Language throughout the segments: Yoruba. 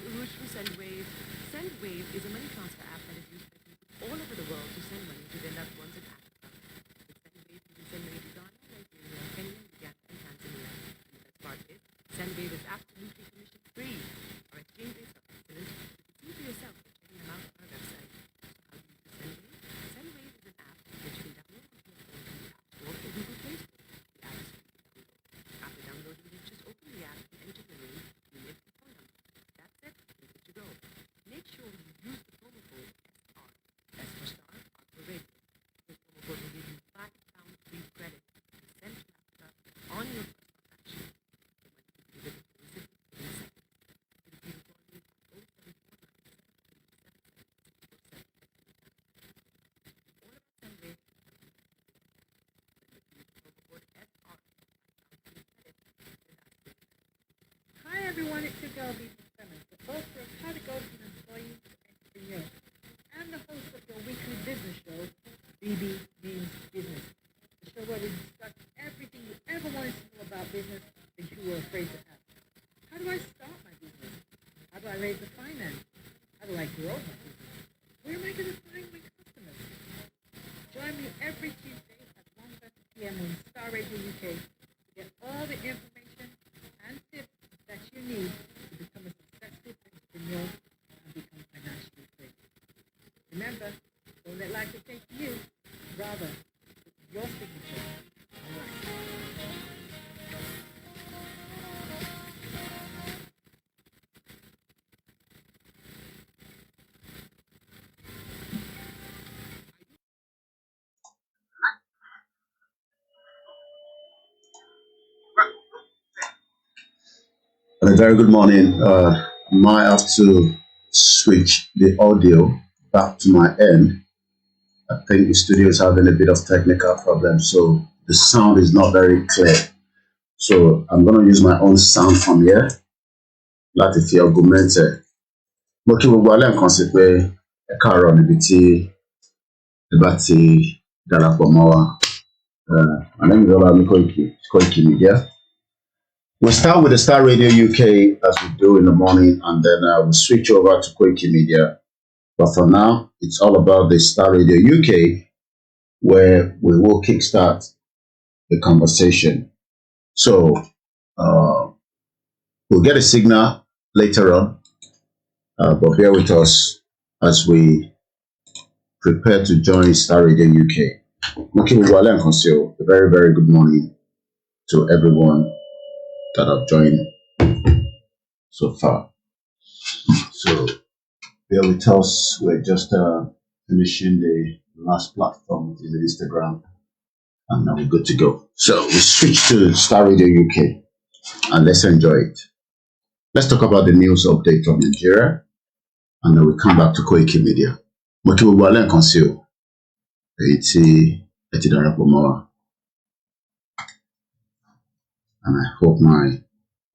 Rouge from SendWave. SendWave is a money transfer app that is used by people all over the world to send money to their loved ones in Africa. With SendWave, you can send money to Ghana, Nigeria, Kenya, Uganda, and Tanzania. And the best part is, SendWave is absolutely commission-free. Our exchange rates are excellent. You can see for yourself by checking them out on our website. So how do you use SendWave? SendWave is an app that you can download onto your phone from the App Store or Google Play Store. The app is free to download. After downloading it, just open the app and enter your name, email, and phone number. That's it. You're good to go. Make sure you use the promo code SR. S for star, R for radio. This promo code will give you £5 free credit to send to Africa on your first transaction. The money will be delivered to the recipient within seconds. You can receive it on 0749 All about SendWave. Hi everyone, it's your girl Lisa Clemens, the author of How to Go from Employee to Entrepreneur, and the host of your weekly business show, BB Means Business, the show where we discuss everything you ever wanted to know about business that you were afraid to ask. How do I start my business? How do I raise the finance? How do I grow my business? Where am I going to find my customers? Join me every Tuesday at 1:30 p.m. on Star Radio UK to get all the information and tips that you need to become a successful entrepreneur and become financially free. Remember, don't let life dictate to you. Rather, put your signature on life. A very good morning. I might have to switch the audio back to my end. I think the studio is having a bit of technical problem, so the sound is not very clear. So I'm going to use my own sound from here. Láti fi augment ẹ̀. Mo kí gbogbo alẹ́ nǹkan sí pé ẹ káàárọ̀ níbi tí ẹ bá ti darapọ̀ mọ́ wa. My name is Olami Koiki Media. We'll start with the Star Radio UK as we do in the morning, and then we'll switch over to Koiki Media. But for now, it's all about the Star Radio UK, where we will kickstart the conversation. So we'll get a signal later on, but bear with us as we prepare to join Star Radio UK. A very, very good morning to everyone that have joined so far. So bear with us. We're just finishing the last platform, which is Instagram, and now we're good to go. So we switch to Star Radio UK and let's enjoy it. Let's talk about the news update from Nigeria, and then we come back to Koiki Media. Mo kí gbogbo alẹ́ nǹkan sí o, èyí tí ẹ ti darapọ̀ mọ́ wa. And I hope my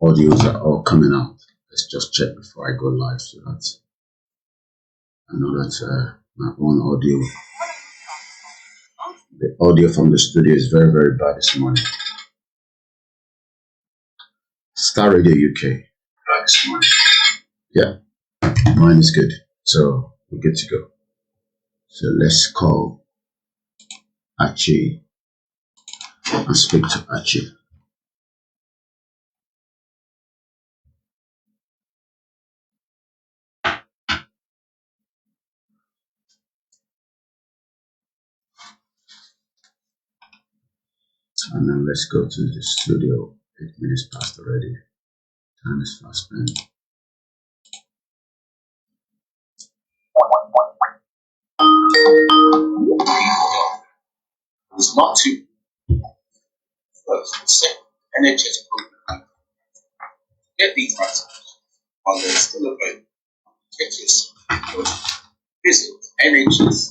audios are all coming out. Let's just check before I go live so that I know that my own audio, the audio from the studio is very, very bad this morning. Star Radio UK. Bad this morning. Yeah, mine is good. So we're good to go. So let's call Archie and speak to Archie. And then let's go to the studio. 8 minutes past already. Time is fast spent. It's not too NHS program. Get these items while they're still available. Check this. Visit nhs.uk/COVID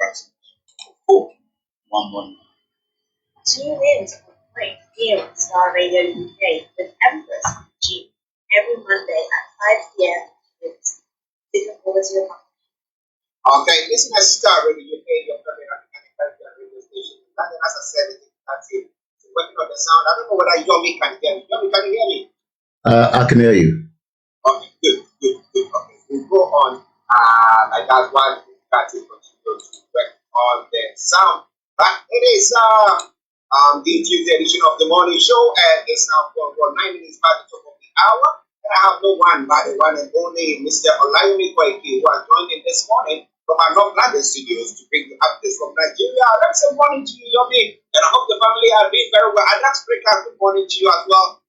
vaccination for 4119. Tune in to Complaint here on Star Radio UK with Empress G every Monday at 5 p.m. Looking forward to your company. Okay, listen to Star Radio UK, your favorite African radio station. As I said, that's it. So working on the sound. I don't know whether Yomi can hear me. Yomi, can you hear me? I can hear you. Okay, good, good, good. Okay, we'll go on like that while we got to continue to work on the sound. But it is the Tuesday edition of the morning show, and it's now 9 minutes by the top of the hour. And I have no one but the one and only Mr. Olayomi Koike, who are joining this morning from our North London studios to bring you updates from Nigeria. Let's say morning to you, Yomi, and I hope the family are doing very well. And that's breakout good morning to you as well.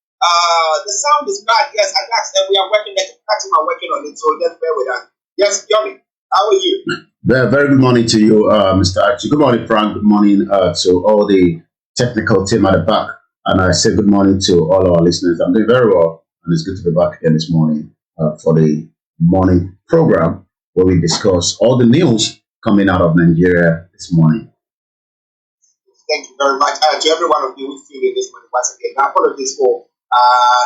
The sound is bad, yes, and that's and we are working at are working on it, so just bear with us. Yes, Yomi, how are you? Very good morning to you, Mr. Archie. Good morning, Frank. Good morning to all the technical team at the back. And I say good morning to all our listeners. I'm doing very well, and it's good to be back again this morning for the morning program where we discuss all the news coming out of Nigeria this morning. Thank you very much to every one of you who's tuning in this morning once again. Now, apologies for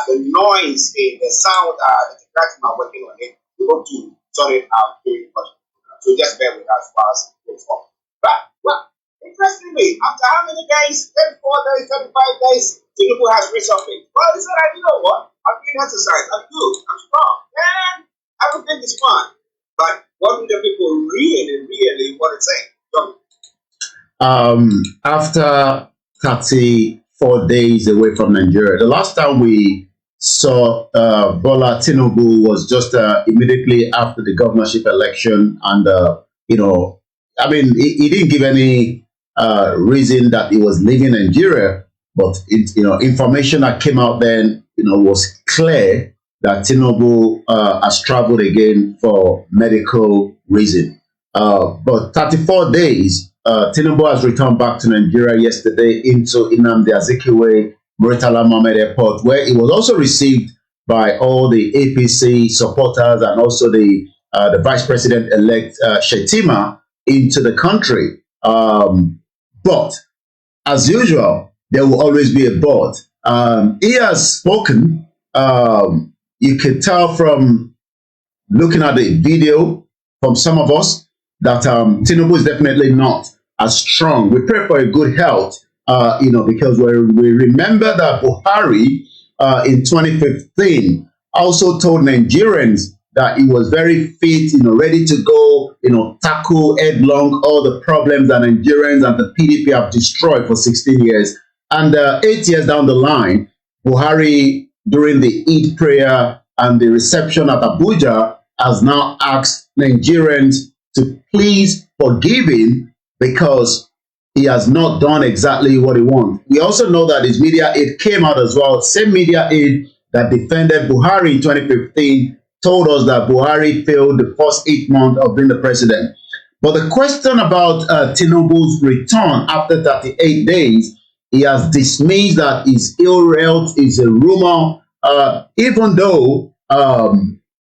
the noise in the sound. The technology are working on it. We hope to sort it out during the program. So just bear with us whilst we go forward. But, well, interestingly, after how many days? 34 days, 35 days, Tinubu has resurfaced. Well, he said, you know what? I'm doing exercise. I'm good. I'm strong. And everything is fine. But what do the people really, really want to say? After 34 days away from Nigeria, the last time we saw Bola Tinubu was just immediately after the governorship election. And, I mean, he didn't give any reason that he was leaving Nigeria, but, information that came out then, was clear that Tinubu has traveled again for medical reason. But 34 days, Tinubu has returned back to Nigeria yesterday into Nnamdi Azikiwe Muritala Mohammed Airport, where he was also received by all the APC supporters and also the Vice President-elect Shetima into the country. But as usual, there will always be a but. He has spoken. You can tell from looking at the video from some of us that Tinubu is definitely not as strong. We pray for a good health, because we remember that Buhari in 2015 also told Nigerians that he was very fit, ready to go, tackle headlong all the problems that Nigerians and the PDP have destroyed for 16 years. And 8 years down the line, Buhari, during the Eid prayer and the reception at Abuja, has now asked Nigerians to please forgive him because he has not done exactly what he wants. We also know that his media aide came out as well. Same media aide that defended Buhari in 2015 told us that Buhari failed the first 8 months of being the president. But the question about Tinubu's return after 38 days, he has dismissed that his ill health is a rumor, even though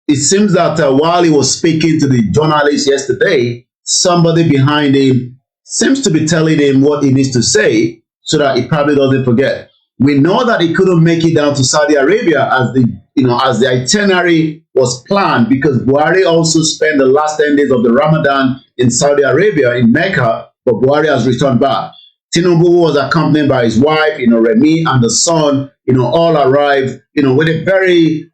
it seems that while he was speaking to the journalists yesterday, somebody behind him seems to be telling him what he needs to say so that he probably doesn't forget. We know that he couldn't make it down to Saudi Arabia as the itinerary was planned, because Buhari also spent the last 10 days of the Ramadan in Saudi Arabia, in Mecca, but Buhari has returned back. Tinubu was accompanied by his wife, Remi, and the son, all arrived, with a very,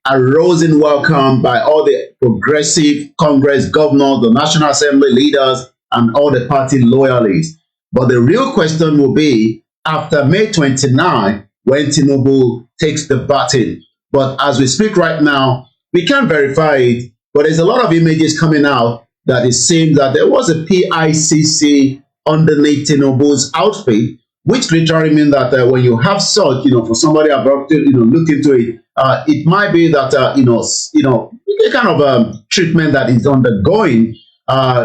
a rousing welcome by all the progressive Congress governors, the National Assembly leaders, and all the party loyalists. But the real question will be after May 29, when Tinubu takes the baton. But as we speak right now, we can't verify it, but there's a lot of images coming out that it seems that there was a PICC underneath Tinubu's outfit, which literally means that when you have such, for somebody about to, look into it, it might be that, a kind of treatment that is undergoing.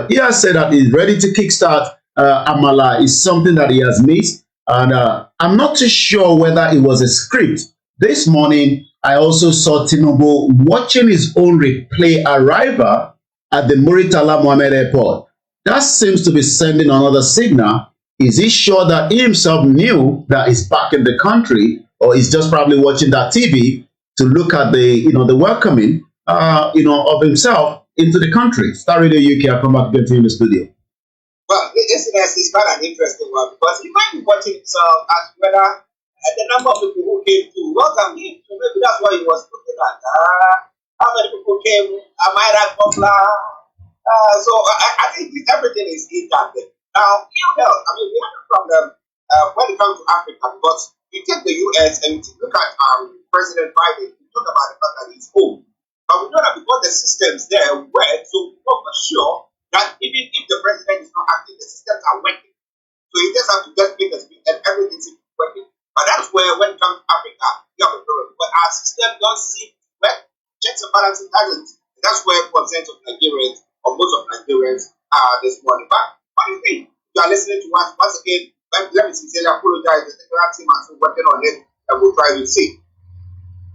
He has said that he's ready to kickstart Amala is something that he has missed. And I'm not too sure whether it was a script. This morning, I also saw Tinubu watching his own replay arrival at the Muritala Mohammed Airport. That seems to be sending another signal. Is he sure that he himself knew that he's back in the country, or he's just probably watching that TV to look at the, the welcoming, of himself into the country? Star Radio UK, I'll come back again to you in the studio. Well, this is quite an interesting one, because he might be watching himself as whether the number of people who came to welcome him. So maybe that's why he was looking at. How many people came? Am I that popular? I think everything is intact. Now, ill health. I mean, we have a problem when it comes to Africa, because you take the US and you look at President Biden. You talk about the fact that he's old, but we know that because the systems there work, so we know for sure that even if the president is not acting, the systems are working. So you just have to just make a speech and everything seems to be working. But that's where, when it comes to Africa, we have a problem. But our system does seem to work. Checks and balances doesn't. That's where consensus of Nigerians, or most of Nigerians, are this morning. But what do you think? You are listening to us once again. Let me sincerely apologize. The technical team are still working on it, and we'll try to see.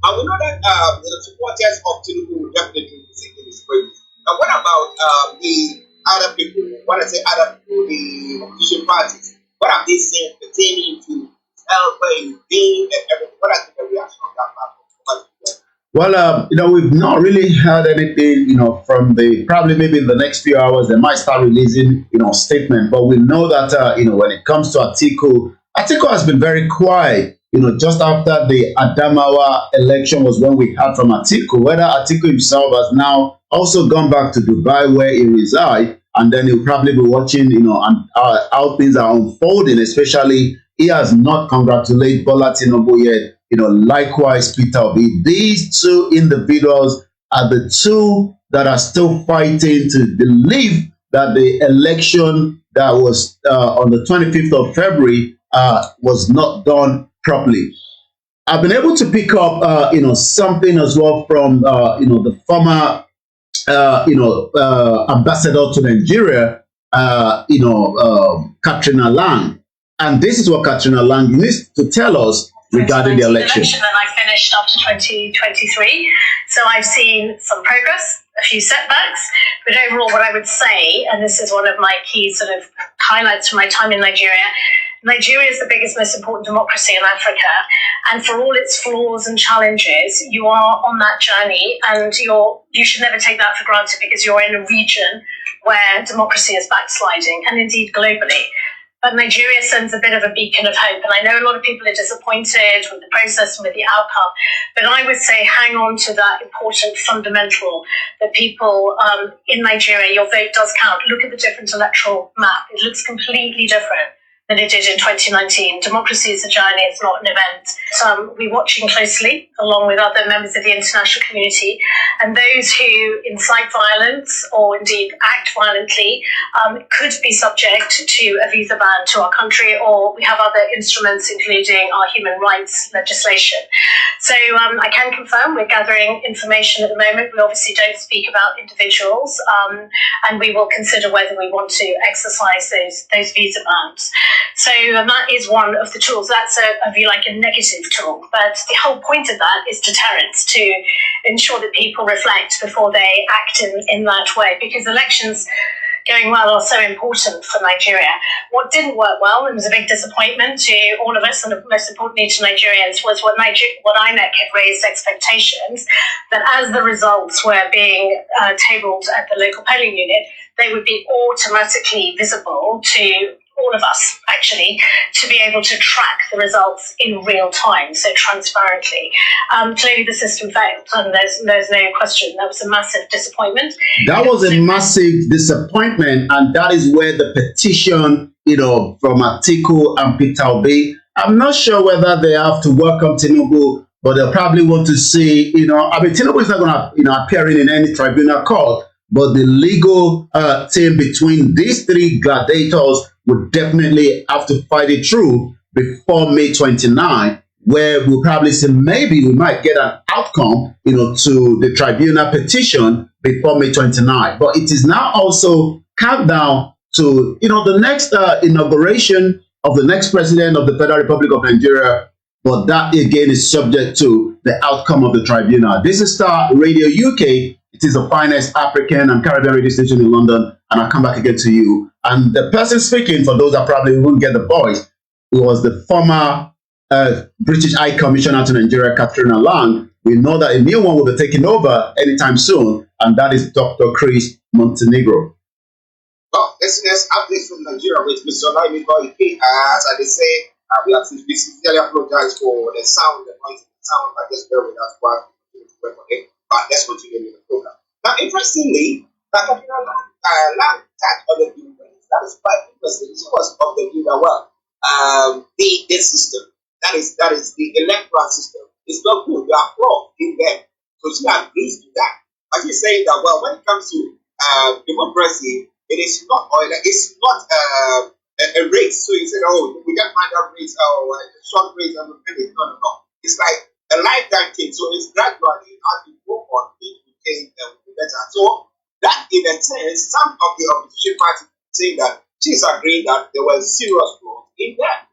And we know that the supporters of Tinubu will definitely be singing his praises. Now, what about the other people? When I say other people, the opposition parties, what are they saying pertaining to helping, being, and everything? What has been the reaction of that part? Well, we've not really heard anything, from probably maybe in the next few hours, they might start releasing, statement. But we know that, when it comes to Atiku has been very quiet. Just after the Adamawa election was when we heard from Atiku, whether Atiku himself has now also gone back to Dubai where he resides, and then he'll probably be watching, and how things are unfolding, especially he has not congratulated Bola Tinubu yet. Likewise, Peter Obi. These two individuals are the two that are still fighting to believe that the election that was on the 25th of February was not done properly. I've been able to pick up, something as well from, the former, ambassador to Nigeria, Katrina Lang. And this is what Katrina Lang needs to tell us regarding the election. That I finished after 2023. So I've seen some progress, a few setbacks, but overall what I would say, and this is one of my key sort of highlights from my time in Nigeria, Nigeria is the biggest, most important democracy in Africa, and for all its flaws and challenges, you are on that journey, and you should never take that for granted, because you're in a region where democracy is backsliding, and indeed globally. But Nigeria sends a bit of a beacon of hope. And I know a lot of people are disappointed with the process and with the outcome. But I would say hang on to that important fundamental that people in Nigeria, your vote does count. Look at the different electoral map. It looks completely different than it did in 2019. Democracy is a journey, it's not an event. We're watching closely, along with other members of the international community, and those who incite violence or indeed act violently could be subject to a visa ban to our country, or we have other instruments, including our human rights legislation. So I can confirm we're gathering information at the moment. We obviously don't speak about individuals, and we will consider whether we want to exercise those visa bans. So that is one of the tools. That's if you like, a negative tool. But the whole point of that is deterrence, to ensure that people reflect before they act in that way. Because elections going well are so important for Nigeria. What didn't work well, and was a big disappointment to all of us, and most importantly to Nigerians, was what INEC had raised expectations, that as the results were being tabled at the local polling unit, they would be automatically visible to all of us, actually, to be able to track the results in real time, so transparently. Clearly the system failed, and there's no question. That was a massive disappointment. That was a massive disappointment, and that is where the petition, from Atiku and Peter Obi, I'm not sure whether they have to welcome Tinubu, but they'll probably want to see, Tinubu is not going to, appearing in any tribunal court, but the legal team between these three gladiators would definitely have to fight it through before May 29, where we'll probably say maybe we might get an outcome, to the tribunal petition before May 29. But it is now also countdown to, the next inauguration of the next president of the Federal Republic of Nigeria. But that again is subject to the outcome of the tribunal. This is Star Radio UK. It is the finest African and Caribbean radio station in London, and I'll come back again to you. And the person speaking, for those that probably won't get the voice, was the former British High Commissioner to Nigeria, Katrina Lang. We know that a new one will be taking over anytime soon, and that is Dr. Chris Montenegro. Well, listeners, updates from Nigeria with Mr. Olaimi Boyke. As I say, We sincerely apologize for the sound, the noise, the sound, but just bear with us while we continue to work on it. But let's continue with the program. Now, interestingly, Katrina Lam touched on the view that is quite interesting. She was of the view that the system, that is the electoral system, is not good. There are flaws in there. So she agrees to that. But she's saying that when it comes to democracy, it is not it's not a race. So you said, we can't find out race or a short race and we finish. No. It's like a lifetime thing. So it's gradually as we go on, things will change and will be better. So that in a sense, some of the opposition parties saying that she's agreeing that there were serious flaws in that.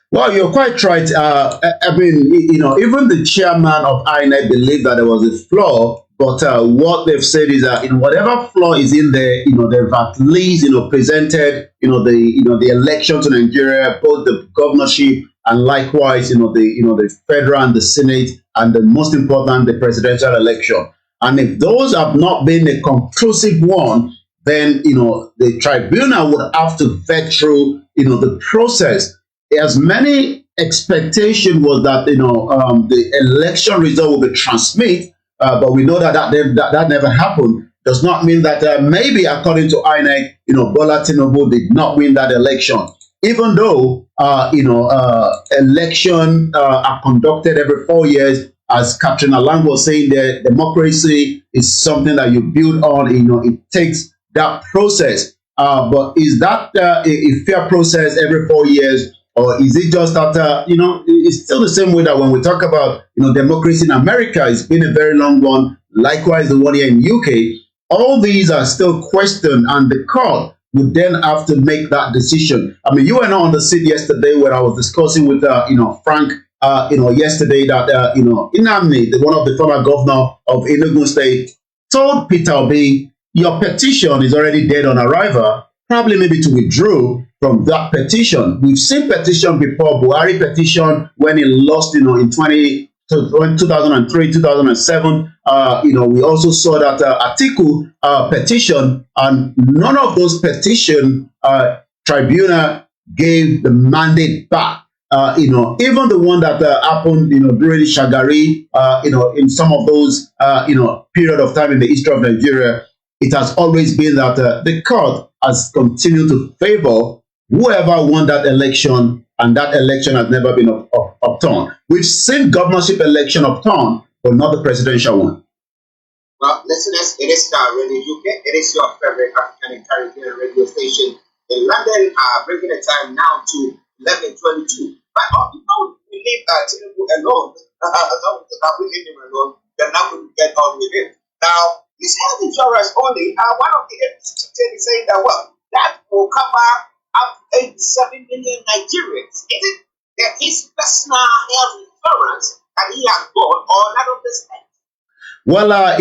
Well, you're quite right. I mean, even the chairman of INEC believed that there was a flaw, but what they've said is that whatever flaw is in there, they've at least presented the election to Nigeria, both the governorship and likewise the federal and the Senate, and the most important, the presidential election. And if those have not been a conclusive one, then the tribunal would have to vet through the process. As many expectation was that the election result will be transmitted, but we know that never happened. Does not mean that maybe according to INEC, Bola Tinubu did not win that election, even though election are conducted every 4 years. As Katrina Lang was saying, the democracy is something that you build on. It takes that process. But is that a fair process every 4 years? Or is it just that, it's still the same way that when we talk about, democracy in America, it's been a very long one. Likewise, the one here in UK, all these are still questioned, and the court would then have to make that decision. I mean, you were not on the seat yesterday when I was discussing with, Frank, yesterday that, Inamni, one of the former governor of Enugu State, told Peter Obi, your petition is already dead on arrival, probably maybe to withdraw from that petition. We've seen petition before, Buhari petition when he lost, in 2003, 2007. We also saw that Atiku petition, and none of those petition tribunal gave the mandate back. Even the one that happened, during Shagari, in some of those, period of time in the history of Nigeria, it has always been that the court has continued to favor whoever won that election, and that election has never been upturned. We've seen governorship election upturned, but not the presidential one. Well, listeners, it is Star Radio UK. It is your favorite African and Caribbean radio station in London, bringing the time now to 11:22. But don't we leave Tinubu alone? We leave him alone. Then now we get on with it. Now, his health insurance only. One of the APC is saying that that will cover up to 87 million Nigerians. Is it his personal health insurance that he has got, or none of this? Well, like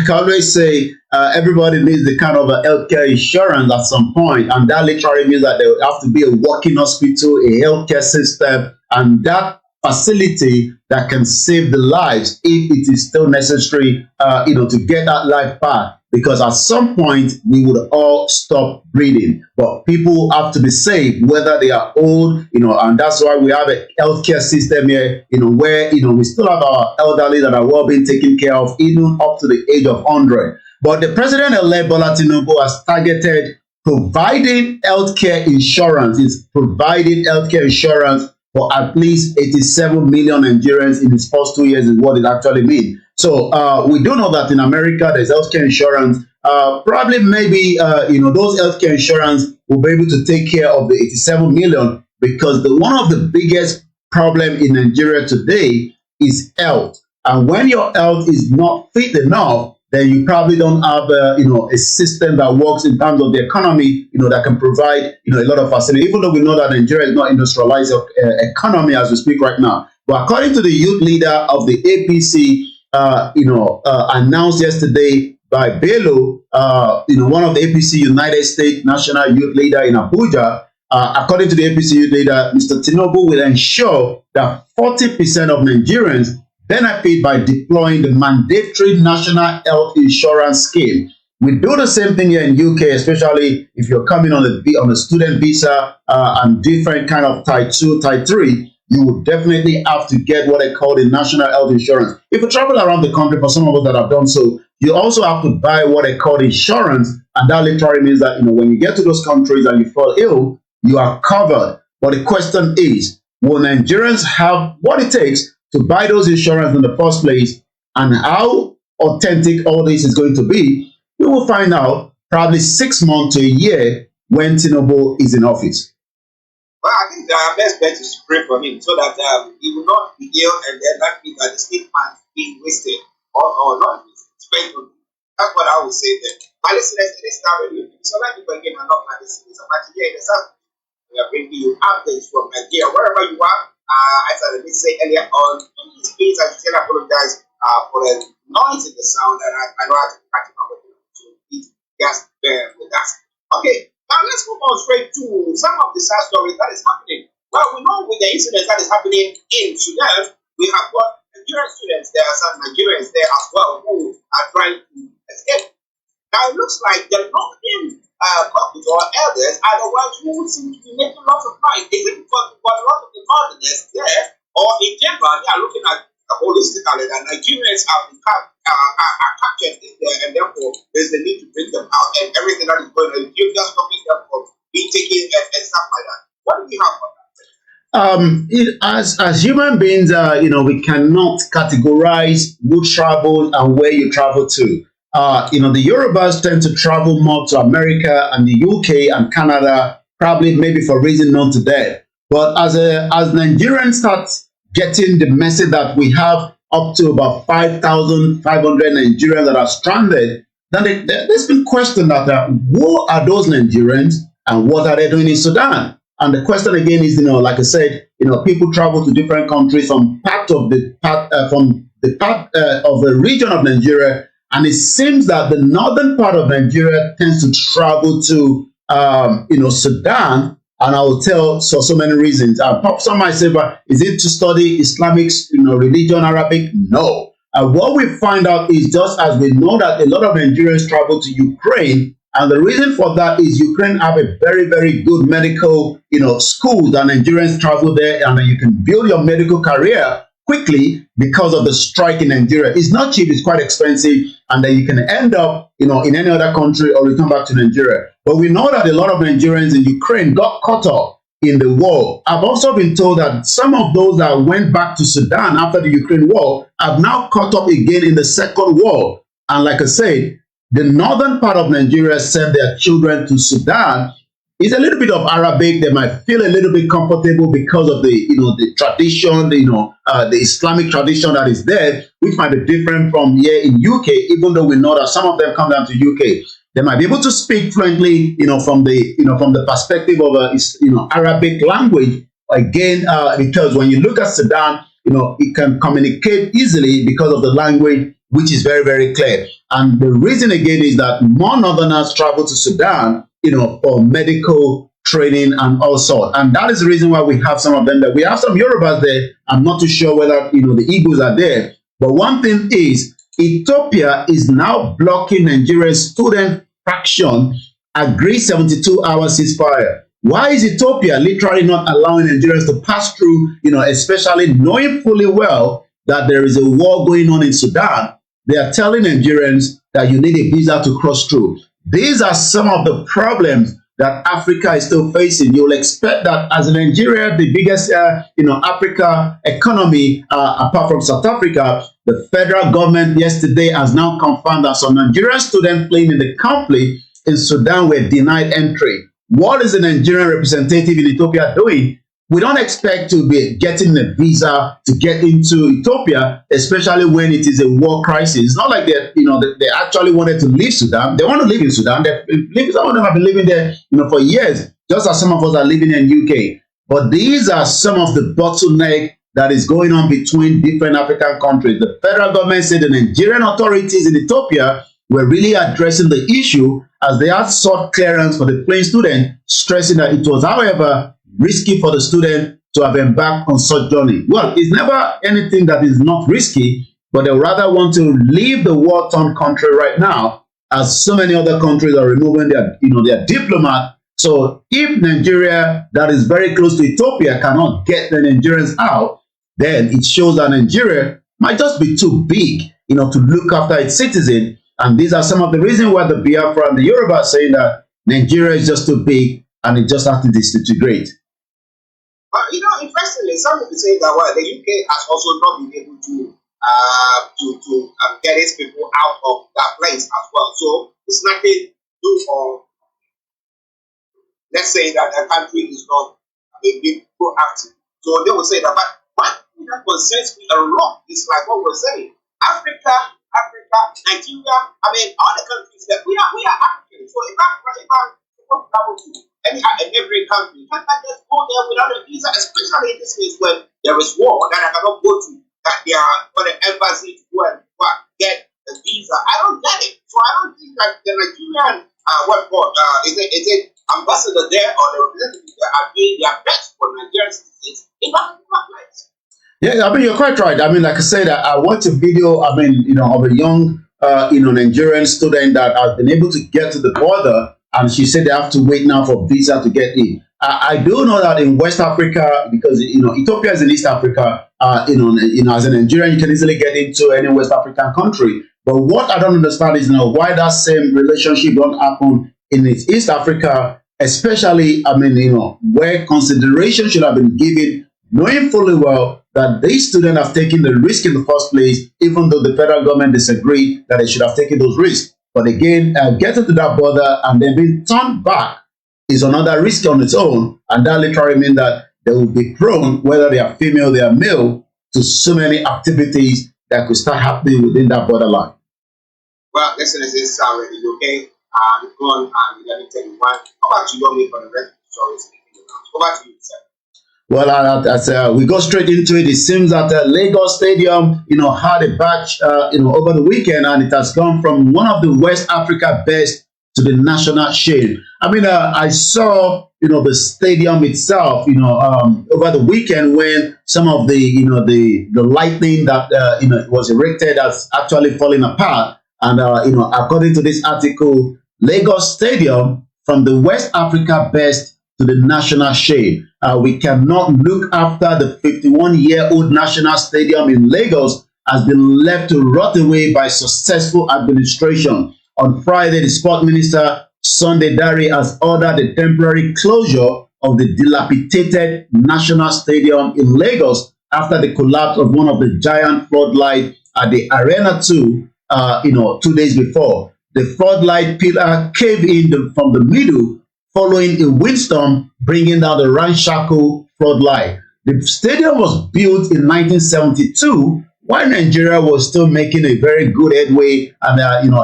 I always say, everybody needs the kind of healthcare insurance at some point, and that literally means that there would have to be a working hospital, a healthcare system, and that facility that can save the lives if it is still necessary, to get that life back. Because at some point we would all stop breathing, but people have to be saved, whether they are old, and that's why we have a healthcare system here, where we still have our elderly that are well being taken care of, even up to the age of 100. But the president-elect Bola Tinubu has targeted providing healthcare insurance. Is providing healthcare insurance for at least 87 million Nigerians in his first 2 years, is what it actually means. So we do know that in America there's healthcare insurance. Probably maybe those healthcare insurance will be able to take care of the 87 million, because one of the biggest problem in Nigeria today is health. And when your health is not fit enough, then you probably don't have a system that works in terms of the economy, that can provide a lot of facility. Even though we know that Nigeria is not industrialized economy as we speak right now, but according to the youth leader of the APC, announced yesterday by Bello, one of the APC United States National Youth Leader in Abuja, according to the APC youth leader, Mr. Tinubu will ensure that 40% of Nigerians benefit by deploying the mandatory national health insurance scheme. We do the same thing here in UK, especially if you're coming on a student visa and different kind of type 2, type 3. You would definitely have to get what they call the national health insurance. If you travel around the country, for some of us that have done so, you also have to buy what they call insurance, and that literally means that when you get to those countries and you fall ill, you are covered. But the question is, will Nigerians have what it takes to buy those insurance in the first place, and how authentic all this is going to be? We will find out probably 6 months to a year when Tinubu is in office. Well, I think the best bet is to pray for him so that he will not be ill and then that means that the state fund is being wasted or not spent on him. That's what I would say then. My listeners, this time so like you again, I'm not my listeners. I'm actually here in the South. We are bringing you updates from Nigeria. Wherever you are, as I did say earlier on, please, I should apologize for the noise in the sound, and I know I have to catch up with you. So please just bear with us. Okay, now let's move on straight to some of the sad stories that is happening. Well, we know with the incidents that is happening in Sudan, we have got Nigerian students. There are some Nigerians there as well who are trying to escape. Now it looks like the northern couples or elders are the ones who seem to be making lots of noise. Is it because we've got a lot of the northerners there, or in general they are looking at holistically that Nigerians are captured in there, and therefore there's the need to bring them out and everything that is going on. You're just stopping them from being taken and stuff like that. What do we have for that? As human beings, we cannot categorize who travel and where you travel to. The Yorubas tend to travel more to America and the UK and Canada, probably maybe for reason known to them. But as Nigerians start getting the message that we have up to about 5,500 Nigerians that are stranded, then there's been question that who are those Nigerians and what are they doing in Sudan? And the question again is, like I said, people travel to different countries from of the region of Nigeria. And it seems that the northern part of Nigeria tends to travel to, Sudan. And I will tell so many reasons. Some might say, but is it to study Islamic, religion, Arabic? No. What we find out is just as we know that a lot of Nigerians travel to Ukraine, and the reason for that is Ukraine have a very, very good medical, schools, and Nigerians travel there, and then you can build your medical career quickly because of the strike in Nigeria. It's not cheap, it's quite expensive, and then you can end up, in any other country or return back to Nigeria. But we know that a lot of Nigerians in Ukraine got caught up in the war. I've also been told that some of those that went back to Sudan after the Ukraine war have now caught up again in the second war. And like I said, the northern part of Nigeria sent their children to Sudan. It's a little bit of Arabic. They might feel a little bit comfortable because of the tradition, the Islamic tradition that is there, which might be different from here in UK, even though we know that some of them come down to UK. They might be able to speak fluently, from the perspective of Arabic language. Again, because when you look at Sudan, it can communicate easily because of the language, which is very, very clear. And the reason again is that more northerners travel to Sudan, for medical training and all sorts. And that is the reason why we have some of them there. We have some Yorubas there. I'm not too sure whether, the Igbos are there. But one thing is, Ethiopia is now blocking Nigeria's student fraction agree 72-hour ceasefire. Why is Ethiopia literally not allowing Nigerians to pass through, especially knowing fully well that there is a war going on in Sudan? They are telling Nigerians that you need a visa to cross through. These are some of the problems that Africa is still facing. You'll expect that as Nigeria, the biggest, Africa economy, apart from South Africa, the federal government yesterday has now confirmed that some Nigerian students playing in the conflict in Sudan were denied entry. What is the Nigerian representative in Ethiopia doing? We don't expect to be getting a visa to get into Ethiopia, especially when it is a war crisis. It's not like they actually wanted to leave Sudan. They want to live in Sudan. Some of them have been living there, for years, just as some of us are living in UK. But these are some of the bottleneck that is going on between different African countries. The federal government said the Nigerian authorities in Ethiopia were really addressing the issue as they had sought clearance for the plane student, stressing that it was, however, risky for the student to have embarked on such journey. Well, it's never anything that is not risky, but they rather want to leave the war-torn country right now as so many other countries are removing their diplomat. So if Nigeria, that is very close to Ethiopia, cannot get the Nigerians out, then it shows that Nigeria might just be too big, to look after its citizens. And these are some of the reasons why the Biafra and the Yoruba are saying that Nigeria is just too big and it just has to disintegrate. Interestingly, some people say that the UK has also not been able to get its people out of that place as well. So it's nothing to do on, let's say that a country is not being proactive. So they will say that, but one thing that concerns me a lot is like what we're saying. Africa, Nigeria, all the countries that we are African. So if I'm supposed to travel to every country, can't I just go there without a visa, especially in this case when there is war that I cannot go to, that they are for the embassy to go and get a visa. I don't get it. So I don't think that the Nigerian is it ambassador there or the representative there are doing their best for Nigerian citizens in that place. Yeah, you're quite right. Like I said, I watched a video, of a young, Nigerian student that has been able to get to the border, and she said they have to wait now for visa to get in. I do know that in West Africa, because, Ethiopia is in East Africa, as a Nigerian, you can easily get into any West African country. But what I don't understand is, why that same relationship don't happen in East Africa, especially, where consideration should have been given, knowing fully well that these students have taken the risk in the first place, even though the federal government disagreed that they should have taken those risks. But again, getting to that border and then being turned back is another risk on its own. And that literally means that they will be prone, whether they are female, they are male, to so many activities that could start happening within that borderline. Well, listeners, this is already okay. Go on and let me tell you one. How about you, Yomi, for the rest of the stories? Go back to you, sir. Well, as we go straight into it, it seems that Lagos Stadium, had a batch, over the weekend, and it has gone from one of the West Africa best to the national shame. I saw, the stadium itself, over the weekend when some of the lightning that, was erected has actually fallen apart. And, according to this article, Lagos Stadium from the West Africa best to the national shame. We cannot look after the 51-year-old national stadium in Lagos has been left to rot away by successful administration. On Friday, the sport minister, Sunday Dare, has ordered the temporary closure of the dilapidated national stadium in Lagos after the collapse of one of the giant floodlights at the Arena 2, 2 days before. The floodlight pillar caved in from the middle following a windstorm, bringing down the ramshackle floodlight. The stadium was built in 1972, while Nigeria was still making a very good headway, and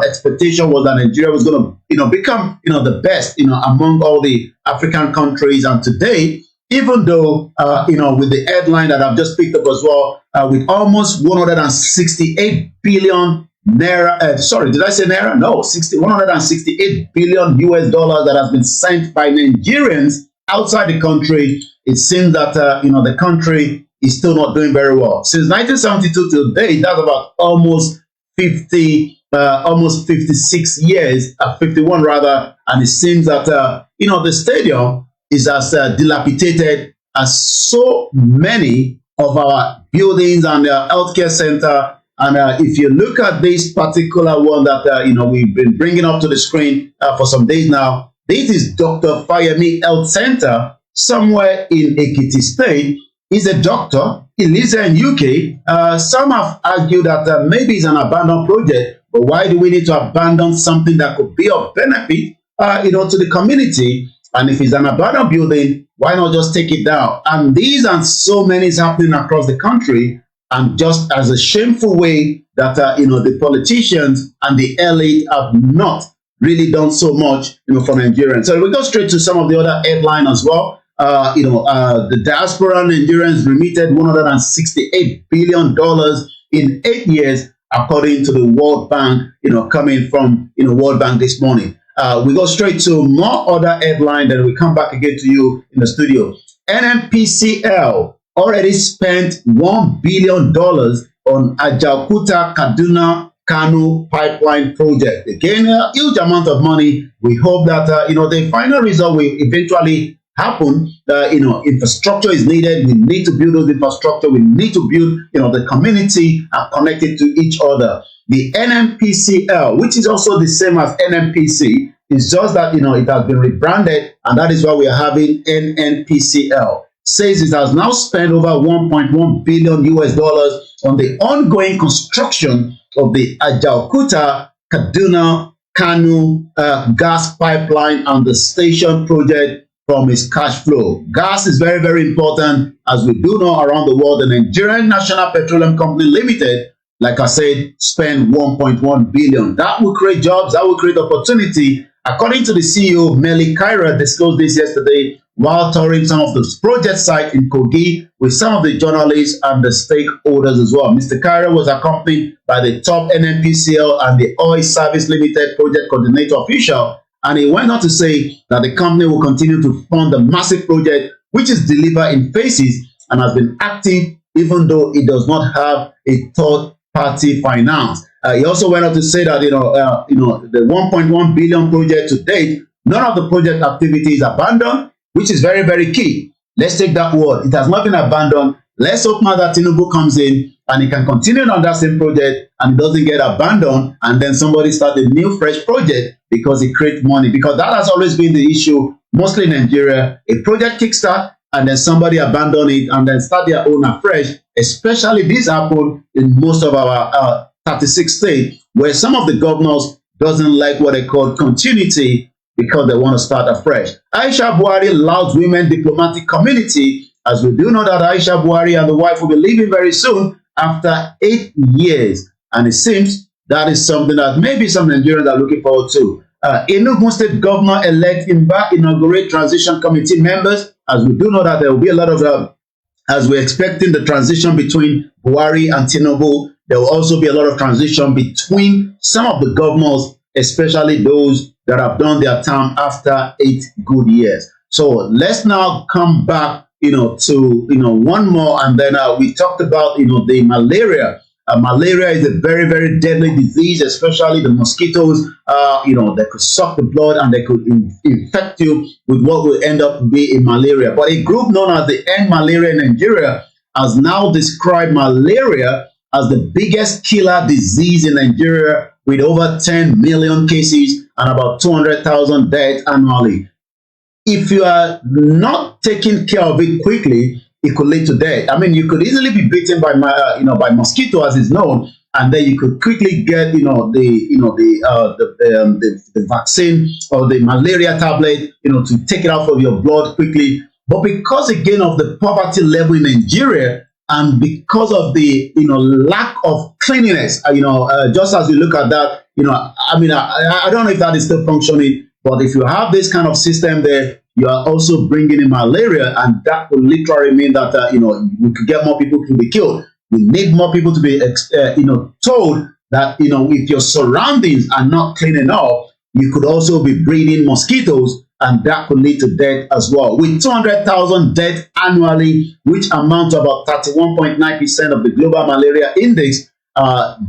expectation was that Nigeria was going to, become, the best, among all the African countries. And today, even though, with the headline that I've just picked up as well, with almost 168 billion naira, sorry, did I say naira? No, 168 billion US dollars that has been sent by Nigerians outside the country. It seems that, the country is still not doing very well. Since 1972 till date, that's about almost 56 years, 51 rather. And it seems that, the stadium is as dilapidated as so many of our buildings and the healthcare center. And if you look at this particular one that, we've been bringing up to the screen for some days now, this is Dr. Fayemi Health Center somewhere in Ekiti State. He's a doctor. He lives here in UK. Some have argued that maybe it's an abandoned project, but why do we need to abandon something that could be of benefit, to the community? And if it's an abandoned building, why not just take it down? And these and so many is happening across the country. And just as a shameful way that, the politicians and the elite have not really done so much, for Nigerians. So we go straight to some of the other headlines as well. The diaspora Nigerians remitted $168 billion in 8 years, according to the World Bank, coming from, World Bank this morning. We go straight to more other headlines, then we come back again to you in the studio. NNPCL already spent $1 billion on Ajaokuta Kaduna Kano pipeline project. Again, a huge amount of money. We hope that the final result will eventually happen. Infrastructure is needed. We need to build those infrastructure. We need to build the community and connect it to each other. The NNPCL, which is also the same as NNPC, is just that it has been rebranded, and that is why we are having NNPCL. Says it has now spent over 1.1 billion US dollars on the ongoing construction of the Ajaokuta Kaduna Kano gas pipeline and the station project from its cash flow. Gas is very, very important, as we do know around the world. The Nigerian National Petroleum Company Limited, like I said, spend 1.1 billion. That will create jobs, that will create opportunity. According to the CEO, Meli Kaira, disclosed this yesterday while touring some of the project sites in Kogi with some of the journalists and the stakeholders as well. Mr. Kaira was accompanied by the top NNPCL and the Oil Service Limited project coordinator official, and he went on to say that the company will continue to fund the massive project, which is delivered in phases and has been active even though it does not have a third-party finance. He also went on to say that the 1.1 billion project to date, none of the project activity is abandoned, which is very, very key. Let's take that word. It has not been abandoned. Let's hope now that Tinubu comes in and he can continue on that same project and it doesn't get abandoned, and then somebody start a new fresh project because it creates money. Because that has always been the issue, mostly in Nigeria. A project kickstart and then somebody abandon it and then start their own afresh. Especially this happened in most of our 36 states, where some of the governors doesn't like what they call continuity because they want to start afresh. Aisha Buhari louds women diplomatic community, as we do know that Aisha Buhari and the wife will be leaving very soon after 8 years. And it seems that is something that maybe some Nigerians are looking forward to. Enugu State Governor-elect Imba inaugurate transition committee members, as we do know that there will be a lot of, as we're expecting the transition between Buhari and Tinubu, there will also be a lot of transition between some of the governors, especially those that have done their term after 8 good years. So let's now come back, to one more, and then we talked about the malaria. Malaria is a very, very deadly disease, especially the mosquitoes. They could suck the blood and they could infect you with what will end up being malaria. But a group known as the End Malaria in Nigeria has now described malaria as the biggest killer disease in Nigeria, with over 10 million cases and about 200,000 deaths annually. If you are not taking care of it quickly, it could lead to death. I mean, you could easily be bitten by by mosquito, as is known, and then you could quickly get the vaccine or the malaria tablet, to take it out of your blood quickly. But because again of the poverty level in Nigeria, and because of the lack of cleanliness, just as we look at that, I don't know if that is still functioning, but if you have this kind of system there, you are also bringing in malaria, and that will literally mean that we could get more people to be killed. We need more people to be told that if your surroundings are not clean enough, you could also be breeding mosquitoes, and that could lead to death as well. With 200,000 deaths annually, which amount to about 31.9% of the global malaria index.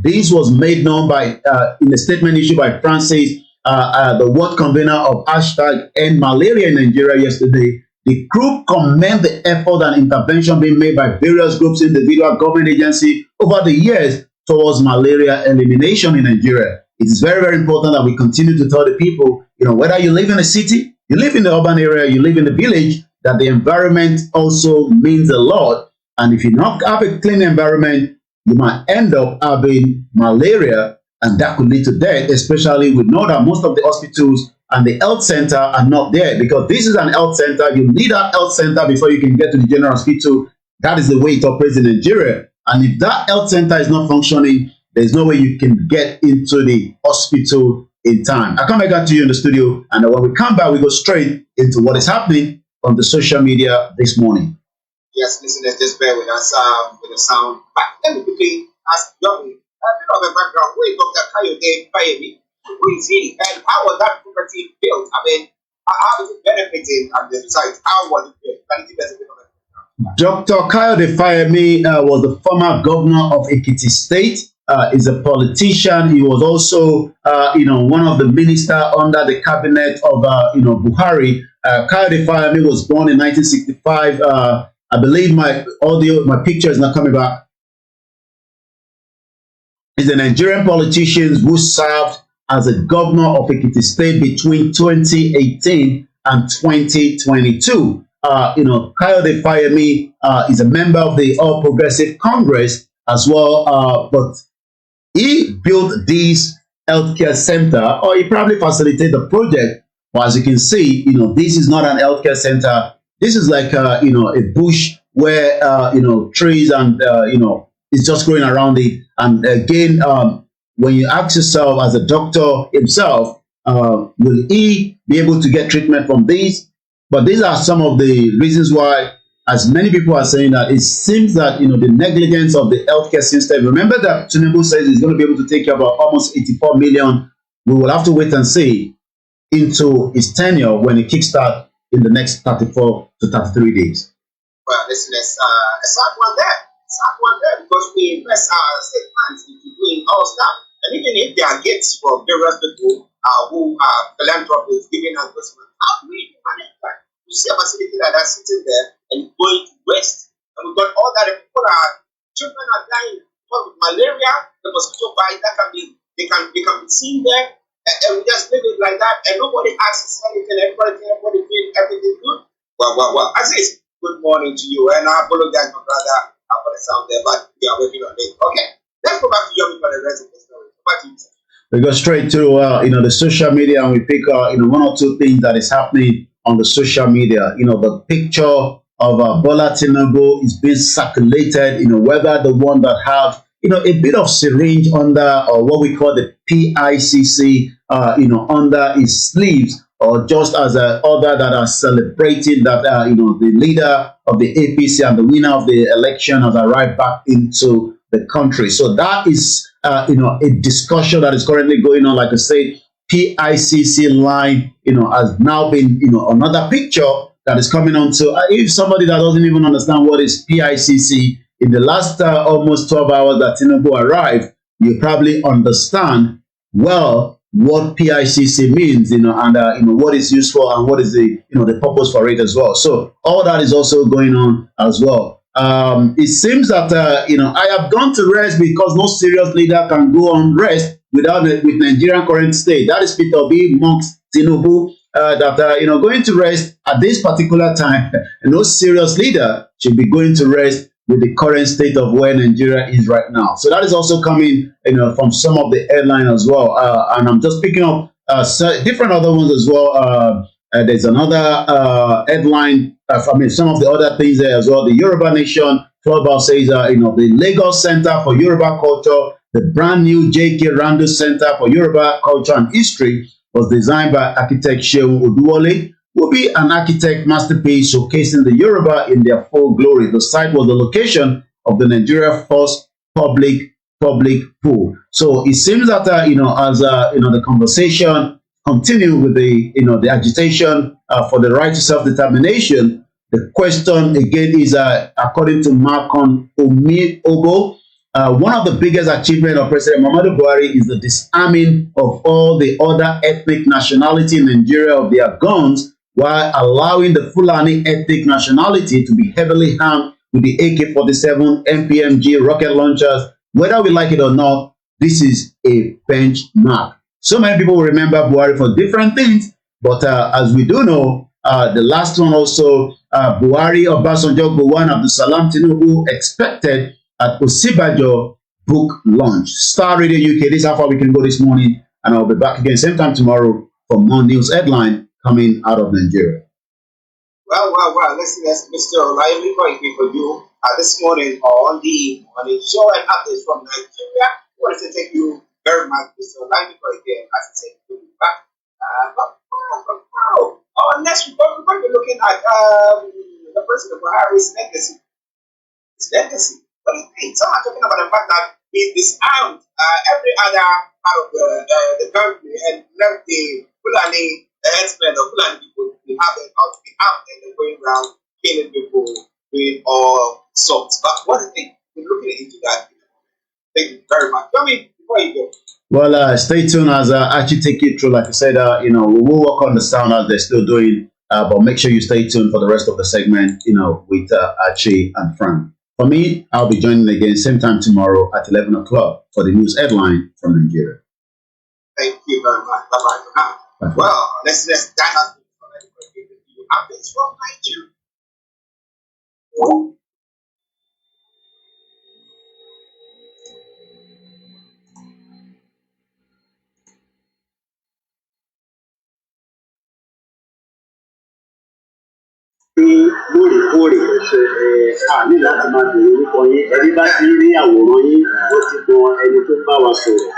This was made known by in a statement issued by Francis, the world convener of #EndMalaria in Nigeria yesterday. The group commend the effort and intervention being made by various groups, individual government agencies over the years towards malaria elimination in Nigeria. It is very, very important that we continue to tell the people, whether you live in a city, you live in the urban area, you live in the village, that the environment also means a lot. And if you not have a clean environment, you might end up having malaria, and that could lead to death, especially we know that most of the hospitals and the health center are not there, because this is an health center. You need a health center before you can get to the general hospital. That is the way it operates in Nigeria. And if that health center is not functioning, there's no way you can get into the hospital in time. I come back to you in the studio, and when we come back, we go straight into what is happening on the social media this morning. Yes, listeners, just bear with us with the sound. But let me quickly ask Yomi, a bit of a background. Who is Dr. Kayode Fayemi? Who is he? And how was that property built? I mean, how is it benefiting at the site? How was it built? Can you give us a bit of a background? Dr. Kayode Fayemi was the former governor of Ekiti State. is a politician. He was also, one of the minister under the cabinet of, Buhari. Kayode Fayemi was born in 1965. I believe my picture is not coming back. Is a Nigerian politician who served as a governor of Ekiti State between 2018 and 2022. Kayode Fayemi is a member of the All Progressive Congress as well, but he built this healthcare center, or he probably facilitated the project. But as you can see, this is not an healthcare center. This is like, a bush where, trees and, it's just growing around it. And again, when you ask yourself as a doctor himself, will he be able to get treatment from this? But these are some of the reasons why, as many people are saying, that it seems that the negligence of the healthcare system. Remember that Tinubu says he's going to be able to take care of almost 84 million. We will have to wait and see into his tenure when it kickstarts in the next 34 to 33 days. Well, listen, there's a sad one there. Sad one there because we invest our state funds into doing all stuff. And even if there are gifts from various people who are philanthropists giving us this money, how do we manage that? You see a facility like that sitting there and going to waste. And we've got all that. Children are dying because of malaria, the mosquito bite that can be, they can be seen there. And we just live it like that. And nobody asks anything. Everybody doing everything good. Well, Aziz, good morning to you. And I apologize, my brother, for the sound there, but we are working on it. Okay, let's go back to Yomi for the rest of the story. Back to you. We go straight to the social media, and we pick one or two things that is happening on the social media. The picture of Bola Tinubu is being circulated. Whether the one that have a bit of syringe under, or what we call the PICC, under his sleeves, or just as other that are celebrating that the leader of the APC and the winner of the election has arrived back into the country. So that is a discussion that is currently going on. Like I said, PICC line has now been another picture that is coming on. So if somebody that doesn't even understand what is PICC, in the last almost 12 hours that Tinubu arrived, you probably understand well what PICC means, and what is used for, and what is the the purpose for it as well. So all that is also going on as well. It seems that I have gone to rest because no serious leader can go on rest with Nigerian current state. That is Peter Obi amongst Tinubu. Going to rest at this particular time. No serious leader should be going to rest with the current state of where Nigeria is right now. So that is also coming, from some of the headline as well. And I'm just picking up different other ones as well. There's another headline. Some of the other things there as well. The Yoruba Nation Clubhouse says, the Lagos Center for Yoruba Culture, the brand new J.K. Rando Center for Yoruba Culture and History, was designed by architect Seun Oduwole, will be an architect masterpiece showcasing the Yoruba in their full glory. The site was the location of the Nigeria first public pool. So it seems that as the conversation continue with the agitation for the right to self-determination, the question again is according to Malcolm Omo, one of the biggest achievements of President Muhammadu Buhari is the disarming of all the other ethnic nationality in Nigeria of their guns, while allowing the Fulani ethnic nationality to be heavily armed with the AK-47 MPMG rocket launchers. Whether we like it or not, this is a benchmark. So many people will remember Buhari for different things, but as we do know, the last one also, Buhari, Obasanjo, Gowon, Abdulsalam Tinubu expected at Osibajo book launch. Star Radio UK, this is how far we can go this morning, and I'll be back again same time tomorrow for more news headline coming out of Nigeria. Well, listen, Mr. O'Reilly, for you this morning on the show and updates from Nigeria. I wanted to thank you very much, Mr. O'Reilly, again, as I said, to be back. Next we're going to be looking at the President Buhari's legacy. His legacy. What do you think? Some are talking about the fact that he disarmed every other part of the country and left the Fulani herdsmen of Fulani people to have them out to be armed and they're going around killing people, doing all sorts. But what do you think? We're looking into that. Thank you very much. Tommy, before you go. Well, stay tuned as I actually take you through. Like I said, we will work on the sound as they're still doing, but make sure you stay tuned for the rest of the segment, with Archie and Frank. For me, I'll be joining again same time tomorrow at 11 o'clock for the news headline from Nigeria. Thank you very much. Bye-bye for now. Bye. Well, that has been for everybody. Updates from Nigeria. lóòrèkóòrè a ní láti máa bèrè orúkọ yín ẹni bá ti rí àwòrán yín ó ti mọ ẹni tó bá wa sọ̀rọ̀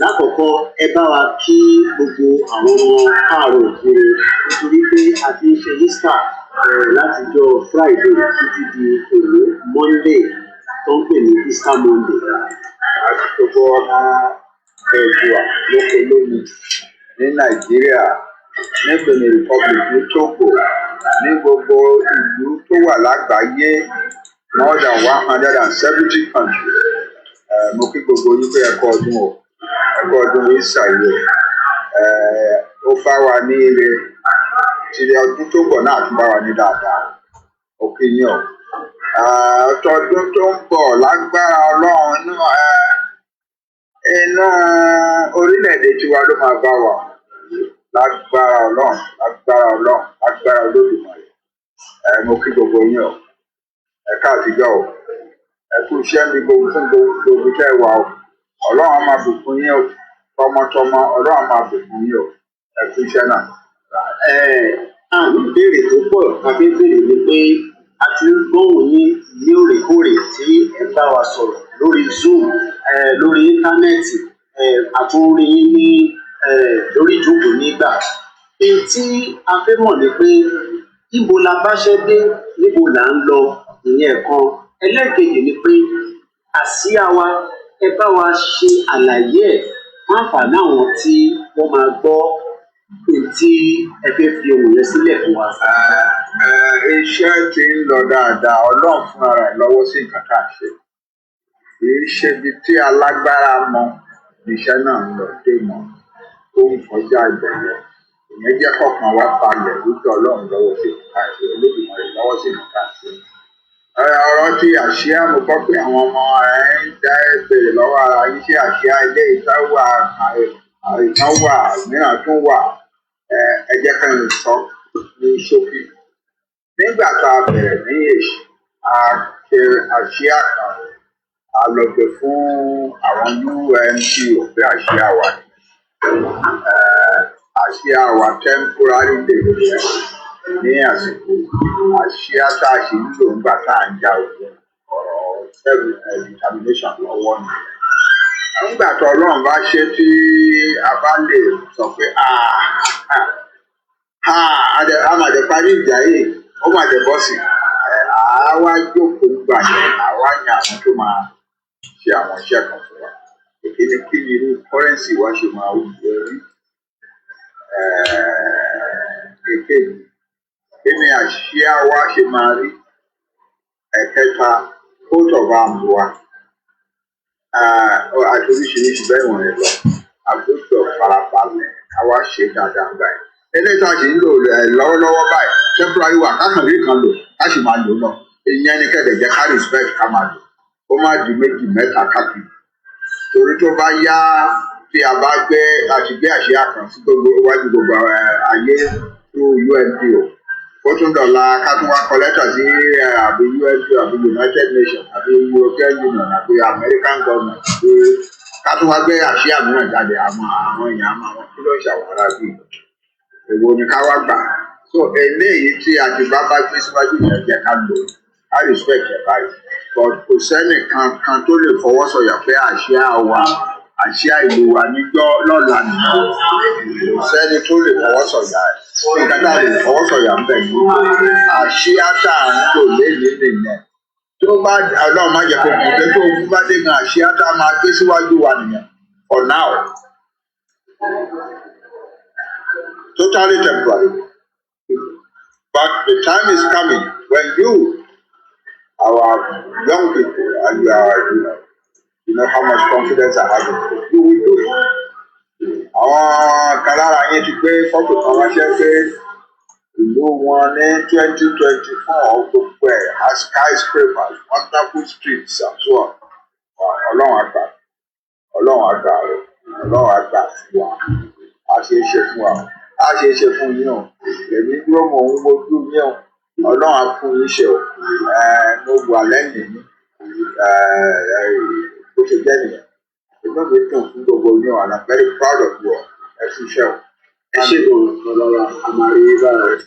lákọ̀ọ́kọ́ ẹ bá wa kí gbogbo àwọn ọmọ káàárọ̀ òjìire nítorí pé a ti ń ṣe Easter látijọ́ Friday títí di òní Monday tó ń pè ní Easter Monday àti gbogbo ọmọ Ẹ̀dùà lóko lónìí ní Nàìjíríà ní Benin Republic ní Togo ní gbogbo ìlú tó wà lágbàáyé more than 170 countries. Mo kí gbogbo yín pé ẹ̀kọ́ ọdún o ẹ̀kọ́ ọdún ìsàlẹ̀ ó bá wa ní ire tìrẹ ọdún tó bọ̀ náà tún bá wa ní dáadáa ó kí yín o. Ọdún tó ń bọ̀ lágbára Ọlọ́run inú orílẹ̀-èdè tiwa ló máa bá wa lágbára Ọlọ́run lágbára Olódùmarè. Mo kí gbogbo yín o ẹ̀ka àtijọ́ o ẹ̀kú iṣẹ́ mi gbogbo fún gbogbo iṣẹ́ wa o Ọlọ́run á máa bùkún yín o tọmọtọmọ Ọlọ́run á máa bùkún yín o ẹ̀kú iṣẹ́ náà. Àmì ìbéèrè tó pọ̀ tàbí béèrè ni pé a ti ń gbóhùn yín ní òrèkóòrè tí ẹ bá wa sọ̀rọ̀ lórí Zoom lórí íńtánẹ́ẹ̀tì àtúnrí yín ní lórí ìjókòó nígbà. Èyí tí a fẹ́ mọ̀ ni pé níbo la báṣẹ́ dé níbo là ń lọ ìyẹn kan. Ẹlẹ́ẹ̀kejì ni pé àsíá wa ẹ bá wa ṣe àlàyé ẹ̀ fún àǹfààní àwọn tí wọ́n máa gbọ́ tí ẹ fẹ́ fi ohùn yẹn sílẹ̀ fún wa. Iṣẹ́ ti ń lọ dáadáa Ọlọ́run fúnra rẹ̀ lọ́wọ́ sí nǹkan tá à ń ṣe kì í ṣe ibi tí alágbára mọ iṣẹ́ náà ń lọ dé mọ́ ó ń kọjá ìbẹ̀rẹ̀ ìyẹn jẹ́ kọ̀ọ̀kan wá balẹ̀ wípé Ọlọ́run lọ́wọ́ sí nǹkan tá à ń ṣe Olódùmarè lọ́wọ́ sí nǹkan tá à ń ṣe. Ọ̀rọ̀ tí àṣìá mo gbọ́ pé àwọn ọmọ ń dá bèrè lọ́wọ́ ara yín ṣé àṣìá ilé ìtawà àìtàn wà mìíràn tún wà ẹ jẹ́ ká ń sọ ní ṣókí. Nígbà tá a bẹ̀rẹ̀ ní èṣù a ṣe àṣìá kan a lọ gbé fún àwọn UNCO pé àṣìá wa àṣìá wa temporary day ní àsìkò àṣìá tá a ṣì ń lò nígbà tá à ń ja òkú ọ̀rọ̀ self-determination lọ́wọ́ ni. Nígbà tó Ọlọ́run bá ṣe tí a bá lè sọ pé a máa jẹ parí ìjà yìí ó máa jẹ bọ́sì àwa jókòó gbà yẹn àwa yan àwọn tó máa ṣe àwọn iṣẹ́ kan fún wa. Ìkíni kí ni irú kọ́rẹ́ǹsì wa ṣe máa wù lórí. Èkejì kí ni àṣìá wa ṣe máa rí. Ẹ̀kẹta coat of arms wa àti oríṣiríṣi bẹ́ẹ̀ wọ̀nyí lọ àgbẹ̀tọ̀ farabalẹ̀ àwa ṣe dáadáa báyìí. Eléyìí tá a ṣe ń lò lọ́wọ́lọ́wọ́ báyìí temporary wa kákan rí kan lò ká sì máa lò lọ. Ìyẹn ni kẹ̀dẹ̀ jẹ́ ká respect ká máa lò ó má di méjì mẹ́ta káàkiri. Torí tó bá yá tí a bá gbé àṣìgbé àṣìá kan sí gbogbo iwájú gbogbo ayé through UNPO ó tún dọ̀la ká tún wá kọ lẹ́tà sí àbí UNPO àbí United Nations àbí European Union àbí American government àbí ká tún wá gbé àṣìá mìíràn jáde àwọn èèyàn àmọ́ àwọn kí ló ń ṣàwárà bíi èwo ni ká wá gbà. So eléyìí tí a ti bá gbé síwájú yẹn jẹ́ ká lò á respect ẹ̀ báyìí but kò sẹ́nì kankan tó lè fọwọ́ sọ̀yà pé àṣìá wa àṣìá ìlú wa níjọ́ lọ́la nìyẹn kò sẹ́ni tó lè fọwọ́ sọ̀yà ẹ̀ nǹkan tá a lè fọwọ́ sọ̀yà ń bẹ̀ ní àṣìá tá à ń lò léyìí nìyẹn tó bá Ọlọ́run má jẹ́ kó kù pé tó kú bá dé gan àṣìá tá a máa gbé síwájú wa nìyẹn for now totally temporary but the time is coming when you our young people and you are You know how much confidence I have in you. You will do it. Àwọn kan lára yín ti gbé fọ́tò kan ránṣẹ́ pé ìlú wọn ní 2024 gbogbo ẹ̀ has skyscrapers, wonderful streets and so on. Ọlọ́run àgbà rẹ̀, Ọlọ́run àgbà fún wa, a ṣe é ṣe fún wa, a ṣe é ṣe fún yín o. Èmi dúró mò ń wojú yín o, Ọlọ́run á fún yín ṣe o. Mo wà lẹ́yìn yín, bó ṣe jẹ́ nìyẹn. Inú mi dùn fún gbogbo yín o, and I'm very proud of you all. Ẹ fi ṣe o. Ẹ ṣe o, Ọlọ́run àmàrí bára rẹ̀.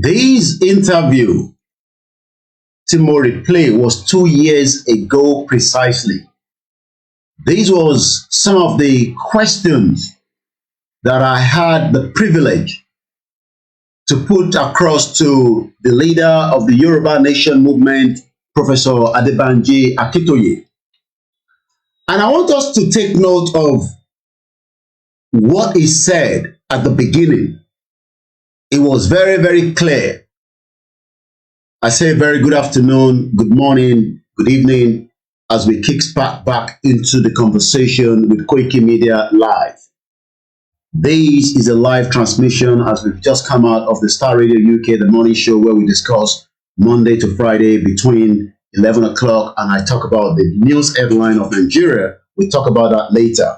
This interview, Timori Play, was 2 years ago precisely. These was some of the questions that I had the privilege to put across to the leader of the Yoruba Nation movement, Professor Adebanji Akintoye. And I want us to take note of what he said at the beginning. It was very, very clear. I say very good afternoon, good morning, good evening, as we kickstart back into the conversation with Koiki Media Live. This is a live transmission as we've just come out of the Star Radio UK, the morning show where we discuss Monday to Friday between 11 o'clock, and I talk about the news headline of Nigeria. We'll talk about that later.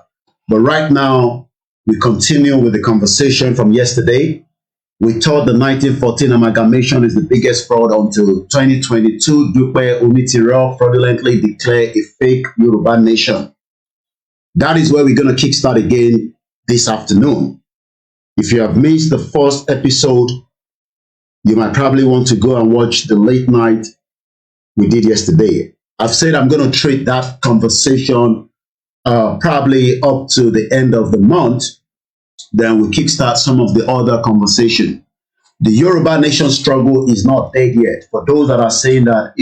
But right now, we continue with the conversation from yesterday. We thought the 1914 amalgamation is the biggest fraud until 2022. Dupe Onitiro fraudulently declared a fake Yoruba nation. That is where we're going to kickstart again this afternoon. If you have missed the first episode, you might probably want to go and watch the late night we did yesterday. I've said I'm going to treat that conversation probably up to the end of the month. Then we kickstart some of the other conversation. The Yoruba nation struggle is not dead yet. For those that are saying that,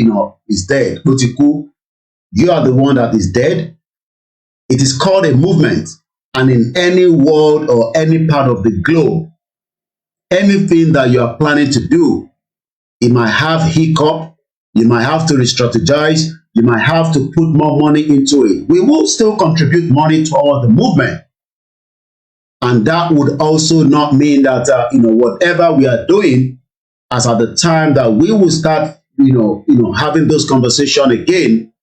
it's dead, Butiku, you are the one that is dead. It is called a movement. And in any world or any part of the globe, anything that you are planning to do, it might have hiccup, you might have to re-strategize, you might have to put more money into it. We will still contribute money toward the movement. And that would also not mean that, whatever we are doing, as at the time that we will start, having those conversations again,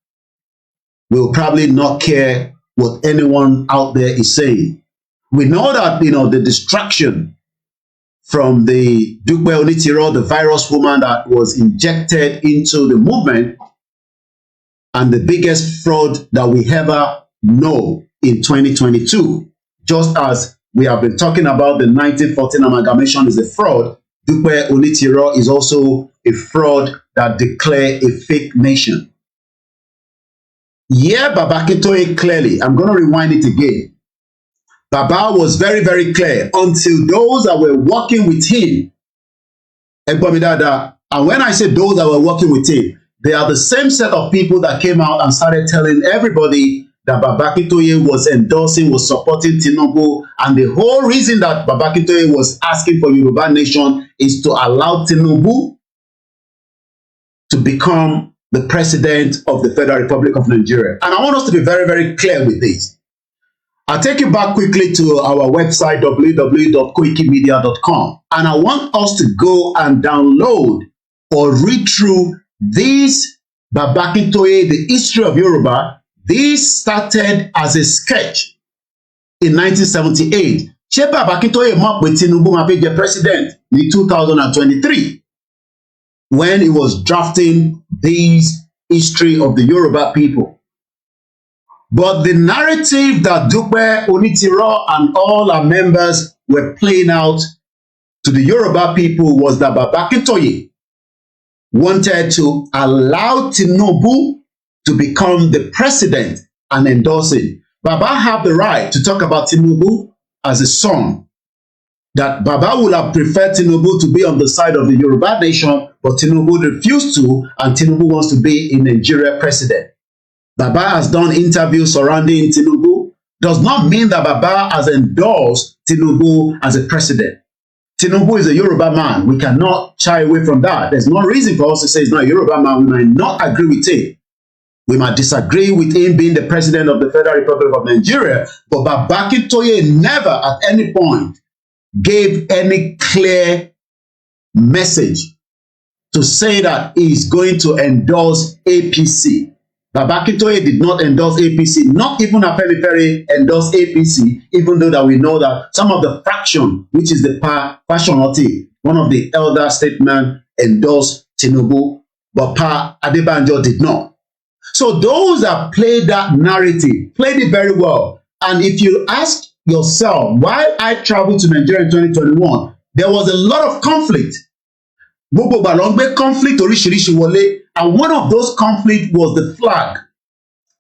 we'll probably not care what anyone out there is saying. We know that, the distraction from the Dupe Onitiro, the virus woman that was injected into the movement, and the biggest fraud that we ever know in 2022, just as we have been talking about the 1914 amalgamation is a fraud, Dupe Onitiro is also a fraud that declared a fake nation. Yeah, Baba Akintoye clearly, I'm going to rewind it again. Baba was very, very clear until those that were working with him. And when I say those that were working with him, they are the same set of people that came out and started telling everybody that Baba Akintoye was endorsing, was supporting Tinubu, and the whole reason that Baba Akintoye was asking for Yoruba nation is to allow Tinubu to become the president of the Federal Republic of Nigeria. And I want us to be very, very clear with this. I'll take you back quickly to our website, www.koikimedia.com, and I want us to go and download or read through this Baba Akintoye, the history of Yoruba. This started as a sketch in 1978. Ṣé Baba Akintoye mọ̀ pé Tinubu máa fẹ́ jẹ president in 2023 when he was drafting this history of the Yoruba people? But the narrative that Dupe Onitiro and all our members were playing out to the Yoruba people was that Baba Akintoye wanted to allow Tinubu to become the president and endorse him. Baba have the right to talk about Tinubu as a son. That Baba would have preferred Tinubu to be on the side of the Yoruba nation, but Tinubu refused to, and Tinubu wants to be in Nigeria president. Baba has done interviews surrounding Tinubu. Does not mean that Baba has endorsed Tinubu as a president. Tinubu is a Yoruba man. We cannot shy away from that. There's no reason for us to say he's not a Yoruba man. We might not agree with it. We might disagree with him being the president of the Federal Republic of Nigeria, but Baba Akintoye never at any point gave any clear message to say that he is going to endorse APC. Baba Akintoye did not endorse APC, not even Afenifere endorsed APC, even though that we know that some of the faction, which is the Fashionati, one of the elder statesmen, endorsed Tinubu, but Pa Adebanjo did not. So those that played that narrative played it very well. And if you ask yourself, why I traveled to Nigeria in 2021, there was a lot of conflict. Gbogbo Balongbe conflict oríṣiríṣi wọlé, and one of those conflict was the flag.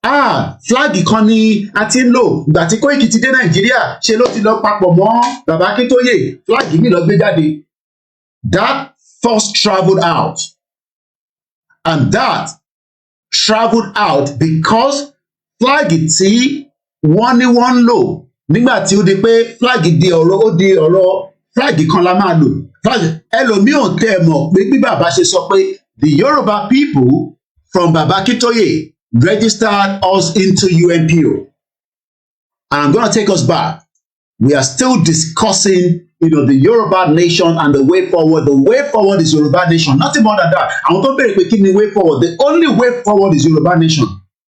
Flag ìkan ni a ti ń lò ìgbà tí Koiki ti dé Nàìjíríà ṣe ló ti lọ papọ̀ mọ́ Baba Akintoye, flag mi lọ gbé jáde. That first traveled out, and that traveled out because flag tí wọ́n ní wọ́n ń lò nígbà tí ó di pé flag di ọ̀rọ̀ flag kan la máa lò. Flag ẹlòmíì ò tẹ́ ẹ mọ̀ pé bí bàbá ṣe sọ pé the Yoruba people from Baba Akintoye registered us into UNPO. And I'm going to take us back. We are still discussing, the Yoruba nation and the way forward. The way forward is Yoruba nation. Nothing more than that. I want to bẹ̀rẹ̀ pé kí ni way forward. The only way forward is Yoruba nation.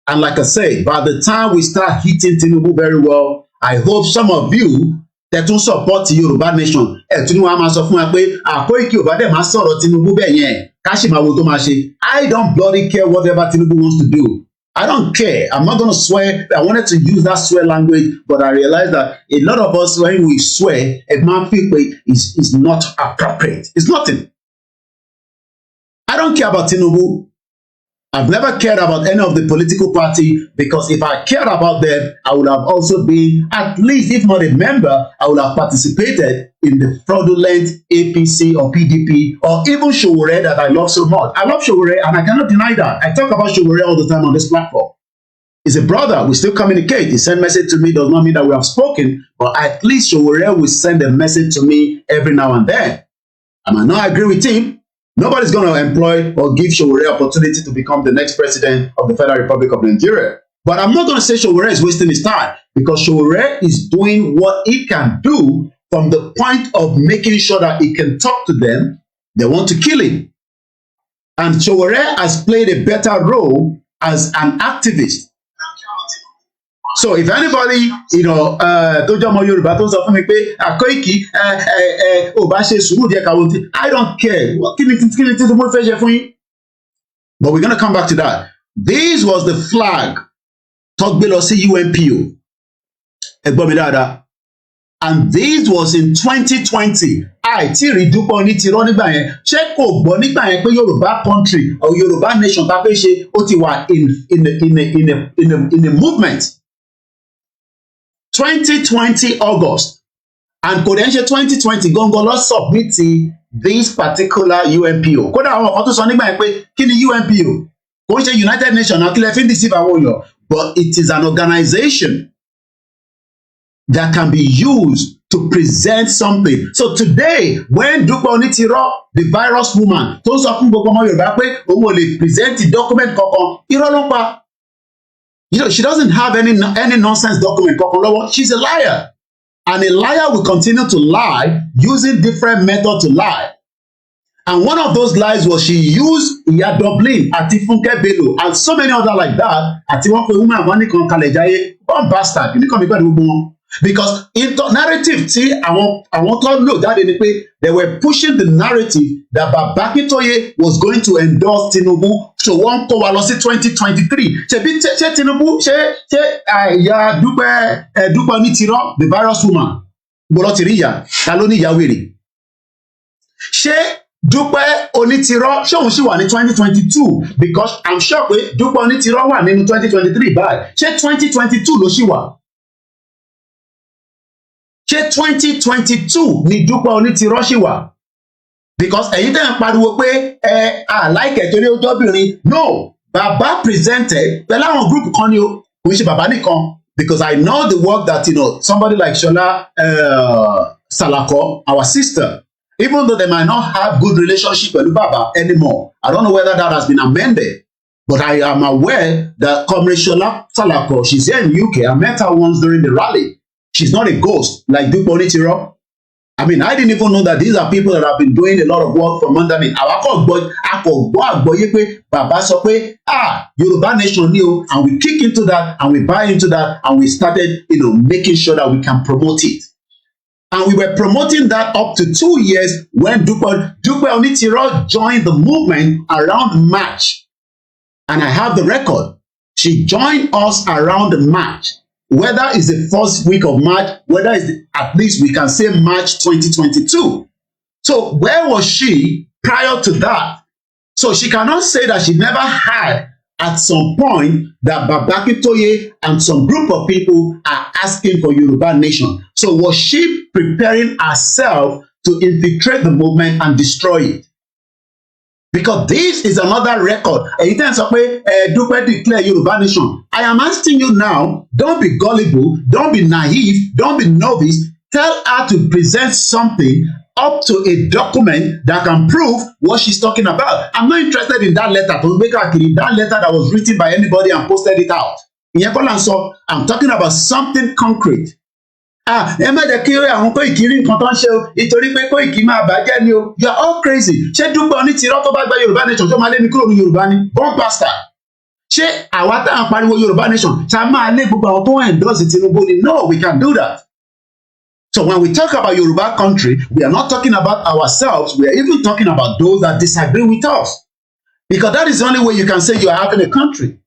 And like I say, by the time we start hitting Tinubu very well, I hope some of you that don't support the Yoruba nation. Tinubu a máa sọ fún wa pé Koiki ò bá dẹ̀ máa sọ̀rọ̀ Tinubu bẹ́ẹ̀ yẹn. Ká sì máa wo tó máa ṣe. I don't bloody care whatever Tinubu wants to do. I don't care. I'm not going to swear. I wanted to use that swear language, but I realized that a lot of us, when we swear, a man feel is not appropriate. It's nothing. I don't care about Tinubu. I've never cared about any of the political party, because if I cared about them, I would have also been, at least if not a member, I would have participated in the fraudulent APC or PDP or even Sowore that I love so much. I love Sowore and I cannot deny that. I talk about Sowore all the time on this platform. He's a brother. We still communicate. He sent message to me. Does not mean that we have spoken, but at least Sowore will send a message to me every now and then. I might not agree with him. Nobody's going to employ or give Sowore opportunity to become the next president of the Federal Republic of Nigeria. But I'm not going to say Sowore is wasting his time, because Sowore is doing what he can do from the point of making sure that he can talk to them. They want to kill him. And Sowore has played a better role as an activist. So if anybody, tó jẹ́ ọmọ Yorùbá tó sọ fún mi pé Koiki ò bá ṣe sùúrù díẹ̀ káwọn tí, I don't care. Kí ni tí mo fẹ́ ṣe fún yín? But we're going to come back to that. This was the flag tó gbé lọ sí UNPO. Ẹ gbọ́ mi dáadáa. And this was in 2020. Àìtí rí Dupe Onitiro nígbà yẹn. Ṣé kò gbọ́ nígbà yẹn pé Yorùbá country or Yorùbá nation tá fẹ́ ṣe ó ti wà in a movement. 2020 August, and kò dẹ̀ ń ṣe 2020 gangan lọ submit this particular UNPO. Kódà àwọn ọ̀kan tó sọ nígbà yẹn pé kí ni UNPO? Kò ń ṣe United Nations náà kí lè fi ń deceive àwọn èèyàn, but it is an organization that can be used to present something. So today, when Dupe Onitiro, the virus woman, tó sọ fún gbogbo ọmọ Yorùbá pé òun ò lè present the document kankan, irọ́ ló pa. She doesn't have any nonsense document. She's a liar. And a liar will continue to lie using different methods to lie. And one of those lies was she used Iya Dublin, àti Funke Bello, and so many other like that. Àti wọ́n pe woman wọ́n ní kan kalẹ̀ jáyé, one bastard, you come gbọ́dọ̀ gbogbo wọn. Because narrative tí àwọn tó lò jáde ni pé they were pushing the narrative that Baba Akintoye was going to endorse Tinubu, so wọ́n kó wa lọ sí 2023. Ṣé Tinubu ṣé ìyá Dupe Onitiro, the virus woman, gbọ́dọ̀ ti rí ìyá, ta ló ní ìyá wèrè? Ṣé Dupe Onitiro ṣé òun ṣì wà ní 2022? Because I'm sure pé Dupe Onitiro wà nínú 2023 báyìí. Ṣé 2022 ló ṣì wà? Ṣé 2022 ni Dupe Onitiro ṣì wà? Because ẹ̀yin tẹ́ ń pariwo pé àláìkẹ̀ torí ó jọ́bìnrin. No, Baba presented pẹ̀lú àwọn group kan ni o, kò ń ṣe bàbá nìkan. Because I know the work that somebody like Shola Salako, our sister, even though they might not have good relationship with Baba anymore, I don't know whether that has been amended. But I am aware that Comrade Shola Salako, she's here in UK. I met her once during the rally. She's not a ghost like Dupe Onitiro. I mean, I didn't even know that these are people that have been doing a lot of work from under me. Baba sọ pé, Yoruba Nation ni o, and we kick into that, and we buy into that, and we started, making sure that we can promote it. And we were promoting that up to 2 years when Dupe Onitiro joined the movement around March. And I have the record. She joined us around March. Whether it's the first week of March, whether it's at least we can say March 2022. So where was she prior to that? So she cannot say that she never had at some point that Babaki Toye and some group of people are asking for Yoruba Nation. So was she preparing herself to infiltrate the movement and destroy it? Because this is another record. Anytime somebody Dupe declare Yoruba Nation, I am asking you now, don't be gullible, don't be naive, don't be novice. Tell her to present something up to a document that can prove what she's talking about. I'm not interested in that letter. That letter that was written by anybody and posted it out. I'm talking about something concrete. Ẹ má jẹ́ kí àwọn Koiki rí nǹkan tó ń ṣe o, ìtorí pé Koiki máa bàjẹ́ ni o. You are all crazy. Ṣé Dupe Onitiro tó bá gba Yorùbá Nation tó máa lé mi kúrò ní Yorùbá ni? Born bastard. Ṣé àwa tá à ń pariwo Yorùbá Nation ṣá máa lé gbogbo àwọn tó ń endorse Tinubu ni? No, we can do that. So when we talk about Yoruba country, we are not talking about ourselves. We are even talking about those that disagree with us. Because that is the only way you can say you are having a country.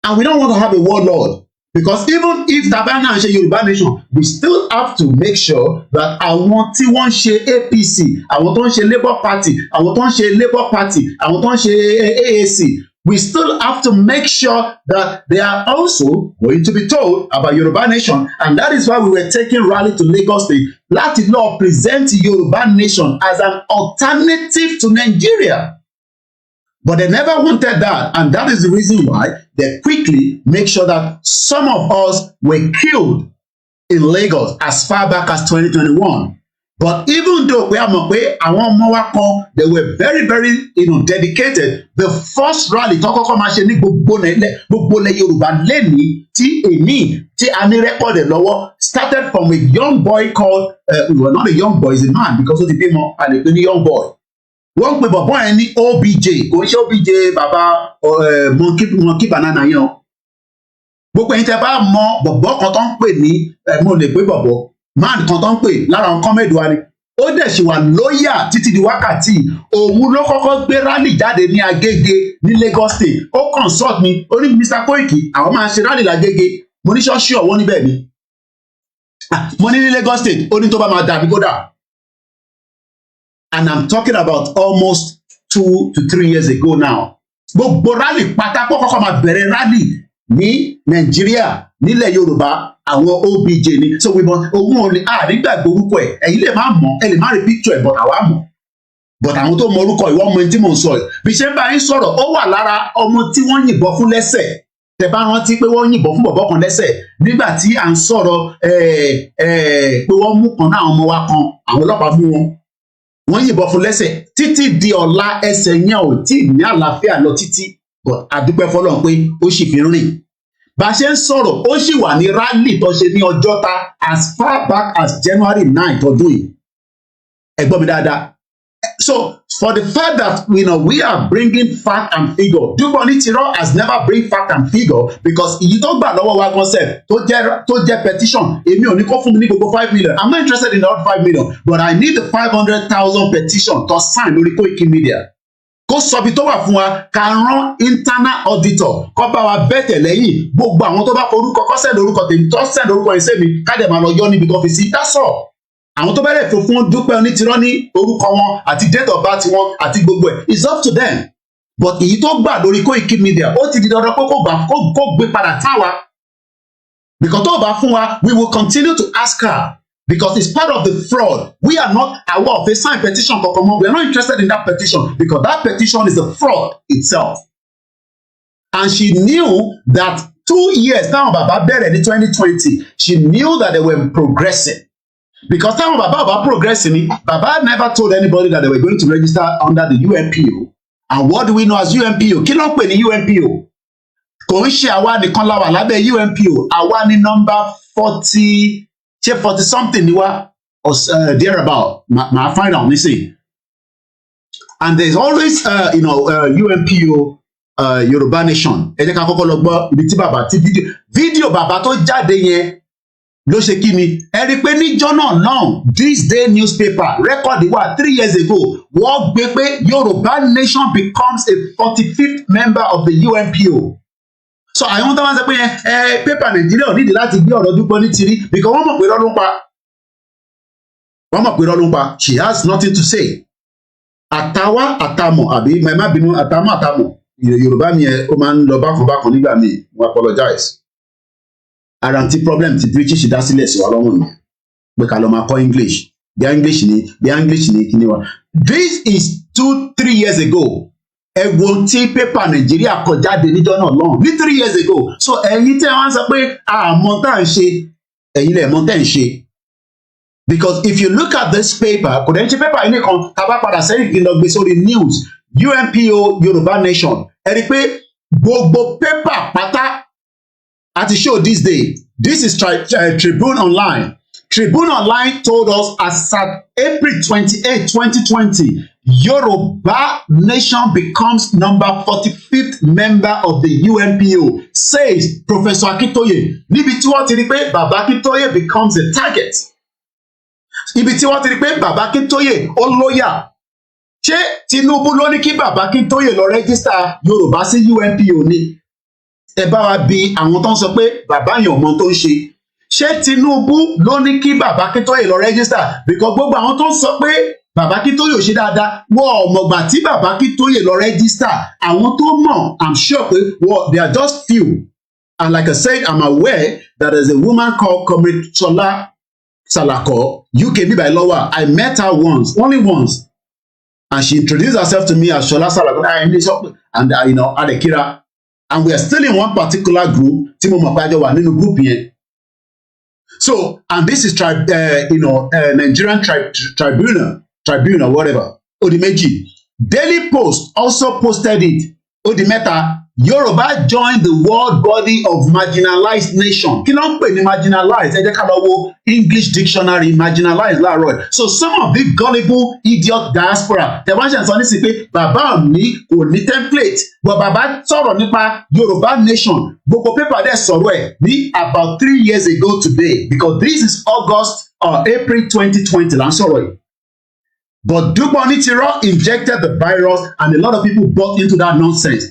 And we don't want to have a warlord. Because even if Tabana and Yoruba Nation, we still have to make sure that àwọn tí wọ́n ṣe APC, àwọn tó ń ṣe Labour Party, àwọn tó ń ṣe Labour Party, àwọn tó ń ṣe AAC, we still have to make sure that they are also going to be told about Yoruba Nation. And that is why we were taking rally to Lagos State. Láti lọ present Yoruba Nation as an alternative to Nigeria. But they never wanted that. And that is the reason why they quickly make sure that some of us were killed in Lagos as far back as 2021. But even though we are àwọn ọmọ wa kan, they were very, very, dedicated. The first rally tó kọ́kọ́ máa ṣe ní gbogbo ilẹ̀ Yorùbá lẹ́ni tí èmi tí a ní rẹ́kọ̀dì lọ́wọ́ started from a young boy called, well, not a young boy, he's a man because ó ti bímọ and a young boy. Wọ́n pe bọ̀bọ́ yẹn ní OBJ, kò ń ṣe OBJ bàbá monkey banana yẹn o. Gbogbo ẹ̀yin tẹ́ bá mọ bọ̀bọ́ kan tó ń pè ní, mo lè pé bọ̀bọ́, man kan tó ń pè lára àwọn kọ́mẹ́dì wa ni. Ó dẹ̀ ṣì wà lóyà títí di wákàtí. Òun ló kọ́kọ́ gbé rally jáde ní Agége ní Lagos State. Ó consult mi, ó ní Mr. Koiki, àwọn máa ṣe rally l'Agége. Mo ní ṣọ́ọ̀ṣì ọ̀wọ́ níbẹ̀ ni. Mo ní Lagos State, ó ní tó bá máa dàbí kó dà. And I'm talking about almost 2 to 3 years ago now. Gbogbo rally pátá kọ́kọ́ máa bẹ̀rẹ̀ rally ní Nàìjíríà, nílẹ̀ Yorùbá, àwọn OBJ ni. So we must ogun òní nígbàgbọ́ orúkọ ẹ̀. Ẹ̀yin lè má mọ̀, ẹ lè má rí picture ẹ̀, but àwa mọ̀. But àwọn tó mọ orúkọ ìwọ ọmọ tí mò ń sọ ẹ̀. Bí ṣe ń bá yín sọ̀rọ̀, ó wà lára ọmọ tí wọ́n yìnbọn fún lẹ́sẹ̀. Tẹ́ bá rántí pé wọ́n yìnbọn fún bọ̀bọ́ kan lẹ́sẹ̀ nígbà tí à ń sọ̀rọ̀ pé wọ́n mú kan náà ọmọ wa kan, àwọn ọlọ́pàá mú wọn. Wọ́n yìnbọn fún lẹ́sẹ̀ títí di ọ̀la ẹsẹ̀ yẹn ò tí ní àlàáfíà lọ títí, but àdúpẹ́ fọlọ́run pé ó sì fi rìn. Bá a ṣe ń sọ̀rọ̀, ó sì wà ní rally tó ṣe ní Ọjọ́ta as far back as January 9th ọdún yìí. Ẹ gbọ́ mi dáadáa. So for the fact that we are bringing fact and figure, Dupe Onitiro has never bring fact and figure because èyí tó gbà lọ́wọ́ wa concept tó jẹ́ petition, èmi ò ní kó fún mi ní gbogbo 5 million. I'm not interested in the other 5 million, but I need the 500,000 petition to sign lórí Koiki Media. Kó sọ bí tó wà fún wa, ká rán internal auditor kó bá wa bẹ́tẹ̀ lẹ́yìn gbogbo àwọn tó bá forúkọ kó send orúkọ tèmi tó send orúkọ ẹ̀ sẹ́mi ká dẹ̀ máa lọ yọ níbi tó fi sí. That's all. Àwọn tó bẹ̀rẹ̀ fún Dupe Onitiro ní orúkọ wọn àti date of birth wọn àti gbogbo ẹ̀, it's up to them. But èyí tó gbà lórí Koiki Media ó ti di dandan pé kó gbé padà táwa. Because tó bá fún wa, we will continue to ask her because it's part of the fraud. We are not aware of a signed petition kankan mọ́. We are not interested in that petition because that petition is the fraud itself. And she knew that 2 years now, bàbá bẹ̀rẹ̀ ní 2020, she knew that they were progressing. Because táwọn bàbá progressing ni, bàbá never told anybody that they were going to register under the UNPO And what do we know as UNPO? Kí ló ń pè ní UNPO? Kò ń ṣe àwa nìkan la wà lábẹ́ UNPO. Àwa ní number 40, ṣé 40 something ni wá, or thereabout. Màá find out nísìnyí. And there's always, UNPO, Yorùbá Nation. Ẹ jẹ́ ká kọ́kọ́ lọ gbọ́ ibi tí bàbá tí fídíò bàbá tó jáde yẹn ló ṣe kí ni. Ẹ rí i pé níjọ́ náà náà This Day newspaper record wà 3 years ago wọ́n gbé pé Yorùbá Nation becomes a 45th member of the UNPO. So àwọn tó máa ń sọ pé yẹn pépà Nàìjíríà ò nídìí láti gbé ọ̀rọ̀ Dupe Onitiri because wọ́n mọ̀ pé irọ́ ló ń pa. Wọ́n mọ̀ pé irọ́ ló ń pa. She has nothing to say. Àtàwá àtàmọ̀ àbí má bínú àtàmọ̀ Yorùbá mi ẹ ó máa ń lọ bákan nígbà míì mo apologize. Ara ti problem ti British dá sílẹ̀ sí wa lọ́wọ́ mi pé ká lọ máa kọ́ English bí English ni kíní wa. This is 2-3 years ago. Ẹ̀wọ̀n tí pépà Nàìjíríà kọ jáde níjọ́ náà lọ́hùn ní 3 years ago. So ẹ̀yin tẹ́ wọ́n sọ pé àmọ́ tá à ń ṣe ẹ̀yin lẹ̀ mọ́ tẹ́ ń ṣe. Because if you look at this paper, kò dẹ́n ṣe paper yìí nìkan tá a bá padà sẹ́yìn kí n lọ gbé sórí news UNPO Yorùbá Nation ẹ rí i pé gbogbo paper pátá àti show this day. This is Tribune Online. Tribune Online told us as at April 28, 2020, Yoruba Nation becomes number 45th member of the UNPO, says Professor Akintoye. Níbi tí wọ́n ti rí pé Baba Akintoye becomes a target. Ibi tí wọ́n ti rí pé Baba Akintoye ó lóyà. Ṣé Tinubu ló ní kí Baba Akintoye lọ rẹ́gísítà Yorùbá sí UNPO ni? Ẹ bá wa bi àwọn tó ń sọ pé bàbá yẹn ò mọ tó ń ṣe. Ṣé Tinubu ló ní kí Baba Akintoye lọ rẹ́gísítà? Because gbogbo àwọn tó ń sọ pé Baba Akintoye ò ṣe dáadáa wọ́n ò mọ̀gbà tí Baba Akintoye lọ rẹ́gísítà. Àwọn tó mọ̀ I'm sure pé they are just few. And like I said, I'm aware that there's a woman called Comrade Shola Salako, UKB by Lower. I met her only once. And she introduced herself to me as Shola Salako and Adekira. And we are still in one particular group. Timo Mapajo wà nínú group yẹn. So, and this is Nigerian Tribunal, whatever. Odimeji. Daily Post also posted it. Odimeta, Yoruba joined the world body of marginalized nation. Kí ló ń pè ní marginalized? Ẹ jẹ́ ká lọ wo English dictionary marginalized láàárọ̀. So some of the gullible idiot diaspora tẹ̀ wá ṣe sọ nísìsiyìí pé bàbá mi kò ní template but bàbá sọ̀rọ̀ nípa Yoruba nation. Gbogbo paper dẹ̀ sọ̀rọ̀ ẹ̀ ní about 3 years ago today because this is August or April 2020 là ń sọ̀rọ̀ yìí. But Dupe Onitiro injected the virus and a lot of people bought into that nonsense.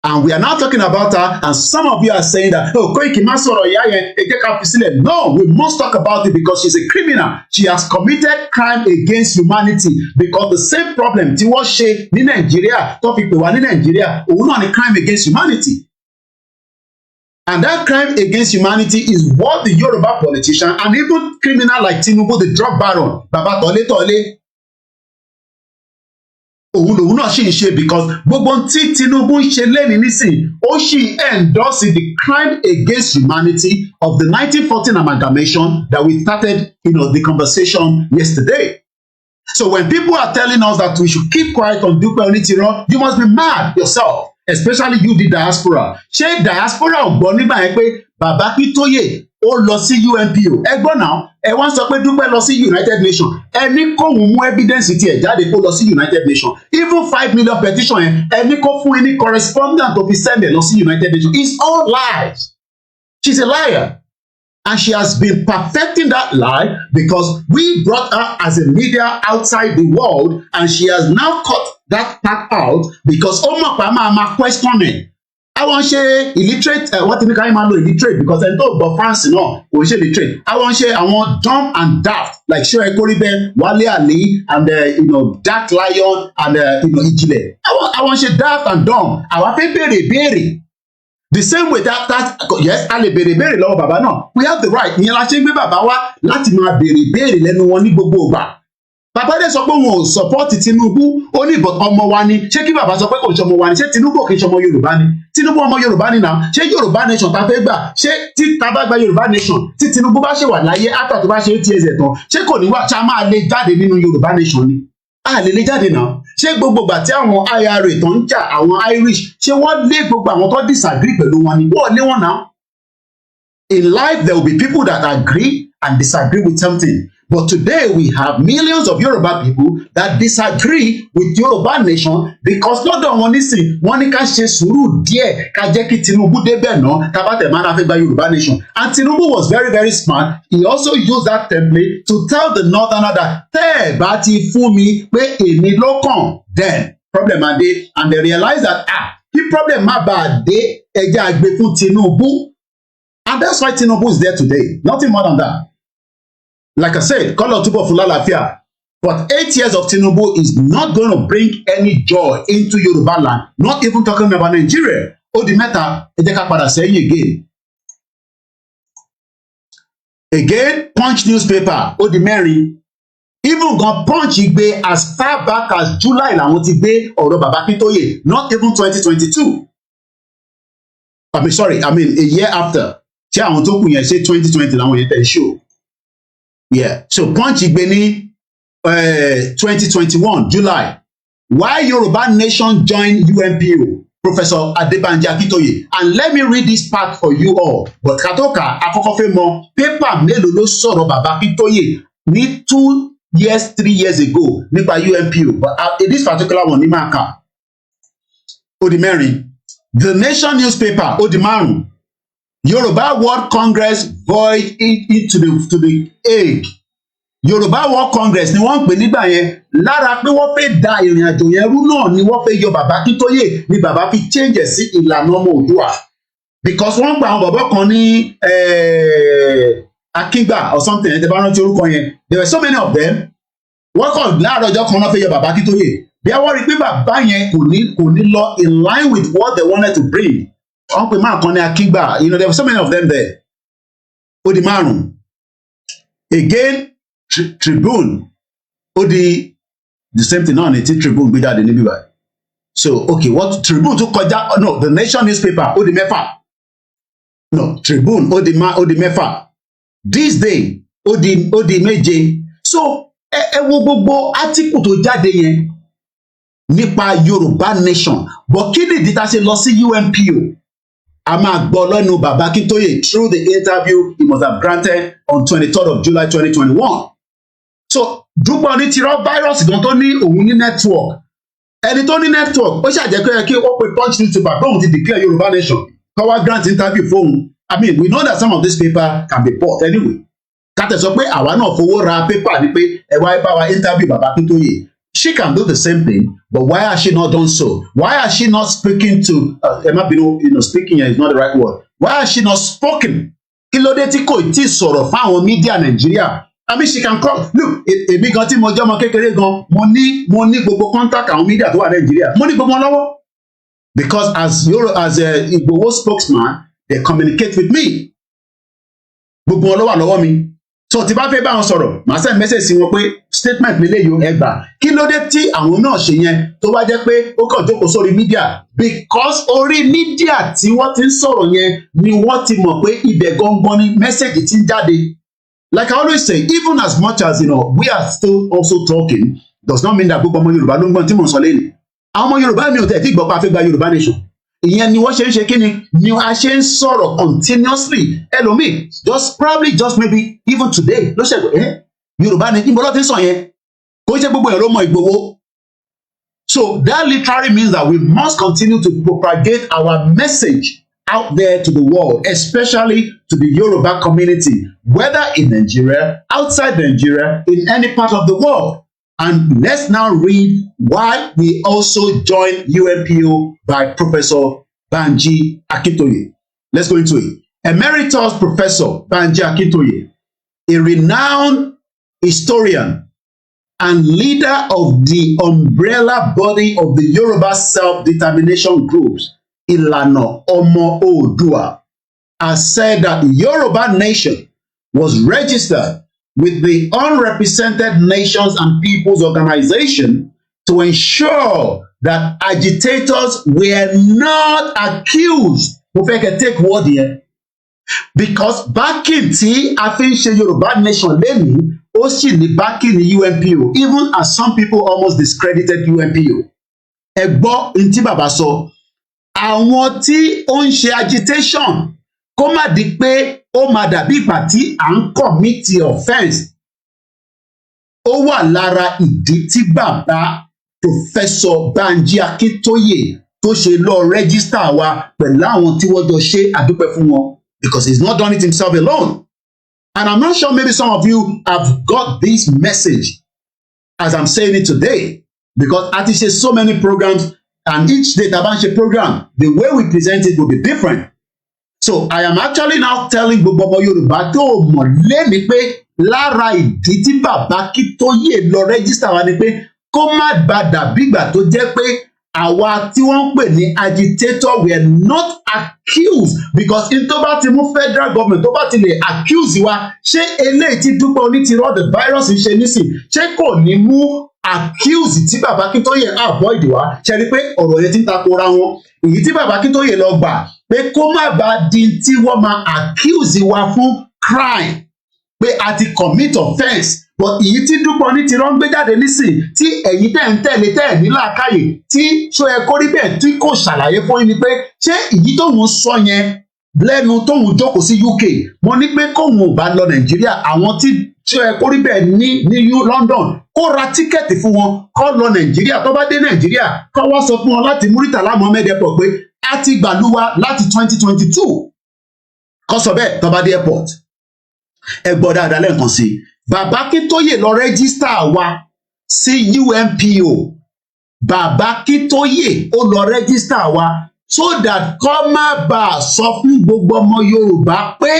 And we are now talking about her, and some of you are saying that, oh, Koiki má sọ̀rọ̀ ìyá yẹn, ẹ jẹ́ ká fi sílẹ̀. No, we must talk about it because she's a criminal. She has committed crime against humanity because the same problem tí wọ́n ṣe ní Nàìjíríà tó fi pè wá ní Nàìjíríà, òun náà ni crime against humanity. And that crime against humanity is what the Yoruba politician and even criminal like Tinubu, the drug baron, Baba Tole, òun lòun náà ṣì ń ṣe because gbogbo tí Tinubu ń ṣe lẹ́ni nísìn ó ṣì endorse the crime against humanity of the 1914 amalgamation that we started the conversation yesterday. So when people are telling us that we should keep quiet on Dupe Onitiro, you must be mad yourself, especially you the diaspora. Ṣé diaspora ò gbọ́ nígbà yẹn pé Baba Akintoye ó lọ sí UNPO? Ẹ gbọ́ náà ẹ wá ń sọ pé Dupe lọ sí United Nations. Ẹni kóhun mú evidence tiẹ̀ jáde kó lọ sí United Nations. Even 5 million petition yẹn ẹni kó fún ẹni correspondent tó fi send ẹ lọ sí United Nations. It's all lies. She's a liar. And she has been perfecting that lie because we brought her as a media outside the world and she has now cut that part out because ó mọ̀ pé máa question ẹ̀. Àwọn ṣe illiterate wọ́n ti ní ká máa lo illiterate because ẹni tó gbọ́ France náà kò ṣe illiterate. Àwọn ṣe àwọn dumb and daft like Ṣé Koribe, Wale Ali and Dark Lion and Ijile. Àwọn ṣe daft and dumb. Àwa fẹ́ béèrè. The same way that yes, a lè béèrè lọ́wọ́ bàbá náà. We have the right. Ìyẹn la ṣe ń gbé bàbá wa láti máa béèrè lẹ́nu wọn ní gbogbo ìgbà. Bàbá dẹ̀ sọ pé wọn ò support Tinubu ó ní ìbọn ọmọ wa ni. Ṣé kí bàbá sọ pé kò ń ṣọmọ wa ni? Ṣé Tinubu kì í ṣọmọ Yorùbá ni? Tinubu ọmọ Yorùbá ni náà. Ṣé Yorùbá nation ta fẹ́ gbà? Ṣé tí ta bá gba Yorùbá nation tí Tinubu bá ṣe wà láyé after tó bá ṣe 8 years tán? Ṣé kò ní wá ṣá máa lè jáde nínú Yorùbá nation ni? a lè lè jáde náà. Ṣé gbogbo ìgbà tí àwọn IRA tó ń jà àwọn Irish ṣé wọ́n lé gbogbo àwọn tó disagree pẹ̀lú wọn ni wọ́n lé wọn náà. In life there will be people that agree and disagree with something. But today we have millions of Yoruba people that disagree with Yoruba nation because lọ́dọ̀ wọn nísìn wọ́n ní ká ṣe sùúrù díẹ̀ ká jẹ́ kí Tinubu débẹ̀ náà tábàtẹ̀ máa ń fẹ́ gba Yoruba nation. And Tinubu was very very smart. He also used that template to tell the northerner that tẹ́ ẹ̀ bá ti fún mi pé èmi ló kàn then problem á dé and they realize that kí problem má bàa dé ẹja àgbẹ̀ fún Tinubu. And that's why Tinubu is there today. Nothing more than that. Like I said, kọ́lọ̀ túbọ̀ fún lálàáfíà. But 8 years of Tinubu is not going to bring any joy into Yoruba land. Not even talking about Nigeria. Ó di mẹ́ta, ẹ jẹ́ ká padà sẹ́yìn again. Again, Punch newspaper, ó di mẹ́rin. Even gan Punch gbé as far back as July làwọn ti gbé ọ̀rọ̀ Bàbá Akíntóyè. Not even 2022. I mean a year after. Tí àwọn tó kù yẹn ṣe 2020 làwọn yẹn tẹ̀ show. Yeah, so Punch gbé ní 2021 July. Why Yoruba nation join UNPO? Professor Adebanji Akintoye. And let me read this part for you all. But katoka àkọ́kọ́ fẹ́ mọ̀ paper mélòó ló sọ̀rọ̀ Bàbá Akintoye ní 2 years 3 years ago nípa UNPO. But this particular one ní máa kà. Ó di mẹ́rin. The Nation newspaper ó di márùn. Yoruba World Congress void into the egg. Yoruba World Congress ni wọ́n ń pè nígbà yẹn lára pé wọ́n fẹ́ da ìrìn àjò yẹn rú náà ni wọ́n fẹ́ yọ Bàbá Akíntóyè ni bàbá fi change sí ìlànà ọmọ Oòduà because wọ́n gba àwọn bàbá kan ní Akíngba or something ẹ̀ tẹ́ bá rántí orúkọ yẹn there were so many of them wọ́n kàn láàárọ̀ ọjọ́ kan náà fẹ́ yọ Bàbá Akíntóyè bí wọ́n rí pé bàbá yẹn kò ní lọ in line with what they wanted to bring. Wọ́n pè máa kan ní Akíngba, there were so many of them there. Ó di márùn. Again, Tribune, ó di the same thing náà ni tí Tribune gbé jáde níbí báyìí. So, okay, what Tribune tún kọjá, no, the Nation newspaper, ó di mẹ́fà. No, Tribune, ó di mẹ́fà. This day, ó di méje. So, ẹ wo gbogbo átíkù tó jáde yẹn nípa Yorùbá nation. But kí nìdí tá ṣe lọ sí UNPO? A máa gbọ́ lẹ́nu Bàbá Akíntóyè through the interview he must have granted on 23rd of July 2021. So Dupe Onitiro virus gan tó ní òun ní network. Ẹni tó ní network ó ṣàjẹ́ kí ó pe Punch newspaper bóun ti declare Yorùbá nation. Kọ́wá grant interview fóun. I mean we know that some of this paper can be bought anyway. Kátẹ̀ sọ pé àwa náà fowó ra paper ni pé ẹ wá bá wa interview Bàbá Akíntóyè. She can do the same thing, but why has she not done so? Why has she not speaking to Emma Bino, speaking here is not the right word. Why has she not spoken? Kí ló dé tí kò tí sọ̀rọ̀ fáwọn media Nigeria? I mean, she can come. Look, èmi gan tí mo jẹ́ ọmọ kékeré gan, mo ní gbogbo contact àwọn media tó wà Nigeria. Mo ní gbogbo wọn lọ́wọ́. Because as Igboho spokesman, they communicate with me. Gbogbo wọn ló wà lọ́wọ́ mi. So tí bá fẹ́ bá wọn sọ̀rọ̀ màá send message sí wọn pé statement lélẹ́yìí ẹ gbà kí ló dé tí àwọn náà ṣe yẹn tó wá jẹ́ pé ó kàn jókòó sórí media because orí media tí wọ́n ti ń sọ̀rọ̀ yẹn ni wọ́n ti mọ̀ pé ibẹ̀ gangan ni message ti ń jáde. Like I always say, even as much as we are still also talking does not mean that gbogbo ọmọ Yorùbá ló ń gbọ́n tí mò ń sọ lẹ́nu. Àwọn ọmọ Yorùbá mi ò tẹ̀ tí gbọ́ pa fẹ́ gba Yorùbá nation. Ìyẹn ni wọ́n ṣe ń ṣe kí ni a ṣe ń sọ̀rọ̀ continuously ẹlòmíì just maybe even today ló ṣẹ̀gbọ́n Yorùbá ni níbo ló ti ń sọ yẹn kò ṣe gbogbo èèyàn ló mọ Ìgbòho. So that literally means that we must continue to propagate our message out there to the world, especially to the Yoruba community, whether in Nigeria, outside Nigeria, in any part of the world. And let's now read why we also joined UNPO by Professor Banji Akintoye. Let's go into it. Emeritus Professor Banji Akintoye, a renowned historian and leader of the umbrella body of the Yoruba self-determination groups, Ìlànà Ọmọ Oòduà, has said that the Yoruba nation was registered with the Unrepresented Nations and Peoples Organization to ensure that agitators were not accused. Mo fẹ́ kẹ́ take word yẹn. Because backing tí a fi ń ṣe Yorùbá nation lẹ́nìí ó sì ní backing ní UNPO, even as some people almost discredited UNPO. Ẹ gbọ́ n tí bàbá sọ, àwọn tí ó ń ṣe agitation kó má di pé ó máa dàbí ìgbà tí à ń commit offence, ó wà lára ìdí tí bàbá Professor Banji Akintoye tó ṣe lọ register wa pẹ̀lú àwọn tí wọ́n jọ ṣe àdúpẹ́ fún wọn, because he's not done it himself alone. And I'm not sure maybe some of you have got this message as I'm saying it today, because a ti ṣe so many programs, and each day tá a bá ń ṣe program, the way we present it will be different. So I am actually now telling gbogbo ọmọ Yorùbá tó mọ̀ lẹ́ni pé lára ìdí tí bàbá Akintoye lọ register wa ni pé kó má gbàdà bígbà tó jẹ́ pé àwa tí wọ́n ń pè ní agitator were not accused, because in tó bá ti mú federal government tó bá ti lè accuse wa, ṣé eléyìí tí Dupe Onitiro the virus ń ṣe nísìn ṣé kò ní mú accuse tí bàbá Akintoye avoid wa? Ṣe rí pé ọ̀rọ̀ yẹn ti ń takora wọn. Èyí tí bàbá Akintoye lọ gbà pé kó má bàa di tí wọ́n máa accuse wa fún crime, pé a ti commit offence, but èyí tí Dupe Onitiro ń gbé jáde nísìn tí ẹ̀yin tẹ́ ń tẹ̀lé tẹ́ ní làákàyè tí ṣó ẹ kó rí bẹ́ẹ̀ tí kò ṣàlàyé fún yín ni pé ṣé èyí tóun sọ yẹn lẹ́nu tóun jókòó sí UK, mo ní pé kóun ò bá lọ Nàìjíríà, àwọn tí ṣó ẹ kó rí bẹ́ẹ̀ ní London kó ra tíkẹ́ẹ̀tì fún wọn kó lọ Nàìjíríà, tó bá dé Nàìjíríà kó wá sọ fún wọn láti Muritala Mohammed Airport pé a ti gbàlúwa láti 2022, kó sọ bẹ́ẹ̀ tó bá dé airport. Ẹ gbọ́ dáadáa lẹ́ẹ̀kan sí i, bàbá Akintoye lọ rẹ́gísítà wa sí UNPO, bàbá Akintoye ó lọ rẹ́gísítà wa so that kó má bàa sọ fún gbogbo ọmọ Yorùbá pé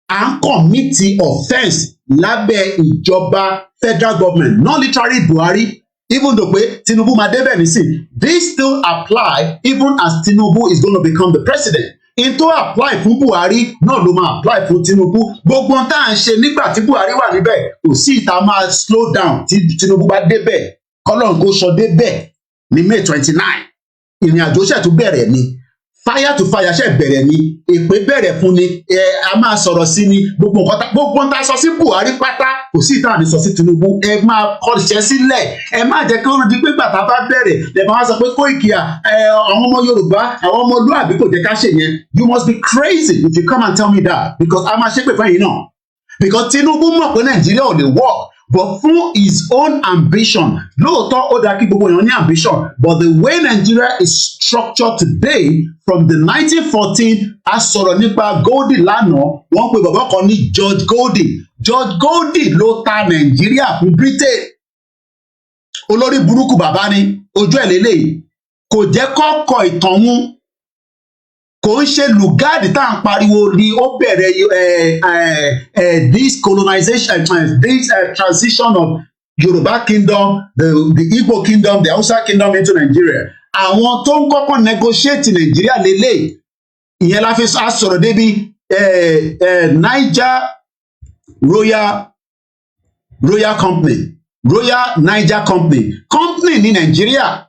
à ń commit offence lábẹ́ ìjọba federal government, not literally Buhari, even though pé Tinubu máa débẹ̀ nísìn, this still apply even as Tinubu is going to become the president. In tó apply fún Buhari náà ló máa apply fún Tinubu. Gbogbo ohun tá à ń ṣe nígbà tí Buhari wà níbẹ̀ kò sí ìta máa slow down tí Tinubu bá débẹ̀, kọ́lọ́n kó sọ débẹ̀ ní May 29. Ìrìn àjò ṣẹ̀ tún bẹ̀rẹ̀ ni, fire to fire ṣẹ̀ bẹ̀rẹ̀ ni, èpè bẹ̀rẹ̀ fún ni, a máa sọ̀rọ̀ sí ni, gbogbo nǹkan tá a sọ sí Buhari pátá kò sí ìta àní sọ sí Tinubu. Ẹ máa kọ́ṣẹ́ sílẹ̀, ẹ má jẹ́ kí wọ́n di pé gbàtà bá bẹ̀rẹ̀ lè máa sọ pé Koiki àwọn ọmọ Yorùbá àwọn ọmọlúàbí kò jẹ́ ká ṣe yẹn. You must be crazy if you come and tell me that, because a máa ṣépè fún ẹ̀yin náà, because Tinubu mọ̀ pé Nàìjíríà ò lè work, but through his own ambition, lóòótọ́ ó dáa kí gbogbo èèyàn ní ambition, but the way Nigeria is structured today from the 1914, a sọ̀rọ̀ nípa Goldie lánàá, wọ́n pe bàbá kan ní George Goldie ló ta Nàìjíríà fún Britain. Olórí burúkú bàbá ni, ojú ẹ̀ lélẹ́yìí, kò jẹ́ kọ́kọ́ ìtàn wọn, kò ń ṣe lùgáàdì tá à ń pariwo ni ó bẹ̀rẹ̀ this colonization, this transition of Yoruba kingdom, the Igbo kingdom, the Hausa kingdom into Nigeria. Àwọn tó ń kọ́kọ́ negotiate Nigeria lélẹ̀, ìyẹn la fi sọ̀rọ̀ débi Niger Royal Company, Royal Niger Company ní Nigeria.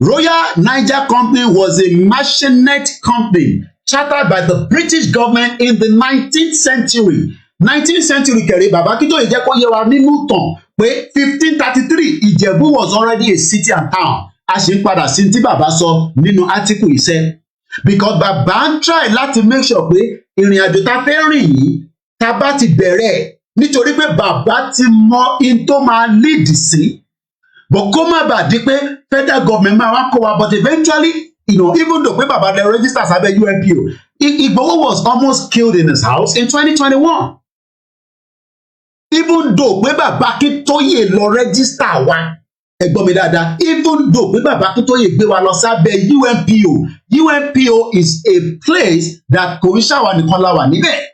Royal Niger Company was a merchant company chartered by the British government in the 19th century. 19th century kẹrẹ bàbá Akintoye jẹ́ kó yé wa nínú tàn pé 1533 Ìjẹ̀bú was already a city and town. A ṣe ń padà sí tí bàbá sọ nínú átíkù iṣẹ́, because bàbá ń try láti make sure pé ìrìn àjò tá fẹ́ rìn yìí tá bá ti bẹ̀rẹ̀, nítorí pé bàbá ti mọ in tó máa lead sí. But kó má bàa di pé federal government máa wá kó wa, but eventually, even though pé bàbá lè register sábẹ́ UNPO, Igboho was almost killed in his house in 2021. Even though pé bàbá Akintoye lọ register wa, ẹ gbọ́ mi dáadáa, even though pé bàbá Akintoye gbé wa lọ sábẹ́ UNPO is a place that kò ń ṣàwà nìkan la wà níbẹ̀.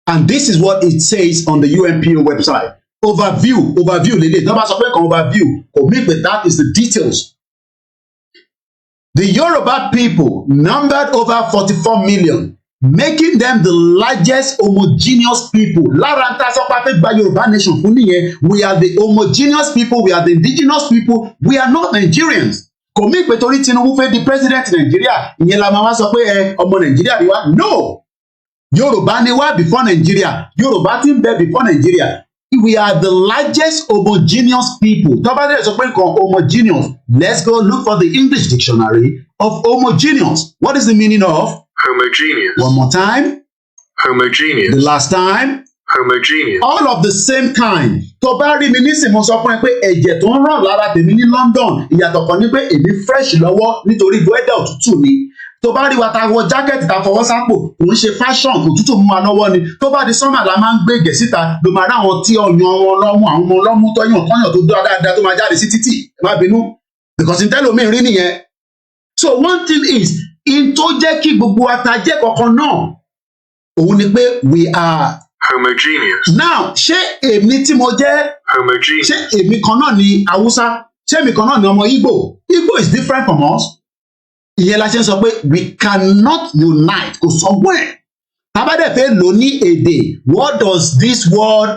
And this is what it says on the UNPO website. Overview lele, tó bá sọ pé kan overview, kò mí pé that is the details. The Yoruba people numbered over 44 million, making them the largest homogeneous people. Lára ń ta sọ pé a fẹ́ gba Yorùbá nation fún nìyẹn. We are the homogeneous people, we are the indigenous people, we are not Nigerians. Kò mí pé torí Tinubu fẹ́ di president Nigeria, ìyẹn la máa wá sọ pé ọmọ Nigeria ni wá. No! Yorùbá ni wá before Nigeria. Yorùbá ti ń bẹ before Nigeria. We are the largest homogeneous people. Tọ́ba dẹ̀ sọ pé nǹkan homogeneous. Let's go look for the English dictionary of homogeneous. What is the meaning of? Homogeneous. One more time. Homogeneous. The last time. Homogeneous. All of the same kind. Tó bá rí mi nísìnyí mo sọ fún ẹ pé ẹ̀jẹ̀ tó ń ràn lára tèmi ní London ìyàtọ̀ kan ní pé èmi fresh lọ́wọ́ nítorí weather òtútù ni. Tó bá rí wa ta wọ jákẹ́ẹ̀tì ta fọwọ́ sápò kò ń ṣe fashion kò tútù mú wa lọ́wọ́ ni. Tó bá di sọ́mà la máa ń gbé gẹ̀ síta ló máa rí àwọn tí ọyàn wọn lọ́mú àwọn ọmọ ọlọ́mú tọ́yàn kọ́yàn tó dúró dáadáa tó máa jáde sí títì ẹ má bínú because ntẹ́lómi rí nìyẹn. So one thing is in tó jẹ́ kí gbogbo atajẹ́ kankan náà òun ni pé we are homogeneous. Now ṣé èmi tí mo jẹ́ Homogeneous. ṣé èmi kan náà ni Haúsá ṣé èmi kan náà ni ọmọ Igbo Igbo is different from us. Ìyẹn la ṣe ń sọ pé we cannot unite kò sọgbọ́n ẹ̀. Tábàdẹ̀ fẹ́ lò ní èdè what does this word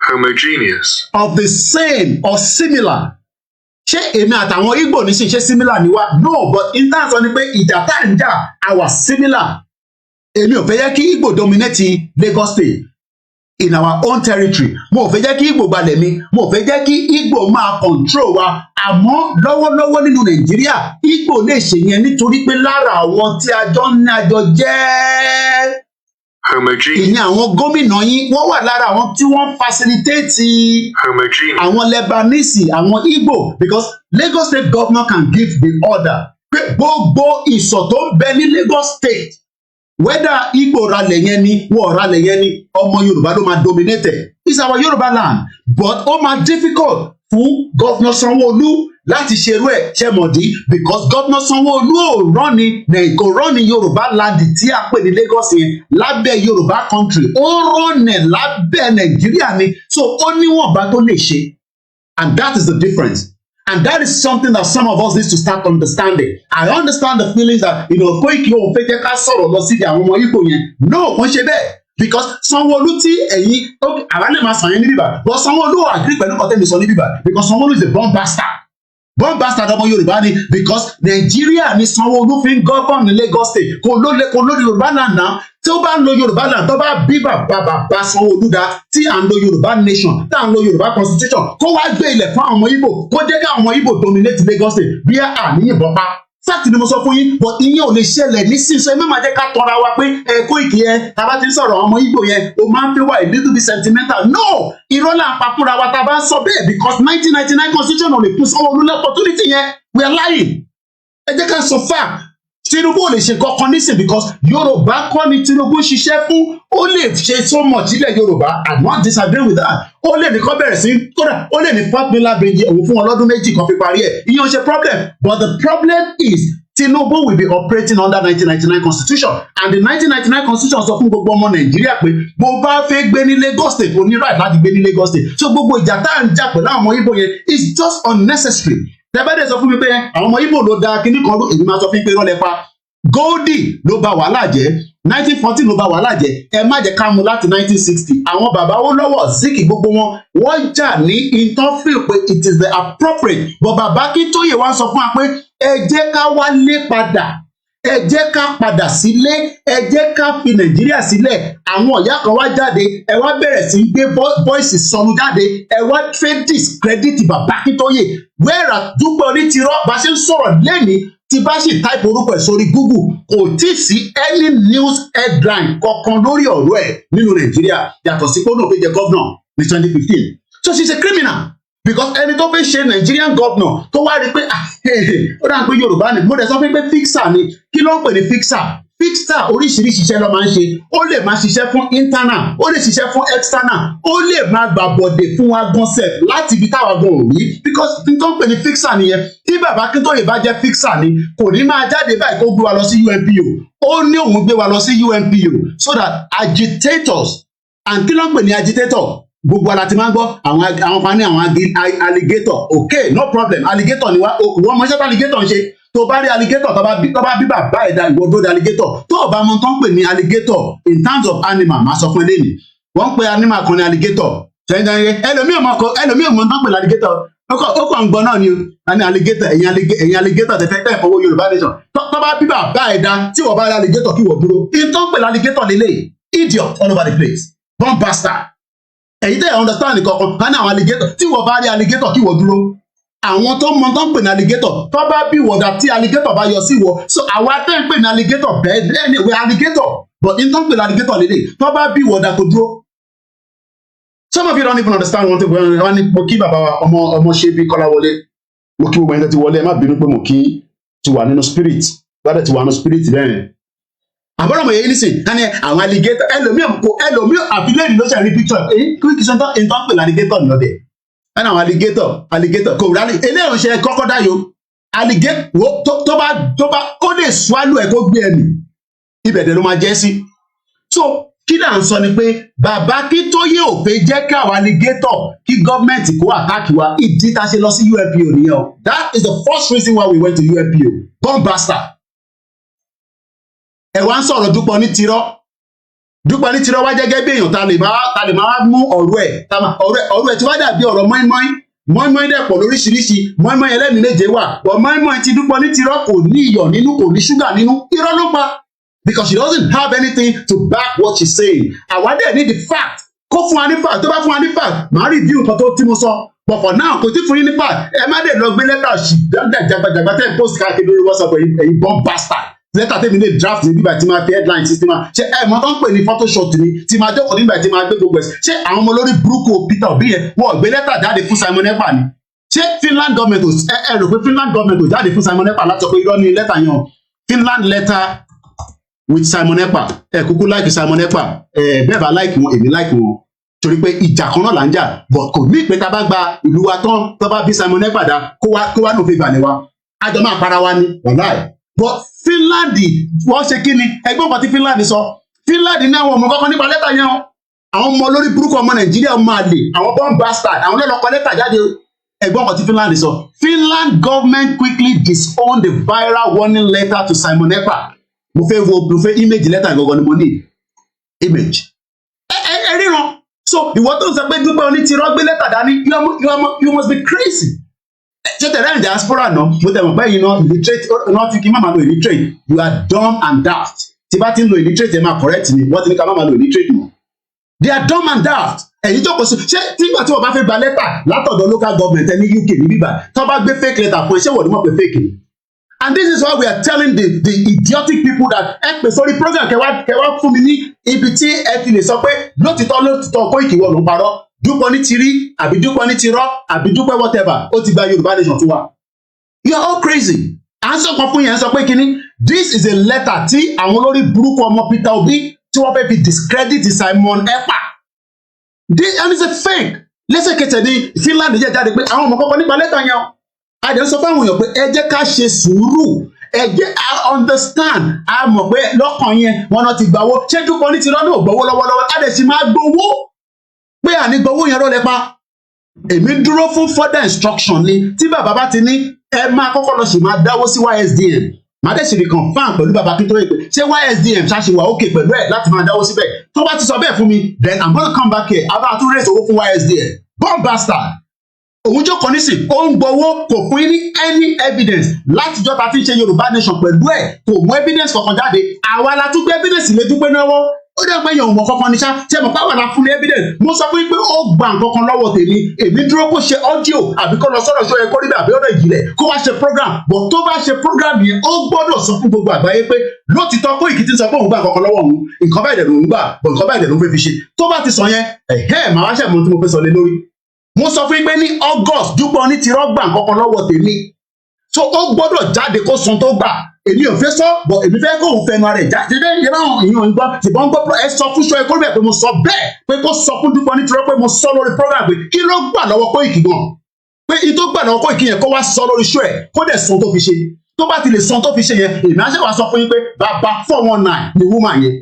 Homogeneous. of the same or similar ṣé èmi àtàwọn Igbo ní ṣe similar ni wá no but in terms of ni pé ìjà tá à ń jà our similar èmi ò fẹ́ yẹ kí Igbo dominate Lagos State in our own territory mo ò fẹ́ jẹ́ kí Igbo gbalẹ̀ mi mo ò fẹ́ jẹ́ kí Igbo máa control wa àmọ́ lọ́wọ́lọ́wọ́ nínú Nàìjíríà Igbo lè ṣe yẹn nítorí pé lára àwọn tí àjọ jẹ́ Homogeneous. ìyẹn àwọn gómìnà yín wọ́n wà lára àwọn tí wọ́n facilitate Homogeneous. àwọn Lebanese àwọn Igbo because Lagos State governor can give the order pé gbogbo ìsọ̀ tó ń bẹ ní Lagos State whether Igbo ralẹ̀ yẹn ni wọ́n ralẹ̀ yẹn ni ọmọ Yorùbá ló máa dominate it's our Yorùbá land but ó máa difficult fún governor Sanwó-Olú láti ṣerú ẹ̀ ṣẹ́mọ̀dí because governor Sanwó-Olú ò rọ́ni Yorùbá land tí a pè ní Lagos yẹn lábẹ́ Yorùbá country ó rọ́nẹ̀ lábẹ́ Nàìjíríà ni so ó níwọ̀nba tó lè ṣe and that is the difference. And that is something that some of us need to start understanding. I understand the feelings that, Koiki òun fẹ́ jẹ́ ká sọ̀rọ̀ lọ síbi àwọn ọmọ Igbo yẹn. No, kò ń ṣe bẹ́ẹ̀. Because Sanwó-Olú tí ẹ̀yin, àwa lè máa sàn yẹn ní bíbá. But Sanwó-Olú agree pẹ̀lú ọ̀tẹ́ mi sọ ní bíbá. Because Sanwó-Olú is a born bastard. Born bastard ọmọ Yorùbá ni because Nàìjíríà ni Sanwó-Olú fi ń govern ní Lagos State. Kò lórí Yorùbá náà náà. Tí ó bá ń lo Yorùbá náà tó bá bí bàbá Sanwó-Olú dá tí à ń lo Yorùbá nation tí à ń lo Yorùbá constitution kó wá gbé ilẹ̀ fún àwọn ọmọ Igbo kó jẹ́ kí àwọn ọmọ Igbo dominate Lagos State bí àníyìnbọn pa. Fáàtì ni mo sọ fún yín but ìyẹn ò lè ṣẹlẹ̀ nísinsìnyí ẹ má máa jẹ́ ká tọra wa pé Koiki yẹn tá a bá ti ń sọ̀rọ̀ ọmọ Igbo yẹn o máa ń fi wá a little bit sentimental no irọ́ là ń pa fúnra wa tá a bá ń sọ bẹ́ẹ̀ because 1999 constitution ò lè fún Sanwó-Olú opportunity yẹn we are lying ẹ jẹ́ ká sọ fact Tinubu ò lè ṣe kankan nísìn because Yorùbá kọ́ ni Tinubu ṣiṣẹ́ fún ó lè ṣe so much ilẹ̀ Yorùbá I not disagree with that ó lè ní kọ́ bẹ̀rẹ̀ sí kódà ó lè ní Fort Miller Bridge òun fún wọn lọ́dún méjì kan fi parí ẹ̀ ìyẹn ò ṣe problem but the problem is Tinubu will be operating under 1999 constitution and the 1999 constitution sọ fún gbogbo ọmọ Nàìjíríà pé bó bá fẹ́ gbé ní Lagos State ó ní right láti gbé ní Lagos State so gbogbo ìjà tá à ń jà pẹ̀lú àwọn ọmọ Igbo yẹn is just unnecessary tẹ́bẹ́dẹ̀ sọ fún mi pé àwọn ọmọ Igbo ló da kíní kan èmi máa sọ fún pé rọ́lẹ̀ pa Goldie ló ba wàhálà jẹ́ 1914 ló ba wàhálà jẹ́ ẹ má jẹ́ ká mú láti 1960 àwọn bàbá Awólọ́wọ̀ Zik gbogbo wọ́n jà ní interfere pé it is the appropriate but bàbá Akíntóyè wá sọ fún wa pé ẹ jẹ́ ká wálé padà ẹ jẹ́ ká padà sílé ẹ jẹ́ ká fi Nàìjíríà sílẹ̀ àwọn ìyá kan wá jáde ẹ wá bẹ̀rẹ̀ sí gbé voice sọnù jáde ẹ wá fẹ́ discredit bàbá Akíntóyè wẹ́ẹ̀rà Dupe Onitiro bá ṣe ń sọ̀rọ̀ lẹ́ni tí bá sì type orúkọ ẹ̀ sórí Google kò tí sí any news headline kankan lórí ọ̀rọ̀ ẹ̀ nínú Nàìjíríà yàtọ̀ sí pé ó náà fẹ́ jẹ governor ní 2015 so she is a criminal because ẹni tó fẹ́ ṣe Nigerian governor tó wá rí pé ó dáa pé Yorùbá ni mo dẹ̀ sọ pé fixer ni kí ló ń pè ní fixer oríṣiríṣi iṣẹ́ ló máa ń ṣe ó lè máa ṣiṣẹ́ fún internal ó lè ṣiṣẹ́ fún external ó lè máa gbàbọ̀dè fún wa gan sef láti ibi táwa gan ò rí because n tó ń pè ní fixer nìyẹn tí bàbá Akíntóyè bá jẹ́ fixer ni kò ní máa jáde báyìí kó gbé wa lọ sí UNPO ó ní òun gbé wa lọ sí UNPO so that agitators and kí ló ń pè ní agitator gbogbo ara ti máa ń gbọ́ àwọn kan ní àwọn alligator okay no problem alligator ni wọ́n mọ iṣẹ́ tó alligator ń ṣe tó bá rí alligator tó bá bí bàbá ẹ̀dá ìwọ dúró de alligator tó o bá mọ tó ń pè ní alligator in terms of animal máa sọ fún eléyìí wọ́n ń pe animal kan ní alligator ṣẹ́ńdáyé ẹlòmíì mọ tó ń pè ní alligator ó kàn ń gbọ́ náà ni o ní alligator ẹ̀yin alligator tẹ̀fẹ́ tẹ̀ fọwọ́ Yorùbá nation tó bá bí bàbá ẹ̀dá tí wọ́n bá rí alligator kí wọ́n dúró in tó ń pè ní alligator lélẹ̀ idiot all over the place, bomb bastard. Èyí tẹ́ understand nìkan kan ká ní àwọn alligator tí wọ́n bá rí alligator kí wọ́n dúró. Àwọn tó mọ tó ń pè ní alligator tó bá bí wọ̀dà tí alligator bá yọ sí wọ. So àwa tẹ́ ń pè ní alligator bẹ́ẹ̀ we alligator but in tó ń pè ní alligator lédè tó bá bí wọ̀dà kò dúró. Some of you don't even understand one thing. Wọ́n ní mo kí bàbá wa ọmọ ṣe bí Kọ́láwọlé. Mo kí gbogbo ẹni tó ti wọlé ẹ má bínú pé mo kí ti wà nínú spirit. Gbọ́dọ̀ ti wà nínú spirit bẹ́ẹ̀. Àbọ̀rọ̀ mọ̀ yẹn nísìn ká ní àwọn alligator ẹlòmíì àfilẹ́ẹ̀dì ló ṣe rí picture kí kí sọ́ńtọ́ ìtàn pè ní alligator lọ́dẹ̀. Ẹ náà àwọn alligator kò rálẹ̀ eléyìí ṣe crocodile alligator tó bá ó lè swallow ẹ̀ kó gbé ẹ̀mí ibẹ̀ dẹ̀ ló máa jẹ́ sí. So kí là ń sọ ni pé bàbá kí tó yé òfin jẹ́ kí àwọn alligator kí gọ́ọ̀mẹ̀ntì kó àtàkì wa ìdí tá a ṣe lọ sí UNPO nìyẹn o. That is the first reason why we went to UNPO. Bomb bastard. Ẹ wá ń sọ̀rọ̀ Dupe Onitiro wá jẹ́gẹ́ bí èèyàn ta lè máa mú ọ̀rọ̀ ẹ̀ tí wá dàbí ọ̀rọ̀ mọ́ínmọ́ín dẹ̀ pọ̀ lóríṣiríṣi mọ́ínmọ́ín ẹlẹ́mìí méje wà but mọ́ínmọ́ín ti Dupe Onitiro kò ní iyọ̀ nínú kò ní ṣúgà nínú irọ́ ló pa because she doesn't have anything to back what she's saying. Àwa dẹ̀ need the fact kó fún wa ní fact tó bá fún wa ní fact màá review nǹkan tó tí mo sọ but for now kò tí fún yín ní fact ẹ má dẹ̀ lọ gbé lẹ́tà ṣì dáadáa jàgbàjàgbà tẹ́ post káàkiri lórí WhatsApp ẹ̀yin bomb bastard lẹ́tà tẹ́mi lè draft ní bíbá tí máa fi headline system ṣe mọ́ tó ń pè ní photoshop ni tí máa jókòó nígbà tí máa gbé gbogbo ẹ̀ ṣé àwọn ọmọ lórí burúkú Peter Obi yẹn wọ́n gbé lẹ́tà jáde fún Simon Ekpa ni ṣé Finland government ẹ rò pé Finland government ò jáde fún Simon Ekpa láti sọ pé irọ́ ní lẹ́tà yẹn Finland letter with Simon Ekpa kúkú like Simon Ekpa bẹ́ẹ̀ bá like wọn èmi like wọn torí pé ìjà kan náà là ń jà but kò ní ìpè tá a bá gba ìlú wa tán tó bá bí Simon Ekpa dá kó wá nù fi gbà ní wa àjọ máa para wa ní wàláì. But Finland wọ́n ṣe kí ni ẹgbẹ́ kan tí Finland sọ Finland ní àwọn ọmọ kọ́kọ́ nípa lẹ́tà yẹn àwọn ọmọ olórí burúkú ọmọ Nàìjíríà máa lè àwọn bomb bastard àwọn lọ́lọ́kọ lẹ́tà jáde ẹgbẹ́ kan tí Finland sọ Finland government quickly disowned the viral warning letter to Simon Ekpa mo fẹ́ image lẹ́tà gangan ni mo ní image ẹ ríran so ìwọ tó ń sọ pé Dupe Onitiro gbé lẹ́tà dání you must be crazy. Ṣé tẹ̀lé ní diaspora náà mo tẹ̀ mọ̀ pé yìí náà illiterate náà fi kí má máa lo illiterate you are dumb and daft tí bá ti ń lo illiterate ẹ máa correct ni wọ́n ti ní ká má máa lo illiterate mọ́ they are dumb and daft ẹ̀yin tó kọ sí ṣé tígbà tí wọ́n bá fẹ́ gba lẹ́tà látọ̀dọ̀ local government ní UK ní bíbá tó bá gbé fake letter fún ẹ ṣé wọ́n ní mọ̀ pé fake ni and this is why we are telling the idiotic people that ẹ pè sórí program kẹwàá fún mi ní ibi tí ẹ ti lè sọ pé lótìtọ́ kó ìkìwọ́ ló ń parọ́ Dupe Onitiro àbí Dupe whatever ó ti gba Yorùbá nation fún wa. You are all crazy. À ń sọ̀kan fún yẹn sọ pé kínní this is a letter tí àwọn olórí burúkú ọmọ Peter Obi tí wọ́n fẹ́ fi discredit Simon Ekpa. This and it's a fake. Lẹ́sẹ̀kẹsẹ̀ ní Finland jẹ́ jáde pé àwọn ọmọ kọ́kọ́ nípa lẹ́tà yẹn àdé sọ fáwọn èèyàn pé ẹ jẹ́ ká ṣe sùúrù ẹ jẹ́ I understand a mọ̀ pé lọ́kàn yẹn wọn náà ti gbàwó ṣé Dupe Onitiro náà gbowó lọ́wọ́lọ́wọ́ á dẹ̀ sì máa gbowó pé ànígbowó yẹn rọlẹ pa èmi dúró fún further instruction ni tí bàbá bá ti ní ẹ máa kọ́kọ́ lọ sì máa dáwó sí YSDM má dẹ̀ sì rí confam pẹ̀lú bàbá kí tó yẹ pé ṣé YSDM ṣáṣe wà ókè pẹ̀lú ẹ̀ láti máa dáwó síbẹ̀ tó bá ti sọ bẹ́ẹ̀ fún mi then I'm gonna come back here abá tún raise owó fún YSDM bomb bastard òun jókòó nísìn ó ń gbowó kò fún yín ní any evidence látijọ́ ta fi ń ṣe Yorùbá nation pẹ̀lú ẹ̀ kò mú evidence kankan jáde àwa la tún gbé evidence lé Dupe náwó ó dẹ́ pé èèyàn ò mọ̀ kankan ní ṣá ṣe mọ̀ pàwọn àfún ní evidence mo sọ fún yín pé ó gba nǹkan kan lọ́wọ́ tèmi èmi dúró kó ṣe audio àbí kó lọ sọ́dọ̀ ṣọ́ ẹ kó rí àbí ọ̀dọ̀ ìjìnlẹ̀ kó wá ṣe program but tó bá ṣe program yẹn ó gbọ́dọ̀ sọ fún gbogbo àgbáyé pé lótìtọ́ kó ìkìtì sọ pé òun gba nǹkan kan lọ́wọ́ òun nǹkan báyìí dẹ̀ ló ń gbà but nǹkan báyìí dẹ̀ ló ń fẹ́ fi ṣe tó bá ti sọ yẹn màá wá ṣẹ̀mọ́ tí mo fẹ́ sọ lé lórí mo sọ fún yín pé ní August Dupe Onitiro gba nǹkan kan lọ́wọ́ tèmi so ó gbọ́dọ̀ jáde kó sun tó gbà èmi ò fẹ́ sọ bọ̀ èmi fẹ́ kó òun fẹnu ara ẹ̀ jáde yẹn náà ìyẹn òun gbọ́ ṣùgbọ́n gbọ́ ẹ sọ fún ṣọ́ ẹ kó bẹ̀ pé mo sọ bẹ́ẹ̀ pé kó sọ fún Dupe Onitiro pé mo sọ lórí program pé kí ló gbà lọ́wọ́ Koiki gan pé in tó gbà lọ́wọ́ Koiki yẹn kó wá sọ lórí ṣọ́ ẹ̀ kó dẹ̀ san tó fi ṣe tó bá ti lè san tó fi ṣe yẹn èmi á ṣe wá sọ fún yín pé bàbá 419 ni woman yẹn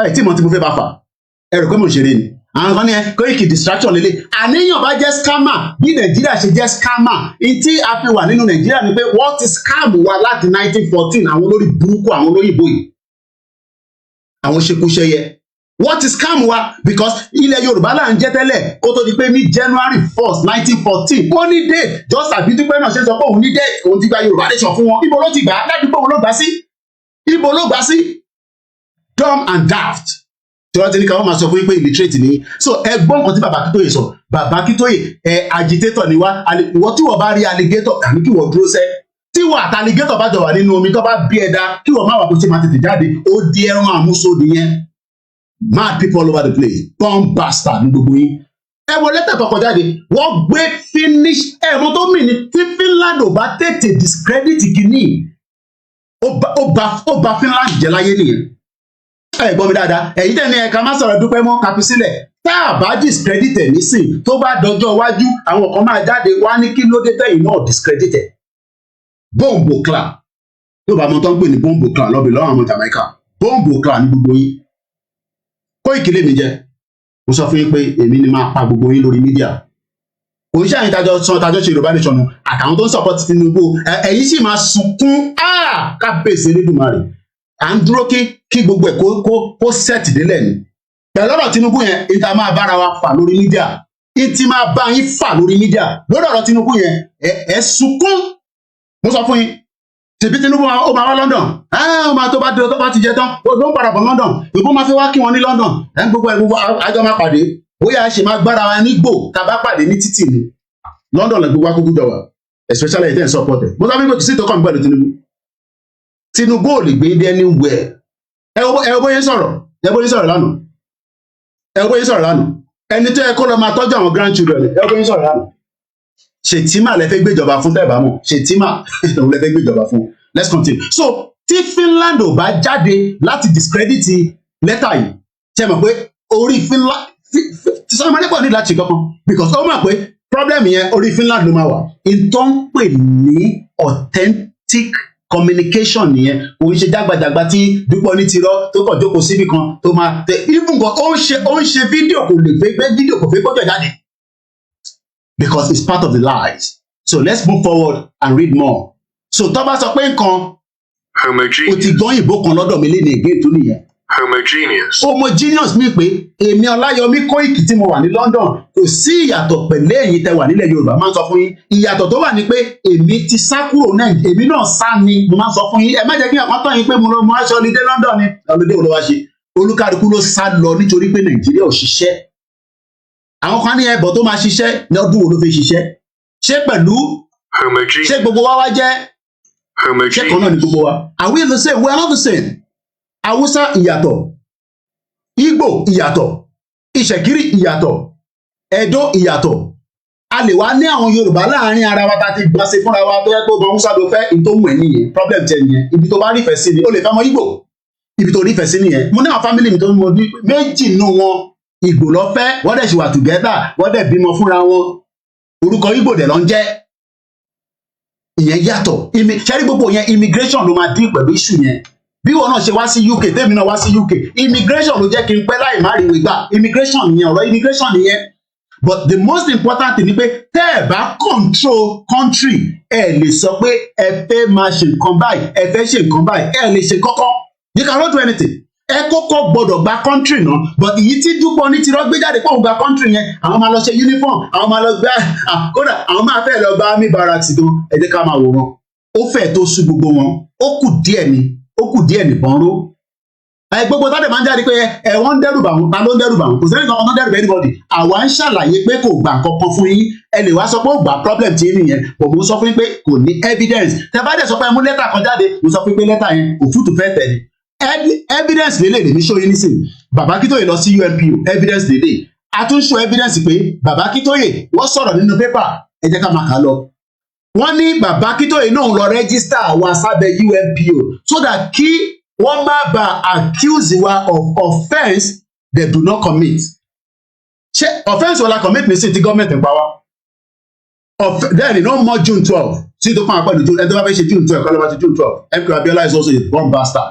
ẹ tí mo fẹ́ bá fà ẹ rò pé mo ṣeré ni àwọn kan ní Koiki distraction lélẹ̀ àníyàn bá jẹ́ scammer bí Nàìjíríà ṣe jẹ́ scammer tí a fi wà nínú Nàìjíríà ni pé wọ́n ti scam wa láti 1914 àwọn olórí burúkú àwọn olóyìnbó yìí àwọn ṣekúṣẹyẹ wọ́n ti scam wa because ilẹ̀ Yorùbá là ń jẹ́ tẹ́lẹ̀ kó tó di pé ní January 1st 1914 ó ní date just àbí Dupe náà ṣe sọ pé òun ní date òun ti gba Yorùbá nation fún wọn ibo ló ti gbà á dájú pé òun ló gbà sí ibo ló gbà sí dumb and daft tí wọ́n ti ní káwọn máa sọ fún yín pé illiterate ni so ẹgbọ́n kan tí bàbá Akíntóyè sọ bàbá Akíntóyè agitator ni wá ìwọ tí wọ́n bá rí alligator àní kí wọ́n dúró sẹ́ tí wọ́n àti alligator bá jọ wà nínú omi tó bá bí ẹ̀dá kí wọ́n má wà kó ṣe máa tètè jáde ó di ẹran àmúso nìyẹn mad people all over the place born bastard ní gbogbo yín ẹ wo lẹ́tà tó kọjá de wọ́n gbé finish ẹ̀mọ́ tó mì ní tí Finland ò bá tètè discredit kìíní ó ba Finland jẹ́ láyé nìyẹn ẹ gbọ́ mi dáadáa ẹ̀yin tẹ̀ ní ẹ̀ka má sọ̀rọ̀ Dúpẹ́ mọ́ kápí sílẹ̀ tá a bá discredit ẹ̀ nísìn tó bá dọjọ́ iwájú àwọn kan máa jáde wá ní kí ló dé tẹ̀yìn náà discredit ẹ̀ bọ́ǹbù clan tó bá mọ tó ń pè ní bọ́ǹbù clan lọ́bì lọ́wọ́ àwọn Jamaica bọ́ǹbù clan ní gbogbo yín Koiki lèmi jẹ́ mo sọ fún yín pé èmi ni máa pa gbogbo yín lórí mídíà oníṣẹ́ àyìn tájọ́ ṣe Yorùbá nation àtàwọn tó ń support Tinubu ẹ̀yin sì máa sunkún kábíyèsí Elédùmarè à ń dúró kí gbogbo ẹ̀ kó set délẹ̀ ni pẹ̀lú ọ̀rọ̀ Tinubu yẹn ìta máa bára wa fà lórí mídíà ìtì máa bá yín fà lórí mídíà lórí ọ̀rọ̀ Tinubu yẹn ẹ sunkún mo sọ fún yín tìbí Tinubu ó máa wá London ó máa tó bá ti jẹ tán ó ló ń padà bọ̀ London ìbò máa fi wá kí wọn ní London gbogbo àjọ máa pàdé bóyá a ṣe máa gbára wa nígbò tá a bá pàdé ní títì ni London lè gbogbo akókó jọ wà especially ẹ̀ tẹ́ ẹ̀ support ẹ̀ mo sọ fún yín pé kì í sí ìtọ́kọ̀ mi pẹ̀lú Tinubu ò lè gbé dé anywhere ẹ bóyá sọ̀rọ̀ lánàá ẹni tó yẹ kó lọ máa tọ́jú àwọn grandchildren ẹ bóyá sọ̀rọ̀ lánàá Ṣètìmá lẹ fẹ́ gbéjọba fún tẹ́ẹ̀bá mọ̀ Ṣètìmá òun lẹ fẹ́ gbéjọba fún let's continue so tí Finland ò bá jáde láti discredit lẹ́tà yìí ṣe mọ̀ pé orí Finland tí sọ́nà máa ní pọ̀ ní láti kankan because ó mọ̀ pé problem yẹn orí Finland ló máa wà ìtọ́ ń pè ní authentic communication nìyẹn òun ṣe jágbajàgba tí Dupe Onitiro tó kàn jókòó síbi kan tó máa tẹ even gan ó ń ṣe fídíò kò lè gbé fídíò kò fẹ́ gbọ́dọ̀ jáde because it's part of the lies so let's move forward and read more so tó bá sọ pé nǹkan o ti gbọ́ ìbò kan lọ́dọ̀ mi léde ègbé tó nìyẹn homogeneous mi pé èmi Ọláyọmí Koiki tí mo wà ní London kò sí ìyàtọ̀ pẹ̀lú ẹ̀yin tẹ́ wà nílẹ̀ Yorùbá máa ń sọ fún yín ìyàtọ̀ tó wà ní pé èmi ti sá kúrò náà èmi náà sá ni mo máa ń sọ fún yín ẹ má jẹ́ kí ọ̀kan tán yín pé mo aṣọ olùdé London ni olùdé wo ló wá ṣe olúkálukú ló sá lọ nítorí pé Nàìjíríà ò ṣiṣẹ́ àwọn kan ní ẹbọ tó máa ṣiṣẹ́ ní ọdún wo ló fi ṣiṣẹ́ ṣé pẹ̀lú ṣé gbogbo wa jẹ́ ṣé kan náà ni gbogbo wa are we the same we are not the same Haúsá ìyàtọ̀ Ìgbò ìyàtọ̀ Ìṣẹ̀kírì ìyàtọ̀ Ẹdó ìyàtọ̀ a lè wá ní àwọn Yorùbá láàrin ara wa tá ti gbà ṣe fúnra wa tó yẹ pé ọmọ Haúsá ló fẹ́ ìtòhùn ẹ̀ nìyẹn problem tẹ nìyẹn ibi tó bá nífẹ̀ẹ́ sí ni ó lè fẹ́ ọmọ Ìgbò ibi tó nífẹ̀ẹ́ sí nìyẹn mo ní àwọn fámìlì mi tó ń mọ méjì nínú wọn Ìgbò ló fẹ́ wọ́n dẹ̀ ṣì wà together wọ́n dẹ̀ bímọ fúnra wọn orúkọ Ìgbò dẹ̀ ló ń jẹ́ ìyẹn yàtọ̀ ṣẹ́rí gbogbo yẹn immigration ló máa dín pẹ̀lú issue yẹn bí wọn náà ṣe wá sí UK tèmi náà wá sí UK immigration ló jẹ́ kí n pẹ́ láì má rí ìwé gbà immigration nìyẹn ọ̀rọ̀ immigration nìyẹn but the most important thing ni pé tẹ́ ẹ bá control country ẹ lè sọ pé ẹ fẹ́ máa ṣe nǹkan báyìí ẹ fẹ́ ṣe nǹkan báyìí ẹ lè ṣe kọ́kọ́ you cannot do anything ẹ kọ́kọ́ gbọ́dọ̀ gba country náà but èyí tí Dupe Onitiro gbé jáde pé òun gba country yẹn àwọn máa lọ ṣe uniform àwọn máa lọ gbá kódà àwọn máa fẹ́ lọ gba army barracks gan ẹ jẹ́ ká máa wò wọn ó fẹ́ tó sú gbogbo wọn ó kù díẹ̀ nìbọn ró gbogbo tá a dẹ̀ máa ń jáde pé wọ́n ń dẹ́rùbà wọn ta ló ń dẹ́rùbà wọn kò sẹ́ni kan tó ń dẹ́rùbà anybody àwa ń ṣàlàyé pé kò gbà nǹkan kan fún yín ẹ lè wá sọ pé ó gbà problem tí nìyẹn kò mú sọ fún yín pé kò ní evidence tẹ bá dẹ̀ sọ pé ẹ mú lẹ́tà kan jáde mo sọ fún yín pé lẹ́tà yẹn òfútù fẹ́ tẹ̀ ni evidence lélẹ̀ lèmi ṣó yín nísìnyí bàbá Akíntóyè lọ sí UNPO evidence lélẹ̀ àtúnṣe evidence pé bàbá Akíntóyè wọ́n sọ̀rọ̀ nínú pépà ẹ jẹ́ ká máa kà á lọ wọ́n ní bàbá Akíntóyè náà lọ rẹ́gísítà wa sábẹ́ UNPO so that kí wọ́n má ba accuse wa of offence they do not commit ṣé offence wọ́n la commit ní sí ti gọ́ọ̀mẹ̀ntì pa wá then no more June 12 sí tó kàn án pẹ̀lú ẹni tó bá fẹ́ ṣe June 12 kọ́ ló bá ṣe June 12 MK Abiola is also a bomb bastard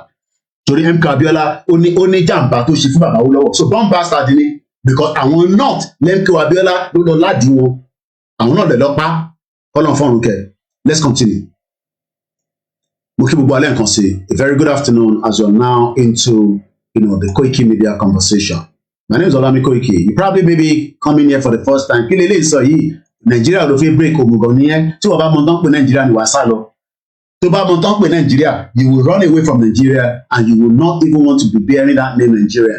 torí MK Abiola ó ní jàǹbá tó ṣe fún bàbá Awólọ́wọ̀ so bomb bastard ni because àwọn north MK Abiola ló lọ ládìí wọn àwọn náà lè lọ pa kọ́lọ́n fọ́ọ̀rùn kẹ́ let's continue. Mo kí gbogbo alẹ́ nǹkan sí a very good afternoon as you are now into the Koiki Media conversation. My name is Olami Koiki. You probably may be coming here for the first time. Kí lélẹ́yìn sọ yìí Nàìjíríà ló fi break òmùgọ̀ nìyẹn tí wọ́n bá mọ tán pé Nàìjíríà ni wàá sá lọ. Tó bá mọ tán pé Nàìjíríà you will run away from Nigeria and you will not even want to be bearing that name Nigeria.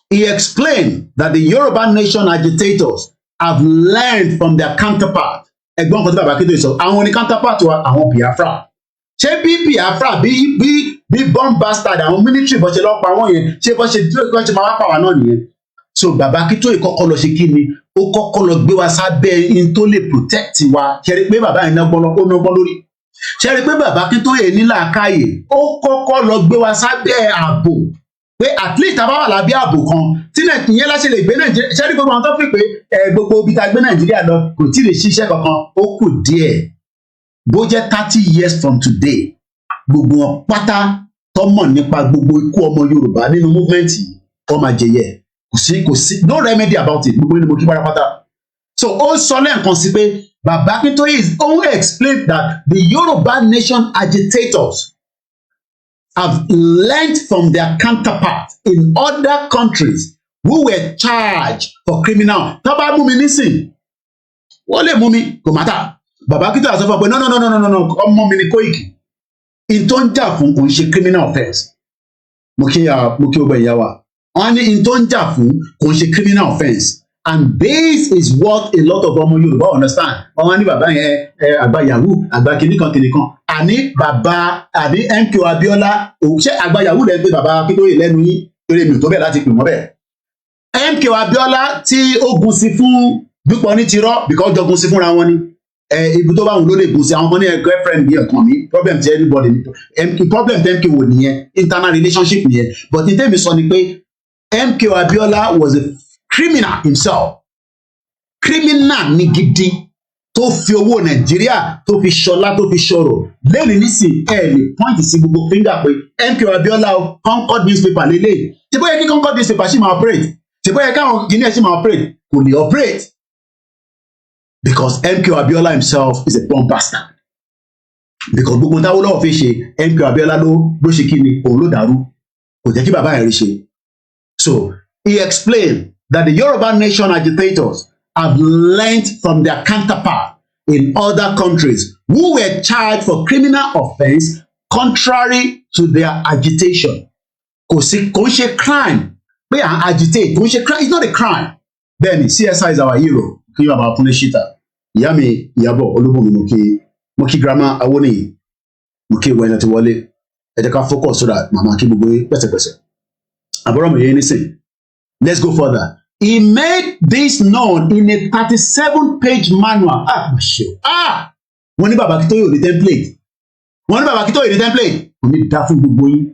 He explained that the Yoruba nation agitators have learned from their counterpart. Ẹ̀gbọ́n kan tí bàbá Akintoye sọ, àwọn ni counterpart wa, àwọn Biafra. Ṣé bí Biafra bí bomb bastard àwọn military bó ṣe lọ pa wọ́n yẹn, ṣé bó ṣe máa wá pa wá náà nìyẹn. So bàbá Akintoye kọ́kọ́ lọ ṣe kí ni? Ó kọ́kọ́ lọ gbé wa sábẹ́ in tó lè protect wa. Ṣé rí pé bàbá yẹn náà gbọ́n lórí? Ṣé rí pé bàbá Akintoye ní làákàyè? Ó kọ́kọ́ lọ gbé wa sábẹ́ ààbò. Pé at least àbá wà lábẹ́ ààbò kan tí ìyẹn láṣẹ lè gbé Nàìjíríà. Ṣé rí gbogbo àwọn tó fi pé gbogbo ibi tá a gbé Nàìjíríà lọ kò tí ì lè ṣiṣẹ́ kankan, ó kù díẹ̀. Bó jẹ́ 30 years from today, gbogbo wọn pátá tó mọ̀ nípa gbogbo ikú ọmọ Yorùbá nínú movement yìí, wọ́n máa jẹyẹ. Kò sí no remedy about it. Gbogbo ẹni mo kí pátápátá. So ó sọ lẹ́ẹ̀kan sí pé Baba Akintoye is only explained that the Yoruba nation agitators have learned from their counterparts in other countries who were charged for criminal. Tó bá mú mi nísìn, wọ́n lè mú mi, kò mátà. Baba Akintoye sọ fún ọ pé no, ọmọ mi ni Koiki. In tó ń jà fún kò ń ṣe criminal offence. Mo kí ọgbà ìyá wa. Wọ́n ní in tó ń jà fún kò ń ṣe criminal offence. And this is what a lot of ọmọ Yorùbá understand. Wọ́n ní bàbá yẹn àgbà yahoo, àgbà kìnìkan. Àní MK Abiola, ṣé àgbà yahoo lẹ́nu pé bàbá Akintoye lẹ́nu yín torí mi ò tó bẹ́ẹ̀ láti pè wọ́n bẹ́ẹ̀. MK Abiola tí ó gun sí fún Dupe Onitiro because jọ gun sí fúnra wọn ni. Ibi tó bá wọn ló lè gun sí àwọn ọmọ ní girlfriend bí ẹ̀kan mi. Problem ti everybody ni. Problem ti MK wò nìyẹn. Internal relationship nìyẹn. But ní tèmi sọ ni pé MK Abiola was a criminal himself. Criminal ni gidi tó fi owó Nàìjíríà tó fi ṣọlá tó fi ṣọrọ̀. Lẹ́yìn nísìn lè point sí gbogbo finger pé MK Abiola Concord newspaper lélẹ̀. Ṣé bóyá kí Concord newspaper ṣì máa operate? Ṣé bóyá káwọn Guinea ṣì máa operate? Kò lè operate. Because MK Abiola himself is a bomb bastard. Because gbogbo táwọn lọ́wọ́ fi ṣe MK Abiola ló ṣe kí ni òun ló dàrú. Kò jẹ́ kí bàbá yẹn rí ṣe. So he explained that the Yoruba nation agitators have learned from their counterpart in other countries who were charged for criminal offence contrary to their agitation. Kò ń ṣe crime pé à ń agitate, kò ń ṣe crime, it's not a crime. Then CSI is our hero. Kí ni bàbá Kúnlé Ṣítà? Ìyá mi Ìyábọ̀ Olúbùnmi mo kí grandma Awoniyi, mo kí ìwé ẹni tí wọlé. Ẹ jẹ́ ká focus so that màmá kí gbogbo pẹ̀sẹ̀pẹ̀sẹ̀. Àbúrò mi yẹn nísìn. Let's go further. He made this known in a 37-page manual. Wọ́n ní Baba Akintoye ò ní template. Kò ní dá fún gbogbo yín.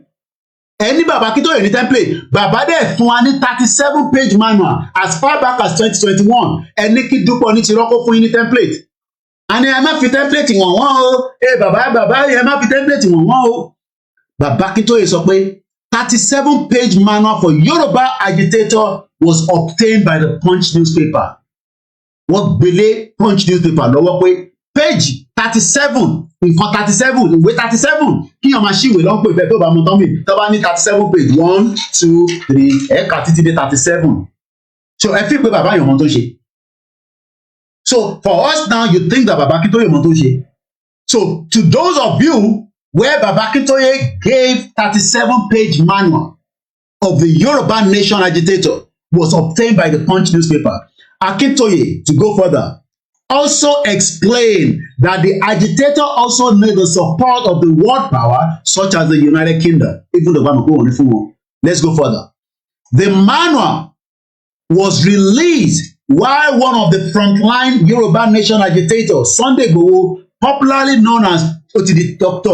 Ẹni Baba Akintoye ní template. Bàbá dẹ̀ fún wa ní 37-page manual as far back as 2021. Ẹni kí Dupe Onitiro kó fún yín ní template. Àní ẹ má fi template wọ̀n wọ́n o. Bàbá ẹ má fi template wọ̀n wọ́n o. Baba Akintoye sọ pé 37-page manual for Yoruba agitator was obtained by the Punch newspaper. Wọ́n gbélé Punch newspaper lọ́wọ́ pé page 37 nǹkan 37 ìwé 37 kíyàn máa ṣíwèé lọ́pọ̀ ìfẹ́ tó bá mọ tọ́mì tó bá ní 37 page 1 2 3 ẹ̀ka títí dé 37. So ẹ fi pé bàbá yẹn mọ tó ṣe. So for us now you think that Baba Akintoye mọ tó ṣe. So to those of you where Baba Akintoye gave 37-page manual of the Yoruba nation agitator was obtained by the Punch newspaper. Akintoye, to go further, also explained that the agitator also need the support of the world power, such as the United Kingdom. Even though I'm going on, let's go further. The manual was released while one of the frontline Yoruba nation agitators, Sunday Igboho, popularly known as Dr.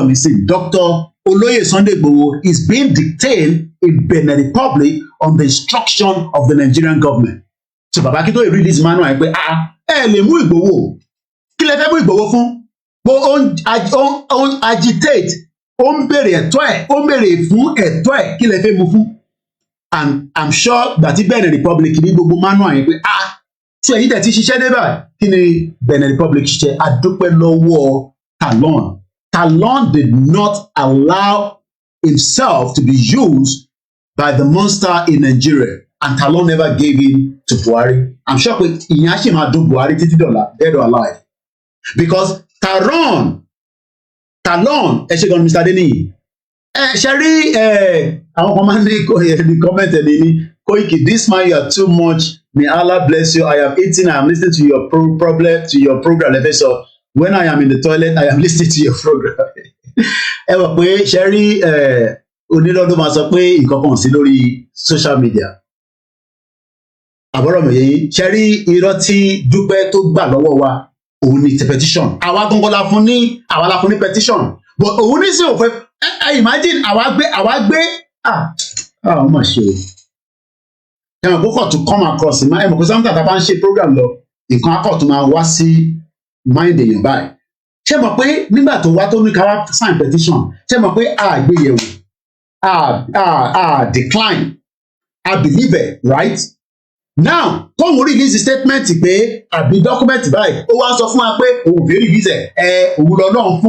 Oloye Sunday Igboho, is being detained in Benin Republic on the instruction of the Nigerian government. So Baba Akintoye read this manual pé lè mú Igboho. Kí lẹ fẹ́ mú Igboho fún? Ó agitate, ó ń bèrè ẹ̀tọ́ ẹ̀, ó ń bèrè fún ẹ̀tọ́ ẹ̀, kí lẹ fẹ́ mú fún? And I'm sure that Benin Republic ní gbogbo manual yẹn pé tí ẹ̀yin tẹ̀ ti ṣiṣẹ́ débà kí ni Benin Republic ṣiṣẹ́? A dúpẹ́ lọ́wọ́ Talon. Talon did not allow himself to be used by the monster in Nigeria, and Talon never gave him to Buhari. I'm sure ìyẹn á ṣì máa dún Buhari títí dọ̀la, dead or alive. Because Talon, ẹ ṣe gan Mr. Adeniyi. Ṣe rí àwọn kan máa ń ní comment ẹni ní Koiki, this man, you are too much. May Allah bless you. I am eating, I am listening to your program. So when I am in the toilet, I am listening to your program. Ẹ wọ̀ pé ṣe rí onílọ́dún máa sọ pé nǹkan kan sí lórí social media. Àbọ̀rọ̀ mi yẹn ṣe rí irọ́ tí Dúpẹ́ tó gbà lọ́wọ́ wa òun ni ti petition. Àwa gangan la fún ní petition. But òun ní sí òfin imagine àwa gbé ó mà ṣe o. Ẹ̀wọ̀n kókò to come across ẹ̀ mọ̀ pé sometimes tá a bá ń ṣe program lọ nǹkan akọ̀ tó máa wá sí mind èèyàn báyìí. Ṣé mọ̀ pé nígbà tó wá tó ní ká wá sign petition ṣé mọ̀ pé àgbéyẹ̀wò decline believe it, right? Now tóun release statement pé àbí document báyìí ó wá sọ fún wa pé òun fẹ́ release òun lọ́lọ́run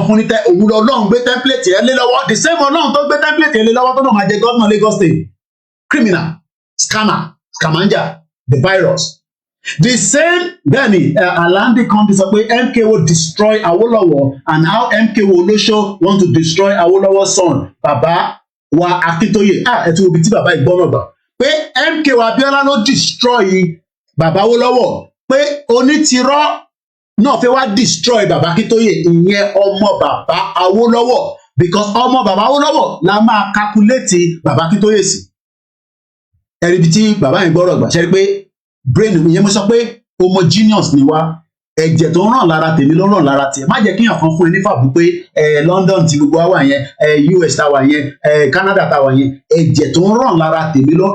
fún ní òun lọ́lọ́run gbé template yẹn lé lọ́wọ́ the same ọlọ́run tó gbé template yẹn lé lọ́wọ́ tó náà máa jẹ governor Lagos State criminal scammer the virus. The same Benny Alandi kan ti sọ pé MKO destroy Awolowo and how MKO Olosho want to destroy Awolowo's son baba wa Akintoye ẹ ti wo bi tí baba ìgbọ́nà gbà pé MKO Abiola ló destroy baba Awolowo pé Onitiro náà fẹ́ wá destroy baba Akintoye ìyẹn ọmọ baba Awolowo because ọmọ baba Awolowo la máa calculate baba Akintoye sí ẹ̀rí bí tí baba yẹn gbọ́rọ̀ gbà ṣe rí pé brain ìyẹn mo sọ pé homogeneous ni wá ẹ̀jẹ̀ tó ń ràn lára tèmi ló ń ràn lára tiẹ̀ má jẹ́ kíyàn kan fún ẹ ní fàbú pé London ti gbogbo wa wà yẹn US ta wà yẹn Canada ta wà yẹn ẹ̀jẹ̀ tó ń ràn lára tèmi lọ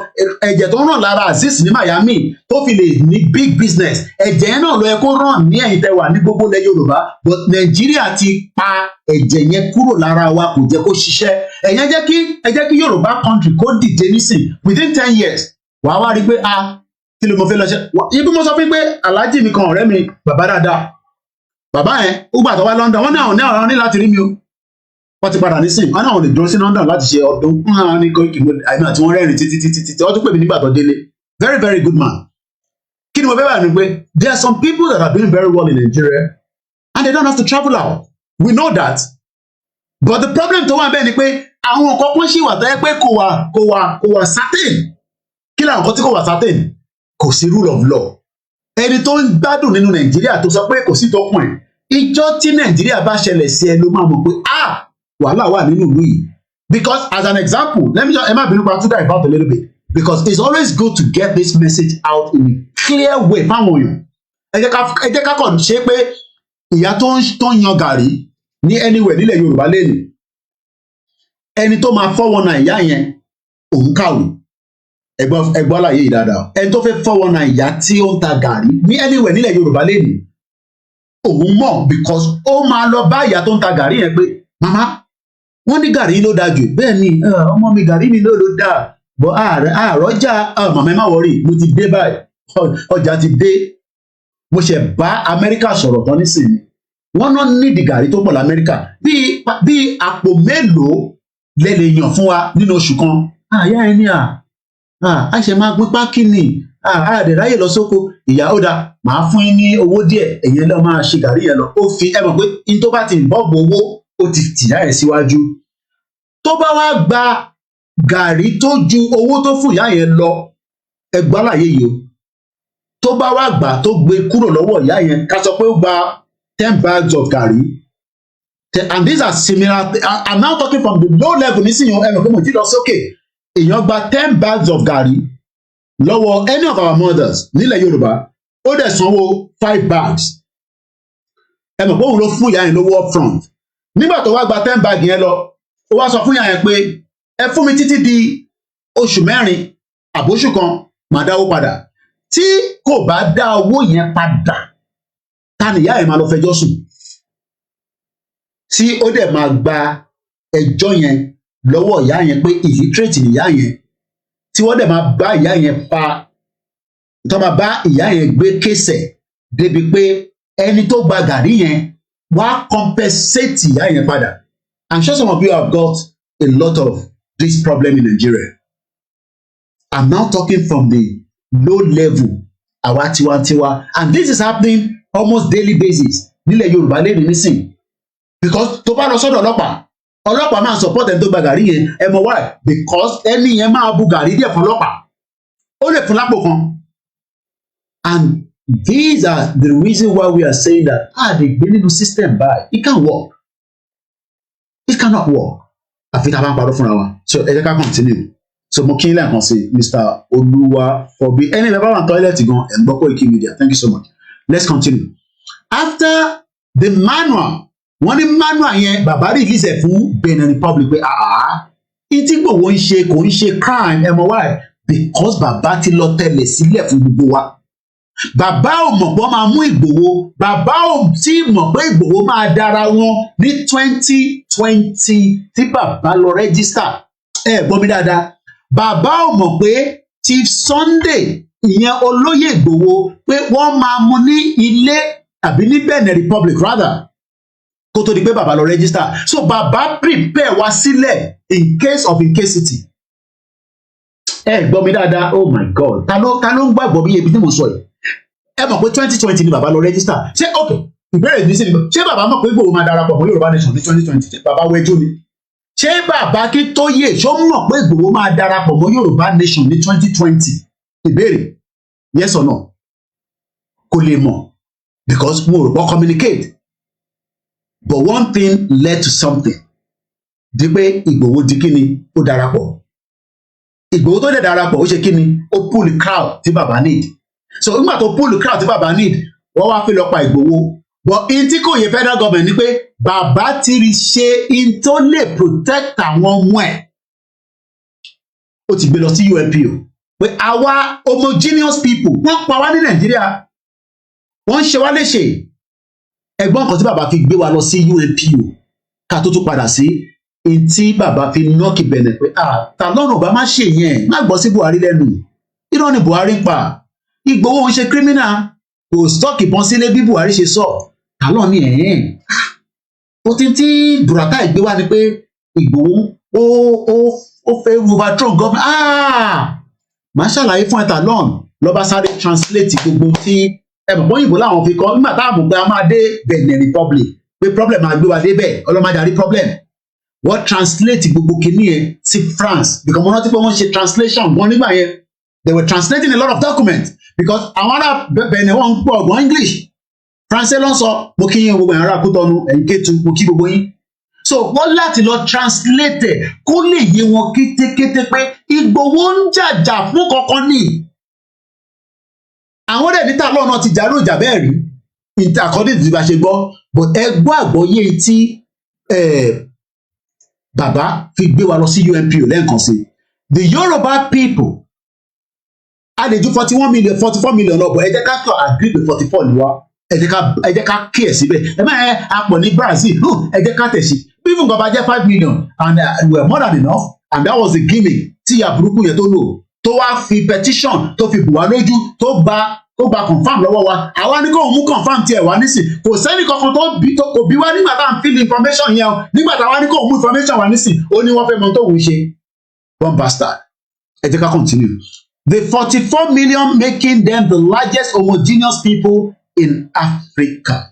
ẹ̀jẹ̀ tó ń ràn lára Azeez ní Miami tó fi lè ní big business ẹ̀jẹ̀ yẹn náà ló yẹ kó ràn ní ẹ̀yin tẹ́ wà ní gbogbo ilẹ̀ Yorùbá but Nàìjíríà ti pa ẹ̀jẹ̀ yẹn kúrò lára wa kò jẹ́ kó ṣiṣẹ́ ẹ̀yẹn ẹ jẹ́ kí Yorùbá country kó dìde nísìn within 10 years wàá wá rí pé kí ló mo fẹ́ lọ ṣe ibi mo sọ fún pé aláàjì mi kan ọ̀rẹ́ mi bàbá dáadáa bàbá yẹn ó gbà tó wá London wọ́n ní àwọn ní láti rí mi o wọ́n ti padà nísìn wọ́n ní àwọn lè dúró sí London láti ṣe ọdún ní Koiki àìmọ̀ àti wọ́n rẹ́rìn títí wọ́n tún pè mí nígbà tó délé very very good man kí ni mo fẹ́ bá ní pé there are some people that are doing very well in Nigeria and they don't have to travel out we know that but the problem tó wà bẹ́ẹ̀ ni pé àwọn nǹkan kan ṣì wà tó yẹ pé kò wà certain kí làwọn nǹkan tí kò wà certain kò sí rule of law ẹni tó ń gbádùn nínú Nàìjíríà tó sọ pé kò sí tó pọ̀ ẹ̀ ìjọ tí Nàìjíríà bá ṣẹlẹ̀ sí ẹ ló máa mọ̀ pé wàhálà wà nínú ìlú yìí because as an example let me just ẹ má bínú pa tún about a little bit because it's always good to get this message out in a clear way fáwọn èèyàn ẹ jẹ́ ká kàn ṣe pé ìyá tó ń yan gàrí ní anywhere nílẹ̀ Yorùbá lẹ́nu ẹni tó máa fọwọ́ na ìyá yẹn òun kàwé ẹgbọ́n àlàyé yìí dáadáa ẹni tó fẹ́ fọwọ́ na ìyá tí ó ń ta gàrí ní anywhere nílẹ̀ Yorùbá lẹ́nu òun mọ̀ because ó máa lọ bá ìyá tó ń ta gàrí yẹn pé màmá wọ́n ní gàrí ló dáa jù bẹ́ẹ̀ ni ọmọ mi gàrí mi ló dáa bọ́ àrọ́jà màmá ẹ má wọrí mo ti dé báyìí ọjà ti dé mo ṣe bá Amẹ́ríkà sọ̀rọ̀ tán nísìnyí wọ́n náà nídìí gàrí tó pọ̀ l'Amẹ́ríkà bí àpò mélòó lẹ lè yàn fún wa nínú oṣù kan àyà ẹni àṣẹ máa gbé pákí ni àdẹ̀ráyè lọ sóko ìyá ó dáa màá fún yín ní owó díẹ̀ ẹ̀yẹn lọ́ọ́ máa ṣe gàrí yẹn lọ ó fi ẹ mọ̀ pé in tó bá ti bọ́ọ̀bù owó ó ti tìyà ẹ̀ síwájú tó bá wá gba gàrí tó ju owó tó fún ìyá yẹn lọ ẹgbẹ́ àlàyé yìí o tó bá wá gbà tó gbé kúrò lọ́wọ́ ìyá yẹn ká sọ pé ó gba 10 bags of gàrí and these are similar I'm now talking from the low level nísìnyí ẹ mọ̀ pé mo ti lọ sókè èèyàn gba 10 bags of gàrí lọ́wọ́ any of our mothers nílẹ̀ Yorùbá ó dẹ̀ sanwó 5 bags ẹ mọ̀ pé òun ló fún ìyá yẹn lówó up front nígbà tó wá gba 10 bag yẹn lọ ó wá sọ fún ìyá yẹn pé ẹ fún mi títí di oṣù 4 àbóṣù kan màá dáwó padà tí kò bá dá owó yẹn padà ta ni ìyá yẹn máa lọ fẹjọ́ sùn tí ó dẹ̀ máa gba ẹjọ́ yẹn lọ́wọ́ ìyá yẹn pé illiterate ni ìyá yẹn tí wọ́n dẹ̀ máa bá ìyá yẹn tó máa bá ìyá yẹn gbé kéṣẹ̀ débi pé ẹni tó gba gàrí yẹn wá compensate ìyá yẹn padà. I'm sure some of you have got a lot of this problem in Nigeria. I'm now talking from the low level àwa tiwantiwa and this is happening almost daily basis nílẹ̀ Yorùbá lẹ́nu nísìn because tó bá lọ sọ́dọ̀ ọlọ́pàá ọlọ́pàá máa support ẹni tó gba gàrí yẹn ẹ mọ̀ why because ẹni yẹn máa bu gàrí díẹ̀ fún ọlọ́pàá ó lè fún lápò kan and these are the reason why we are saying that the gbé nínú system by it can't work it cannot work àfi tá a bá ń parọ́ fúnra wa so ẹ jẹ́ ká continue so mo kí n lẹ́ẹ̀kan sí Mr. Oluwafobi ẹni ìbẹ́ bá wà ní tọ́ílẹ̀tì gan ẹ̀ ń gbọ́ Koiki Media thank you so much let's continue after the manual wọ́n ní manual yẹn bàbá release ẹ̀ fún Benin Republic pé ìtí gbòòwò ń ṣe kò ń ṣe crime ẹ mọ̀ why because bàbá ti lọ tẹ̀lẹ̀ sílẹ̀ fún gbogbo wa bàbá ò mọ̀ pé wọ́n máa mú Ìgbòho bàbá ò tí mọ̀ pé Ìgbòho máa dára wọn ní 2020 tí bàbá lọ rẹ́gísítà ẹ gbọ́ mi dáadáa bàbá ò mọ̀ pé Chief Sunday ìyẹn olóyè Ìgbòho pé wọ́n máa mú ní ilé àbí ní Benin Republic rather kó tó di pé bàbá lọ rẹ́gísítà so bàbá prepare wá sílẹ̀ in case of incasity ẹ gbọ́ mi dáadáa oh my God ta ló ń gbàgbọ́ bí ebi tí mo sọ yìí ẹ mọ̀ pé 2020 ni bàbá lọ rẹ́gísítà ṣé ok ìbéèrè mi sí ni ṣé bàbá mọ̀ pé Ìgbòho máa darapọ̀ mọ́ Yorùbá Nation ní 2020 bàbá wẹjú ni ṣé bàbá kí tó yè ṣó mọ̀ pé Ìgbòho máa darapọ̀ mọ́ Yorùbá Nation ní 2020 ìbéèrè yes or no kò lè mọ̀ because mo rò pọ̀ communicate but one thing led to something di pé Ìgbòho di kíni ó darapọ̀ Ìgbòho tó dẹ̀ darapọ̀ ó ṣe kíni ó pull crowd tí bàbá need so nígbà tó pull crowd tí bàbá need wọ́n wá fi lọ pa Ìgbòho but in tí kò yẹ federal government ni pé bàbá ti rí ṣe in tó lè protect àwọn ọmọ ẹ̀ ó ti gbé lọ sí UNPO pé àwa homogeneous people wọ́n pa wá ní Nàìjíríà wọ́n ń ṣe wá léṣe ẹ̀gbọ́n kan tí bàbá fi gbé wa lọ sí UNPO ká tó tún padà sí in tí bàbá fi nọ́ọ̀kì bẹ̀nẹ̀ pé ta lọ́rùn bá má ṣe yẹn má gbọ́ sí Buhari lẹ́nu irọ́ ni Buhari pa Ìgbòho ń ṣe criminal kò stọ́ọ̀kì bọ́n sílé bí Buhari ṣe sọ àlọ́ ni ó ti tí buraka ìgbé wá ni pé Ìgbòho ó fẹ́ overthrow government màá ṣàlàyé fún ẹ̀ta lọ́n lọ́ba sáré translate gbogbo tí ẹ̀bùn òyìnbó làwọn fi kọ́ nígbà táwọn pé a máa dé Benin Republic pé problem máa gbé wa débẹ̀ ọlọ́mọdé àrí problem wọ́n translate gbogbo kìíní yẹn sí France because mo rántí pé wọ́n ṣe translation wọn nígbà yẹn they were translating a lot of documents because àwọn ará Benin wọn ń pọ̀ ọ̀gbọ́n English France ló ń sọ mo kí yín gbogbo ará Kútọ́nù ẹ̀yin Kétu mo kí gbogbo yín so wọ́n láti lọ translate kó lè yé wọn kétékété pé Ìgbòho ń jàjà fún kankan ní àwọn ọ̀rẹ́ níta lọ́nà ti jàrú ìjà bẹ́ẹ̀ rí according to bá ṣe gbọ́ but ẹ gbọ́ àgbọ́yé tí bàbá fi gbé wa lọ sí UNPO lẹ́ẹ̀kan sí the Yoruba people a lè ju 44 million lọ bọ̀ ẹ jẹ́ ká kọ́ agree with 44 ni wa ẹ jẹ́ ká kí ẹ̀ síbẹ̀ ẹ má ẹ apọ̀ ní Brazil ẹ jẹ́ ká tẹ̀sí bí fún bàbá jẹ́ 5 million and we were more than enough and that was the gimmick tí àbúrúkú yẹn tó lò tó wá fi petition tó fi bù wá lójú tó gba confam lọ́wọ́ wa àwa ní kò mú confam tiẹ̀ wá nísìn kò sẹ́ni kankan tó kò bí wá nígbà tá à ń fill information yẹn o nígbà táwa ní kò mú information wá nísìn ó ní wọ́n fẹ́ mọ tó wù ú ṣe one bastard ẹ jẹ́ ká continue. The 44 million making them the largest homogeneous people in Africa.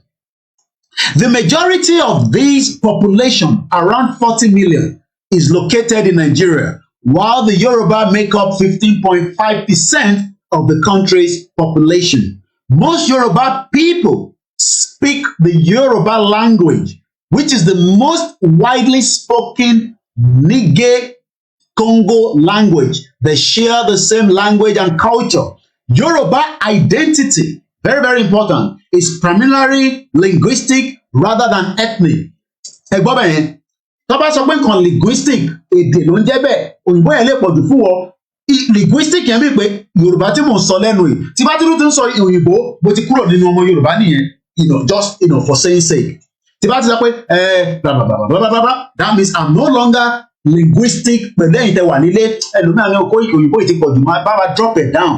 The majority of this population, around 40 million, is located in Nigeria, while the Yoruba make up 15.5% of the country's population. Most Yoruba people speak the Yoruba language, which is the most widely spoken Niger Congo language. They share the same language and culture. Yoruba identity, very, very important, is primarily linguistic rather than ethnic. Ẹ̀gbọ́n bẹ́ẹ̀ tó bá sọ pé nǹkan linguistic èdè ló ń jẹ́ bẹ́ẹ̀ òyìnbó yẹn lè pọ̀ jù fún wọn. Linguistic yẹn bí pé Yorùbá tí mò ń sọ lẹ́nu yìí tí bá dúró tó ń sọ òyìnbó mo ti kúrò nínú ọmọ Yorùbá nìyẹn just for saying sake. Tí bá ti sọ pé blah blah blah blah blah blah that means I'm no longer linguistic pẹ̀lú ẹ̀yin tẹ́ wà nílé ẹlòmíràn ní ọkọ̀ òyìnbó yìí ti pọ̀ jù máa bá wa drop it down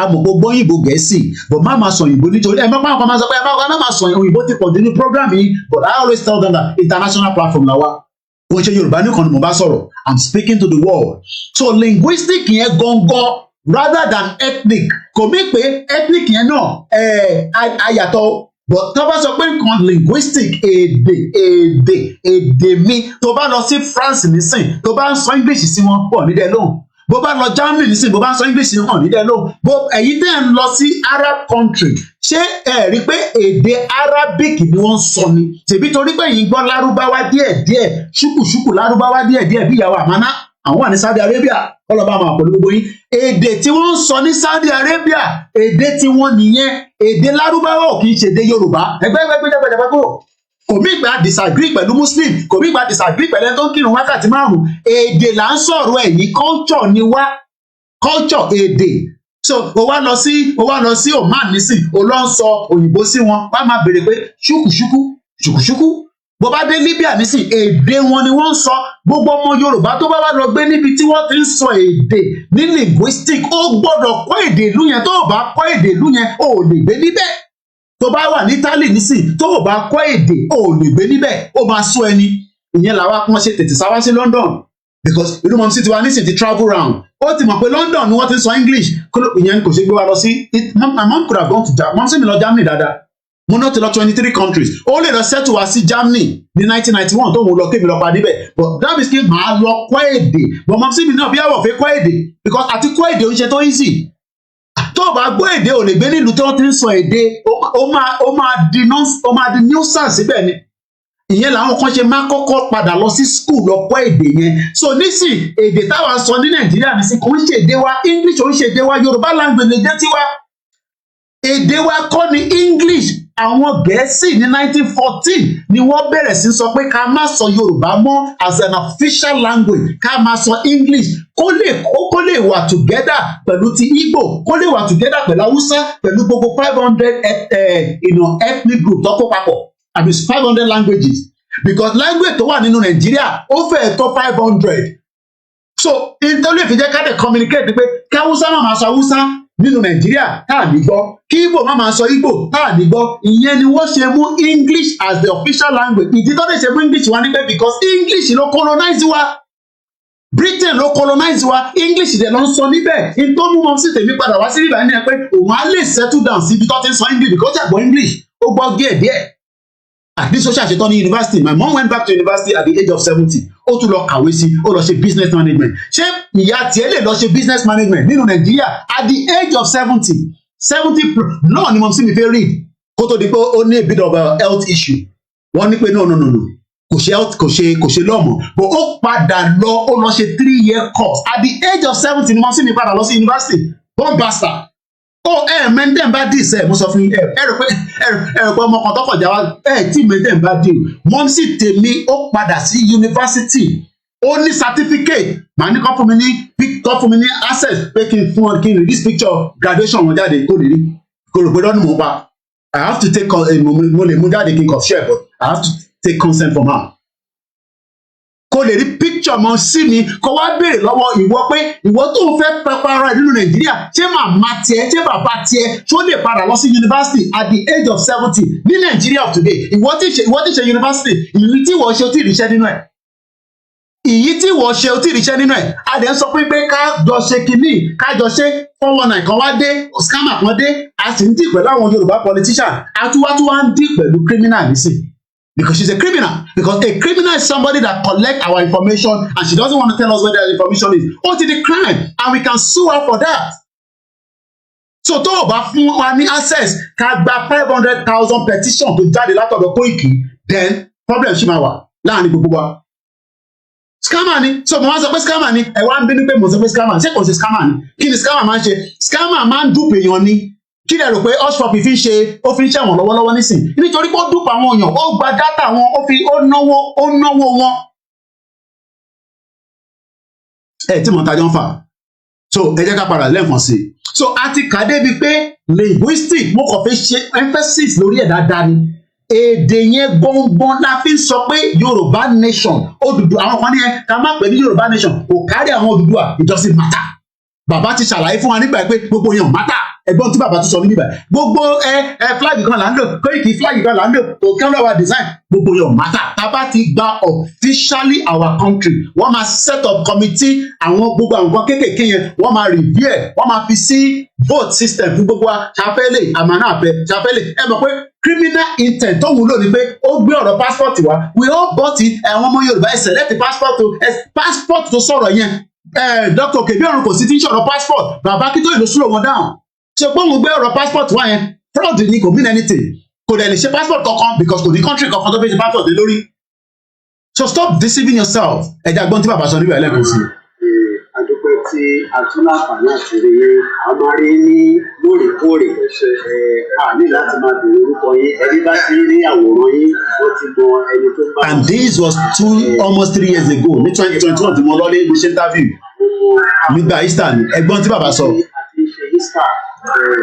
amọ̀ gbogbo òyìnbó Gẹ̀ẹ́sì but má máa sọ òyìnbó nítorí ẹ má máa sọ pé ẹ má máa sọ òyìnbó ti pọ̀ jù ní program yìí but I always tell them that international platform la wa wọ́n ṣe Yorùbá nìkan ni mo bá sọ̀rọ̀ I'm speaking to the world so linguistic yẹn gangan rather than ethnic kò mí pé ethnic yẹn náà ayàtọ̀ but tó bá sọ pé nǹkan linguistic èdè mi tó bá lọ sí France nísìn tó bá ń sọ English sí wọn pọ̀ nídẹ̀ lóhùn bó bá lọ Germany nísìn bó bá ń sọ English sí wọn nídẹ̀ lóhùn bó ẹ̀yin tẹ́ ń lọ sí Arab country ṣé ẹ rí pé èdè Arabic ni wọ́n ń sọ ni tèmi torí pé yìí gbọ́ lárúbáwá díẹ̀díẹ̀ ṣùkùṣùkù lárúbáwá díẹ̀díẹ̀ bí ìyàwó àmánà àwọn wà ní Saudi Arabia ọlọ́ba àwọn àpòlù gbogbo yín èdè tí wọ́n ń sọ ní Saudi Arabia èdè tí wọ́n nìyẹn èdè lárúbáwá ò kì í ṣe èdè Yorùbá ẹgbẹ́ kò mí ìgbà disagree pẹ̀lú Muslim kò mí ìgbà disagree pẹ̀lú ẹni tó ń kírun wákàtí márùn-ún èdè là ń sọ̀rọ̀ ẹ̀ ní culture ni wá culture èdè so o wá lọ sí Oman nísìn o lọ ń sọ òyìnbó sí wọn wá máa béèrè pé ṣùkùṣùkù bó bá dé Libya nísìn èdè wọn ni wọ́n ń sọ gbogbo ọmọ Yorùbá tó bá wá lọ gbé níbi tí wọ́n ti ń sọ èdè ní linguistic ó gbọ́dọ̀ kọ́ èdè ìlú yẹn tó o bá kọ́ èdè ìlú yẹn o ò lè gbé níbẹ̀ tó bá wà ní Italy nísìn tó o bá kọ́ èdè o ò lè gbé níbẹ̀ ó máa sún ẹni ìyẹn làwa kàn ṣe tètè sáwá sí London because ìlú mọ̀ sí tiwa nísìn ti travel round ó ti mọ̀ pé London ni wọ́n ti ń sọ English ìyẹn kò ṣe gbé wa lọ sí my mom could have gone to Germany mom sì mi lọ Germany dáadáa mo náà ti lọ 23 countries ó lè lọ settle wá sí Germany ní 1991 tó wọ́n lọ kébì lọ pa níbẹ̀ but that means pé màá lọ kọ́ èdè but mom sì mi náà bí àwọ̀ fẹ́ kọ́ èdè because àti kọ́ èdè oúnjẹ tó easy tó o bá gbọ́ èdè ò lè gbé nílùú tí wọ́n ti ń sọ èdè ó máa di nuisance síbẹ̀ ni ìyẹn làwọn kan ṣe máa kọ́kọ́ padà lọ sí school lọ kọ́ èdè yẹn so nísìn èdè táwa sọ ní Nàìjíríà nísìn kò ń ṣe èdè wa English ò ń ṣe èdè wa Yorùbá language lè jẹ́ tiwa èdè wa kọ́ ni English àwọn Gẹ̀ẹ́sì ní 1914 ni wọ́n bẹ̀rẹ̀ sí sọ pé ká má sọ Yorùbá mọ́ as an official language ká má sọ English kó lè wà together pẹ̀lú ti Igbo kó lè wà together pẹ̀lú Hausa pẹ̀lú gbogbo 500 ethnic group tó kó papọ̀ àbí 500 languages because language tó wà nínú Nàìjíríà ó fẹ́ẹ̀ tó 500 so nítorí ìfijẹ́ ká dẹ̀ communicate pé kí Hausa má máa sọ Hausa nínú Nàìjíríà tá à ní gbọ́ kí Igbo má máa sọ Igbo tá à ní gbọ́ ìyẹn ni wọ́n ṣe mú English as the official language ìdí tó lè ṣe mú English wá níbẹ̀ because English ló colonize wa Britain ló colonize wa English dẹ̀ ló ń sọ níbẹ̀ in tó mú wọn sí tèmi padà wá sí ibà ní ẹ pé òun á lè settle down síbi tó ti ń sọ English because ó gbọ́ English ó gbọ́ díẹ̀ àti social ṣetán ní university my mom went back to university at the age of 70 ó tún lọ kàwé sí ó lọ ṣe business management ṣé ìyá tiẹ̀ lè lọ ṣe business management nínú Nàìjíríà at the age of 70 náà ni mo sì mi fẹ́ read kó tó di pé ó ní a bit of a health issue wọ́n ní pé no kò ṣe lọ́mọ but ó padà lọ ó lọ ṣe 3-year course at the age of 70 ni mo sì mi padà lọ sí university born bastard mẹ́ndẹ̀ bá dì sẹ́ mo sọ fún yín ẹ rò pé ọmọ kan tọkọ̀ já wa tí mẹ́ndẹ̀ bá dì mọ́ sí tèmi ó padà sí yunifásitì ó ní certificate màá ní kọ́ fún mi ní access pé kí n fún ọ kí n rí this picture graduation wọn jáde kó lè rí kó rò pé lọ́nà mọ̀ pa I have to take mo lè mú jáde kí n kọ̀ share but I have to take consent from her kó lè rí picture mọ sí mi kó wá béèrè lọ́wọ́ ìwọ pé ìwọ tó ń fẹ́ pẹpẹra ìlú Nàìjíríà ṣé màmá tiẹ̀ ṣé bàbá tiẹ̀ tó lè padà lọ sí university at the age of 70 ní Nàìjíríà of today ìwọ tí ṣe university ìyí tí wọ́n ṣe ó tí ì ríṣẹ́ nínú ẹ̀ a dẹ̀ ń sọ pé ká jọ ṣe kínní ká jọ ṣe 419 kan wá dé scammer kan dé a sì ń dì pẹ̀lú àwọn Yorùbá politician àtúwátú wá ń dì pẹ̀lú criminal nísìn. Because she's a criminal. Because a criminal is somebody that collects our information and she doesn't want to tell us where that information is. Ó ti di crime and we can sue her for that. So tó o bá fún wa ní access ká gba 500,000 petition tó jáde látọ̀dọ̀ Koiki then problem ṣì máa wà láàrin gbogbo wa. Scammer ni so mo wá sọ pé scammer ni ẹ wá ń bínú pé mo sọ pé scammer ṣé kò sí scammer ni kí ni scammer máa ń ṣe scammer máa ń dúpọ̀ èèyàn ni. Kí lẹ rò pé Hushpuppi fi ń ṣe ó fi ń ṣẹ̀wọ̀n lọ́wọ́lọ́wọ́ nísìn nítorí pé ó dúpọ̀ àwọn èèyàn ó gba dátà wọn ó náwó wọn. Tí mo tajọ́ ń fà so ẹ jẹ́ ká padà lẹ́ẹ̀kan sí i so a ti kà débi pé linguistic mo kàn fẹ́ ṣe emphasis lórí ẹ̀ dáadáa ni èdè yẹn gbọ̀ngbọ̀n la fi ń sọ pé Yorùbá nation Odùduwà àwọn kan ní ẹ ká má pè ní Yorùbá nation kò kárí àwọn Odùduwà it doesn't matter bàbá ti ṣàlàyé fún wa nígbà pé gbogbo yẹn ò matter. ẹ̀gbọ́n tí bàbá tó sọ níbí báyìí gbogbo flag kan là ń lò Koiki flag kan là ń lò òkè ọlọ́wà design gbogbo yóò matter tá a bá ti gba officially our country wọ́n máa set up committee àwọn gbogbo àwọn kéékèèké yẹn wọ́n máa review ẹ̀ wọ́n máa fi sí vote system fún gbogbo wa ṣàfẹ́lẹ̀ àmàna àfẹ́ ṣàfẹ́lẹ̀ ẹ mọ̀ pé criminal intent tó wúlò ni pé ó gbé ọ̀rọ̀ passport wa we all bought it àwọn ọmọ Yorùbá ẹ select passport tó sọ̀rọ̀ yẹn Dr. Okebi ọ̀run kò sí tí ń sọ̀rọ̀ passport bàbá kí tó ìlú slow wọn down ṣe pé òun gbé ọ̀rọ̀ passport wa yẹn fraud ni kò mean anything kò dẹ̀ lè ṣe passport kankan because kò ní country kankan tó fẹ́ ṣe passport lé lórí so stop deceiving yourself ẹ̀jẹ̀ àgbọ̀n tí bàbá sọ níbẹ̀ lẹ́ẹ̀kan sí i. Adúpẹ́ tí atúnláǹfààní àti rí a máa rí ní lóòrèkóòrè a ní láti máa bèrè orúkọ yín ẹni bá ti rí àwòrán yín ó ti mọ ẹni tó bá. And this was almost 3 years ago ní 2021 tí mo lọ lé mo ṣe interview nígbà Easter ni ẹ̀gbọ́n tí bàbá sọ. àti ṣe Easter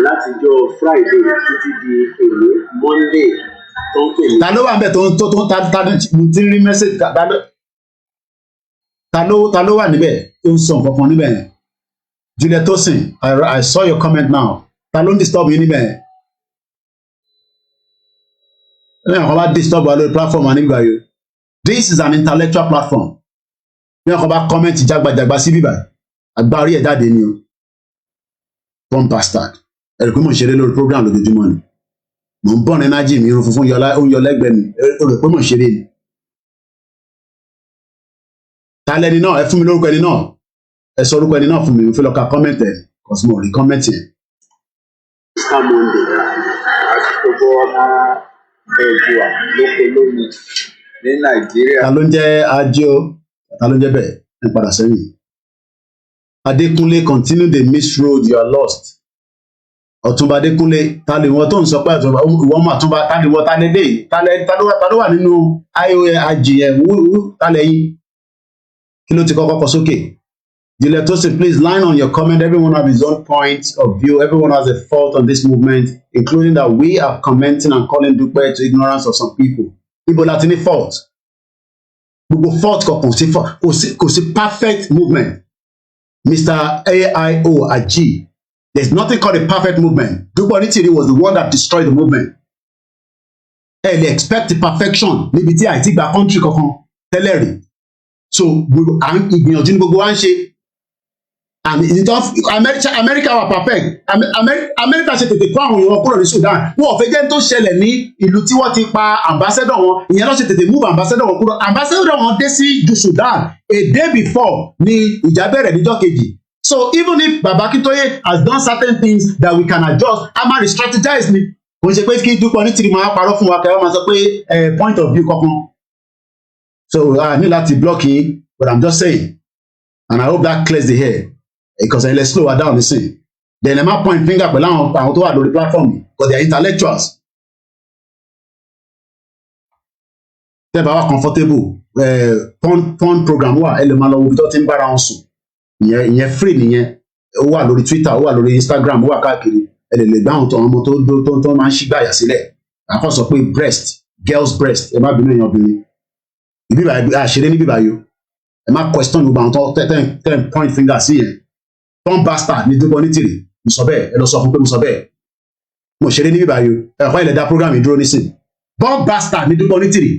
látijọ́ Friday títí di èlé Monday tó ń pè ní. ta ló wà níbẹ̀ tó ti rí message ta ló wà níbẹ̀ tó ń sọ nǹkan kan níbẹ̀ yẹn Juliet Tosin I saw your comment now ta ló ń disturb yín níbẹ̀ yẹn lẹ́yìn àwọn bá disturb wa lórí platform wa nígbà yìí this is an intellectual platform lẹ́yìn àwọn bá comment jágbajàgba sí bíbà àgbà orí ẹ̀ jáde ni o born bastard ẹ̀rù pé mò ń ṣeré lórí program lójoojúmọ́ ni mò ń bọ́n energy mi irun funfun ó ń yọ lẹ́gbẹ̀ẹ́ mi ó rò pé mò ń ṣeré ni. Ta lẹni náà ẹ fún mi lórúkọ ẹni náà ẹ sọ orúkọ ẹni náà fún mi mo fi lọ ka kọ́mẹ̀ntì ẹ̀ kọ́sí mo rí kọ́mẹ̀ntì ẹ̀. Easter Monday àti gbogbo ọmọ Oòduà lóko lómi ní Nàìjíríà. Ta ló ń jẹ́ Ajíò ta ló ń jẹ́ bẹ́ẹ̀ ẹ padà sẹ́yìn. Adékúnlé continue the misroad you are lost. Ọ̀túnba Adékúnlé ta lè wọ́n tó ń sọ pé Ọ̀túnba ìwọ́n mọ̀ Ọ̀túnba ta lè wọ́n ta lè dé ta ló wà nínú IOAG yẹn ta lẹ́yìn. Kí ló ti kọ́kọ́ kọ sókè? Juliet Tosin, please line on your comment. Everyone has his own point of view. Everyone has a fault on this movement, including that we are commenting and calling Dupe to ignorance of some people. Ibo láti ní fault. Gbogbo fault kò sí perfect movement. Mr. AIO Aji, there's nothing called a perfect movement. Dupe Onitiro was the one that destroyed the movement. Ẹ lè expect perfection níbi tí àìtí gba country kankan tẹ́lẹ̀ rí. So ìgbìyànjú ní gbogbo wa ń ṣe and America wà perfect America ṣe tètè kó àwọn èèyàn kúrò ní Sudan wọn ò fẹ́ jẹ́ tó ṣẹlẹ̀ ní ìlú tí wọ́n ti pa ambassador wọn ìyẹn ló ṣe tètè move ambassador wọn kúrò ambassador wọn dé sí Sudan a day before ni ìjà bẹ̀rẹ̀ níjọ́ kejì so even if Baba Akintoye has done certain things that we can adjust a máa re-strategize ni kò ń ṣe pé kí Dupe Onitiro máa parọ́ fún wa kẹwàá máa sọ pé point of view kankan. So I need that to block him, but I'm just saying, and I hope that clears the hair because let's slow her down. Listen, then I'm not point finger pẹ̀lú àwọn tó wà lórí platform because they are intellectuals. Tẹ́ bá wà comfortable porn program wà ẹ lè máa lọ wo bí tó ti ń bára wọn sùn ìyẹn free nìyẹn ó wà lórí Twitter ó wà lórí Instagram ó wà káàkiri ẹ lè gbá àwọn ọmọ tó máa ń ṣí gbàyà sílẹ̀ àkọ́ sọ pé breast girls breast ẹ má bínú èèyàn obìnrin. Ibi àṣírí níbí báyìí ẹ má question gbogbo àwọn tó ten point finger sí yẹn tom bastard ní Dupe Onitiro mo sọ bẹ́ẹ̀ ẹ lọ sọ fún pé mo sọ bẹ́ẹ̀ mo ṣeré níbí báyìí ẹ̀kọ́ ilẹ̀ dá program ìdúró nísìn bomb bastard ní Dupe Onitiro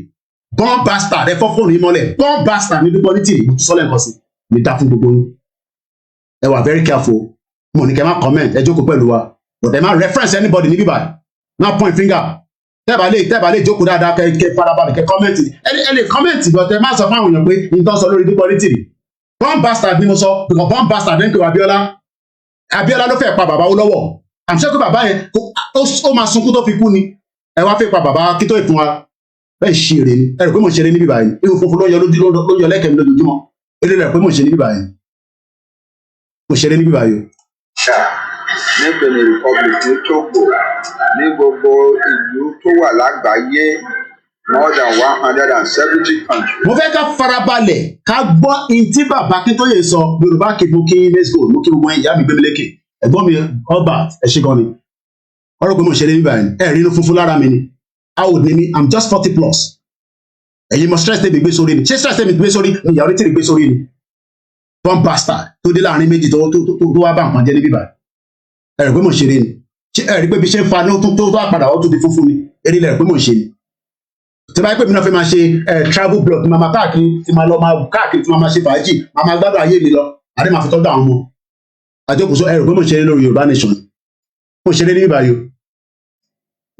bomb bastard ẹ fọ́ fóònù yìí mọ́lẹ̀ bomb bastard ní Dupe Onitiro mo tún sọ lẹ́ẹ̀kan sí mi dá fún gbogbo yín ẹ wà very careful mo ní kẹ́ má comment ẹ jókòó pẹ̀lú wa but ẹ má reference anybody níbí báyìí má point finger tẹ́ẹ̀bà lè jókòó dáadáa kẹ́ farabalẹ̀ kẹ́ kọ́mẹ́ǹtì ẹ lè kọ́mẹ́ǹtì bọ̀tẹ́ má sọ fún àwọn èèyàn pé nǹkan sọ lórí Dupe Onitiro bomb bastard ni mo sọ because bomb bastard ní kò Abiola ló fẹ́ pa bàbá ó lọ́wọ́ I'm sure pé bàbá yẹn ó máa sunkún tó fi kú ni ẹ wá fẹ́ pa bàbá kí tó ìfún wa bẹ́ẹ̀ ṣe èrè ni ẹ rò pé mo ṣeré níbí báyìí irun funfun ló yọ lẹ́kẹ̀ẹ́ mi lójoojúmọ́ eré rẹ̀ pé mo ṣe níbí báyìí mo ṣeré níbí báyìí. ní Benin Republic ní Togo ní gbogbo ìlú tó wà lágbàáyé more than 170 countries. Mo fẹ́ ká farabalẹ̀ ká gbọ́ ìtí Bàbá Akíntóyè sọ Yorùbá kí mo kí let's go mo kí gbogbo ìyá mi gbẹmílékè ẹ̀gbọ́n mi Albert ẹ ṣé gan ni ọ̀rọ̀ pé mo ṣe lé nígbà yẹn ẹ rí inú funfun lára mi ni how old ni mi I'm just 40 plus ẹ̀yin mo stress tèmi gbé sórí ni ṣé stress tèmi gbé sórí ni ìyàwó tèmi gbé sórí ni bomb bastard tó dé láàrin méjì tó wá bá nǹkan jẹ́ níbí báyìí ẹ̀rù pé mò ń ṣeré ni ẹ̀rí pé bí ṣe ń fa ní tó àpàdà ó tún di funfun ni eré lẹ̀rù pé mò ń ṣe ni tí báyìí pé mi náà fẹ́ máa ṣe travel blog tí máa káàkiri tí máa lọ máa káàkiri tí máa ṣe fàájì máa gbádùn ayé mi lọ àdé máa fi tọ́jú àwọn ọmọ àjọkùsọ ẹ̀rù pé mò ń ṣeré lórí Yorùbá Nation mò ń ṣeré ní bíbáyò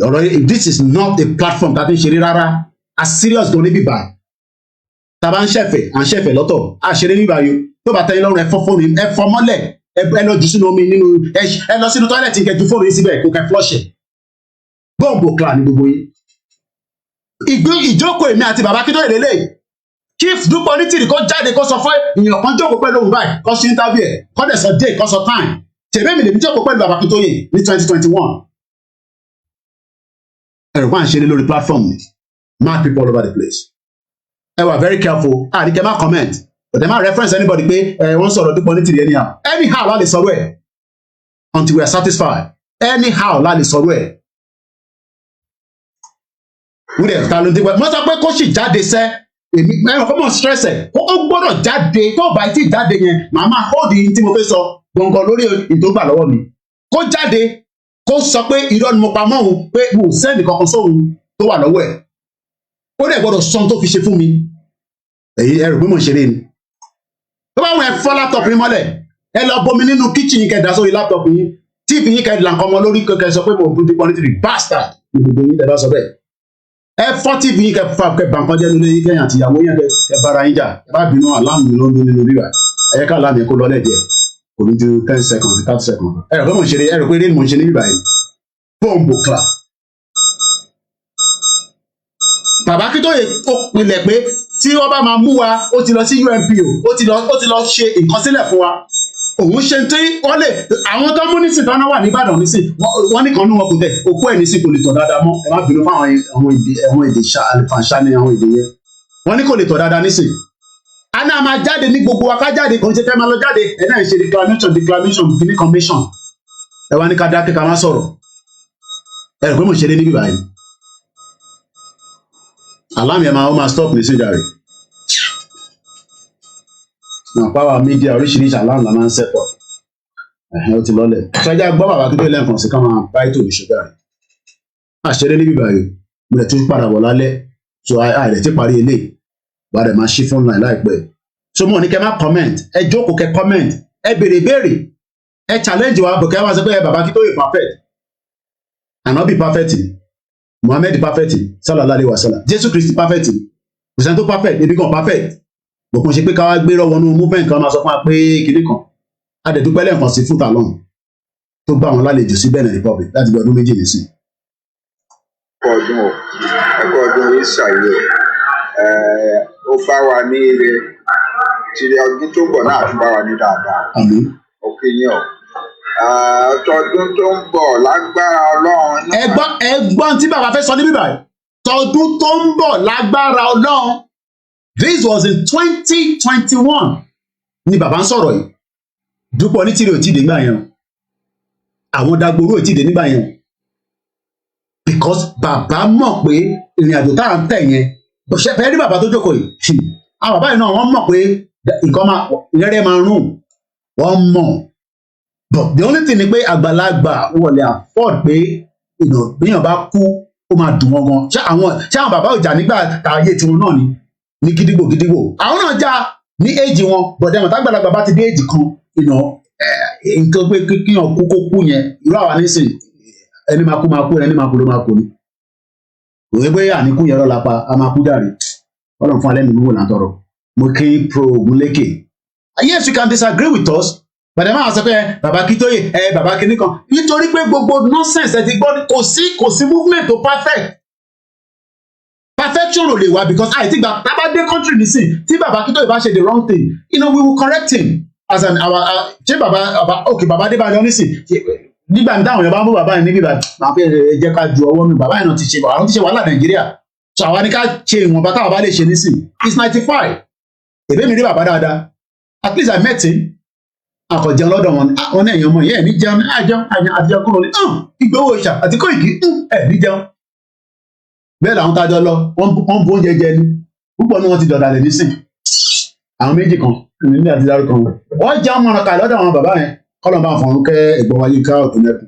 ọ̀rọ̀ this is not a platform tá a fi ń ṣeré rárá a serious gan ní bíbá tá a bá ń ṣẹ̀fẹ̀ lọ́tọ̀ a ṣeré ní bíbáyò tó bá tẹ́yìn lọ́rùn ẹ fọ́ fóònù ẹ fọ́ mọ́lẹ̀ ẹ lọ jù sínú omi nínú ẹ lọ sínú tọ́ílẹ̀tì kẹjú fóònù yìí síbẹ̀ kó kẹ flọ́ṣẹ̀ bọ́ǹbù kla ní gbogbo yìí ìjókòó èmi àti bàbá Akíntóyè lélẹ̀ Chief Dupe Onitiro kó jáde kó sọ fún èèyàn kan jókòó pẹ̀lú òun báyìí kó sí interview ẹ̀ kó dẹ̀ sọ day kó sọ time tèmi mi lèmi jókòó pẹ̀lú bàbá Akíntóyè ní 2021 ẹ̀rù máa ń ṣe ní lórí platform ni mad people all over the place ẹ wà very careful àdìkẹ́ má comment but ẹ má reference anybody pé wọ́n sọ̀rọ̀ Dupe Onitiro anyhow la lè sọ̀rọ̀ ẹ̀ until we are satisfied anyhow la lè sọ̀rọ̀ ẹ̀ wúdẹ̀ ta ló dé wẹ̀ mọ́ sọ pé kó sì jáde sẹ́ èmi ẹ̀rọ kọ́ mọ̀ stress ẹ̀ ó gbọ́dọ̀ jáde tó bá ti jáde yẹn màá máa hold in tí mo fẹ́ sọ gbọ̀ngàn lórí ìdógbà lọ́wọ́ mi kó jáde kó sọ pé irọ́ ni mo pa mọ́ òun pé mo ò sẹ́ni kankan sóhun tó wà lọ́wọ́ ẹ̀ ó dẹ̀ gbọ́dọ̀ sọ tó fi ṣe fún mi èyí ẹ̀rù pé mo ń ṣeré ni tó bá wọn ẹ fọ́ laptop yín mọ́lẹ̀ ẹ lọ bomi nínú kitchen yín kẹdà sórí laptop yín tv yín kẹdà nǹkan ọmọ lórí kẹkẹ sọ pé mo bu Dupe Onitiro bastard ní gbogbo yín tẹ̀lé sọ bẹ́ẹ̀ ẹ fọ́ tv yín kẹ fà kẹ bàǹkan jẹ́ nínú yín kẹyìn àtìyàwó yín kẹ bára yín jà ẹ bá bínú aláàmù ló ń dún nínú bíbá ẹ yẹ ká aláàmù yẹn kó lọ́lẹ̀ díẹ̀ kò ní ju 10 seconds 30 seconds ẹ rẹ pé mo ń ṣeré ẹ rẹ pé eré ni mo ń ṣe ní bíbá yìí bọ́ǹbù kla bàbá Akíntóyè ó pinlẹ̀ pé tí wọ́n bá máa mú wa ó ti lọ sí UNPO ó ti lọ ṣe nǹkan sílẹ̀ fún wa òun ṣe tí wọ́n lè àwọn tó mú nísìn tó náà wà ní Ìbàdàn nísìn wọ́n nìkan ní wọn kò tẹ̀ òkú ẹ̀ nísìn kò lè tọ̀ dáadáa mọ́ ẹ má bínú fún àwọn èdè àlùfànṣá ní àwọn èdè yẹn wọ́n ní kò lè tọ̀ dáadáa nísìn a náà máa jáde ní gbogbo wa ká jáde kò ń ṣe fẹ́ máa lọ jáde ẹ náà ń ṣe declaration guinea commission ẹ wá ní ká dákẹ́ ká má sọ̀rọ̀ ẹ rò pé mo ṣe dé níbí báyìí alámì ẹ̀ máa stop ní síjà rẹ̀ power media oríṣiríṣi aláǹ la máa ń set up ó ti lọ́lẹ̀ ṣáájá gbọ́ bàbá Akíntóyè lẹ́ẹ̀kan sí ká máa bá ètò ìṣúgà rẹ̀ àṣẹrẹ́ níbí báyìí mo lè tún padà bọ̀ lálẹ́ so àìrẹ̀ ti parí eléyìí bá rẹ̀ máa ṣí phone line láìpẹ́ so mo ní kẹ́ má comment ẹ jókòó kẹ́ comment ẹ béèrè béèrè ẹ challenge wa bòkẹ́ wá sọ pé bàbá Akíntóyè perfect ànábì perfect Muhammed perfect sallallahu alaihi wasallam Jésù Kristi perfect kò sẹ́ni tó perfect ebi kan perfect bọ̀kún ṣe pé káwá gbé rọ́wọ́ nínú movement kan máa sọ fún wa pé kinní kan adẹ̀dúpẹ́ lẹ́ẹ̀kan sí fúta lọ́hùn tó gbà wọn lálejò sí Benin Republic láti bí ọdún méjì nísìn. ẹ̀kọ́ ọdún ìṣàyẹ̀ ó bá wa ní ire tí ọdún tó bọ̀ náà tún bá wa ní dáadáa. àmín. òkè yẹn o tọdún tó ń bọ̀ lágbára Ọlọ́run. ẹgbọ́n tí bàbá fẹ́ sọ ní bíbá tọdún tó ń bọ̀ lágbára Ọlọ́run. This was in 2021 ni bàbá ń sọ̀rọ̀ yìí Dupe Onitiro ò tí ì dé nígbà yẹn àwọn Dagboro ò tí ì dé nígbà yẹn because bàbá mọ̀ pé ìrìn àjò tá à ń tẹ̀ yẹn ṣe fẹ́ rí bàbá tó jókòó yìí àwọn bàbá yìí náà wọ́n mọ̀ pé nǹkan rẹ́rẹ́ máa rún wọ́n mọ̀ but the only thing ni pé àgbàlagbà wọlé afford pé bíyàn bá kú ó máa dùn wọn gan ṣé àwọn bàbá ò jà nígbà tààyè tiwọn náà ni ní gidigbo àwọn náà já ní éèjì wọn bọ̀dẹ̀ mọ̀ tágbàlagbà bá ti dé éèjì kan nǹkan pé kíyàn kú kó kú yẹn irú àwa nísìn ẹni máa kú ẹni máa kú ló máa kú ni òwe pé àníkú yẹn lọ́la pa a máa kú jàre ọlọ́run fún alẹ́ nínú wò látọ̀rọ̀ mo kí pro Ògúnlékè yes you can disagree with us bọ̀dẹ̀ máa sọ pé bàbá Akíntóyè bàbá kinní kan nítorí pé gbogbo nonsense ẹ ti gbọ́ kò sí movement tó perfection ò lè wá because àìtí gba tábàdé country nísìn tí bàbá Akíntóyè bá ṣe the wrong thing we will correct him as an ṣé bàbá Adébánjọ nísìn nígbà táwọn èèyàn bá mú bàbá yẹn níbí máa fẹ́ jẹ́ ká ju ọwọ́ nù bàbá yẹn náà ti ṣe wàhálà Nàìjíríà so àwa ni ká ṣe ìwọ̀nba táwọn bá lè ṣe nísìn he's 95 èbí mi rí bàbá dáadáa at least I met him akọ̀jẹun lọ́dọ̀ wọn ní ẹ̀yàn ọmọ yẹn ní jẹun àtijọ́ kúrò ní Ìgbòho Òòṣà àti Kóìkì ní jẹun bẹ́ẹ̀ làwọn tájọ lọ wọ́n bu oúnjẹ jẹ ni púpọ̀ ní wọ́n ti dọ̀dà lẹ̀ nísìn àwọn méjì kan ní àti dárúkọ wọn jẹ́ ọmọ ọ̀nà kà lọ́dọ̀ àwọn bàbá yẹn kọ́lọ̀ máa fọ̀rún kẹ́ ẹ̀gbọ́n wáyé ká ọ̀tún mẹ́kù.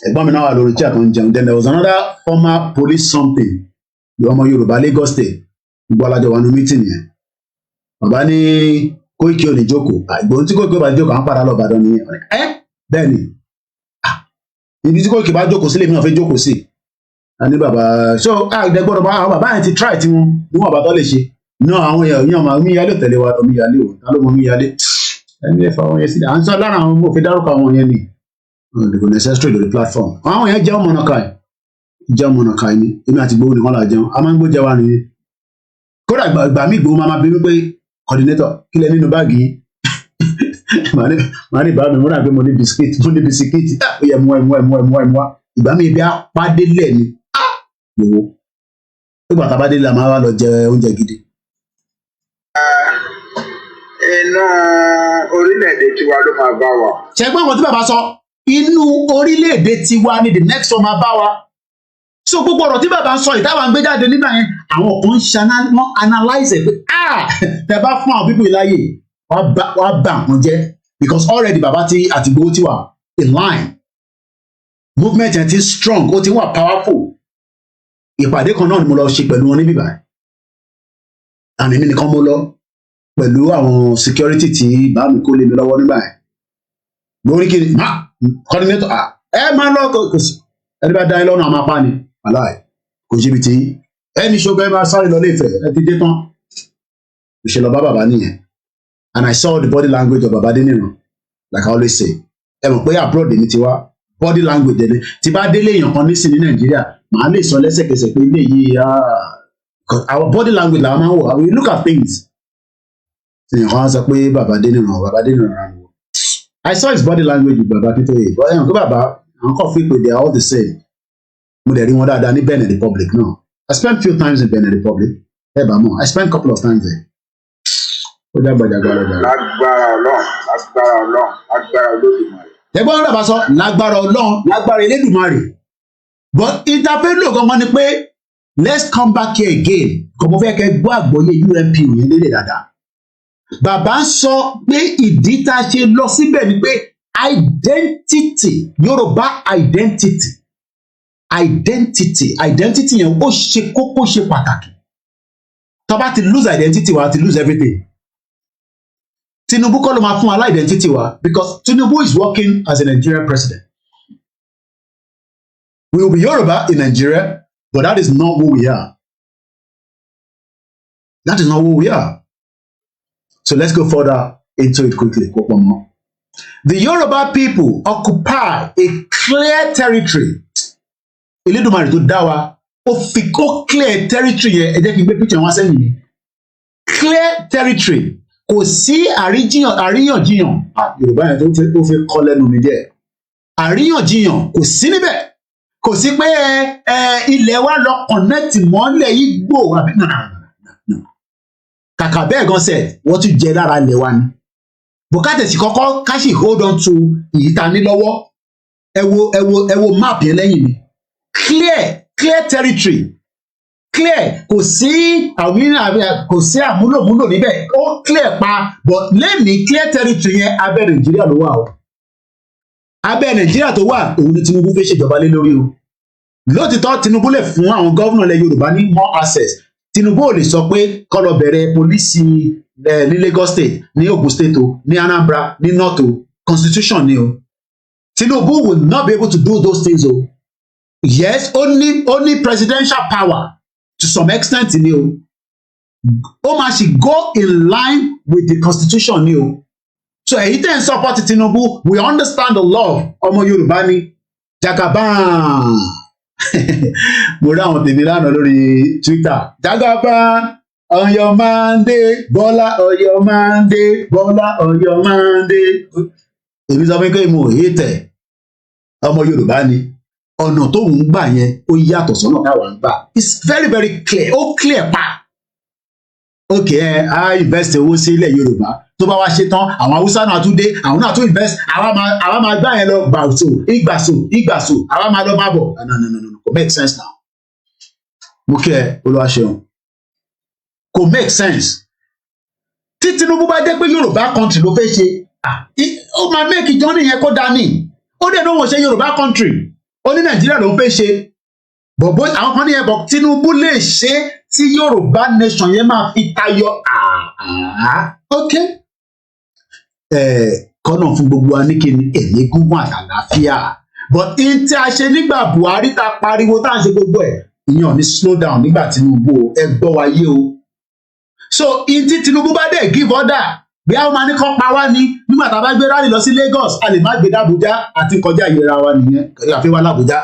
Ẹ̀gbọ́n mi náà wà lórí tí àtọ̀ jẹun. Then there was another former police something ọmọ Yorùbá Lagos State gbogbo alájọ wà ní meeting yẹn. Bàbá ní Kóìkì ò ní jókòó ìgbóhùn tí Kóìkì bá jókòó àwọn padà lọ Ìbàdàn nìyẹn. Bẹ́ẹ̀ ni ibi tí Kóìkì bá jókòó sílé mi náà fẹ́ jókòó sí. A ní bàbá so àgbẹ̀gbọ́dọ̀ àwọn bàbá yẹn ti try tí wọn níwọ̀n bàbá lè ṣe. Náà àwọn èèyàn yàn máa omíyalé tẹ̀lé wa omíyalé o ta ló mọ omíyalé. Ẹni ẹ̀fà wọn yẹn sílẹ̀ à ń sọ lára àwọn ọmọ òfin dárúkọ àwọn yẹn ni kò necessary lórí platform. Àwọn yẹn jẹ́ ọmọ náà káì ni èmi àti gbowó nìkan là jẹun a máa ń gbójẹ wa nìyẹn. Kódà ìgbà mí Ìgbòho máa bínú pé coordinator kílẹ̀ nínú báàgì yìí màá ní bá mi múra pé mo ní bisikíìtì ó yẹ mú ẹ ìgbà mi ibi apádélẹ̀ ni gbowó nígbà tá a bá délé a máa wá lọ jẹ oúnjẹ gidi. Inú orílẹ̀-èdè tiwa ló máa bá wa. Ṣẹ̀gbọ́n àwọn tí bàbá sọ inú orílẹ̀-èdè tiwa ni the next one máa bá wa. So gbogbo ọ̀rọ̀ tí bàbá ń sọ ìtawà ń gbé jáde nígbà yẹn àwọn kan ń wọ́n analyse ẹ̀ pé tẹ bá fún àwọn pípọ̀ ìláyè wọ́n á bà nǹkan jẹ́ because already bàbá tí àtìgbò ti wà in line movement yẹn ti strong ó ti wà powerful. Ìpàdé kan náà ni mo lọ ṣe pẹ̀lú wọn níbí báyìí àmì mi nìkan mo lọ pẹ̀lú àwọn security tí bá mi kó lé mi lọ́wọ́ nígbà yẹn lórí kí ni coordinator máa lọ kò sí ẹni bá dá ẹ lọ́nà àmàpá ni aláì kò síbi tí ẹni ṣogbẹ́ máa sáré lọ léèfẹ̀ ẹ ti dé tán ìṣẹ̀lẹ̀ bá bàbá nìyẹn and I saw the body language of bàbá Adéníran like I always say ẹ mọ̀ pé abroad èmi ti wá body language ẹni tí bá délé èèyàn kan nísìn ní Nàìjíríà màá lè sọ lẹ́sẹ̀kẹsẹ̀ pé ilé yìí our body language làwọn máa ń wò we look at things èèyàn kan sọ pé bàbá Adéníran ra wò I saw his body language with bàbá Akíntóyè but ẹ̀yàn pé bàbá àwọn kan fi pé they are all the same mo dẹ̀ rí wọn dáadáa ní Benin Republic náà I spent few times in Benin Republic ẹ bá mọ̀ I spent couple of times there ó jágbàjàgbàrà dára. Lágbára Ọlọ́run Olódùmarè. ẹgbọ́n rẹ̀ bá sọ lágbára Ọlọ́run lágbára Elédùmarè but ìtafẹ́lò gangan ni pé let's come back here again kò mo fẹ́ kẹ́ gbọ́ àgbọ́yé UNP yẹn lédè dáadáa. Bàbá ń sọ pé ìdí tá a ṣe lọ síbẹ̀ ni pé identity Yorùbá identity yẹn ó ṣe kókó ṣe pàtàkì tó bá ti lose identity wa ti lose everything. Tinubu kọ́ ló máa fún wa identity wa because Tinubu is working as a Nigerian president. We will be Yoruba in Nigeria but that is not who we are. That is not who we are. So let's go further into it quickly. The Yoruba people occupy a clear territory. Elédùmarè tó dá wa ó fi kó clear territory yẹn ẹ jẹ́ kí n gbé picture wọn sẹ́yìn ni. Clear territory kò sí àríyànjiyàn Yorùbá yẹn tó fi kọ́ lẹ́nu mi díẹ̀. Àríyànjiyàn kò sí níbẹ̀ kò sí pé ilẹ̀ wa lọ connect mọ́lẹ̀ Ìgbò àbí kàkà bẹ́ẹ̀ gan sẹ̀ wọ́n tún jẹ lára ilẹ̀ wa ni. Bùkátà sì kọ́kọ́ ká sì hold on to ìyíta ní lọ́wọ́ ẹ wo map yẹn lẹ́yìn mi. Clear territory clear kò sí àmúlòmúlò níbẹ̀ ó clear pa but lẹ́ẹ̀ni clear territory yẹn abẹ́ Nàìjíríà ló wà o abẹ́ Nàìjíríà tó wà òun ni Tinubu fẹ́ ṣèjọba lé lórí o lótìtọ́ Tinubu lè fún àwọn gọ́vnà ilẹ̀ Yorùbá ní more access Tinubu ò lè sọ pé kó lọ bẹ̀rẹ̀ pólísì ní Lagos State ní Ogun State o ní Anambra ní North o constitution ni o Tinubu will not be able to do those things o yes only presidential power to some extent ni o ó máa ṣì go in line with the constitution ni o so èyí tẹ́ ń support Tinubu we understand the law ọmọ Yorùbá ni jagaban mo rí àwọn tèmi lánàá lórí Twitter jagaban on your Monday Bọ́lá on your Monday Bọ́lá on your Monday èmi sọ fún pé mo hate tẹ ọmọ Yorùbá ni ọ̀nà tó ń gbà yẹn ó yàtọ̀ sọ́nà táwa ń gbà it's very very clear ó clear pa okay a invest owó sí ilẹ̀ Yorùbá tó bá wá ṣe tán àwọn Haúsá náà tún dé àwọn náà tún invest àwa máa gbà yẹn lọ gbàso ìgbàso àwa máa lọ máa bọ̀ no kò make sense now mo kí ẹ Olúwaṣeun kò make sense tí Tinubu bá jẹ́ pé Yorùbá country ló fẹ́ ṣe ó máa make journey yẹn kó dání ó dẹ̀ náà wọ́n ṣe Yorùbá country ó ní Nàìjíríà ló ń fẹ́ ṣe bọ̀bọ̀ àwọn kan ní ẹbọ Tinubu lè ṣe tí Yorùbá nation yẹn máa fi tayọ ok kọ́nà fún gbogbo wa ní kíni èmi gúngún àtàlàáfíà but in tí a ṣe nígbà Buhari ta pariwo tá à ń ṣe gbogbo ẹ̀ ìyẹn ò ní slow down nígbà Tinubu ẹ gbọ́ wa yé o so in tí Tinubu bá dẹ̀ give order bí àwọn máa ní kọ́ pa wá ní nígbà tá a bá gbé rally lọ sí Lagos a lè má gbé d'Abuja àti kọjá ìyẹra wa nìyẹn àfi wá l'Abuja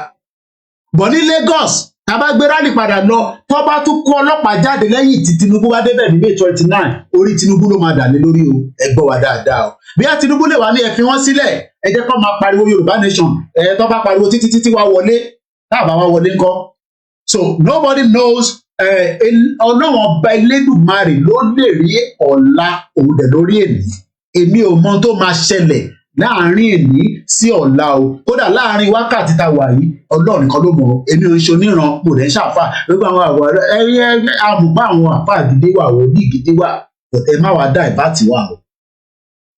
bọ̀ ní Lagos tá a bá gbé rally padà lọ tó bá tún kó ọlọ́pàá jáde lẹ́yìn tí Tinubu bá débẹ̀ ní May 29 orí Tinubu ló máa dà lé lórí o ẹ gbọ́ wa dáadáa o bí a Tinubu lè wá ní ẹ fi wọ́n sílẹ̀ ẹ jẹ́ kó máa pariwo Yorùbá nation tó bá pariwo títí wá wọlé tá a bá wá wọlé ńkọ́ so nobody knows ọlọ́wọ́n ọba Elédùmarè ló lè rí ọ̀la òun dẹ̀ lórí èmi ò mọ tó máa ṣẹlẹ̀ láàrin èní sí ọ̀la o kódà láàrin wákàtí tá a wà yìí Ọlọ́run nìkan ló mọ̀ èmi ò ń ṣe oníran mo dẹ̀ ń ṣàfà gbogbo àwọn àwọ̀ àmùbá àwọn àfà gidi wà wòlíì gidi wà ẹ má wàá dá ìbátì wà o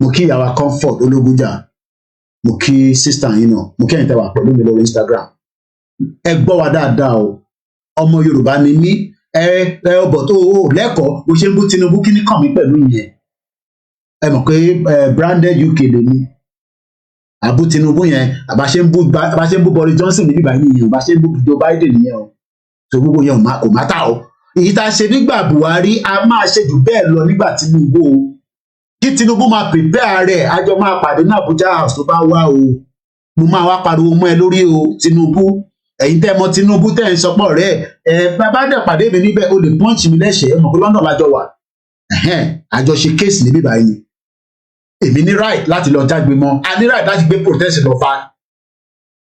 mo kí ìyàwó Comfort Ológunjà mo kí sísítà yín náà mo kí ẹ̀yin tẹ́ wà pẹ̀lú mi lórí Instagram ẹ gbọ́ wa dáadáa o ọmọ Yorùbá ni mí ọbọ̀ tó lẹ́kọ̀ọ́ bó ṣe ń bú Tinubu kí ní kàn mí pẹ̀lú ìyẹn ẹ mọ̀ pé branded UK lè ní àbú Tinubu yẹn àbá ṣe ń bú Boris Johnson níbí báyìí nìyẹn àbá ṣe ń bú Joe Biden nìyẹn o tó gbogbo yẹn kò má tà o èyí tá a ṣe nígbà Buhari a máa ṣe jù bẹ́ẹ̀ lọ nígbà Tinubu o kí Tinubu máa prepare rẹ̀ àjọ máa pàdé ní Abuja House tó bá wá o mo máa wá pariwo mọ́ ẹ lórí o Tinubu ẹ̀yin tẹ́ mọ̀ Tinubu tẹ́ ń sọpọ̀ rẹ̀ bàbá dẹ̀ pàdé mi níbẹ̀ o lè punch mi lẹ́sẹ̀ ẹ mọ̀ pé London lájọ wà àjọṣe kéèsì níbí báyìí ni èmi ní right láti lọ jágbe mọ́ a ní right láti gbé protest lọ fa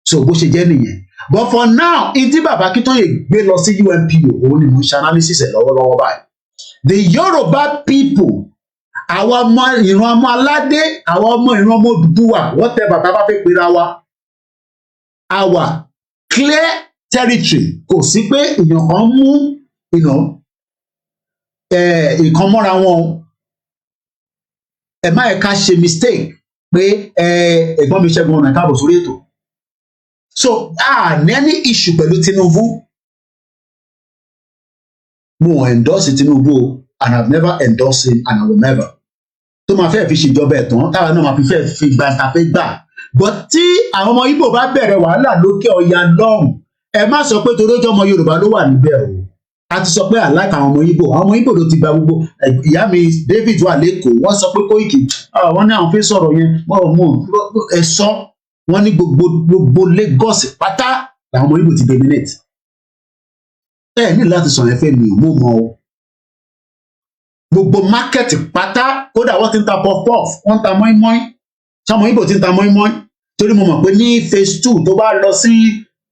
so bó ṣe jẹ́ nìyẹn but for now ìdí bàbá Akíntóyè gbé lọ sí UNPO òun ni mo ń ṣe analysis ẹ̀ lọ́wọ́lọ́wọ́ báyìí the Yoruba people àwọn ọmọ ìran ọmọ aládé àwọn ọmọ ìran ọmọ Odùduwà wọ́n tẹ bàtà bá fẹ́ pera wa àwa clear territory kò sí pé èèyàn kan mú nǹkan mọ́ra wọn ẹ má yẹ ká ṣe mistake pé ẹ̀gbọ́n mi Ṣẹ́gun ọ̀nà káàbọ̀ sórí ètò so ní any issue pẹ̀lú Tinubu mo endorse Tinubu and I've never endorsed him and I will never tó máa fẹ́ fi ṣèjọba ẹ̀tàn táwa náà máa fi gba ìtafẹ́ gbà but tí àwọn ọmọ Ìgbò bá bẹ̀rẹ̀ wàhálà lókè ọya lọ́hùn ẹ má sọ pé torí ọjọ́ ọmọ Yorùbá ló wà níbẹ̀ o a ti sọ pé àláìka àwọn ọmọ Ìgbò ló ti gba gbogbo ìyá mi David wà lẹ́kọ̀ọ́ wọ́n sọ pé Kóìkì wọ́n ní àwọn fẹ́ sọ̀rọ̀ yẹn wọ́n mú ẹ sọ wọ́n ní gbogbo Lagos pátá làwọn ọmọ Ìgbò ti dominate ẹ ní láti sọ yẹn fẹ́ mi ò mọ̀ o gbogbo market pátá kódà wọ́n ti ń ta puff-puff wọ́n ń ta mọ́ínmọ́ín sọmọ Ìgbò ti ń ta mọ́ínmọ́ín torí mo mọ̀ pé ní phase 2 tó bá lọ sí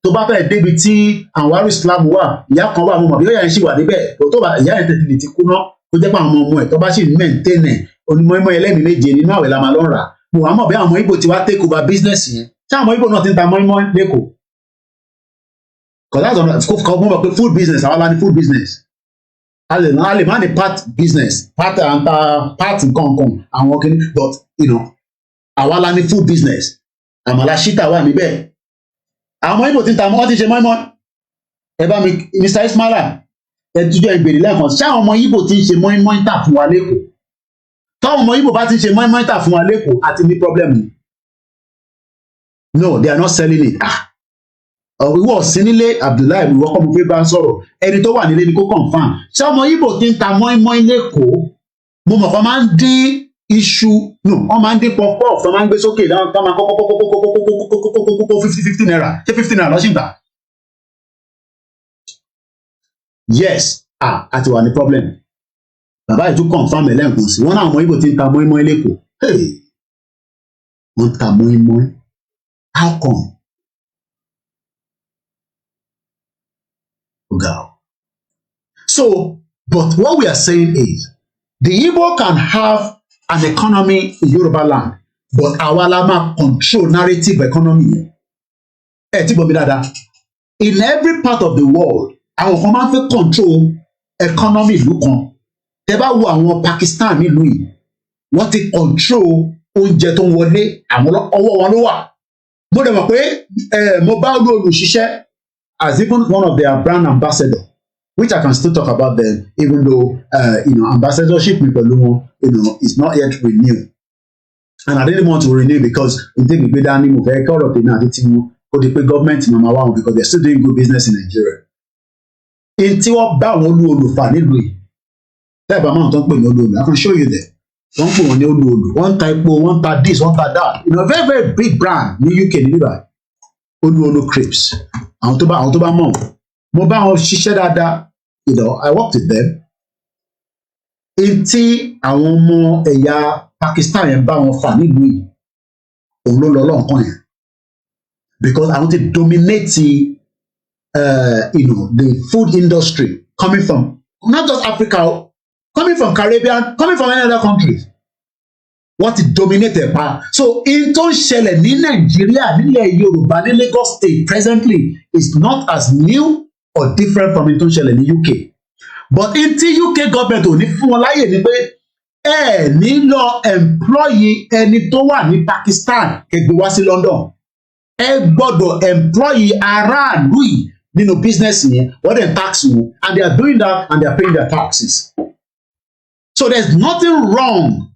tó bá fẹ́ débi tí àwọn Islam wà ìyá kan wà mo mọ̀ bí ó yà ń ṣì wà níbẹ̀ tó bá ìyá ẹ̀ tètè ti kú náà kó jẹ́ pé àwọn ọmọ ẹ̀ tó bá sì maintain ẹ̀ onímọ̀ ẹlẹ́mìí méje nínú àwẹ̀ la máa lọ rà mo wà mọ̀ bí àwọn Ìgbò ti wá take over business yẹn tí àwọn Ìgbò náà ti ń ta mọ́ínmọ́ín lẹ́kọ̀ọ́ kò mo mọ̀ pé food business àwọn aláni food business a lè má ní part business part nǹkan àwọn kìíní but àwa la ní food business àmàlà ṣítà wà níbẹ̀ àwọn Ìgbò tí ń ta wọ́n ti ṣe mọ́ínmọ́ ẹ bá mi Mr. Ismaila ẹ túnjọ́ ìgbèrè lẹ́ẹ̀kan ṣé àwọn ọmọ Ìgbò tí ń ṣe mọ́ínmọ́ tà fún wa lẹ́kọ̀ọ́ táwọn ọmọ Ìgbò bá ti ń ṣe mọ́ínmọ́ tà fún wa lẹ́kọ̀ọ́ àti ní problem no they are not selling it ìwọ sí nílé Abdullahi ìwọ kọ́ mo fẹ́ bá sọ̀rọ̀ ẹni tó wà nílé ni kó confam ṣé ọmọ Ìgbò tí ń ta mọ́ínmọ́ lẹ́kọ̀ọ́ mo mọ̀ fọ́ máa ń dín iṣu no wọ́n máa ń dín pọpọ́ tó máa ń gbé sókè láwọn tó máa kọ́kọ́kọ́kọ́kọ́kọ́kọ́kọ́kọ́kọ́ 50 naira ṣé 50 naira lọ́sìn gbà yes àti wà ní problem bàbá yìí tún confam ẹ̀ lẹ́ẹ̀kan sí wọ́n náà ọmọ Ìgbò tí ń ta mọ́ínmọ́ lẹ́kọ̀ọ́ wọ́n ń ta mọ́ínmọ́ how come go so but what we are saying is the Igbo can have an economy in Yoruba land but àwa la máa control narrative economy yẹn ẹ ti gbọ́ mi dáadáa in every part of the world àwọn kan máa ń fẹ́ control economy ìlú kan tẹ́ bá wo àwọn Pakistan nílùú yìí wọ́n ti control oúnjẹ tó ń wọlé àwọn ọwọ́ wọn ló wà. Mo dẹ̀ mọ̀ pé mo bá olóòlù ṣiṣẹ́ as even one of their brand ambassador, which I can still talk about them, even though ambassadorship mi pẹ̀lú wọn, is not yet renewed. And I didn't want to renew because n tẹ́ mi gbé dání mo fẹ́ kí ọ̀rọ̀ tèmi àti tí wọn ó di pé gọ́ọ̀mẹ̀ntì máa wá wọn because they are still doing good business in Nigeria. In tí wọ́n bá àwọn olùfà nílùú yìí, tẹ́ẹ̀ bá máa tó ń pè ní olùolù, I can show you there. Wọ́n ń pè wọ́n ní olùolù, wọ́n ń ta epo, wọ́n ń ta this, wọ́n ń ta that. Very very big brand ní UK ní bíbá olùolù crepes. Àwọn tó bá mọ̀, mo bá wọn ṣiṣẹ́ dáadáa, I worked with them. In tí àwọn ọmọ ẹ̀yà Pakistan yẹn bá wọn fà nílùú yìí, òun ló lọ lọ́nkàn yẹn. Because I want to dominate the food industry coming from not just Africa, coming from Caribbean, coming from any other countries. What it dominated pa. So in tó ń ṣẹlẹ̀ ní Nàìjíríà, nílẹ̀ Yorùbá, ní Lagos State presently is not as new or different from in tó ń ṣẹlẹ̀ ní UK. But in tí UK government ò ní fún wọn láyè ni pé ẹ ní lọ employee ẹni tó wà ní Pakistan kẹgbẹ́ wá sí London. Ẹ gbọ́dọ̀ employee aráàlú yìí nínú business yẹn, wọ́n dẹ̀ tax wọn, and they are doing that and they are paying their taxes. So there's nothing wrong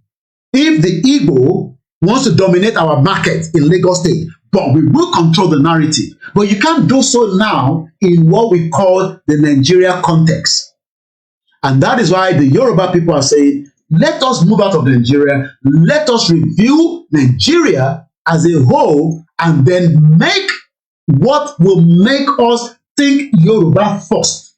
if the Igbo wants to dominate our market in Lagos State, but we will control the narrative. But you can't do so now in what we call the Nigeria context. And that is why the Yoruba people are saying, let us move out of Nigeria, let us review Nigeria as a whole, and then make what will make us think Yoruba first.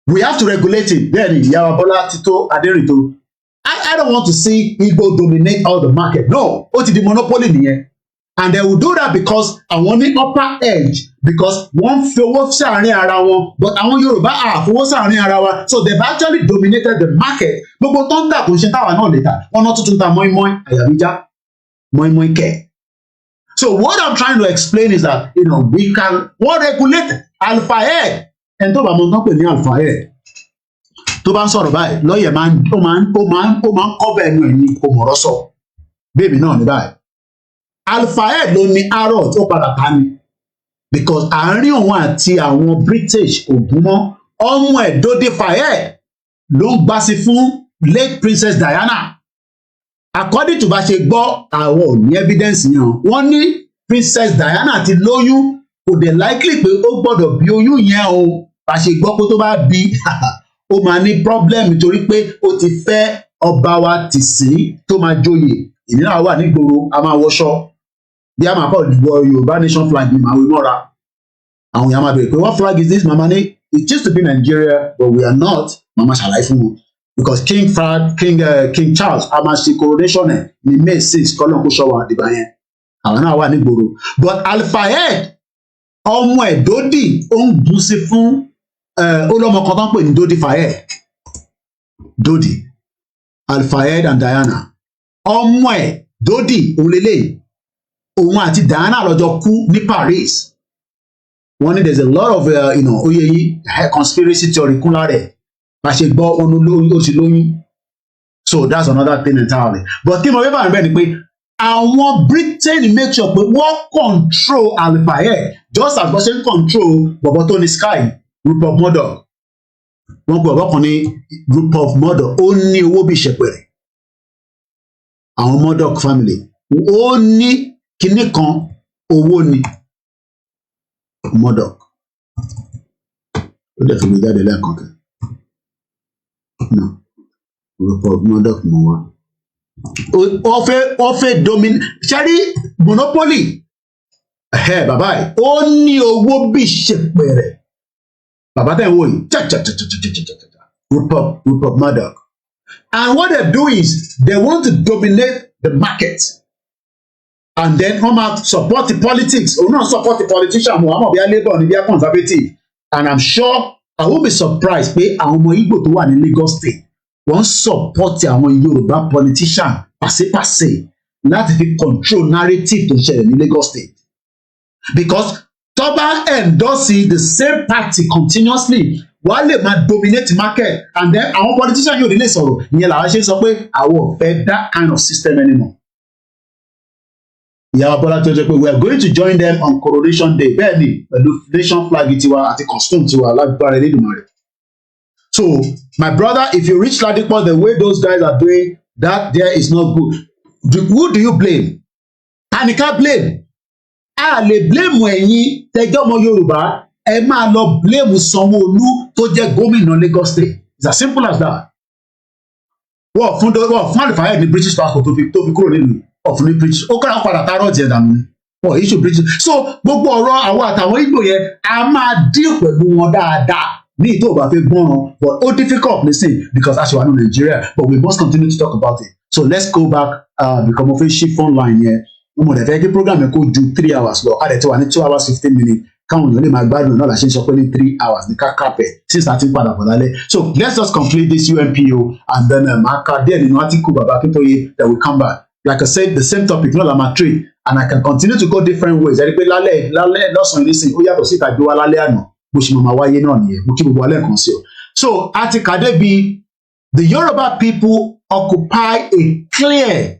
We have to regulate it. Then Yawabola, Tito, Aderito. I don't want to see Igbo dominate all the market. No, ó ti di monopoly nìyẹn. And they will do that because àwọn ní upper edge, because wọ́n fi owó sáàrin ara wọn, but àwọn Yorùbá àfowó sáàrin ara wa, so they've actually dominated the market. Gbogbo tó ń dà kò ń ṣe táwa náà lè tà, wọ́n náà tuntun ta mọ́ínmọ́ín àyàbíjá, mọ́ínmọ́ín kẹ̀. So what I'm trying to explain is that we can regulate alpha-head, and tó bá mọ tán pè ní alpha-head. Tó bá ń sọ̀rọ̀ báyìí, lọ́yẹ̀ máa ń kọ́bẹ̀ ẹnu ẹ̀ ní kò mọ̀rọ̀ sọ. Bébì náà ní báyìí. Alpha-head ló ní arrow tó padà ká ni. Because àárín òun àti àwọn British ògúnmọ́, ọmọ ẹ̀ Dode Fayed ló ń gbásí fún late Princess Diana. According to bá ṣe gbọ́, àwọn ò ní evidence yẹn. Wọ́n ní Princess Diana ti lóyún, kò dẹ̀ likely pé ó gbọ́dọ̀ bí oyún yẹn o. Bá ṣe gbọ́ pé tó bá bí ó máa ní problem nítorí pé ó ti fẹ́ ọba wa tì sí tó máa joyè. Ìnira wà nígboro, a máa wọṣọ. Bí a máa kọ́ wọ Yorùbá nation flag ni màá wí mọ́ra. Àwọn èèyàn máa bèrè pé what flag is this, Mama ní? It used to be Nigeria, but we are not. Mama ṣàlàyé fún wọn. Because King Charles a máa ṣe coronation ẹ̀ ní May 6 kọ́lọ́n kó ṣọ́wọ́ àdìbà yẹn. Àwọn náà wà nígboro. But Alpha-head ọmọ ẹ̀ Dodi ó ń bú sí fún olọ́mọ kan tó ń pè ní Dodi Fayed. Dodi, Alpha-head and Diana. Ọmọ ẹ̀ Dodi òun lélẹ́yìí. Òun àti Diana lọ́jọ́ kú ní Paris. Wọ́n ní there's a lot of oyè yìí conspiracy theory kún lára ẹ̀. Bá ṣe gbọ́ wọn ó ti lóyún. So that's another thing entirely. But kí mo fẹ́ bá rẹ̀ bẹ́ẹ̀ ni pé àwọn Britain make sure pé wọ́n control Alpha-head just as wọ́n ṣe ń control bọ̀bọ̀ tó ní Sky, Rupert Murdoch. Wọ́n gbọ́ ọ̀bọ̀ kan ní Rupert Murdoch ó ní owó bí ìṣẹ̀pẹ̀rẹ̀. Àwọn Murdoch family ó ní kinní kan owó ni Murdoch. Ó dẹ̀ fi mi jáde lẹ́ẹ̀kan kẹ́. No, Rupert Murdoch mọ̀ wá. Ó fẹ́ dominate. Ṣẹ́rí monopoly. Bàbá ẹ̀ ó ní owó bí ìṣẹ̀pẹ̀rẹ̀. Bàbá tẹ̀ ń wò yìí. Rupert Murdoch. And what they do is they want to dominate the market. And then come out support the politics. Or not support the politician. Muhammad be a Labour and be a Conservative. And I'm sure I won't be surprised pé àwọn ọmọ Igbo tó wà ní Lagos State wọ́n support àwọn Yorùbá politician pàṣípàṣẹ láti fi control narrative tó ṣẹlẹ̀ ní Lagos State. Because tó bá endorse the same party continuously wàá lè máa dominate market and then àwọn politician yóò nílé sọ̀rọ̀ ìyẹn làwọn ṣe ń sọ pé àwọn ò fẹ́ that kind of system anymore. ìyá Bọ́lá tó jẹ́ pé we are going to join them on coronation day bẹ́ẹ̀ ni pẹ̀lú nation flag tiwa àti costume tiwa lágbára Elédùmarè. So my brother, if you reach Ladipo the way those guys are doing that there is not good. Who do you blame? Tanika blame. A lè blame ẹ̀yin tẹjọ́ ọmọ Yorùbá ẹ máa lọ blame Sanwó-Olú tó jẹ́ gómìnà Lagos State. It's as simple as that. Wọ́n fún àlùfáà ní British passport tó fi kúrò nílùú ọ̀fun ní British. Ó kọ́ra padà tààrọ̀ tiẹ̀ dànù ni. Wọ́n issue British. So gbogbo ọ̀rọ̀ àwọn àtàwọn Ìgbò yẹn a máa deal pẹ̀lú wọn dáadáa. Ní ìtò òbá fẹ́ gbọ́ràn but ó difficult listen because as you are in Nigeria but we must continue to talk about it. So let's go back because mo fẹ́ ṣí phone line yẹn. Mo dẹ̀ fẹ́ kí program yẹn kó ju 3 hours lọ. A dẹ̀ ti wà ní 2 hours 15 minutes. Káwọn èèyàn lè máa gbádùn náà la ṣe ń sọ pé ní 3 hours ní kákápẹ̀ since àti padà bọ̀ lálẹ́. So let's just complete this UNPO and then aka díẹ̀ nínú article Baba Akintoye that will come back. Like I said, the same topic náà la máa trade and I can continue to go different ways. Ẹni pé lálẹ́ lọ́sàn-án nísìnyí ó yàtọ̀ sí ìtàgbé wa lálẹ́ àná bó ṣe máa wáyé náà nìyẹn. Mo kí gbogbo alẹ́ kan sí o. So àti kàdé bí the Yoruba people occupy a clear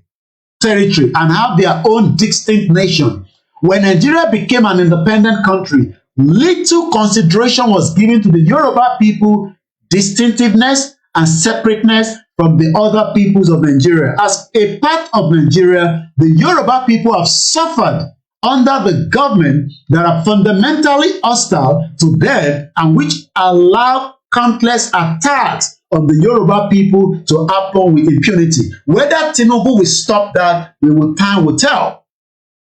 territory and have their own distinct nation. When Nigeria became an independent country, little consideration was given to the Yoruba people distinctiveness and separateness from the other peoples of Nigeria. As a part of Nigeria, the Yoruba people have suffered under the government that are fundamentally hostile to them and which allow countless attacks on the Yoruba people to happen with impunity. Whether Tinubu will stop that, time will tell.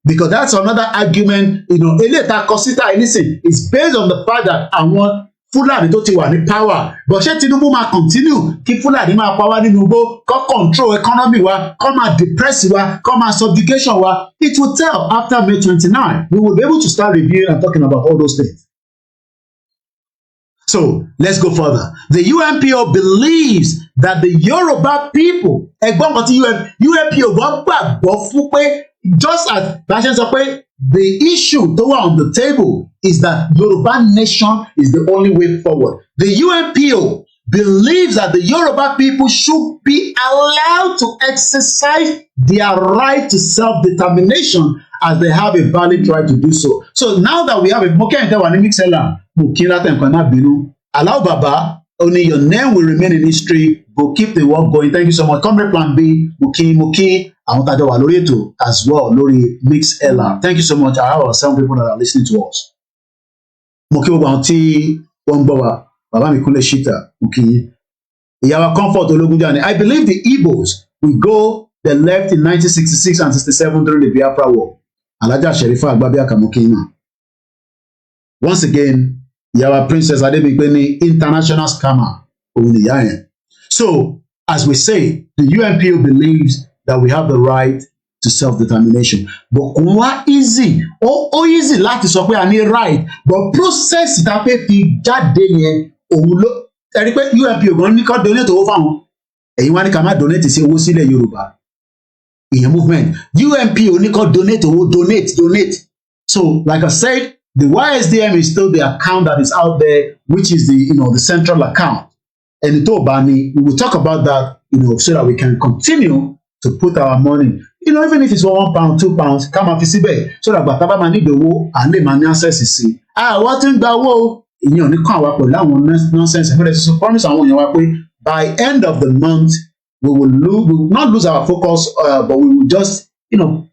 Because that's another argument, Eleta Kosita, listen, it's based on the fact that àwọn Fúlàní tó ti wà ní power. But ṣé Tinubu máa continue kí Fúlàní máa power nínú igbó, kó control economy wa, kó máa depress wa, kó máa subjugation wa? It will tell after May 29. We will be able to start reviewing and talking about all those things. So let's go further. The UNPO believes that the Yoruba people, ẹ̀gbọ́n kan tí UNPO gbàgbọ́ fún pé just as Bashan sọ pé the issue tó wà on the table is that Yoruba nation is the only way forward. The UNPO believes that the Yoruba people should be allowed to exercise their right to self-determination as they have a valid right to do so. So now that we have a allow Baba, only your name will remain in history, but keep the work going. Thank you so much. Comrade Plan B, Muki, àwọn tàjọ wà lórí ètò as well lórí Mix LR. Thank you so much. I have some people that are listening to us. Muki gbogbo àwọn tí wọ́n ń gbọ́ wa, bàbá mi Kúnlé Shita, Muki. Ìyàwó Comfort Ológunjàní. I believe the Igbos will go the left in 1966 and 67 during the Biafra War. Alhaja Sherifa Agbabiaka Muki náà. Once again, Ìyàwó Princess Adébímpé ní international scammer òun nìyá yẹn. So, as we say, the UNPO believes that we have the right to self-determination. But kò wá easy, ó easy láti sọ pé a ní right, but process tá pé fi jáde yẹn òun ló ẹ̀rí pé UNPO gan ní ká donate owó fáwọn. Ẹ̀yin wá ní ká má donate sí owó sílẹ̀ Yorùbá. Ìyẹn movement. UNPO ní ká donate owó, donate. So, like I said, the YSDM is still the account that is out there, which is the central account. And we will talk about that, so that we can continue to put our money, even if it's £1, £2, come and visit so that Bataba money the wo and the money access is see. What in the wo? Ní kàn wá pẹ̀lú àwọn nonsense. So promise àwọn èèyàn wá pé by end of the month we will not lose our focus, but we will just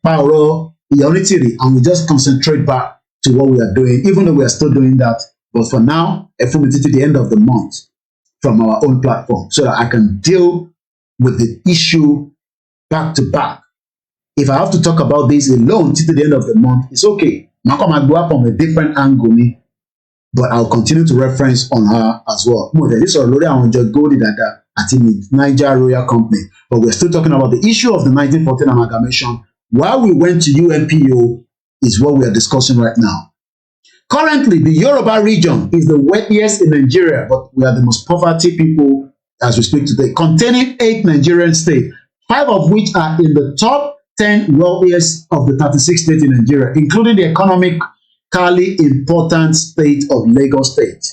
power unity and we just concentrate back to what we are doing, even though we are still doing that. But for now, to the end of the month from our own platform so that I can deal with the issue back to back. If I have to talk about this alone till the end of the month, it's okay. I'm not going to go up from a different angle, but I'll continue to reference on her as well. This is already on Judge Goldie that I think Niger Royal Company, but we're still talking about the issue of the 1914 amalgamation. While we went to UNPO is what we are discussing right now. Currently, the Yoruba region is the wealthiest in Nigeria, but we are the most poverty people as we speak today, containing 8 Nigerian states, 5 of which are in the top 10 wealthiest of the 36 states in Nigeria, including the economically important state of Lagos State.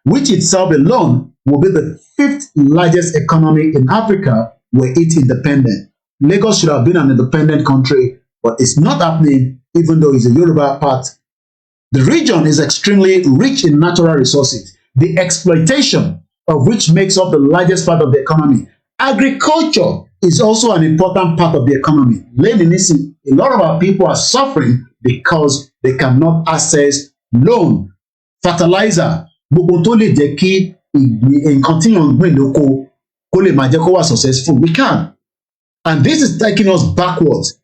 which itself alone will be the 5th largest economy in Africa were it independent. Lagos should have been an independent country, but it's not happening, even though it's a Yoruba part. The region is extremely rich in natural resources, the exploitation of which makes up the largest part of the economy. Agriculture is also an important part of the economy. A lot of our people are suffering because they cannot access loan, fertilizer, gbogbo tó lè jẹ́ kí nǹkan tí yàn ń gbìn lóko kó lè máa jẹ́ kó wà successful. We can. And this is taking us backwards.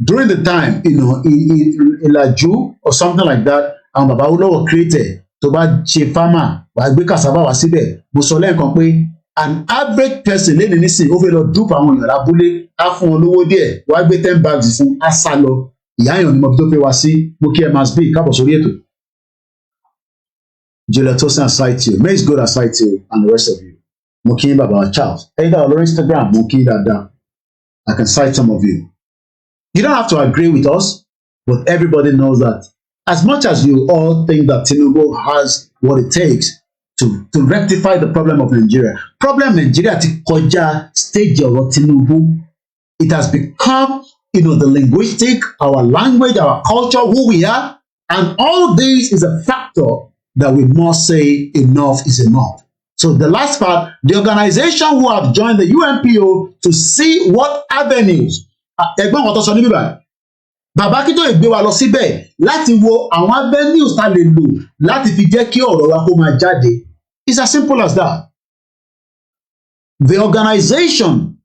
During the time, Ìlàjú or something like that, àwọn bàbá Awólọ́wọ̀ created, tó bá ṣe farmer, wàá gbé cassava wá síbẹ̀. Mo sọ lẹ́ẹ̀kan pé an average person lẹ́nu nísìn ó fẹ́ lọ dupe àwọn èèyàn lábúlé, á fún wọn lówó díẹ̀, wàá gbé 10 bags fún, á sá lọ. Ìyá èèyàn ni mo tó fẹ́ wá sí, mo kí ẹ máa bí káàbọ̀ sórí ètò. Juliet Tosin aside you, may God aside you and the rest of you. Mo kí Baba Charles. Either on Instagram, mo kí dáadáa. I can cite some of you. You don't have to agree with us, but everybody knows that as much as you all think that Tinubu has what it takes to rectify the problem of Nigeria, problem Nigeria ti kọjá stage ọ̀rọ̀ Tinubu. It has become, the linguistic, our language, our culture, who we are, and all this is a factor that we must say enough is enough. So the last part, the organization who have joined the UNPO to see what avenues, ẹgbọ́n kan tó sọ níbí báyìí, Bàbá Akíntóyè gbé wa lọ síbẹ̀ láti wo àwọn avenues tá lè lò láti fi jẹ́ kí ọ̀rọ̀ wa kó máa jáde. It's as simple as that. The organization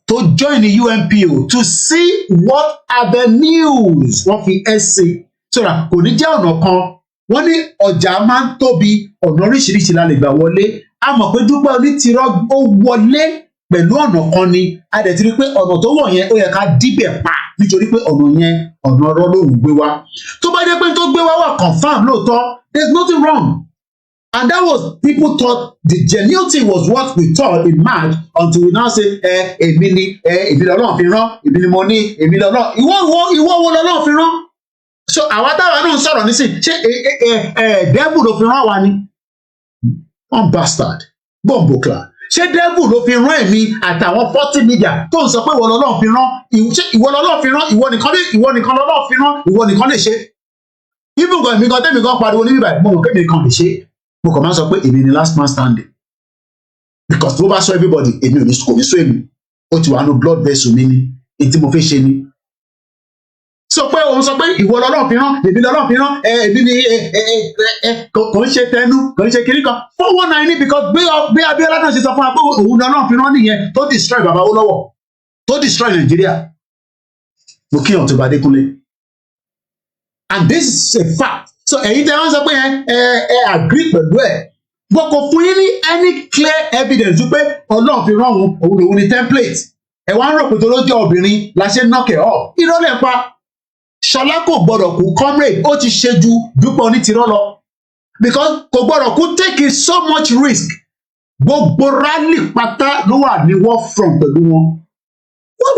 to join the UNPO to see what avenues wọ́n fi SC so that kò ní jẹ́ ọ̀nà kan. Wọ́n ní ọjà máa ń tóbi, ọ̀nà oríṣiríṣi la lè gbà wọlé. A mọ̀ pé Dupe Onitiro ó wọlé pẹ̀lú ọ̀nà kan ni. A dẹ̀ ti rí pé ọ̀nà tó wọ̀ yẹn ó yẹ ká díbẹ̀ pa nítorí pé ọ̀nà yẹn ọ̀nà ọ̀rọ̀ lòun gbé wá. Tó bá jẹ́ pé tó gbé wá wà confam lóòótọ́, there's nothing wrong. And that was, people thought the genuinity was what we thought in March until we now say, èmi lọ́lọ́run fi rán, èmi ni mo ní, èmi lọ́lọ́run. Ìwọ wo lọ́lọ́run fi rán? So àwa táwa náà ń sọ̀rọ̀ nísìn, ṣé devil ló fi rán wa ni? One bastard, bombocla. Ṣé devil ló fi rán èmi àtàwọn 40 media tó ń sọ pé ìwọ lọ́lọ́run fi rán? Ìwọ lọ́lọ́run fi rán, ìwọ nìkan lọ́lọ́run fi rán, ìwọ nìkan lè ṣe. Even gan èmi gan tẹ́mi gan pariwo níbí báyìí, mo mọ̀ pé èmi kan lè ṣe. Mo kàn máa ń sọ pé èmi ni last man standing. Because tó bá sọ everybody, èmi ò ní kò ní sọ èmi. Ó ti wà nínú blood vessel mi ni, èyí tí mo fẹ́ ṣe ni. Sọ pé òun sọ pé ìwọ lọ́lọ́run fi rán, èmi lọ́lọ́run fi rán, èmi ni kò ń ṣe tẹnu, kò ń ṣe kiri kan. 419 ni because bí Abíọ́lá náà ṣe sọ fún wa pé òun lọ́lọ́run fi rán nìyẹn tó destroy Baba Awólọ́wọ̀, tó destroy Nigeria. Mo kí ọ̀tún bá Adékúnlé. And this is a fact. So ẹ̀yin tẹ́ wọ́n sọ pé agree pẹ̀lú ẹ̀. But kò fún yín ní any clear evidence wípé Ọlọ́run fi rán òun ní template. Ẹ wá ń rò pé tó ló jẹ́ obìnrin la ṣe knock it off. Irọ́ lẹ̀ pa. Ṣọlá kò gbọ́dọ̀ kú comrade, ó ti ṣe ju Dupe Onitiro lọ. Because kò gbọ́dọ̀ kú take so much risk. Gbogbo rally pátá ló wà ní war front pẹ̀lú wọn.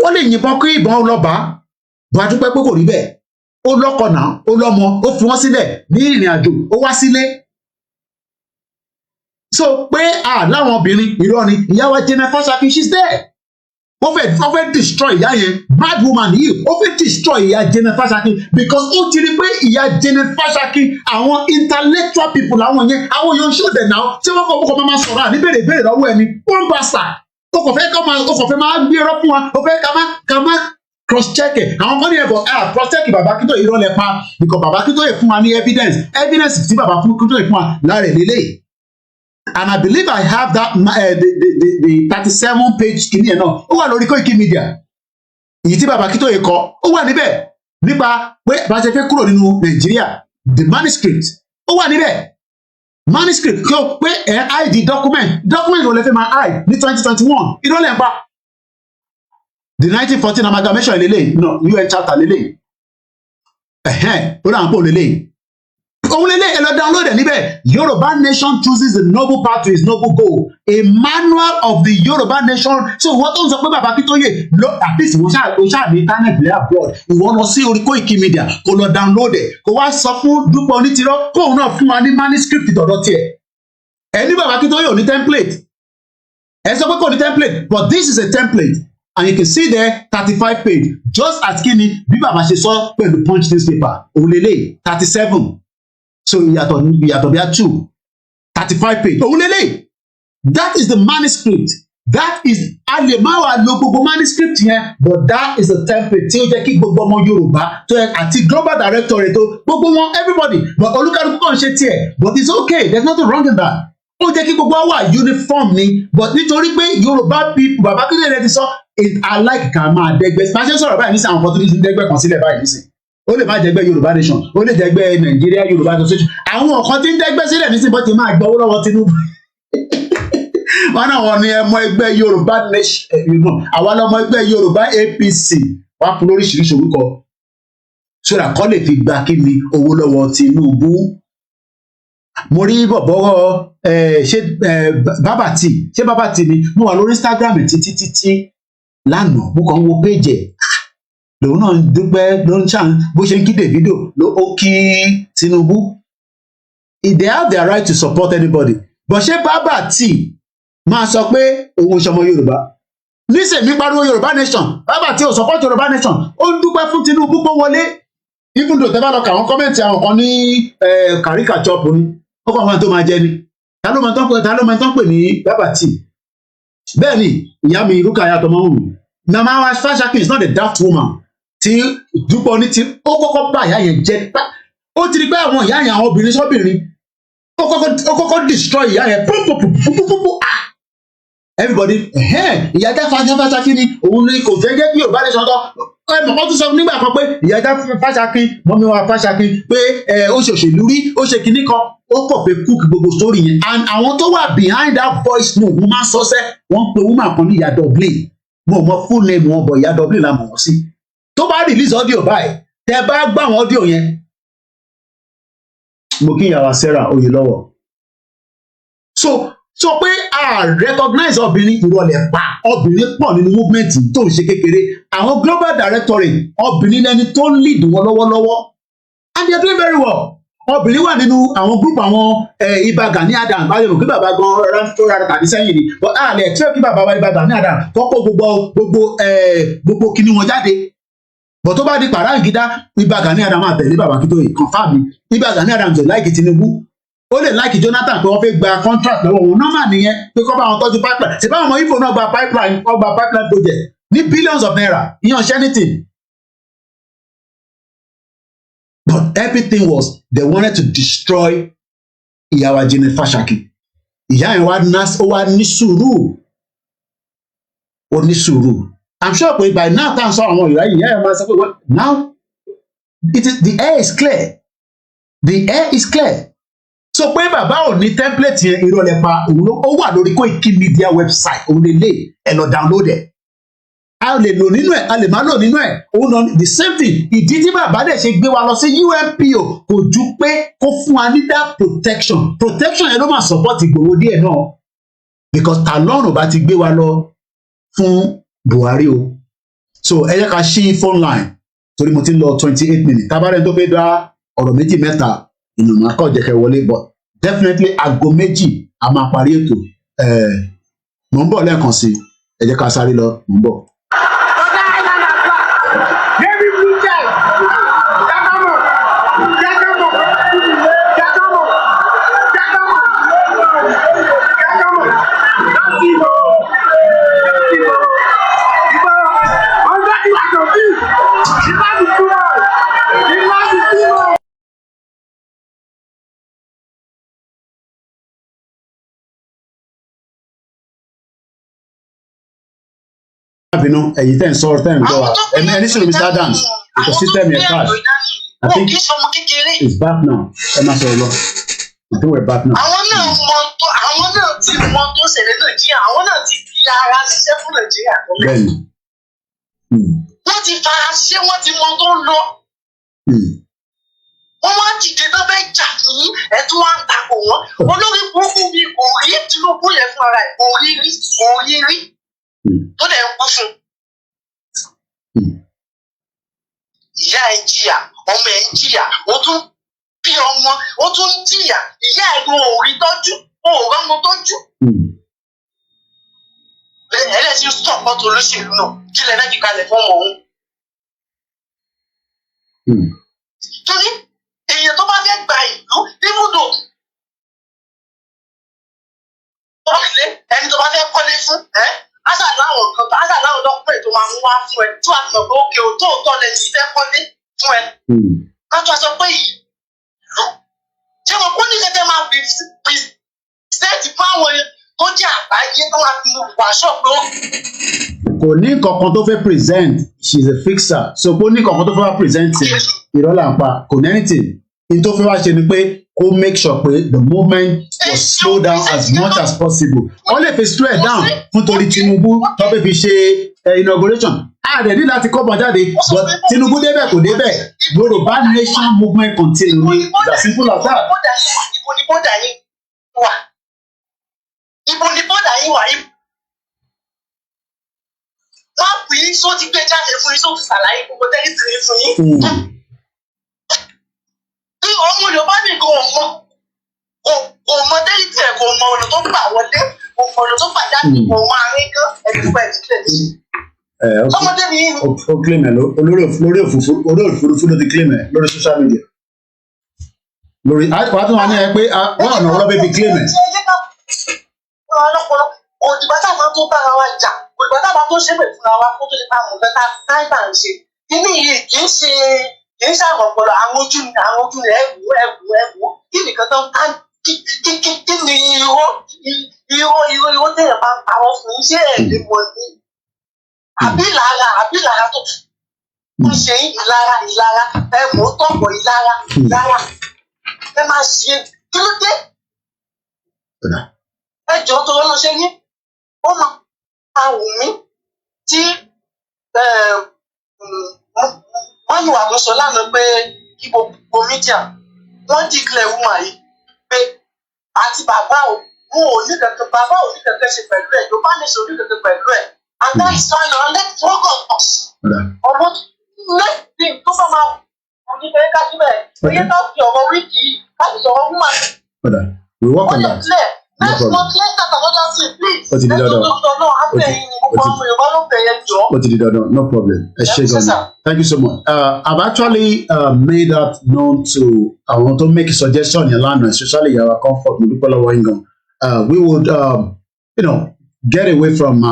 Wọ́n lè yìnbọn kí ìbọn lọ bá. Bọ́ a dúpẹ́ pé kò rí bẹ́ẹ̀. Ó lọ́kọ náà, ó lọ́mọ, ó fi wọ́n sílẹ̀ ní ìrìn àjò, ó wá sílé. So pé láwọn obìnrin irọ́ ni, ìyá wa Jennifer Shaki, she's there. Ó fẹ́ destroy ìyá yẹn, bad woman yìí, ó fẹ́ destroy ìyá Jennifer Shaki because ó ti rí pé ìyá Jennifer Shaki àwọn intellectual people àwọn yẹn show them now tí wọ́n kọ́ máa sọ̀rọ̀ àní béèrè lọ́wọ́ ẹni, one bastard. Ó kò fẹ́ máa gbé ẹrọ fún wa, ó fẹ́ ká má cross check ẹ àwọn kan ní ẹbọ cross check Bàbá Akíntóyè irọ́ lẹ pa because Bàbá Akíntóyè fún wa ní evidence tí Bàbá Akíntóyè fún wa lára ìlélẹ̀. And I believe I have that the 37 page kìíní ẹ̀ náà ó wà lórí Koiki Media. Èyí tí Bàbá Akíntóyè kọ ó wà níbẹ̀ nípa pé bá ṣe fẹ́ kúrò nínú Nàìjíríà, the manuscript ó wà níbẹ̀. Manuscript kí o pé hide document ò lè fẹ́ máa hide ní 2021 irọ́ lẹ pa. The 1914 Amalgamation lélẹ̀ no UN chapter lélẹ̀ ó dà ń pò lélẹ̀ òun lélẹ̀ ẹ lọ download ẹ̀ níbẹ̀. Yoruba nation chooses the noble path to its noble goal, a manual of the Yoruba nation. So wọ́n tó ń sọ pé Bàbá Akíntóyè ló at least wọ́n ṣáà ní internet lé abroad, ìwọ lọ sí orí Koiki Media kó lọ download ẹ̀ kó wá sọ fún Dupe Onitiro kóun náà fún wa ní manuscript tọ̀dọ̀ tiẹ̀. Ẹni bàbá Akíntóyè ò ní template. Ẹ sọ pé kò ní template, but this is a template. And you can see there 35 page. Just as kini bí bàbá ṣe sọ pẹ̀lú Punch newspaper. Òun lélẹ̀ 37. So ìyàtọ̀ bí a 2. 35 page. Òun lélẹ̀. That is the manuscript. That is alemawa lo gbogbo manuscript yẹn, but that is the template tí ó jẹ́ kí gbogbo ọmọ Yorùbá tó yẹ àti global directorate tó gbogbo wọn everybody, but olúkálùkù kàn ṣe tiẹ̀, but it's okay, there's nothing wrong in that. Ó jẹ́ kí gbogbo wa uniform ni, but nítorí pé Yorùbá people bàbá kílẹ̀ rẹ ti sọ I like ká máa dẹ́gbẹ́ máa ṣe sọ̀rọ̀ báyìí nísìnyí àwọn kan tó ní dẹ́gbẹ́ kan sílẹ̀ báyìí nísìnyí ó lè má jẹ́gbẹ́ Yorùbá nation ó lè jẹ́gbẹ́ Nigeria Yorùbá association àwọn kan tí ń dẹ́gbẹ́ sílẹ̀ nísìnyí bó ti máa gbọ́ owó lọ́wọ́ Tinubu wọn náà wọn ní ẹmọ ẹgbẹ́ Yorùbá nation àwa lọmọ ẹgbẹ́ Yorùbá APC wọn fún lóríṣiríṣi orúkọ sódà kọ́ lè fi gba kí ni owó lọ́wọ́ Tinubu. Mo rí bọ̀bọ̀ ṣé bábàtì ni mo wà lórí Instagram títí lánàá mo kàn ń wo péjì ẹ̀ lòun náà ń dúpẹ́ ló ń ṣàn bó ṣe ń kí Davido ló ó kí Tinubu. They have their right to support anybody, but ṣé bábàtì máa sọ pé òun ṣọmọ Yorùbá nísìnyí pariwo Yorùbá nation bábàtì ò support Yorùbá nation ó ń dúpẹ́ fún Tinubu pé wọlé even though tẹ́ bá lọ kà àwọn kọ́mẹ̀ntì àwọn kan ní caricature ọ̀pọ̀ ni ó kọ́ àwọn tó máa jẹ ni ta ló máa tán pè ní bábàtì. Bẹ́ẹ̀ ni ìyá mi Rúkàyà Tọmọwùmí Mama Fashakin is not a daft woman tí Dupe Onitiro ó kọ́kọ́ bá ìyá yẹn jẹ́ ó ti rí pé àwọn ìyá yẹn àwọn obìnrin sọ́bìnrin ó kọ́kọ́ destroy ìyá yẹn púpùpùpùpùpù everybody ìyá Fashakin ni òun ni kò fẹ́ jẹ́ kí Yorùbá lè sọ́tọ̀ mọ̀mọ́ tún sọ nígbà kan pé ìyá Fashakin mọ́mí wa Fashakin pé ó ṣe òṣèlú rí ó ṣe kinní kan ó pọ̀ pé cook gbogbo story yẹn and àwọn tó wà behind that voice note wọ́n máa ń sọ́sẹ́ wọ́n pe woman kan ní ìyá Dublin mo mọ full name wọn bọ̀ ìyá Dublin la mọ̀ wọ́n sí tó bá release audio báyìí tẹ́ bá gbọ́ àwọn audio yẹn mo kí ìyàwó Sarah Oyèlọ́wọ̀ so pé a recognize obìnrin ìrọ̀lẹ́ pa obìnrin pọ̀ nínú movement tó ń ṣe kékeré àwọn global directorate obìnrin lẹni tó ń lead wọn lọ́wọ́lọ́wọ́ and they are doing very well. Obìnrin wà nínú àwọn group àwọn Ìbà Gani Adams báyọ̀ mọ̀ kí bàbá gan rárá tó rárá tàbí sẹ́yìn ni but a lè tí ó kí bàbá wa Ìbà Gani Adams kọ́kọ́ gbogbo kíní wọn jáde but tó bá di pàráǹgídá Ìbà Gani Adams máa tẹ̀lé bàbá kí tó yìí confam mi Ìbà Gani Adams ò láìkì Tinubu ó lè láìkì Jonathan pé wọ́n fẹ́ gba contract lọ́wọ́ wọn normal nìyẹn pé kọ́ bá wọn tọ́jú pipeline ṣe báwọn ọmọ Ifo náà gba pipeline project ní billions of naira ìyàn ṣẹ́ anything. But everything was they wanted to destroy ìyàwó Janet Fashakin. Ìyá yẹn wá ní sùúrù. Ó ní sùúrù. I'm sure pé by now tá à ń sọ àwọn ìyá yẹn máa sọ pé now the air is clear. The air is clear. So pé bàbá ò ní template yẹn ìrọ̀lẹ́ pa òun ó wà lórí Koiki Media website òun lè lè ẹ lọ download ẹ̀. A lè lò nínú ẹ̀ a lè má lò nínú ẹ̀ òun náà the same thing ìdí tí bàbá dẹ̀ ṣe gbé wa lọ sí UNPO kò ju pé kó fún wa ní that protection yẹn ló máa support Ìgbòho díẹ̀ náà because Talon bá ti gbé wa lọ fún Buhari o so ẹ jẹ́ ká ṣí phone line torí mo ti ń lọ 28 minutes tabarẹ́ tó fẹ́ dá ọ̀rọ̀ méjì mẹ́ta ìnùnà kọ́ jẹ́ kẹ́ wọlé but definitely aago méjì a máa parí ètò mò ń bọ̀ lẹ́ẹ̀kan sí ẹ jẹ́ ká sáré lọ mò ń bọ̀. Bínú ẹ̀yin tẹ́ ń sọ tẹ́ ń gbọ́ wa ẹni sọ̀rọ̀ Mr. Adams ètò system yẹn crash I think it's back now ẹ máa sọ̀rọ̀ lọ I think we're back now. àwọn náà ti mọ tó ṣẹlẹ̀ Nàìjíríà àwọn náà ti fi ara ṣiṣẹ́ fún Nàìjíríà tó lẹ̀. Bẹ́ẹ̀ni. wọ́n ti fara ṣe wọ́n ti mọ tó ń lọ. wọ́n wá dìde tó fẹ́ jà fún ẹ̀tún wá ń takò wọ́n olórí burúkú mi kò rí Tinubu yẹn fún ara ẹ̀ kò rí tó dẹ̀ ń kú fún. ìyá ẹ̀ ń jìyà ọmọ ẹ̀ ń jìyà ó tún bí ọmọ ó tún ń jìyà ìyá ẹ̀ ló ò rí tọ́jú ò rán mo tójú. Ẹlẹ́sìn support olóṣèlú náà kí lẹ fẹ́ fi kalẹ̀ fún ọmọ òun. Torí èèyàn tó bá fẹ́ gba ìlú níbùdó ọ̀lẹ́ ẹni tó bá fẹ́ kọ́lé fún aṣàláwọ̀ kan aṣàláwọ̀ dọ́kítọ̀ tó máa ń wá fún ẹ tó àti mọ̀ pé òkè òótọ́ lẹ́yìn sí fẹ́ kọ́lé fún ẹ. Kájọ sọ pé ìlú ṣé mo kó ní kẹ́kẹ́ máa fi ṣẹ́ẹ̀tì fún àwọn tó jẹ́ àgbáyé tó máa fi wàṣọ pé ó. Kò ní kankan tó fẹ́ present, she is a fixer, so kò ní kankan tó fẹ́ wá present ìrọ́lá ń pa, kò ní anything. In tó fẹ́ wá ṣe ni pé kó make sure pé the movement was slow down as much as possible. Wọ́n lè fi slow it down fún torí Tinubu tó fẹ́ fi ṣe inauguration. Ààrẹ ní láti kọ́ bọ̀ jáde, but Tinubu débẹ̀ kò débẹ̀. Yorùbá nation movement continue ni as simple as that. Ibo ni bọ́dà yín wà? Ibo ni bọ́dà yín wà? Wọ́n pè é só ti gbé jáde fún yín só ti ṣàlàyé gbogbo tẹ́lifíṣì fún yín. Tí ọmọ Yorùbá mi kò mọ tẹ́lifíṣì ẹ̀ kò mọ ọ̀nà tó gbà wọlé, kò mọ ọ̀nà tó gbà jáde, kò mọ àárín gan ẹ̀dùnkọ̀ ẹ̀dùnkọ̀. Ọmọdé mi yìí. Ó claim ẹ̀ lórí òfurufú ló ti claim ẹ̀ lórí social media. Lórí wàá tún wà ní ẹ pé wọ́n ọ̀nà ọ̀rọ̀ bẹ́ẹ̀ fi claim ẹ̀. Òdìgbà táwọn tó bára wa jà, òdìgbà táwọn tó ṣépè fúnra wa kó tó lè bá àwọn ọ̀gá táìbà ń ṣe. Kíní yìí kì í ṣe àwọn ọ̀pọ̀lọ̀ àwọn ojú ni ẹ̀wù kí nìkan tán ká kí ni irọ́ tẹ̀yẹ̀ bá ń parọ́ fún yín ṣé ẹ̀ lè mọ̀ ní. Àbí ìlara tó ń ṣe ìlara ẹ mọ̀ ó tọ̀pọ̀ ìlara ẹ máa ṣe kí ló dé? Ẹ jọ tó lọ́nà ṣe yín ó mọ àwùmí tí wọ́n ní wàá sọ lánàá pé kí gbogbo mídíà wọ́n declare woman yìí pé àti bàbá ò ní kankan ṣe pẹ̀lú ẹ̀ Yorùbá nation ò ní kankan pẹ̀lú ẹ̀ and that is why na let focus ọmọ lẹ́yìn tó bá máa wọ́n ní kẹ́kẹ́ síbẹ̀ oyè ká fi ọ̀rọ̀ wíìkì yìí láti sọ̀rọ̀ woman. We work on that. Let's not let that another thing, please. Ó ti di dandan. Ó ti di dandan. No problem. Thank you so much. I've actually made that known to I want to make a suggestion in London, especially your comfort. We would, get away from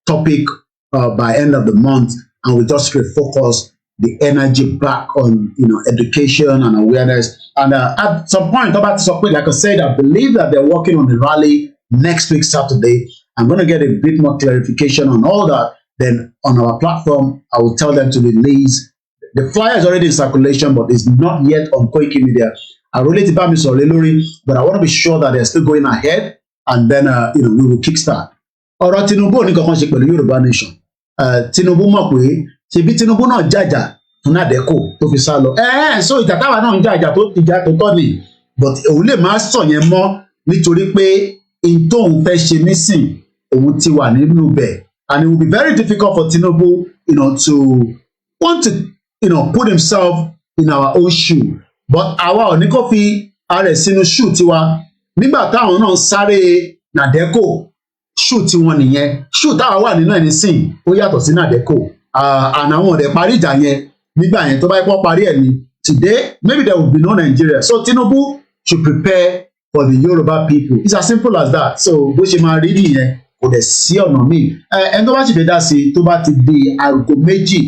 topic by end of the month, and we just refocus the energy back on education and awareness. And at some point, like I said, I believe that they're working on the rally next week, Saturday. I'm going to get a bit more clarification on all that. Then on our platform, I will tell them to release. The flyer is already in circulation, but it's not yet on Koiki Media. I really did me sorry, but I want to be sure that they're still going ahead, and then we will kickstart. Ọ̀rọ̀ Tinubu ní kankan ṣe pẹ̀lú Yorùbá nation. Tinubu mọ̀ pé ṣebí Tinubu náà jàjà fún Nàdẹ́kò tó fi sá lọ. So ìjà táwa náà ń jà tó tọ́ ni, but òun lè máa sọ yẹn mọ́ nítorí pé in tóun fẹ́ ṣe nísìn òun ti wà nínú bẹ̀, and it will be very difficult for Tinubu to want to put himself in our own shoe. But àwa ò ní kó fi ara ẹ̀ sínú shoe tiwa nígbà táwọn náà sáré Nàdẹ́kò. Shoot tiwọn nìyẹn, shoot táwa wà nínú ẹni sìn ó yàtọ̀ sí Nàdẹ́kò, and àwọn ọ̀rẹ́ parí ìjà yẹn nígbà yẹn tó bá yẹ kó parí ẹ̀ ni today maybe there will be no Nigeria. So Tinubu should prepare for the Yoruba people. It's as simple as that. So bó ṣe máa rí nìyẹn kò dẹ̀ sí ọ̀nà míì. Ẹni tó bá sì fẹ́ dá sí tó bá ti di aago méjì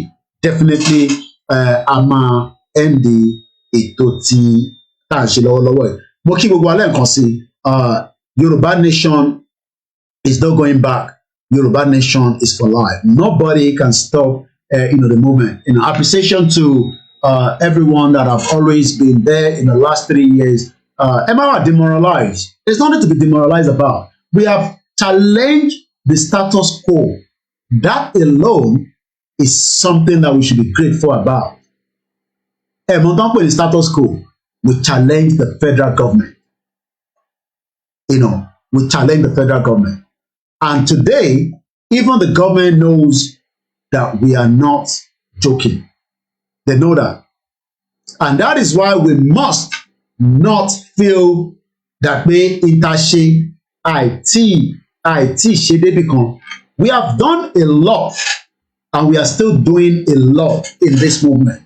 definitely a máa end ètò tí tá à ń ṣe lọ́wọ́lọ́wọ́ ẹ̀. Mo kí gbogbo alẹ́ nǹkan sí Yoruba nation is not going back. Yoruba nation is for life. Nobody can stop the movement. Appreciation to everyone that have always been there in the last 3 years. Am I demoralized? There's nothing to be demoralized about. We have challenged the status quo. That alone is something that we should be grateful about. The status quo. We challenge the federal government. We challenge the federal government. And today, even the government knows that we are not joking. They know that. And that is why we must not feel that pé ìtaṣe àìtí ṣe débì kan. We have done a lot and we are still doing a lot in this movement.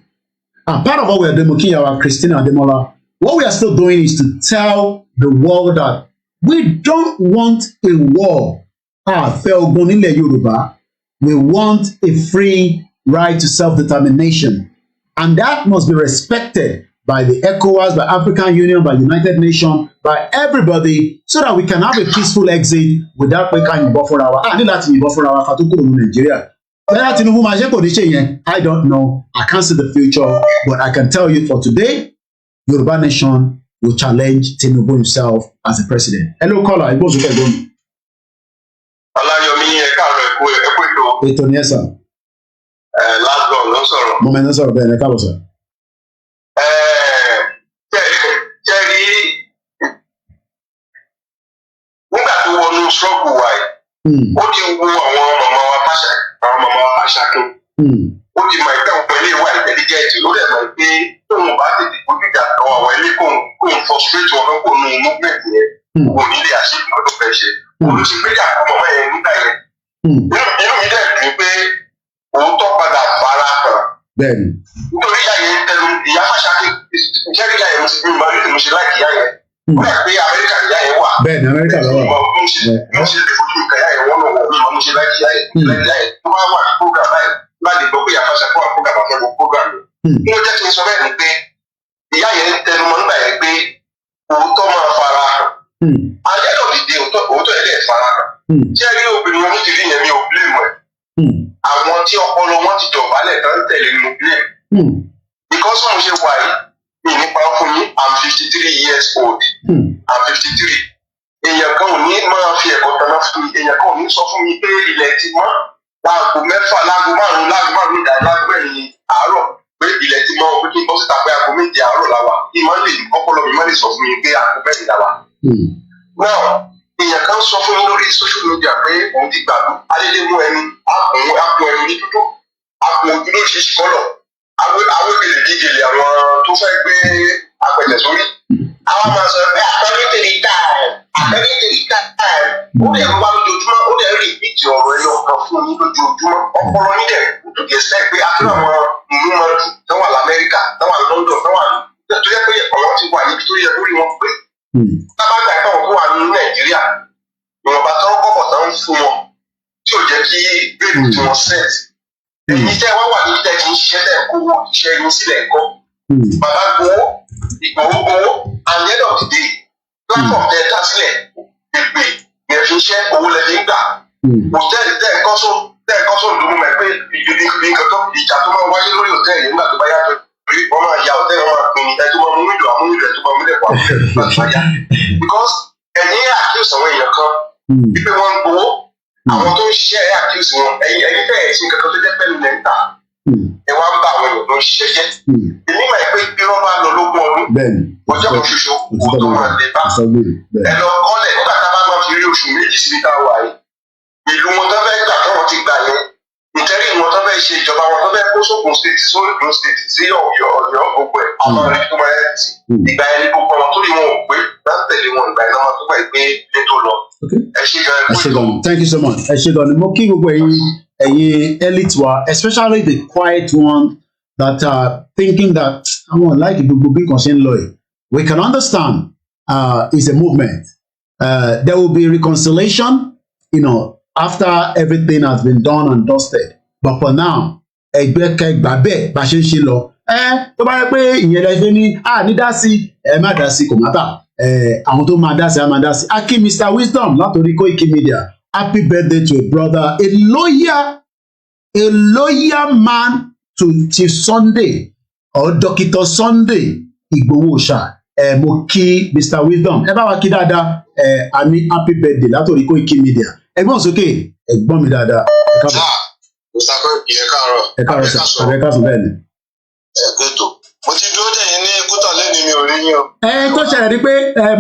And part of what we are doing, Mokiyawa, Christina Ademola, what we are still doing is to tell the world that we don't want a war. Fẹ́ ogun nílẹ̀ Yorùbá. We want a free right to self-determination. And that must be respected by the ECOWAS, by African Union, by United Nations, by everybody, so that we can have a peaceful exit without pé ká yìnbọn fúnra wa. Ní láti yìnbọn fúnra wa ká tó kúrò ní Nàìjíríà. Bẹ́ẹ̀ Tinubu máa ṣe kò ní ṣe yẹn. I don't know. I can't see the future, but I can tell you for today, Yoruba Nation will challenge Tinubu himself as the president. Hello, caller. Ibo Zuka Gomi. Ọláyọmí ẹ̀ka ọ̀rọ̀ ẹ̀kú ètò. Ètò ni ẹ sà. Last born ló sọ̀rọ̀. Mo mẹ́rin sọ̀rọ̀ bẹ́ẹ̀ ni ẹ káàbọ̀ sà. Jẹ́rí nígbà tó wọnú ṣọ́ọ̀bù wa yìí, ó ti wo àwọn màmá wa Fáṣákin. Ó ti mọ̀ ẹgbẹ́ òpin ilé wa ìtẹ́lígẹ́ẹ̀tì ló dẹ̀ mọ̀ pé tóun bá tètè fojú ìjà lọ́wọ́ àwọn ilé kóun frustrate wọn fẹ́ kó nu movement yẹn. Kò ní lè àṣẹ nǹkan tó fẹ́ ṣe. Olùsèpéjà fún mọ̀mọ́ yẹn nígbà yẹn. Inú mi dẹ̀ dùn pé òótọ́ padà fara kan. Bẹ́ẹ̀ni. Nítorí ìyá yẹn tẹnu ìyá Fáṣákin jẹ́rí ìyá yẹn mo ti fi mọ̀ nítorí mo ṣe láì ìyá yẹn. Ó dà pé Amẹ́ríkà ìyá yẹn wà. Bẹ́ẹ̀ni Amẹ́ríkà ló wà. Mo ṣe lè fojú nǹkan ìyá yẹn wọ́n lọ wọ̀ mí mo ṣe láì ìyá yẹn. Tó bá wà ní program báyìí láti gbọ́ pé ìyá Fáṣákin wà program àfẹ́wọ́ program. Kí ló jẹ́ kí n sọ bẹ́ẹ̀ ni pé ìyá yẹn tẹnu mọ́ nígbà yẹn pé òótọ́ máa fara hàn. Ayé náà dìde òótọ́ yẹn lè fara hàn. Ṣé rí obìnrin onídìrí yẹn mi ò blame ẹ̀? Àwọn tí ọpọlọ wọn ti dọ̀bálẹ̀ tán tẹ̀lé ni mo blame. Because mo ṣe wà yìí, mi nípa fún mi, I'm 53 years old. I'm 53. Èèyàn kan ò ní máa fi ẹ̀kọ́ tanná fún mi. Èèyàn kan ò ní sọ fún mi pé ilẹ̀ ti mọ́. Láago mẹ́fà, láago márùn-ún ìdájí, láago mẹ́rin àárọ̀. Pé ilẹ̀ ti mọ́ pé kí n bọ́ síta pé aago méje àárọ̀ la wà. Ọpọlọ mi má lè sọ fún mi pé aago mẹ́rin la wà. Now, èèyàn kan sọ fún mi lórí social media pé òun ti gbàgbọ́. Adédé mú ẹni, àpò ẹni ní dúdú, àpò ojú lóṣìṣì kọ́lọ̀. Àwọn gèlè bí gèlè àwọn tó fẹ́ gbé apẹ̀tẹ̀ sórí. Àwọn máa sọ pé àtẹ́rẹ́tẹ̀rẹ́ táì. Ó dẹ̀ ń wá lójoojúmọ́, ó dẹ̀ ń rí ìbìtì ọ̀rọ̀ ẹyọ kan fún mi lójoojúmọ́. Ọpọlọ yín dẹ̀ tó yẹ sẹ́ pé àtúrò àwọn ìlú máa dùn tó wà l'Amẹ́ríkà, tó wà London, tó wà tó yẹ pé ọ̀wọ́n ti wà níbi tó yẹ lórí wọn pé. Tábàgbà ẹ̀ka wọn tó wà ní Nàìjíríà, ìwọ̀nba tó ń kọ́kọ̀ tó ń fún wọn tí ò jẹ́ kí bẹ́ẹ̀lù tí wọ́n set. Èyí tẹ́ wá wà níbi tẹ́ ti ń ṣiṣẹ́ tẹ́ kó iṣẹ́ yín sílẹ̀ kọ́. Bàbá gbowó, Ìgbòho gbowó, and the end of the day, platform tẹ́ dá sílẹ̀, pèpè yẹn fi ṣẹ́ owó lẹ́ni ń gbà. Hòtẹ́ẹ̀lì tẹ́ ẹ̀kọ́ sóò ló mú mẹ́ pé nǹkan tó ìjà tó máa wáyé lórí hòtẹ́ẹ̀lì nígbà tó bá yàtọ̀ rí wọ́n máa ya hòtẹ́ẹ̀lì wọn máa pin ẹ̀ tó máa mú nílò àmúlò ẹ̀ tó máa múlẹ̀ pọ̀ àmúlẹ̀ because ẹ̀yin accuse àwọn èèyàn kan wípé wọ́n ń gbowó àwọn tó ń ṣiṣẹ́ ẹ̀ accuse wọn ẹ̀yin fẹ́ẹ̀ sí nǹkan tó jẹ́ pẹ́lú lẹ́ńtà ẹ wá ń bá àwọn èèyàn tó ń ṣiṣẹ́ jẹ́ èmi máa pé bí wọ́n bá lọ lógún ọdún ọjọ́ kan ṣoṣo kó tó máa lè bá ẹ lọ kọ́lẹ̀ nígbà tá a bá máa fi rí oṣù méjì síbi tá a wà yìí ìlú wọn tó fẹ́ gbà tó wọn ti gbà yẹn ìtẹ́rì wọn tó fẹ́ ṣe ìjọba wọn tó fẹ́ kó sókun state sóògùn state sí Ọ̀yọ́ gbogbo ẹ̀ àwọn ọ̀rẹ́ tó máa yẹ sí ìgbà yẹn ní gbogbo wọn tó rí wọn ò pé láti tẹ̀lé wọn ìgbà yẹn náà wọn tó gbà pé ilé tó lọ. ẹ ṣe gan thank you so much ẹ ṣe gan ni mo kí gbogbo ẹ̀yin elite wa especially the quiet one that are thinking that àwọn like gbogbo bí nǹkan ṣe ń lọ yìí we can understand it's a movement there will be reconciliation after everything has been done and dusted but for now ẹgbẹ́ kẹgbà bẹ́ẹ̀ bá ṣe ń ṣe lọ tó bá yẹ pé ìyẹn lẹ ṣe ní ní dá sí ẹ má dá sí kò má bà àwọn tó máa dá sí á máa dá sí aki Mr Wisdom látòrí Koiki Media happy birthday to a brother a loyal man to Chief Sunday or Dr. Sunday Igboho Òòṣà mo kí Mr Wisdom ẹ bá wa kí dáadáa a ní happy birthday látòrí Koiki Media ẹ̀gbọ́n sókè ẹ̀gbọ́n mi dáadáa ẹ káàbọ̀. ẹ káàárọ̀ ẹ káàsán bẹ́ẹ̀ ni. mo ti dúró dẹ̀yìn ní kútà lẹ́ni mi ò rí yín o. tó ṣẹlẹ̀ ni pé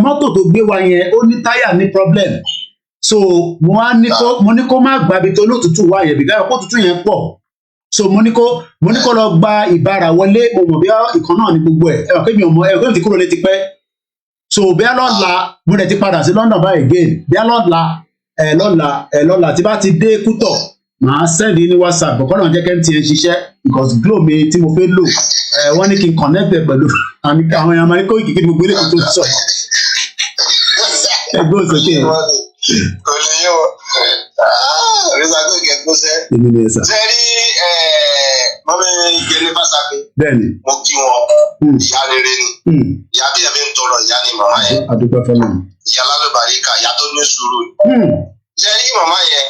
mọ́tò tó gbé wa yẹn ó ní táyà ní problem so mo ní kó má gbàbí tó lótùtù wá yẹn bìgáyọ̀ kó tutù yẹn pọ̀ so mo ní kó lọ gba ìbára wọlé mo mọ̀ bí ìkan náà ní gbogbo ẹ̀ pé mi ò mọ ẹ̀ pé mi ti kúrò létí pẹ́ so bí lọ́la mo dẹ̀ ti padà sí London báyìí again bí lọ́la tí bá ti dé Kútọ̀ màá send ní WhatsApp bọ̀kọ́ náà jẹ́ kí MTN ṣiṣẹ́ because Glo mi tí mo fẹ́ lò wọ́n ní kí n connect ẹ̀ pẹ̀lú àwọn èèyàn máa ní kó ìkíkí gbogbo ilé kan tó sọ ẹgbẹ́ òsókè. Kò lè yọ rísà tó kẹ kó sẹ́. Èmi ni ẹ sà. Sẹ́rí mọ́mí Gẹ̀lẹ́ Fásákì. Bẹ́ẹ̀ni. Mo kí wọn. Ìyá rere ni. Ìyá bí ẹbí ń tọrọ ìyá ni màmá yẹn. Adúpẹ́ fẹ́ràn. Ìyá lálùbáríkà, ìyá tó ní sùúrù. Sẹ́rí màmá yẹn,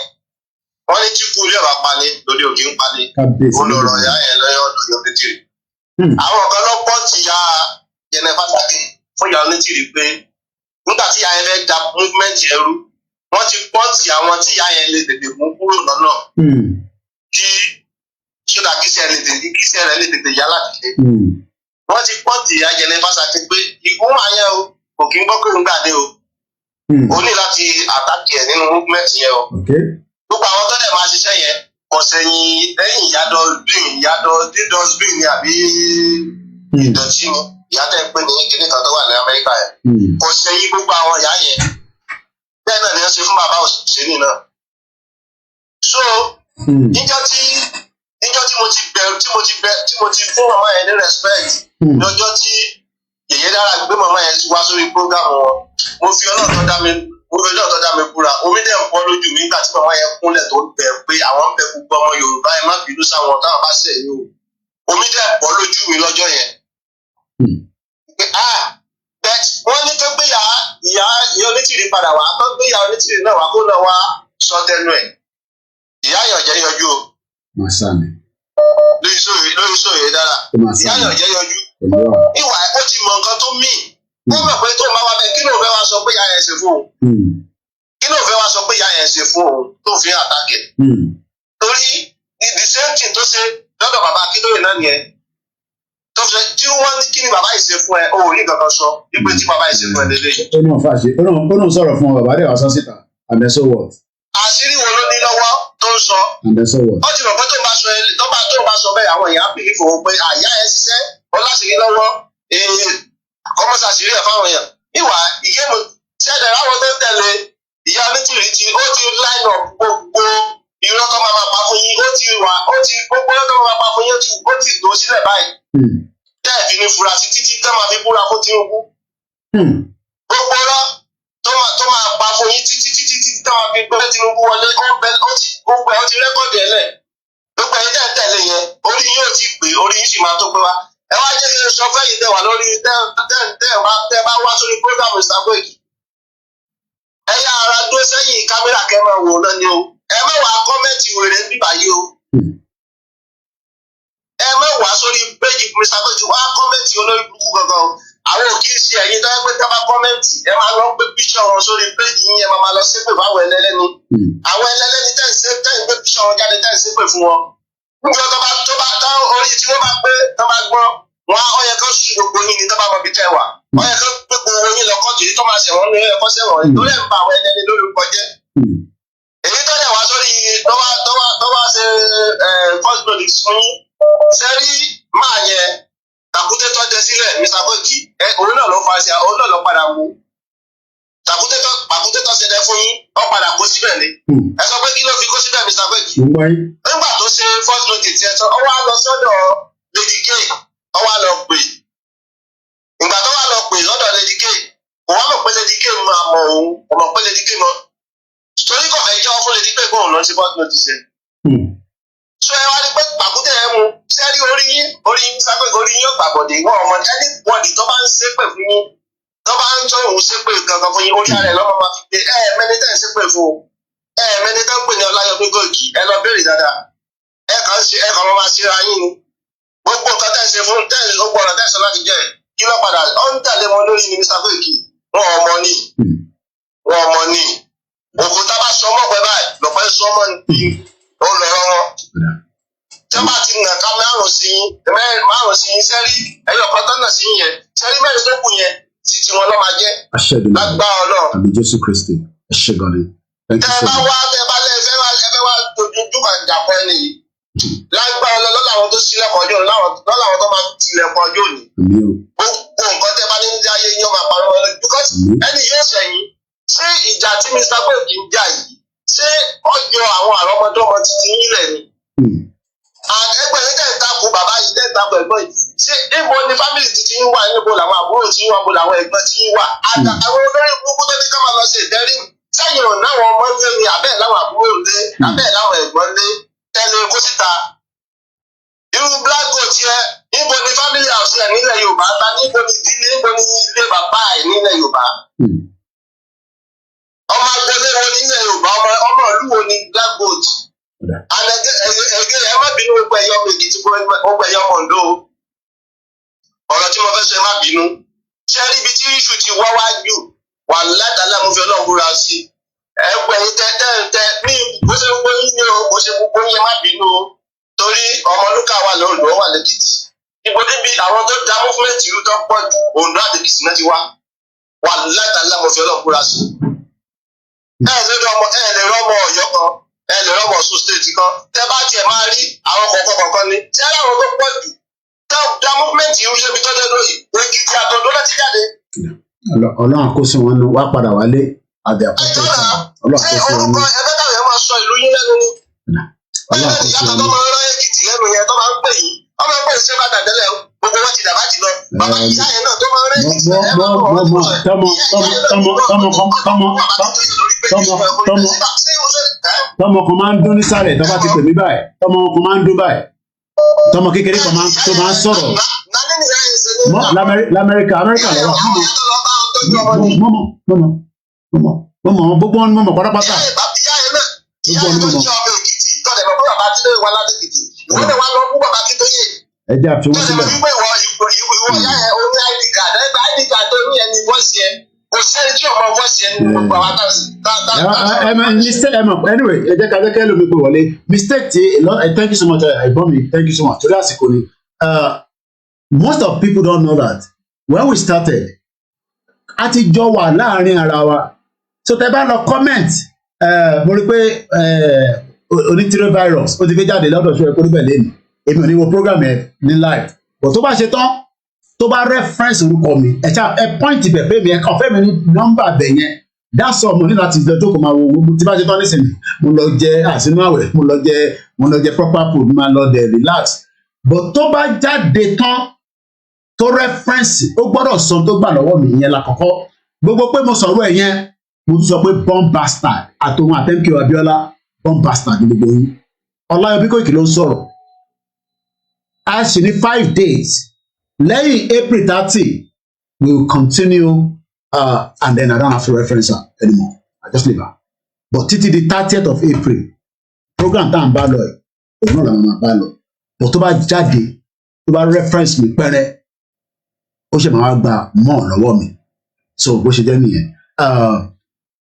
wọ́n ní tí kú ilé ọ̀bà pani lórí òkè ń pani. Ó lọ rọ ìyá yẹn lọ́yọ̀ ọ̀dọ̀ yóò fi tìrì. Àwọn kan lọ pọ̀ ti ya Gẹ̀lẹ́ Fásákì fún ìyá onítìrì pé nígbà tí ìyá yẹn fẹ́ da movement yẹn rú, wọ́n ti pọ́ǹtì àwọn tí ìyá yẹn lè tètè mú kúrò lọ́nà kí ṣódà kíṣẹ́ rẹ̀ lè tètè yá láti lé. Wọ́n ti pọ́ǹtì ìyá Gẹ̀lẹ́ Fásákì pé ìgún máa yẹn o kò kí ń gbọ́ pé ń gbàdé o. O ní láti àtàkì ẹ̀ nínú movement yẹn o. Gbogbo àwọn tó dẹ̀ máa ṣiṣẹ́ yẹn kò sẹ́yìn lẹ́yìn ìyádọ́ dídọ́sbìn ni àbí ìdọ̀tí ni ìyá tẹ̀ ń pè ní kíní kan tó wà ní Amẹ́ríkà yẹn. Kò sẹ́yìn gbogbo àwọn ìyá yẹn. Bẹ́ẹ̀ náà ni wọ́n ṣe fún bàbá òṣèlú náà. So níjọ́ tí mo ti bẹ̀rù tí mo ti fún màmá yẹn ní respect lọ́jọ́ tí Yèyé Dára gbé màmá yẹn wá sórí program wọn. Mo fi Ọlọ́run tó dá mi búra. Omi dẹ̀ ń bọ́ lójú mi nígbà tí màmá yẹn kúnlẹ̀ tó bẹ̀ pé àwọn ń bẹ gbogbo ọmọ Yorùbá ẹ má bínú sáwọn táwọn bá ṣẹ̀ yín o. Omi dẹ̀ bọ́ lójú mi lọ́jọ́ yẹn. Wọ́n ní tó gbé ìyá onítìrì padà wá tó gbé ìyá onítìrì náà wá kó náà wá sọ tẹnu ẹ̀. Ìyá Yọ̀jẹ́ yọjú o. Lórí sóyè dára. Ìyá Yọ̀jẹ́ yọjú. Ìwà ó ti mọ nǹkan tó mì. Wọ́n mọ̀ pé tó máa wá bẹ́ẹ̀ kí ló fẹ́ wá sọ pé ìyá yẹn ṣe fún òun. Kí ló fẹ́ wá sọ pé ìyá yẹn ṣe fún òun tó fi àtàkẹ́. Torí the same thing tó ṣe lọ́dọ̀ bàbá Akíntóyè náà nìyẹn. Tó fi tí wọ́n ní kí ni bàbá yìí ṣe fún ẹ o ò ní kankan sọ wípé tí bàbá yìí ṣe fún ẹ lélẹ́yìn. Ó náà fàṣẹ ó náà sọ̀rọ̀ fún ọ bàbá rẹ̀ wá sọ síta and then so what. Àṣírí wo ló ní lọ́wọ́ tó ń sọ. And then so what. Ó ti mọ̀ pé tó bá sọ bẹ́ẹ̀ àwọn èèyàn á pè é fòwò pé àyà ẹ ṣiṣẹ́ ọlásìrí lọ́wọ́ kọ́mọ́sàṣírí ẹ̀ fáwọn èèyàn. Ìwà ìyẹ́mu ṣẹ̀dẹ̀ láwọn tó ń tẹ̀lé ìyá onítìrì ó ti line up gbogbo irọ́ tó máa pa fún yín gbogbo irọ́ tó máa pa fún yín ó ti tó sílẹ̀ báyìí. Tẹ́ẹ̀ fi ní fura sí títí tó máa fi búra fún Tinubu. Gbogbo irọ́ tó máa pa fún yín títí tó máa fi gbé Tinubu wọlé gbogbo ẹ̀ ó ti rẹ́kọ̀dì ẹ̀ lẹ̀. Gbogbo ẹ̀ tẹ̀ tẹ̀lé yẹn orí yín ò ti pè orí yín sì máa tó pé wá. Ẹ wá jẹ́ kí n sọ fẹ́ yìí tẹ̀ wá lórí tẹ́ bá wá sórí program Mr. Koiki. Ẹ yá ara dúró sẹ́yìn kámẹ́rà kẹ́mọ̀ wò náà ni o. Ẹ mẹ́wàá kọ́mẹ́ǹtì wèrè bíbá yìí o. Ẹ mẹ́wàá sórí péjì Mr. Koiki wá kọ́mẹ́ǹtì olórí burúkú gangan o. Àwọn òkè ń ṣe ẹ̀yin tó yẹ pé tábà kọ́mẹ́ǹtì ẹ máa lọ gbé píṣọ̀ wọn sórí péjì yín ẹ máa lọ ṣépè fáwọn ẹlẹ́lẹ́ni. Àwọn ẹlẹ́lẹ́ni tẹ̀ ń gbé píṣọ̀ wọn jáde tẹ̀ ń ṣépè fún wọn. Níjọ́ tó bá orí tí wọ́n bá gbé tó bá gbọ́n wọn ó yẹ kó sùn gbogbo yín ní tó bá mọ ibi tẹ́ wà. Ó yẹ kó gbogbo yín lọ́kọ́ tì í tó máa ṣẹ̀wọ̀n ní ẹ̀kọ́ sẹ̀wọ̀n ìtòlẹ̀ ń ba àwọn ẹlẹ́ni lórúkọ jẹ́. Èyí tó dẹ̀ wá sórí tó wá ṣe first notice fún yín. Sẹ́rí máa yẹn tàkúté tó jẹ sílẹ̀ Mr. Koiki òun náà ló fa ṣe òun náà ló padà wú. Tàkúté tó ṣẹlẹ̀ fún yín ó padà kó síbẹ̀ ni. Ẹ sọ pé kí ló fi kó síbẹ̀ Mr. Koiki. Nígbà tó ṣe first notice ẹ̀ tán ó wá lọ sọ́dọ̀ Lady K ó wá lọ pè. Ìgbà tó wá lọ pè lọ́dọ̀ Lady K kò wá mọ̀ pé Lady K máa mọ òun kò mọ̀ pé Lady K mọ̀. Torí kò fẹ́ jẹ́wọ́ fún Lady K pé òun lọ sí first notice ẹ̀. So ẹ wá ní pé pàkúté ẹ mu sẹ́rí orí yín sápẹ́ orí yín yóò gbàgbọ́dé wọ́n ọmọ anybody tó bá ń ṣépè fún yín tó bá ń tọ́ òun ṣépè gangan fún yín orí ara ẹ̀ lọ́mọ máa fi gbé mẹ́ni tẹ́ ń ṣépè fún mẹ́ni tẹ́ ń pè ní Ọláyọmí Koiki ẹ lọ béèrè dáadáa ẹ kàn máa ṣe ra yín ni gbogbo nǹkan tẹ́ ń ṣe fún gbogbo ọ̀rọ̀ tẹ́ ń sọ láti jẹ́ kí ló padà ó ń tẹ̀lé wọn lórí ni Mr. Koiki wọn ọmọ ni òkú tá bá sọ mọ́ pẹ́ báyìí lọ́pẹ́ sọ mọ́ ni ó lọ rọ́wọ́. Tí wọ́n bá ti nà ká márùn sí yín sẹ́rí ẹ̀yọ̀ kan tán nà sí yín yẹn sẹ́rí mẹ́rin tó kù yẹn ti tiwọn lọ́ máa jẹ́. Lágbára Ọlọ́run. Àbí Jésù Kristi ẹ ṣé gan ni. Tẹ́ bá wá ẹ wá dojú àjàpọ̀ ẹni yìí. Lágbára Ọlọ́run lọ́làwọn tó sílẹ̀kọ̀ ọjọ́ lọ́làwọn tó máa tilẹ̀kọ̀ ọjọ́ òní. Gbogbo nǹkan tẹ́ bá ní ní ayé yín ó máa parọ́ wọn lójú. ẹni yóò ṣẹ̀yìn ṣé ìjà tí Mr. Gbèkì ń jà yìí ṣé ọjọ́ àwọn àrọ́mọdọ́mọ títí yín lẹ̀ ni. Ẹgbẹ́ yìí tẹ̀ ń takò bàbá yìí tẹ̀ ń takò ẹ̀gbọ́n yìí ṣé níbo ni fámìlì títí yín wà níbo làwọn àbúrò tí yín wà níbo làwọn ẹ̀gbọ́n tí yín wà àtàwọn olórí burúkú tó ní ká máa lọ sí ìdẹ́rìm sẹ́yìn ò náwọn ọmọ ilé ni abẹ́ láwọn àbúrò lé abẹ́ láwọn ẹ̀gbọ́n lé tẹ́lẹ̀ kó síta. Irú black goat yẹn níbo ni family house yẹn nílẹ̀ Yorùbá ta níbo ni ìdílé níbo ni ilé bàbá ẹ̀ nílẹ̀ Yorùbá. Ọmọ agbolé wo nílẹ̀ Yorùbá ọmọ ìlú wo ni black goat. Ẹgẹ ẹ má bínú gbogbo ẹ̀yọ́ ọmọ Èkìtì gbogbo ẹ̀yọ́ ọmọ Oǹdó. Ọ̀rọ̀ tí mo fẹ́ sọ ẹ má bínú. Ṣé rí ibi tí iṣu ti wá wájú wà látàlá mo fi Ọlọ́run búra sí. Ẹgbẹ̀yìn tẹ́ ní bó ṣe gbogbo yín ni o bó ṣe gbogbo yín má bínú o. Torí Ọmọlúkà wà lóńdó wà lẹ́kìtì. Ibo níbi àwọn tó da movement ìlú tó pọ̀ jù Oǹdó àti Èkìtì náà ti wá. Wà látàlá mo fi Ọlọ́run búra sí. Ẹ lè rọmọ Ọ̀yọ́ kan. Ẹ lè rọ́bọ̀ Ọ̀ṣun state kan tẹ bá tiẹ̀ máa rí àwọn kọ̀ọ̀kan ni tí ẹ láwọn tó pọ̀ jù tẹ da movement irú ṣe fi tọ́jú lóyè Èkìtì àtọ̀dọ́ láti jáde. Ọlọ́run àkóso wọn wá padà wálé àbí àpapọ̀ Ọlọ́run àkóso wọn. Ẹgbẹ́ táwọn yẹn máa sọ ìlú yín lẹ́nu ni. Ọlọ́run àkóso wọn. Ìyá tó máa ń rán Èkìtì lẹ́nu yẹn tó máa ń pè yín ọmọ ẹgbẹ́ ìṣe bá dàdẹ́lẹ̀ gbogbo wọn ti dàbá ti lọ. Bàbá ìyá yẹn náà tó máa ń rán Èkìtì tọmọ kan máa ń dún nísàlẹ̀ tó bá ti pè mí báyìí tọmọ kan máa ń dún báyìí tọmọ kékeré kan tó máa ń sọ̀rọ̀ lamẹ́ríkà mọ̀mọ́ gbogbo wọn mọ̀mọ́ pátápátá gbogbo wọn mọ̀mọ́. ẹ jẹ́ àfi wọ́n sílẹ̀. Kò sẹ́ni tí ọmọ wọ́n ṣe ní gbogbo àwọn àtàwọn. Anyway, ẹ jẹ́ ká jẹ́ kí ẹlòmí pé wọlé mistake ti thank you so much ẹ̀gbọ́n mi thank you so much torí àsìkò ni most of people don't know that when we started a ti jọ wà láàrin ara wa so tẹ bá lọ comment mo rí pé Onitiro virus ó ti fi jáde lọ́dọ̀ ṣọ́ ẹ kó níbẹ̀ lẹ́nu èmi ò ní wo program ẹ ní live but tó bá ṣe tán tó bá reference orúkọ mi ẹ point ibẹ̀ pé mi ẹ kàn fẹ́ mi ní nọ́mbà bẹ̀ yẹn that's all mo ní láti lọ jókòó máa wo tí bá ṣe tán nísìnyí mo lọ jẹ àsínú àwẹ̀ mo lọ jẹ proper food máa lọ dẹ̀ relax but tó bá jáde tán tó reference ó gbọ́dọ̀ sọ tó gbà lọ́wọ́ mi ìyẹn lákọ̀ọ́kọ́ gbogbo pé mo sọ̀rọ̀ ẹ̀ yẹn mo tún sọ pé bomb bastard àtòun àtẹ́ǹkì Abíọ́lá bomb bastard ní gbogbo yín Ọláyọbí Kóìkì ló ń sọ̀rọ̀ a sì ní 5 days lẹ́yìn April 30 we will continue and then I don't have to reference her anymore I just leave her but títí di 30th of April program tá à ń bá lọ ẹ̀ òun náà làwọn máa bá lọ but tó bá jáde tó bá reference mi pẹ́rẹ́ ó ṣe máa gba mọ́ lọ́wọ́ mi so bó ṣe jẹ́ nìyẹn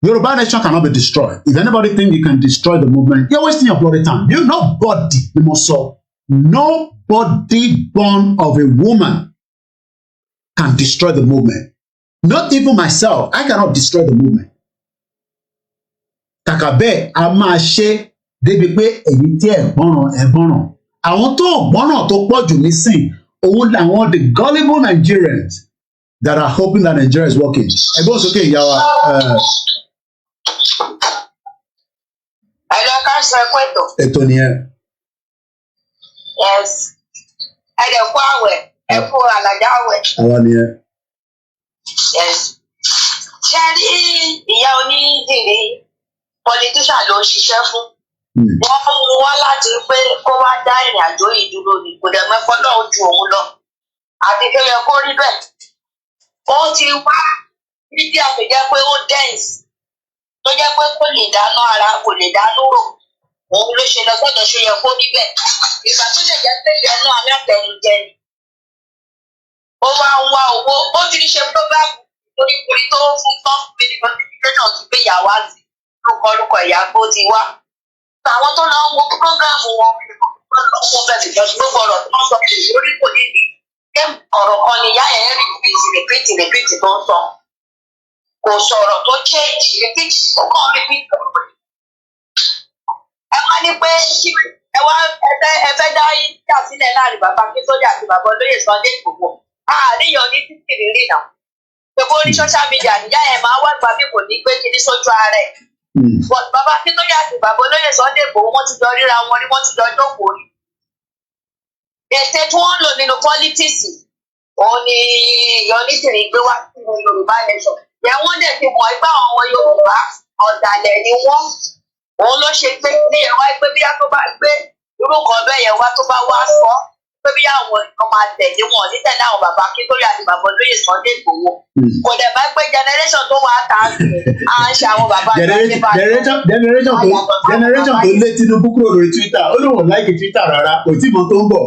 Yorùbá nation cannot be destroyed if anybody think you can destroy the movement you're wasting your bloody time you nobody ni mo sọ nobody born of a woman can destroy the movement. Not even myself. I cannot destroy the movement. Kàkà bẹ́ẹ̀ a máa ṣe débi pé èyí tí ẹ̀ gbọ́ràn. Àwọn tó gbọ́ràn tó pọ̀ jù nísìn òun làwọn the gullible Nigerians that are hoping that Nigeria is working. Ẹgbẹ́ òsókè ìyá wa. Ẹ̀rọ ká sọ ẹ̀kọ́ ètò. Ètò nìyẹn. Yes. Ẹ̀dẹ̀kú àwẹ̀. Ẹ̀kú àlàjá àwẹ̀. Àwa nìyẹn. Yes. Ṣé rí ìyá onídìrí politician ló ń ṣiṣẹ́ fún? Wọ́n mú wá láti pé kó wá dá ìrìn àjò yìí dúró ni kò dẹ̀ mẹ́fọ́ náà ju òun lọ. Àti kí ó yẹ kó rí bẹ́ẹ̀. Ó ti wá níbi àpèjẹ́ pé ó dense tó jẹ́ pé kò lè dáná ara kò lè dánú rò. Òun ló ṣe lọ sọ́dọ̀ ṣe yẹ kó rí bẹ́ẹ̀. Ìgbà tó lè jẹ́ pé ìyẹnú alátẹnujẹ ni. Ó wá ń wá owó ó ti ṣe program lórí kuri tó fún tán medical education ti gbé ìyàwó àti lórúkọ ìyá tó ti wá. Àwọn tó lọ wo program wọn lọ́wọ́ bẹ̀rẹ̀ jọ gbogbo ọ̀rọ̀ tó ń sọ pé lórí kò ní ní. Ṣé ọ̀rọ̀ kan ni ìyá ẹ̀ repeat tó ń sọ? Kò sọ̀rọ̀ tó change repeat ó kàn repeat. Ẹ wá ní pé ẹ wá ẹ fẹ́ dá yíyá sílẹ̀ láàrin bàbá Akíntọ́jà àti bàbá olóyè Sunday Igboho. Àríyàn ní títì rírì náà. gbogbo ní social media níyà ẹ̀ máa wá gbà mí kò ní gbé kinní sójú ara ẹ̀. But bàbá Akíntóyè àti bàbá olóyè Sunday Igboho wọ́n ti jọ ríra wọn rí, wọ́n ti jọ jókòó rí. Ète tí wọ́n ń lò nínú politics òun ni Onítìrí gbé wá sínú Yorùbá nation. Ìyẹn wọ́n dẹ̀ ti mọ̀ ẹgbẹ́ àwọn Yorùbá ọ̀dàlẹ̀ ni wọ́n. Òun ló ṣe gbé ní ẹ̀wá pé bí a tó bá gbé irú kan bẹ́ẹ̀ yẹn wá tó bá wá sọ pé bí àwọn nǹkan máa tẹ̀lé wọn nítẹ̀lé àwọn bàbá Akíntóyè àti bàbá olóyè Sunday Igboho. Kò dẹ̀ bá gbé generation tó wà á ta à ń ṣe àwọn bàbá generation tó lé Tinubu kúrò lórí Twitter ó lóun láìkì Twitter rárá kò tí mọ tó ń bọ̀.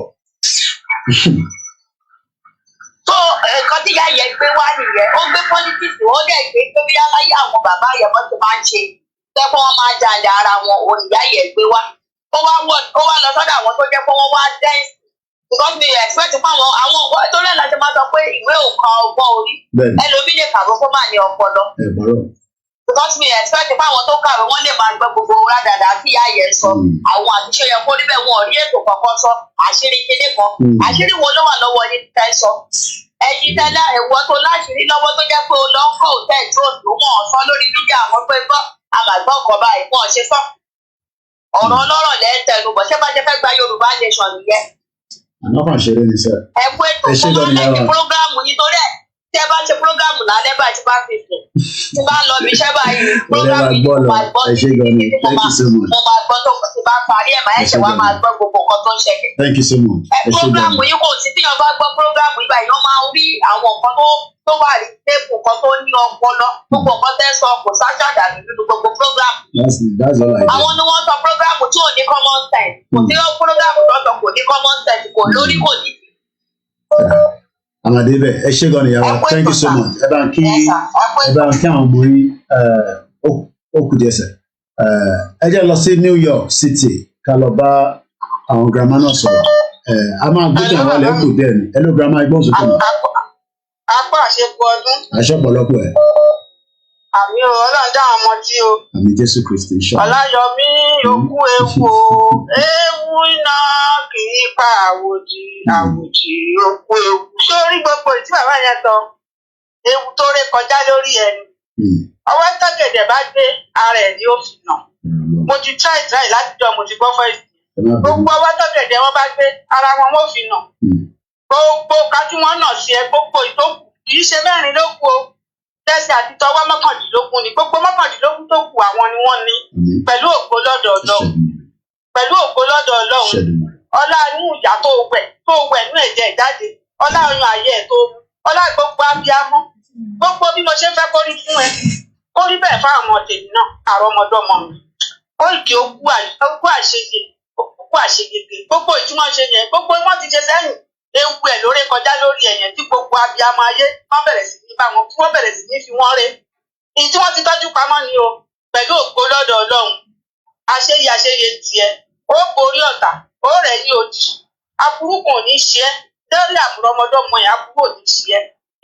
So nǹkan tí ìyá yẹn gbé wá nìyẹn ó gbé politics wọ́n dẹ̀ gbé pé bí aláyé àwọn bàbá yẹn bọ́ ti máa ń ṣe tẹ́kọ̀ wọn máa jàǹdà ara wọn òun ìyá yẹn gbé wá. Ó wá lọ sọ́dọ̀ àwọn tó jẹ́ pé wọ́n wá dẹ́ǹsì because mi expect fún àwọn ọgbọ́n tó lẹ́la ṣe máa sọ pé ìwé ò kan ọgbọ́n orí ẹlòmí lè kàwé kó má ní ọpọlọ because mi expect fún àwọn tó kàwé wọ́n lè máa gbọ́ gbogbo rádàdà kí ìyá yẹn sọ àwọn àtúnṣe yẹn kó níbẹ̀ wọn ò rí ètò kankan sọ àṣírí kíní kan àṣírí wo ló wà lọ́wọ́ yín tẹ́ sọ ẹ̀yin tẹ́lá ẹ̀wọ́ tó láṣìírí lọ́wọ́ tó jẹ́ pé o lọ ń kọ́ òtẹ́ ìtòòtò wọn ò sọ lórí fídíò àwọn pé gbọ́ àmàgbọ́ ọkọ̀ báyìí wọn ò ṣe sọ ọ̀rọ̀ ọlọ́rọ̀ lẹ́ẹ̀tẹ̀nu bọ̀ ṣé bá jẹ́ fẹ́ gba Yorùbá nation nìyẹn. Àná kan ṣeré ni sẹ́. Ẹ kú ètò fún wọn lẹ́yìn prógráàmù nítorí ẹ̀ tí ẹ bá ṣe prógráàmù lálẹ́ báyìí tí bá fi sùn tí bá lọ bí iṣẹ́ báyìí prógráàmù yìí mo máa gbọ́ mo máa gbọ́ tó ti bá parí ẹ̀ máa ẹ̀ṣẹ̀ wá máa gbọ́ gbogbo nǹkan tó ń ṣẹlẹ̀. Thank you so much. Prógráàmù yìí kò sí tíyan bá gbọ́ prógráàmù yìí báyìí wọ́n máa rí àwọn nǹkan tó wà ní tébù nǹkan tó ní ọpọlọ gbogbo nǹkan tẹ́ sọ kò sáṣàdà nínú gbogbo prógráàmù. That's all I do. Àwọn ni wọ́n sọ prógráàmù tí ò ní common sense kò sí prógráàmù tó sọ kò ní common sense kò lórí kò ní. Amadebe, ẹ ṣé gan ni yàrá. Thank you so much. Ẹ bá ń kí àwọn ọmọ yín ó kù díẹ̀ sẹ̀. Ẹ jẹ́ lọ sí New York City ká lọ bá àwọn girama náà sọ̀rọ̀. A máa gbé tí àwọn alẹ́ kù díẹ̀ ni. Ẹ ló girama ẹgbọ́n sókè náà. Apá àṣepọ̀ ọdún. Àṣẹ ọ̀pọ̀lọpọ̀ ẹ̀. Àmì o, Ọlọ́run dá àwọn ọmọ tí o. Àmì Jésù Kristi ṣọ́. Ọláyọmí òkú ewu o, ewu iná kì í pa àwòdì òkú ewu. Sórí gbogbo ìtí bàbá yẹn sọ, ewu tó ré kọjá lórí ẹni. Ọwọ́ tọ́gẹ̀dẹ̀ bá gbé ara ẹ̀ ni ó fi nà. Mo ti try láti jọ mo ti gbọ́ fọ́ ìsìn. Gbogbo ọwọ́ tọ́gẹ̀dẹ̀ wọn bá gbé ara wọn ó fi nà. Gbogbo kájú wọn nà sí ẹ gbogbo ìtókù kì í ṣe mẹ́rin ló kù o. Tẹ́sí àti tọwọ́ mọ́kàndínlógún ni gbogbo mọ́kàndínlógún tó kù àwọn ni wọ́n ní pẹ̀lú ògo lọ́dọ̀ Ọlọ́run. Pẹ̀lú ògo lọ́dọ̀ Ọlọ́run. Ọlá inú ìyá tó wẹ̀ nú ẹ̀jẹ̀ ìjáde. Ọlá oyún ayé ẹ̀ tó mú. Ọlá gbogbo abiyamọ. Gbogbo bí mo ṣe ń fẹ́ kó rí fún ẹ. Ó rí bẹ́ẹ̀ fáwọn ọmọ tèmi náà àrọ́mọdọ́mọ mi. Ó ìkè ogún àṣeyẹ gbogbo ìtumọ̀ ṣe yẹn gbogbo wọn ti ṣe sẹ́yìn. Ewu ẹ̀ lórí kọjá lórí ẹ̀yẹn tí gbogbo abiyamọ ayé wọ́n bẹ̀rẹ̀ sí ní bá wọn tí wọ́n bẹ̀rẹ̀ sí ní fi wọ́n ré. Èyí tí wọ́n ti tọ́jú pamọ́ ni o pẹ̀lú ògo lọ́dọ̀ Ọlọ́run. Àṣeyẹ tiẹ̀ ó borí ọ̀tá ó rẹ̀ ní òdì. Aburú kò ní ṣe é lórí àmúrọmọdọ́mọ ẹ̀ aburú ò ní ṣe é.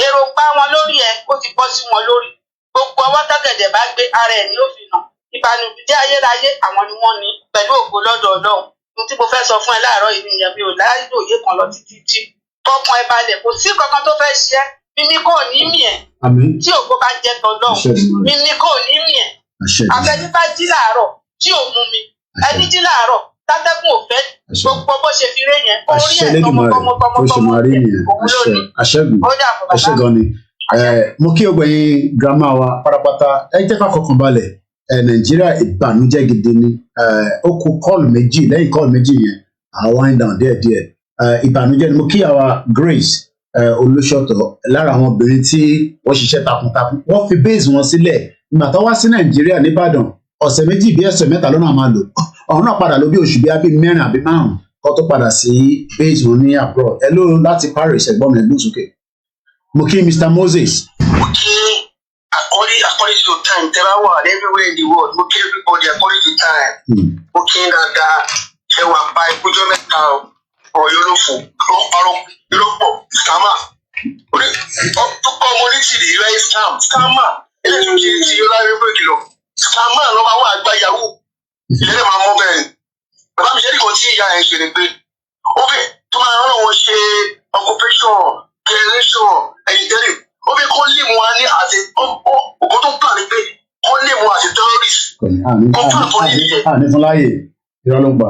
Èròǹgbà wọn lórí ẹ̀ ó ti bọ́ sí wọn lórí. Gbogbo ọwọ́ tọ́gẹ̀dẹ̀ bá gbé ara ẹ̀ ni ó fi nà. Ìbànújẹ́ ayérayé àwọn ni wọ́n ní pẹ̀lú ògo lọ́dọ̀ Ọlọ́run. Ohun tí mo fẹ́ sọ fún ẹ láàárọ̀ yìí nìyẹn mi ò láyé òye kan lọ títí tí kọkàn ẹ balẹ̀ kò sí kankan tó fẹ́ ṣe ẹ́ mímí kò ní mì ẹ́ tí ògo bá jẹ́ tọ́lọ́run mímí kò ní mì ẹ́ abẹ́ni bá jí làárọ̀ tí ò mú mi ẹni jí làárọ̀ tátẹ́gùn ò fẹ́ gbogbo bó ṣe fi ré yẹn orí ẹ̀ tọmọtọmọ òun ló ní ó dà fún bàbá mi. Mo kí ọgbẹ̀yìn girama wa pátápátá ẹ jẹ́ ká kọkàn balẹ̀ Nàìjíríà ìbànújẹ́ gidi ni ó kù kọ́ọ̀lù méjì lẹ́yìn kọ́ọ̀lù méjì yẹn àwọn wind down díẹ̀díẹ̀ ìbànújẹ́ ni mo kí àwa Grace Olúṣọ̀tọ̀ lára àwọn obìnrin tí wọ́n ṣiṣẹ́ takuntakun wọ́n fi base wọn sílẹ̀ nígbà tó wá sí Nàìjíríà nìbàdàn ọ̀sẹ̀ méjì bí ọ̀sẹ̀ mẹ́ta lọ́nà máa lò ọ̀hún náà padà lọ bí oṣù bí abí mẹ́rin àbí márùn kó tó padà sí base wọn ní abroad ẹ ló láti Paris ẹ̀gbọ́n mi ẹ̀gbọ́n sókè mo kí Mr. Moses. Mo kí according to time tẹ́lá wà everywhere in the world mo kí everybody according to time mo kí dáadáa ẹ wà pa ìkójọ mẹ́ta ọ̀yọ́ ló fò ọ̀rọ̀ ìrọ́pọ̀ scammer ọ̀pọ̀ ọmọ onítìrì ìrẹ́ scammer eléyìí kì í ti yọ láyé pé kìlọ̀ scammer lọ́wọ́ àwọn àgbà yahoo ìlẹ́lẹ̀ máa mọ́ bẹ́ẹ̀ bàbá mi ṣẹ́ni kan tí ìyá ẹ̀ ṣe ni pé ó bẹ̀ tó máa rán wọn ṣe occupation generation ẹ̀yìn tẹ́lẹ̀ ó bẹ̀ kó lè mú wa ní Control tó ní nìyẹn. Ní fún láyè irọ́ ló gbà.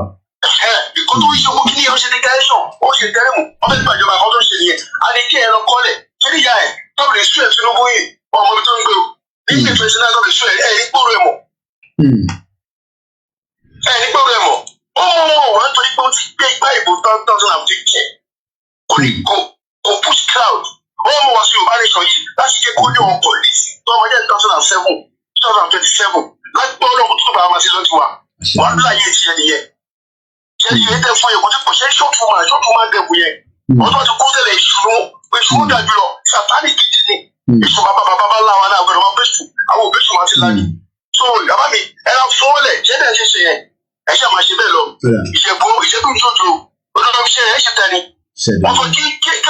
Ìkó tó ń ṣe owó kí ni ó ṣe declaration ó ṣe tẹ́lẹ̀mù wọ́n fẹ́ gbàjọba àwọn tó ń ṣe nìyẹn. Adékè ẹ̀rọ kọ́lẹ̀ kí ni ìyá ẹ̀ tọ́bù lè sún ẹ̀ Tinubu yìí ọmọ mi tó ń gbé o. Nígbà 29 tọ́bù lè sún ẹ̀ ní gbòòrò ẹ̀ mọ̀. Ní gbòòrò ẹ̀ mọ̀. Ó mú wọn torí pé ó ti gbé igbá ìbò 2015. Kò push crowd. Ó mú wọn sí Yorùbá nation yìí láti jẹ́ kó ní wọn pọ̀lìsì tó ọmọ jẹ́ 2007 2027 láti gbọ́ ọlọ́run tó bá wọn sí lọ́tí wa. Wọ́n á láyé ti ẹni yẹn. Ṣé iye tẹ fún ẹ̀kọ́ tí kò ṣe ṣọ́ọ̀tù máa dẹ̀kù yẹn. Wọ́n tó ti kó tẹ̀lé ìṣúná dàbí lọ sàtánì gidi ni. Èso bàbá láwa náà gbọdọ̀ máa bẹ́sù àwọn òbẹ́sù máa ti láyé. So ìyàbá mi ẹ lọ fún wọn lẹ̀ ṣé dẹ̀ ṣe ṣe yẹn. Ẹ ṣe máa ṣe bẹ́ẹ̀ lọ. Ìṣègùn ìṣojo olódò ṣe ẹ ṣe tẹ̀lé. Wọ́n fọ kí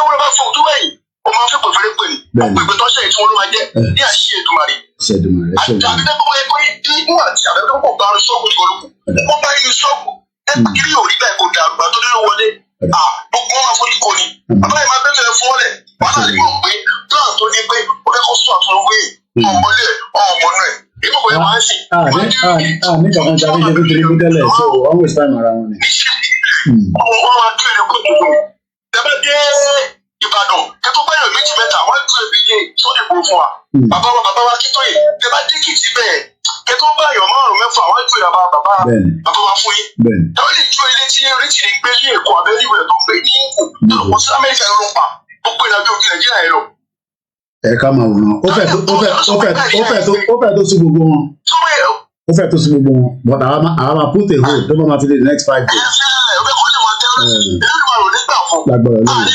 wọ́n bá fún òtún wẹ̀yìn. Ó máa fẹ́ pèfèrè pè ní. Pèpè tó ṣe tí wọ́n ló máa jẹ́ ní àṣìṣe Èdùmàrè. Àbídẹ́gbọ́n wáyé pé nígbà tí àbẹ́gbọ́n bá ń sọ́ọ̀kù ní olùkù. Wọ́n bá yín sọ́ọ̀kù. Kiri yóò rí bẹ́ẹ̀ kó da àgbà tó nínú wọlé. Gbogbo wọn máa fojú kò ní. Bàbá yìí máa bẹ́ẹ̀ fún wọn lẹ̀. Wàhálà ni yóò pé plan tó ní pé ó fẹ́ kó sọ àtúnwó yìí. Ọmọlé ọmọnú ẹ̀. Èmi kò yẹ máa ń sìn. Nígbà kan tàbí ṣe fún Tinubu tẹ́lẹ̀ so always time around ni. Wọ́n máa kí ẹni kó tuntun. Tẹ́bẹ́ dé Ìbàdàn kẹ́tọ́ báyọ̀ méjì mẹ́ta wọ́n tún ẹbí ilé sóde bò fún wa. Bàbá wa Akíntóyè tẹ́bá díkìtì bẹ́ẹ̀ kẹ́tọ́ báyọ̀ márùn-ún mẹ́fà wọ́n tún bàbá wa fún yín. Tẹ́wọ́n lè ju ilé tí Rìchì ń gbé ní Èkó abẹ́líwẹ̀ tó ń gbé ní Èkó tó lọ́pọ̀ sí Amẹ́ríkà ló ń pa gbogbo ìrìnàjò òkè Nàìjíríà yẹn lọ. Ẹ ká máa wòran ó fẹ́ tó sí gbogbo wọn. Ó fẹ́ tó sí gbogbo wọn but àwa máa put a hold tó bá máa fi lè the next 5 days. Lágbára lórí.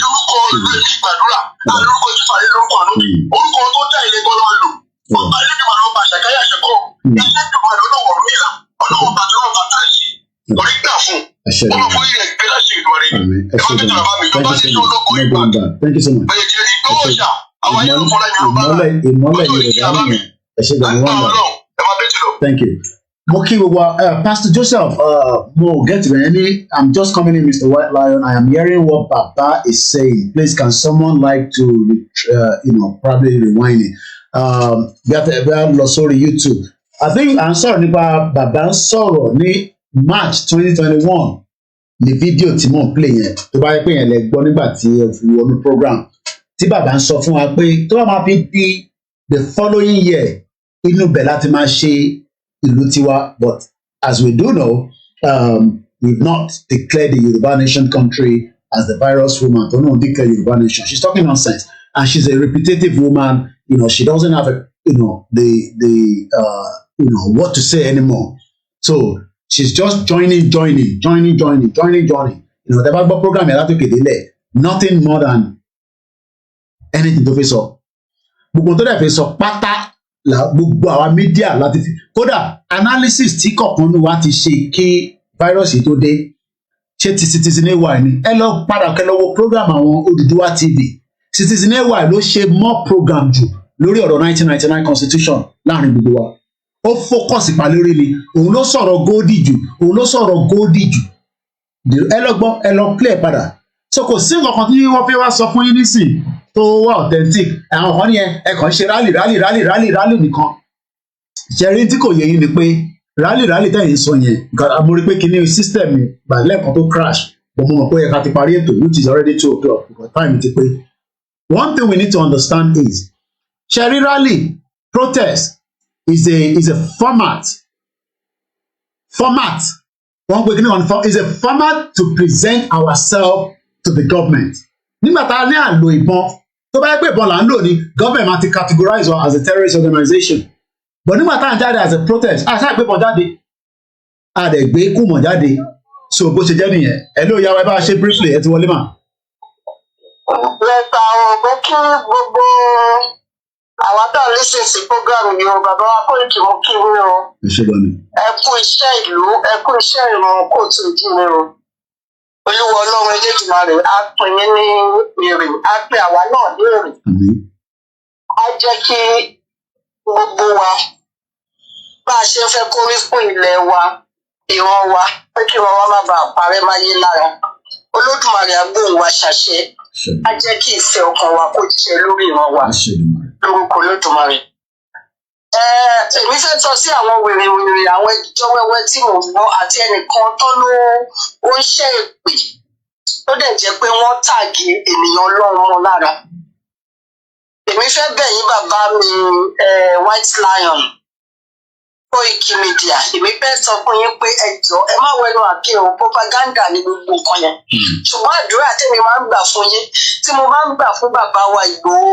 Ìgbàdúrà lórúkọ Jésù àyè lórúkọ àlóbi orúkọ tó dá ilé gbọ́dọ̀ máa lò wọ́n bá ilé ìgbà lọ́ba àṣàkáyà àṣẹkọ́ ilé ìgbà lọ́wọ́ mílà ọlọ́wọ́ bàtà náà bàtà yìí lórí gbà fún ọmọ fún ilẹ̀ ìgbé láti ìlú rẹ̀ ẹ má bẹ̀rẹ̀ bàbá mi tó bá ní sí olóko ìgbà bẹ̀rẹ̀ jẹ́ ìgbọ́wọ́sà àwọn ayé òfúnra Yorùbá ọjọ́ ìkí àbá mi àgbà ọlọ́run ẹ má bẹ̀rẹ̀ lọ. Thank you. Pastor Joseph, more get to any. I'm just coming in, Mr. White Lion. I am hearing what Baba is saying. Please, can someone like to, probably rewind it? Sorry, YouTube. I think I'm sorry about Baba sọ̀rọ̀ ní March 2021. The video tí mo play yẹn tó bá yẹ pé yẹn lè gbọ́ nígbà tí ẹ fi wọnú program. Tí Baba ń sọ fún wa pé tó bá máa fi di the following year inú bẹ̀ láti máa ṣe ìlú tiwa, but as we do know, we've not declared the Yoruba Nation country as the virus woman. Don't know declare Yoruba Nation. She's talking nonsense, and she's a repetitive woman. She doesn't have what to say anymore. So she's just joining. The Bible program nothing more than anything to face up. Gbogbo àwa media láti fi kódà analysis tí kọ̀ọ̀kan ní wa ti ṣe kí virus yìí tó dé ṣé ti Citizen AY ni ẹ lọ padà kẹ́ lọ wo program àwọn Odùduwà TV Citizen AY ló ṣe more program jù lórí ọ̀rọ̀ 1999 constitution láàrin gbogbo wa ó focus pa lórí ni òun ló sọ̀rọ̀ Goldy jù ẹ lọ gbọ́ ẹ lọ play padà so kò sí nǹkan kan tí wọ́n fẹ́ wá sọ fún yín nísìn tó wà authentic àwọn kan nìyẹn ẹ kàn ṣe rally nìkan ṣẹ̀rí tí kò yẹ yín ni pé rally tẹ̀yìn sọ yẹn mo rí pé kíní system gbàlẹ́ẹ̀kan tó crash but mo mọ̀ pé ẹ̀ka ti parí ètò which is already 2:00 because time ti pé one thing we need to understand is ṣẹ̀rí rally protest is a format wọ́n pè kíní wọn is a format to present ourselves to the government nígbà tá a ní àlò ìbọn tó bá yẹ pé ìbọn là ń lò ní government máa ti categorize us as a terrorist organization but nígbà tá a ń jáde as a protest a ṣáà gbé ìbọn jáde a dẹ̀ gbé kùmọ̀ jáde so bó ṣe jẹ́ nìyẹn ẹ ló yá wa ẹ bá ṣe briefly ẹ ti wọlé mà. lẹ́tà ọ̀gbẹ́ kí gbogbo àwọn tá a lè ṣe sí program yìí o bàbá wa kó ìkí mú kí wí o ẹ kú iṣẹ́ ìlú ẹ kú iṣẹ́ ìrun kóòtù ojú mi o. Olúwa Ọlọ́run Elédùmarè á pín yín ní èrè á pín àwa náà ní èrè. Á jẹ́ kí gbogbo wa bá a ṣe ń fẹ́ kórí fún ilẹ̀ wa ìran wa pé kí wọn wá má bàa parẹ́ máyé lára. Olódùmarè á gbóhùn wa ṣàṣẹ á jẹ́ kí ìfẹ́ ọkàn wa kó jẹ lórí ìran wa lórúkọ Olódùmarè. èmi fẹ́ sọ sí àwọn wèrè àwọn ẹjọ́ wẹ́wẹ́ tí mò ń gbọ́ àti ẹnìkan tó ló ó ń ṣe èpè tó dẹ̀ jẹ́ pé wọ́n tàgé ènìyàn ọlọ́run mọ́ lára. Èmi fẹ́ bẹ̀ yín bàbá mi White Lion Koiki Media. Èmi fẹ́ sọ fún yín pé ẹ jọ̀ọ́ ẹ má wẹnu àké o, propaganda ni gbogbo nǹkan yẹn. Ṣùgbọ́n àdúrà tèmi máa ń gbà fún yín, tí mo máa ń gbà fún bàbá wa Ìgbòho,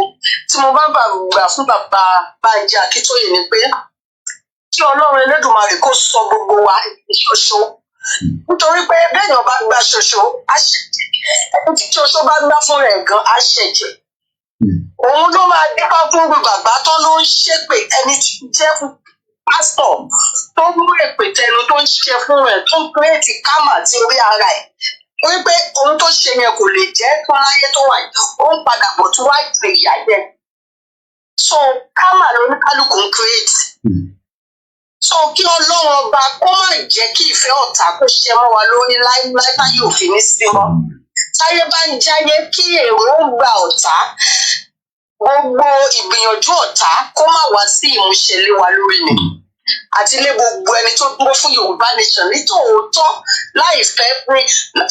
tí mo máa ń gbà fún bàbá Bánjí Akíntóyè ni pé kí Ọlọ́run Elédùmarè kó sọ gbogbo wa ṣoṣo. Nítorí pé béèyàn bá gbà ṣoṣo, ẹni tí ṣoṣo bá gbà fún rẹ̀ gan á ṣẹ̀jẹ̀. Òun ló máa dípá fún bàbá tó ló ń ṣépè ẹni tí jẹ́ pásítọ̀ tó mú èpè tẹnu tó ń ṣe fún rẹ̀ tó ń kírètì kámà tí orí ara ẹ̀. Wípé ohun tó ṣe yẹn kò lè jẹ́ tó láyé tó wà yìí, ó ń padà bọ̀ tó wá ìpè ìyá yẹn. So kámà ló ní kálukú ń kírètì. So kí Ọlọ́run ọba kó má jẹ́ kí ìfẹ́ ọ̀tá kó ṣe mọ́ wa lórí láíláí táyé òfin ní sí mọ́. Táyé bá ń jáyé kí èròǹgbà ọ̀tá gbogbo ìgbìyànjú ọ̀tá kó má wá sí ìmúṣẹ lé wa lórí ni. Àti lé gbogbo ẹni tó dúró fún Yorùbá nation nítòótọ́ láì fẹ́ pé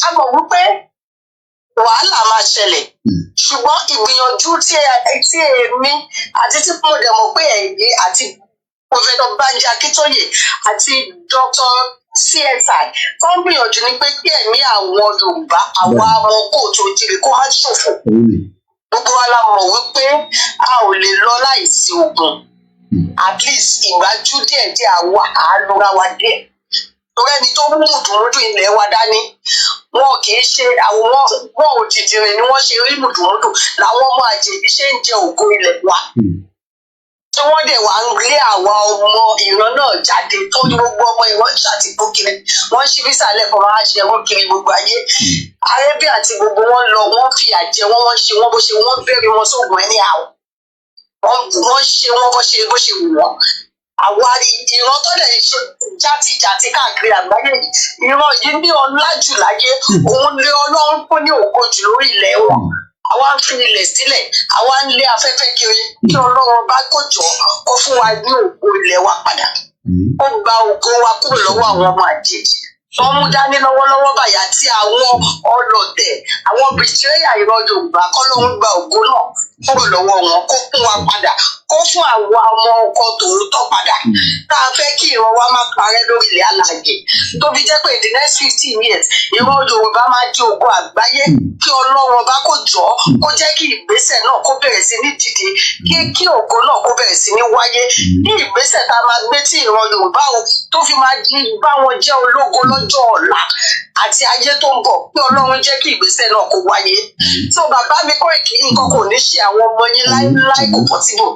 a mọ̀ wípé wàhálà máa ṣẹlẹ̀. Ṣùgbọ́n ìgbìyànjú tí èmi àti tí mo dẹ̀ mọ̀ pé ẹ̀yẹ àti Professor Bánjí Akíntóyè àti Dr. CSI tó ń gbìyànjú ni pé kí ẹ̀mí àwọn Yorùbá àwa ọmọ kóòtù òjìrì kó má ṣòfò. Gbogbo wa la mọ̀ wípé a ò lè lọ láìsí ogun. At least ìgbájú díẹ̀díẹ̀ àwa àálùra wa díẹ̀. Torí ẹni tó mú mùdùmúdù ilẹ̀ wa dání, wọn kì í ṣe àwọn wọn òdìdìrìn ni wọ́n ṣe rí mùdùmúdù làwọn ọmọ àjèjì ṣe ń jẹ ògo ilẹ̀ wa. Tí wọ́n dẹ̀ wá ń lé àwa ọmọ ìran náà jáde tó ní gbogbo ọmọ ìran ṣàtìpó kiri. Wọ́n ṣí físà lẹ́kọ̀ọ́ máa ṣe ẹ̀wọ̀n kiri gbogbo ayé. Arébíà àti gbogbo wọn lọ, wọ́n fìyà jẹ wọ́n ṣe wọ́n bó ṣe wọ́n bẹ̀rẹ̀ wọn sóògùn ẹni àwọ̀. Wọ́n ṣe wọ́n bó ṣe wù wọ́n. Àwa ìran tó lè ṣe játijàti káàkiri àgbáyé ìran yìí ní ọlá jù láyé, òun lé Ọlọ́run fún ní ògo jù lórí ilẹ̀ wọn. Àwa ń fi ilẹ̀ sílẹ̀, àwa ń lé afẹ́fẹ́ kiri kí Ọlọ́run bá kó jọ kó fún wa ní ògo ilẹ̀ wa padà. Ó gba ògo wa kúrò lọ́wọ́ àwọn ọmọ àjèjì. Wọ́n mú dání lọ́wọ́lọ́wọ́ báyà tí àwọn ọlọ̀tẹ̀, àwọn bìtírẹ́yà ìran Yorùbá kọ́ ló ń gba ògo náà kúrò lọ́wọ́ wọn kó fún wa padà, kó fún àwa ọmọ ọkọ tòótọ́ padà. Tá a fẹ́ kí ìran wa má parẹ́ lórí ilẹ̀ alààyè. Tó fi jẹ́ pé in the next 15 years, ìran Yorùbá máa di ògo àgbáyé kí Ọlọ́run ọba kó jọ kó jẹ́ kí ìgbésẹ̀ náà kó bẹ̀rẹ̀ sí ní dìde, kí ògo náà kó bẹ̀rẹ̀ sí ní wáyé. Ní ìgbésẹ̀ tá a máa gbé tí ìran Yorùbá tó fi máa di bá wọn jẹ́ ológo lọ́jọ́ ọ̀la àti ayé tó ń bọ̀, kí Ọlọ́run jẹ́ kí ìgbésẹ̀ náà kó wáyé. So bàbá mi Koiki nǹkan kò ní ṣe àwọn ọmọ yín láíláí kò possible.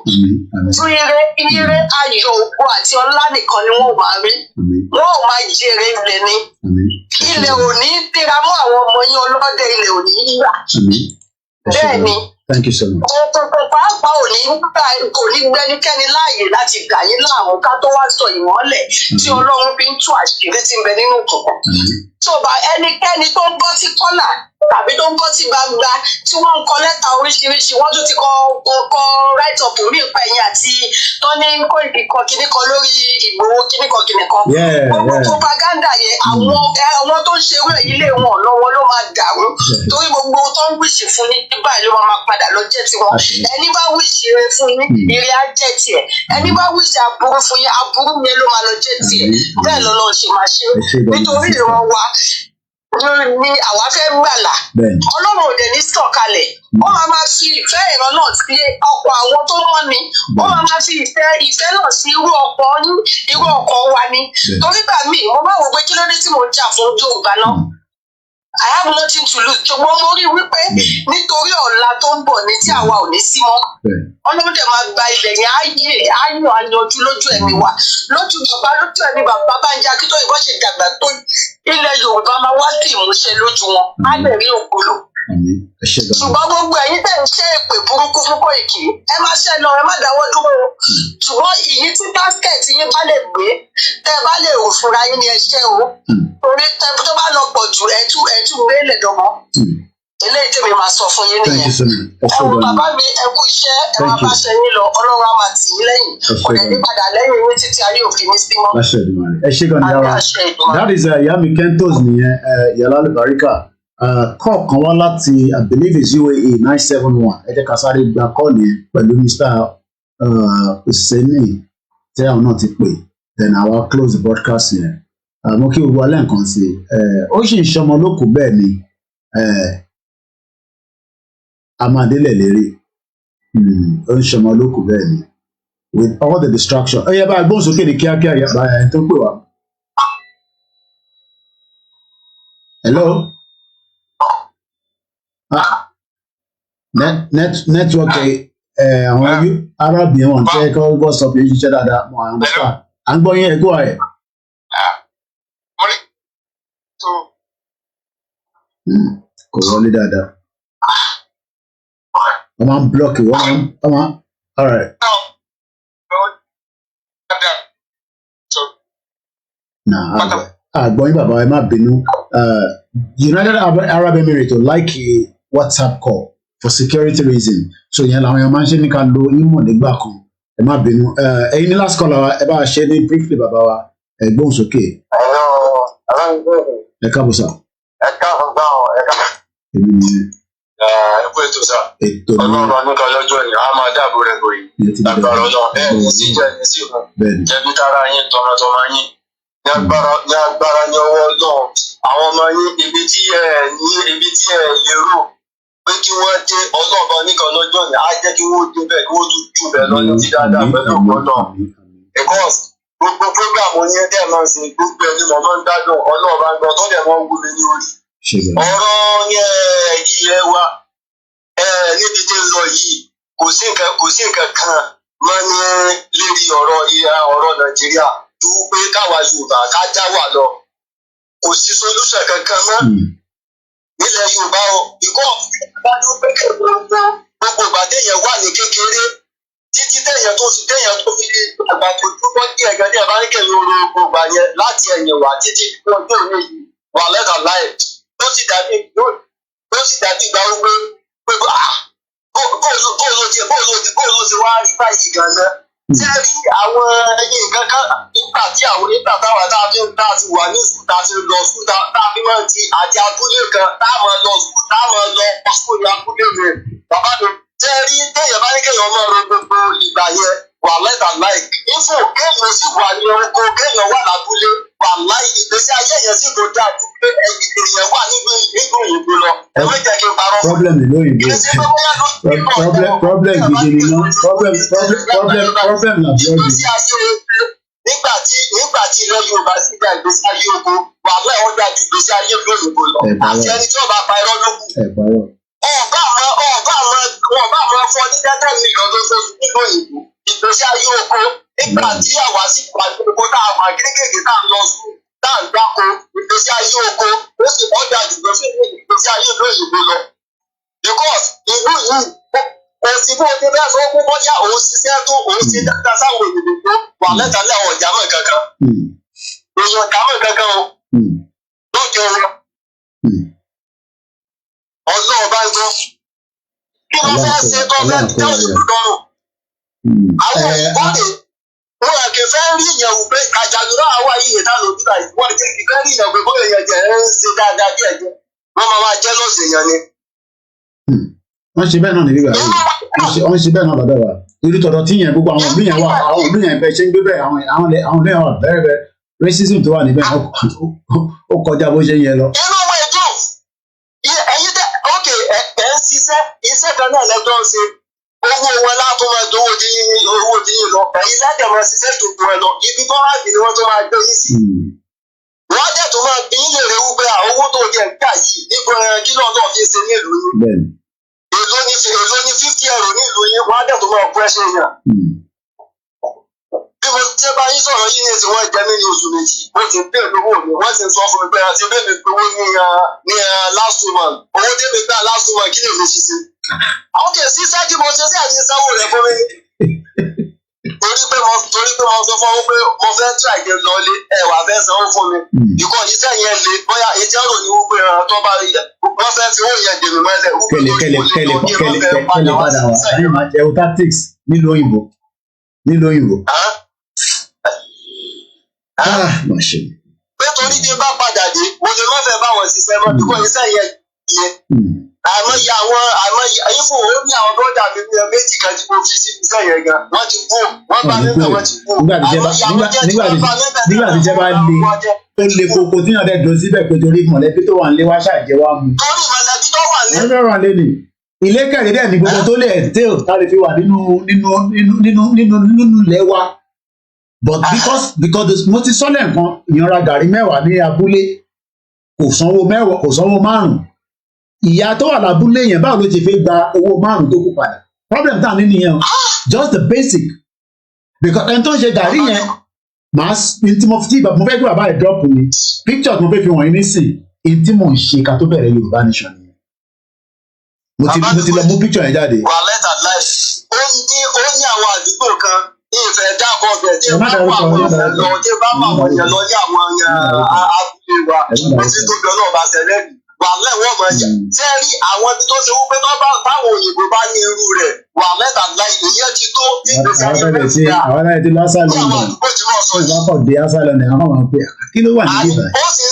Tún ire ayọ̀ ògo àti ọlá nìkan ni wọ́n máa rí. Wọ́n ò máa jèrè ilẹ̀ ni. Ilẹ̀ ò ní tẹ́ra mọ́ àwọn ọmọ yín ọlọ́dẹ, ilẹ̀ ò ní yíra. Bẹ́ẹ̀ ni. Thank you so much. Òkùnkùn pàápàá kò ní gbẹ́nikẹ́ni láàyè láti gbà yín láàmú ká tó wá sọ ìmọ́lẹ̀ tí Ọlọ́run fi ń tú àṣírí tí ń bẹ nínú òkùnkùn. Tó bá ẹnikẹ́ni tó ń bọ́ sí kọ́nà tàbí tó ń bọ́ sí gbangba tí wọ́n ń kọ lẹ́tà oríṣiríṣi, wọ́n tún ti kọ write up mí pa ẹ̀yìn àti tó ní Koiki kan kíní kan lórí Ìgbòho kíní kan. Gbogbo propaganda yẹn àwọn tó ń ṣe irú èyí lè wọ̀n lọ́wọ́ ló máa dàrú torí gbogbo tó ń wíṣì fún yín nígbà ló máa padà lọ jẹ́ tiwọn. Ẹni bá wíṣì ire fún yín, ire á jẹ́ tiẹ̀. Ẹni bá wíṣì aburú fún yín, aburú yẹn ló máa lọ jẹ́ tiẹ̀. Bẹ́ẹ̀ lọ́lọ́ ṣe máa ṣe nítorí ìran wa ni àwa fẹ́ gbàlà. Ọlọ́run ò dẹ̀ ní sọ̀kalẹ̀. Ó máa fi ìfẹ́ ìran náà sí ọkọ̀ àwọn tó mọ́ ni. Ó máa fi ìfẹ́ náà sí irú ọkọ̀ yín, irú ọkọ̀ wa ni. Torí gbà míì mo bá wò pé kí ló dé tí mo ń jà fún Yorùbá náà. I have nothing to lose. Ṣùgbọ́n mo rí wípé nítorí ọ̀la tó ń bọ̀ ní tí àwa ò ní sí mọ́. Ọlọ́run dẹ̀ máa gba ilẹ̀ yẹn àyànjú lójú ẹ̀mí wa. Lójú ẹ̀mí bàbá Bánjí Akíntóyè bó ṣe dàgbà tó ilẹ̀ Yorùbá máa wá sí ìmúṣẹ lójú wọn. Á lè rí ògbólò. Ṣùgbọ́n gbogbo ẹ̀yin tẹ̀ ń ṣe èpè burúkú fún Koiki, ẹ má ṣe lọ, ẹ má dáwọ́ dúró. Ṣùgbọ́n ìyí tí basket yín bá lè gbé, tẹ́ bá lè rò fúnra yín ni ẹ ṣe o. Torí tó bá lọ pọ̀ jù ẹ̀tú gbé lẹ̀dọ̀mọ́. eléyìí tèmi máa sọ fún yín Thank nìyẹn. you so much. Ẹ wo bàbá mi ẹ kú iṣẹ́ ẹ máa bá ṣe yín lọ Ọlọ́run á máa tì yín lẹ́yìn kò dẹ̀ ní padà lẹ́yìn yín títí ayé òfin ní sí mọ́. That is Yami Kentos nìyẹn Yàrá Lùbáríkà. Call kan wá láti I believe is UAE 971. Ẹ jẹ́ ká sáré gba call yẹn pẹ̀lú Mr. Hussaini tí àwọn náà ti pè. Then I will close the broadcast yẹn. Mo kí gbogbo alẹ́ nǹkan sí ó sì ń ṣọmọ lókùú bẹ́ẹ̀ ni Amadele lérí ó ń ṣọmọ lókùú bẹ́ẹ̀ ni with all the distraction. Ẹ yẹ bá gbóhùn sókè ní kíákíá yàgbá ẹ̀ tó pè wá. Hello? Network àwọn arábìnrin wọn tẹ́ kọ́ WhatsApp yìí ṣiṣẹ́ dáadáa mọ́ àwọn ọ̀sán. À ń gbọ́ yín ẹ̀ gbọ́ ẹ̀. Kò wọlé dáadáa. Wọ́n máa ń blọ́ọ̀kì wọ́n máa ń all right. Àgbọ̀yìn bàbá ẹ má bínú. United Arab Emirates ò like WhatsApp call for security reason. So yẹn làwọn èèyàn máa ń ṣe ní ká lo imo nígbà kan. Ẹ má bínú. Ẹ̀yin ní last call ẹ bá ṣe ní briefly bàbá wa ẹ gbóhùn sókè. Ẹ káàbọ̀ sá. Èmi nìyẹn. Ẹ kú ètò sá. Ọlọ́run anúkọ lọ́jọ́ ni a máa dáàbò rẹ̀ bòyí. Lágbára Ọlọ́run ẹ̀ ní sí jẹ́ ní sí ìhùn. Jẹ̀bi tára yín tọmọtọmọ yín. Ní agbára ní ọwọ́ Ọlọ́run. Àwọn ọmọ yín ibi tí ẹ lérò pé kí wọ́n dé Ọlọ́run oníkan lọ́jọ́ ni á jẹ́ kí wọ́n dé bẹ́ẹ̀ kí wọ́n tún jù bẹ́ẹ̀ lọ́jọ́ tí dáadáa pẹ̀lú ọgbọ́dọ̀. Because gbogbo program yẹn dẹ̀ máa ń ṣe gbogbo ẹni mọ̀ máa ń gbádùn Ọlọ́run bá ń gbọ́ tó dẹ̀ máa ń wú mi ní orí. Ọ̀rọ̀ yẹn ilẹ̀ wa níbi tí ń lọ yìí kò sí nǹkan kan mọ́ ní lérí ọ̀rọ̀ Nàìjíríà ju pé káwa Yorùbá ká já wà lọ kò sí solution kankan mọ́ nílẹ̀ Yorùbá o ìkọ́ ìdájọ́ pé gbogbo ìgbà téèyàn wà ní kékeré títí téèyàn tó fi àgbà tó túbọ̀ díẹ̀ gan ní ẹ̀ bá ń kẹ́yìn oró gbogbo yẹn láti ẹ̀yìn wá títí ọjọ́ òní yìí wà lẹ́dà láì ló sì dàbí ìgbà wípé bóòlù ti wá rí báyìí gan-an. Ṣé rí àwọn ẹyin kankan nígbà táwa tá a ti wà ní sùkúl tá a ti lọ sùkúl tá a fi máa ti àti abúlé kan tá a máa lọ sùkúl tá a máa lọ sùkúl ní abúlé rẹ̀ bàbá mi. Ṣé rí téèyàn bá ní kéèyàn máa ro gbogbo ìgbà yẹn wà lẹ́tà láì. Ifo kéèyàn sì wà ní oko kéèyàn wà lábúlé wà láì ìgbésí ayé yẹn sì kò dáa ju pé èèyàn wà nínú òyìnbó lọ. Ẹ má jẹ́ kí n parọ́. Problem ìlú òyìnbó. Problem gidi ni ná. Problem na bí ọdún. Nígbà tí ilẹ̀ Yorùbá sì gba ìgbésí ayé oko wà láì wọ́n dáa ju ìgbésí ayé òyìnbó lọ. Àti ẹni tí wọ́n bá pa irọ́ lókun. Ọ̀gá àwọn fọ́ ní dẹ́tẹ́ mílíọ̀nù lóṣooṣù nínú òyìnbó. Ìgbésí ayé oko nígbà tí àwa sì wà ní oko tá a wà kéékèèké tá a lọ sùn tá a ń dáko ìgbésí ayé oko ó sì mọ́ dáa jù ìgbésí ayé ìlú òyìnbó lọ. Because ìlú yìí òsì bó ti bẹ́ẹ̀ sọ fún bọ́jà òun ṣiṣẹ́ tó òun ṣe dáadáa sáwọn òyìnbó tó wà lẹ́tàlẹ́ àwọn ọ̀jà mọ̀ kankan. Èèyàn ọ̀jà mọ̀ kankan o lóde wọn. Ọlọ́run bá ń gbọ́. Kí wọ́n fẹ́ ṣe tó fẹ́ tẹ́ òyìnbó lọ́rùn. Àwọn òyìnbó rè wọ́n kì í fẹ́ rí ìyẹn wò pé àjàdúrà àwa yìí yẹn táwọn òbí báyìí wọ́n kì í fẹ́ rí ìyẹn pé bóyá ìyẹn jẹ́ ń ṣe dáadáa díẹ̀ díẹ̀ wọ́n máa jẹ́ lọ́sẹ̀ yẹn ni. Wọ́n ṣe bẹ́ẹ̀ náà níbí báyìí wọ́n ṣe bẹ́ẹ̀ náà lọ́dọ̀ wa irú tọ̀dọ̀ tí yẹn gbogbo àwọn òbí yẹn wà àwọn òbí yẹn bẹ́ẹ̀ ṣe ń gbé bẹ́ẹ̀ àwọn ilé wà bẹ́ẹ̀ bẹ́ẹ̀ racism tó wà níbẹ̀ ó kọjá bó ṣe ń yẹ lọ. inú ọmọ ẹjọ́ ẹ̀yin tẹ ókè ẹ̀ ń ṣiṣẹ́ iṣẹ́ kan náà lẹ́jọ́ ń ṣe owó wọn látó máa dówó owó díyìn lọ ẹ̀yin lẹ́jọ̀ máa ṣiṣẹ́ tó kún ẹ lọ ibi tó wá bì ni wọ́n tó máa gbé yín sí. wọ́n á dẹ̀ tó máa bí yín lè rẹ̀ wípé owó tó jẹ gbà yìí nígbà kí náà náà fi ṣe ní ìlú yín. èló ní €50 ní ìlú yín wọ́n á dẹ̀ tó máa bú ẹṣin yàn. bí mo ṣe bá yín sọ̀rọ̀ yín ní èsì wọ́n jẹ mí ní oṣù méjì wọ́n ti bẹ́ẹ̀ lówó mi wọ́n ti sọ fún mi pé àti bẹ́ẹ̀ mi gbowó ní last woman owó tẹ́mi gbà last woman kí lè mi ṣiṣẹ́. àwọn kì í ṣiṣẹ́ kí mo ṣe sí àti ìsanwó rẹ̀ fún mi. torí torí pé mo sọ fún wọn pé mo fẹ́ try kí n lọ lé wà fẹ́ sanwó fún mi. ìkọ́ iṣẹ́ yẹn le bóyá iṣẹ́ rò ní wípé tó bá rí wọ́n fẹ́ fi owó yẹn dèmí mọ́lẹ̀. kẹlẹ padà wá láyé máa jẹ o tactics nílùú òyìnbó. pé torí bí n bá padà dé mo lè má fẹ́ bá wọn ṣiṣẹ́ mọ́ ìkọ́ iṣẹ́ yẹn àmọ́ ya ayé fún òun ní àwọn bọ́dà mi ní méjì kan tí mo fi sí iṣẹ́ yẹn gan wọ́n ti kú wọ́n bá níbẹ̀ wọ́n ti kú. nígbà tí jẹ́ bá le tó le koko tí yàn dẹ́ dùn síbẹ̀ pé torí mọ̀lẹ́bí tó wà ń lé wá ṣàjẹ́ wá mu. torí mọ̀lẹ́bí tó wà ní. wọ́n fẹ́ràn lé ní ilé kẹ̀lé dẹ̀ ní gbogbo tó lè entail káre fi wà nínú ilẹ̀ wa but because mo ti sọ́lẹ̀ nǹkan ìyanra gàrí mẹ́wàá ní abúlé kò sanwó 5 ìyá tó wà lábúlé yẹn báwo ló ti fi gba owó 5 tó kù padà problem tá à ní nìyẹn just the basic because ẹni tó ń ṣe gàrí yẹn màá tí mo fẹ́ gbé bàbá ẹ̀ drop mi picture tí mo fẹ́ fi wọ̀nyí nísìn in tí mò ń ṣe ká tó bẹ̀rẹ̀ Yorùbá Nation nìyẹn mo ti lọ mú picture yẹn jáde. wà lẹ́tà láì ó ní àwọn àdúgbò kan ní ìfẹ́ dáàbọ̀ bẹ̀ tí bá wà wọ́n lọ tí bá wà wọ́n yẹn lọ ní àwọn abúlé wa ó ti tó jọ náà bá ṣẹlẹ̀ bí wà lẹ́wọ̀n mọ̀ yẹn tí ẹ rí àwọn ibi tó ṣe wípé táwọn òyìnbó bá ní irú rẹ̀ wà lẹ́tà láì ìyẹn ti tó ìgbésẹ̀ àwọn náà ti lọ sálọ ní ìwákọ̀ dé asálọ ní àwọn ọmọ pé kí ló wà níbí báyìí. ó sì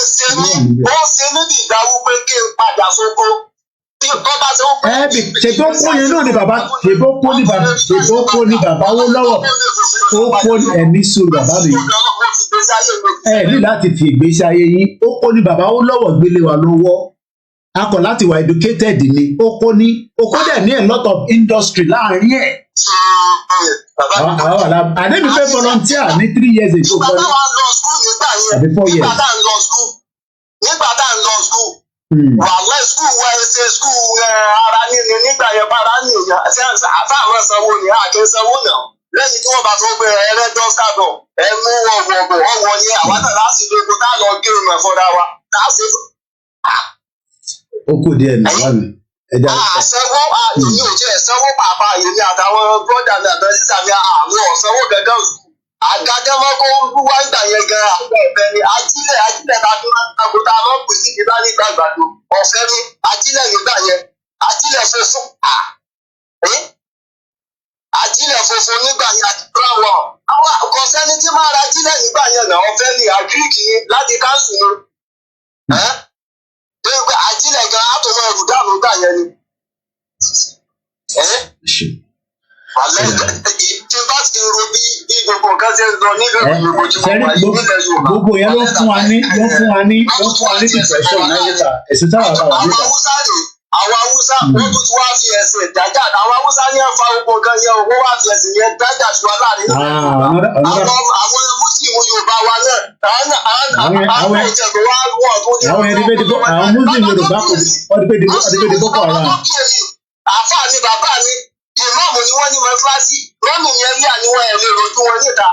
ṣe níbi ìdáwó pé kí n padà sóko ṣètò kó yẹn náà ni bàbá ṣètò kó ní bàbá wó lọ́wọ́ ó kó ẹ̀mí sùn bàbá mi ní láti fi ìgbésí ayé yín ó kó ní bàbá wó lọ́wọ́ gbélé wa lọ́wọ́ akọ̀ láti wà educated ni ó kó dẹ̀ ní a lot of industry láàrin ẹ̀. àdébí fẹ́ volunteer ní 3 years ago kọ́ni àbí 4 years. nígbà tá à ń lọ school wàhálà skul wa ṣe skul ara nínú nígbà yẹn para nìyẹn àtàwọn sanwó ni àjẹ sanwó náà lẹ́yìn tí wọ́n bá tó gbé ẹlẹ́dọ́ sábọ̀ ẹ mú ọwọ́ yẹn àwọn náà láti lè kó tá a lọ gé ìmọ̀ fúnra wa láti. ó kù díẹ̀ ní wà mí. àṣẹwó àyè ò jẹ́ ẹ̀sánwó pàápàá yèmí àtàwọn bọ́dà mi àtàwọn sísá mi àwọn ọ̀sánwó gẹ́gẹ́ àgàdẹ́mọ́ kó wá ìgbà yẹn gan àwọn ọ̀fẹ́ ni ajílẹ̀ ta tó lágbó tá a máa ń pè sí ìdílá nígbà ìgbàdo ọ̀fẹ́ ni ajílẹ̀ nígbà yẹn ajílẹ̀ funfun ajílẹ̀ funfun nígbà yẹn àti brown àwọn àkọsẹ́ni tí máa ra ajílẹ̀ nígbà yẹn náà ọ̀fẹ́ ni àgíríkì ni láti káńsù ni ajílẹ̀ gan àtọmọ ẹrù dànù gbà yẹn ni. tí bá ti ro bí gbogbo nǹkan ṣe ń lọ nílùú ìgbòho tí mo wà yìí nílẹ̀ Yorùbá. gbogbo yẹn ló fún wa ní depression náírà ẹ̀sìn táwọn àbá wà níta. àwọn Haúsá wọ́n tún ti wá fi ẹ̀sìn dájà àwọn Haúsá ní ẹ̀fà gbogbo nǹkan yẹn owó wá fi ẹ̀sìn yẹn dájà sí wa láàrin àwọn Mùsùlùmí Yorùbá wa náà àwọn ìjẹ̀bù wa wọ̀ tó ní àwọn Mùsùlùmí Yorùbá kò ọdún pé boko haram. àfáà ni bàbá mi ìmáàmù ni wọ́n ní mọ́tíláṣí lọ́nà yẹn rí àníwọ̀n ẹ̀ lè rojú wọn níta.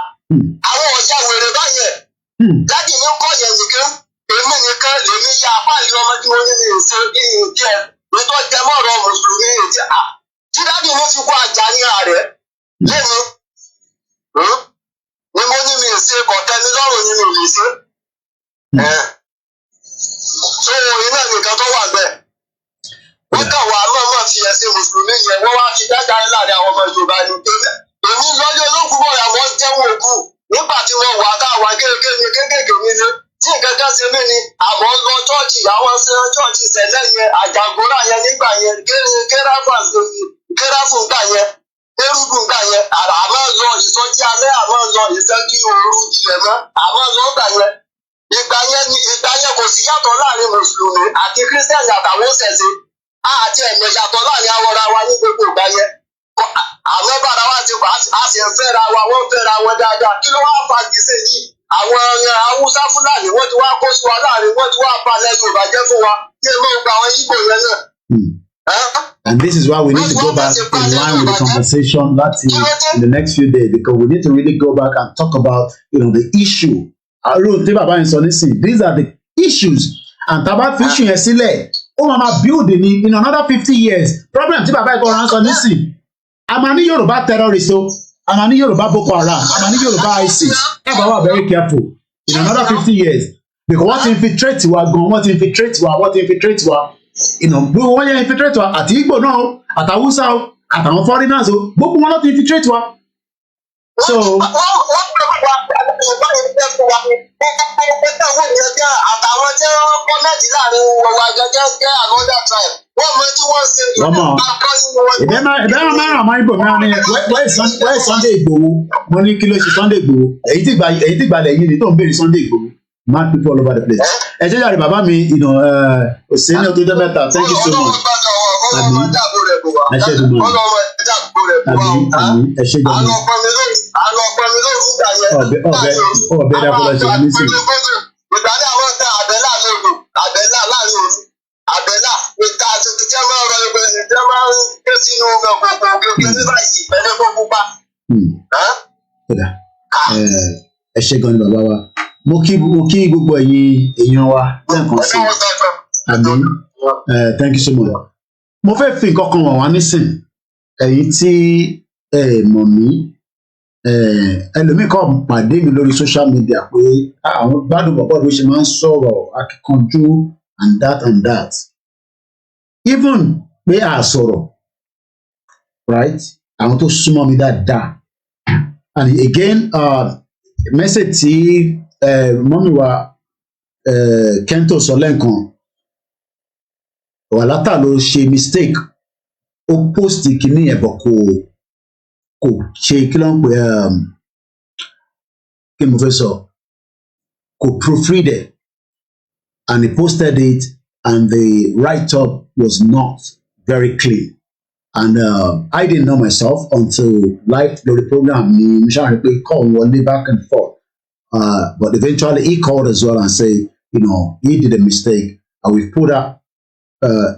àwọn ọ̀jà wèrè báyẹn jáde ní kọ́ yẹn nìkan èmi nìkan lèmi ya apáàlì ọmọ tí mo ní mi ò ṣe bí ìjẹ nítorí jẹmọ́rọ̀ mùsùlùmí ìjẹ tí dáàbì mi ti kó àjà ní ààrẹ lẹ́nu ni mo ní mi ò ṣe kọ̀tẹ́ni lọ́rùn ni mi ò lè ṣe. so iná nìkan tó wà bẹ́ẹ̀ wọ́n kàn wá mọ̀ọ́mọ̀ fi ẹ̀sìn mùsùlùmí yẹn wọ́n wá fi dáadáa láàrin àwọn ọmọ Yorùbá ni èmi lọ́lé ológun bọ̀yà wọ́n jẹ́wọ́ òkú nígbà tí wọ́n wà káwa kéékèèké mi ní tí nǹkan kan ṣe mí ni àbọ̀ lọ chọ́ọ̀chì àwọn chọ́ọ̀chì sẹ̀lẹ̀ yẹn àjàgbóra yẹn nígbà yẹn kérafù gbà yẹn kérúbù gbà yẹn àmọ́ lọ ìsọjí alẹ́ àmọ́ lọ ìṣẹ́jú ooru tilẹ̀ mọ́ àmọ́ lọ gbà yẹn ìgbà yẹn kò sí yàtọ̀ láàrin mùsùlùmí àti kírísítẹ́nì àtàwọn ṣẹ̀ṣẹ̀ àti ẹ̀mẹ̀ yàtọ̀ láàrin awọra wa ní gbogbo ìgbà yẹn àwọn bára wa ti wà á sì ń fẹ́ra wa wọ́n fẹ́ra wọn dáadáa kí ló wá fa gbèsè yìí àwọn Haúsá Fúlàní wọ́n ti wá kó sí wa láàrin wọ́n ti wá balẹ̀ Yorùbá jẹ́ fún wa kí ẹ máa gba àwọn Ìgbò yẹn náà. And this is why we need to go back in line with the conversation in the next few days, because we need to really go back and talk about the issue. These are the issues, and taba fi issue yẹn sílẹ̀ ó máa ma build ní in another 50 years problem tí bàbá ìkọrọ ń sọ nísìn a máa ní Yorùbá terrorist o a máa ní Yorùbá Boko Haram, a máa ní Yorùbá ISIS. That's why we're very careful. In another 50 years, because what infiltrate wa gan, what infiltrate wa, you know, gbogbo wọn yẹn infiltrate wa àti Igbo náà o, àti Hausa o, àtàwọn foreigners o, gbogbo wọn láti infiltrate wa. So. Ìbẹ́rẹ̀ mẹ́rin àmọ́ Igbo mẹ́rin ni where Sunday Igboho, mo ní kí ló ṣe Sunday Igboho, èyí tí ìgbàlẹ̀ yìí ni tó ń béèrè Sunday Igboho, mad people all over the place. Ẹ jẹ́ jàre bàbá mi, òsínì tó jẹ́ mẹ́ta, thank you so much. Àmì ẹ ṣe dùn mọ́. Àmì ẹ ṣe dùn mọ́. Ọbẹ̀ dàpọ̀ lọ ṣe ní sìn. Ìgbàdí àwọn ọ̀tá àbẹ̀là lóru, àbẹ̀là láàrin òru, àbẹ̀là ìta àti ìjẹ́ máa ń rọ ìjẹ́ máa ń ké sínú gbogbo gbogbo ní báyìí pẹ̀lú gbogbo pa. Ẹ ṣe gan ni bàbá wa. Mo kí gbogbo ẹ̀yin èèyàn wa lẹ́ẹ̀kan sí. Àmín. Thank you so much. Mo fẹ́ fi nǹkan kan wọ̀n wá nísìn. Ẹ̀yin tí mọ̀ mí. Ẹlòmíì kan pàdé mi lórí social media pé àwọn gbádùn bọ̀bọ̀ ló ṣe máa ń sọ̀rọ̀ akíkanjú and that. Even pé a sọ̀rọ̀, right? Àwọn tó súnmọ́ mi dáadáa. And again, message tí mọ́mí wa Kento sọ lẹ́ǹkan, Wàlátà ló ṣe mistake. Ó post kìíní ẹ̀ bọ̀ kò ṣe kí ló ń pè kí mo fẹ́ sọ, kò proofread it, and he posted it and the write-up was not very clean, and I didn't know myself until live lórí program ni mo ṣáà rí pé call wọlé back and forth, but eventually he called as well and said, he did a mistake and we put up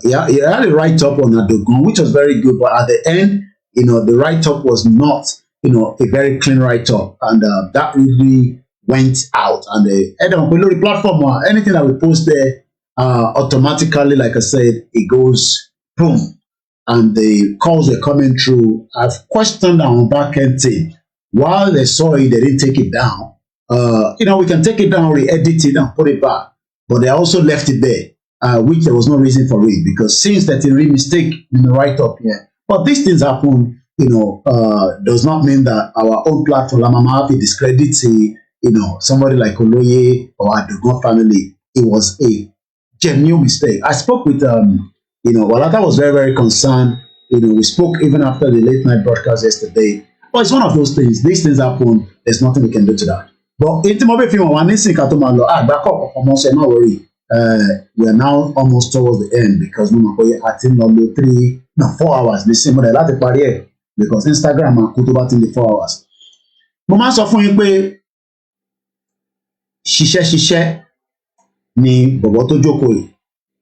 he had a write-up on Adogun which was very good, but at the end the write-up was not, a very clean write-up, and that really went out. And the platform, anything that we post there, automatically, like I said, it goes boom, and the calls were coming through. I've questioned our back-end team. While they saw it, they didn't take it down. We can take it down, re-edit it, and put it back, but they also left it there, which there was no reason for it, because since that a real mistake in the write-up here. But these things happen, does not mean that our own platform, Lamamafi, discredits, somebody like Oloye or Adogun family. It was a genuine mistake. I spoke with, Walata was very, very concerned. We spoke even after the late night broadcast yesterday. But it's one of those things. These things happen. There's nothing we can do to that. But not worry. We are now almost towards the end because I think 4 hours. Listen, but I like the because Instagram and Kutuba in the 4 hours. Mo máa ń sọ fún yín pé ṣiṣẹ́ ni bọ̀bọ̀ tó jókòó yìí.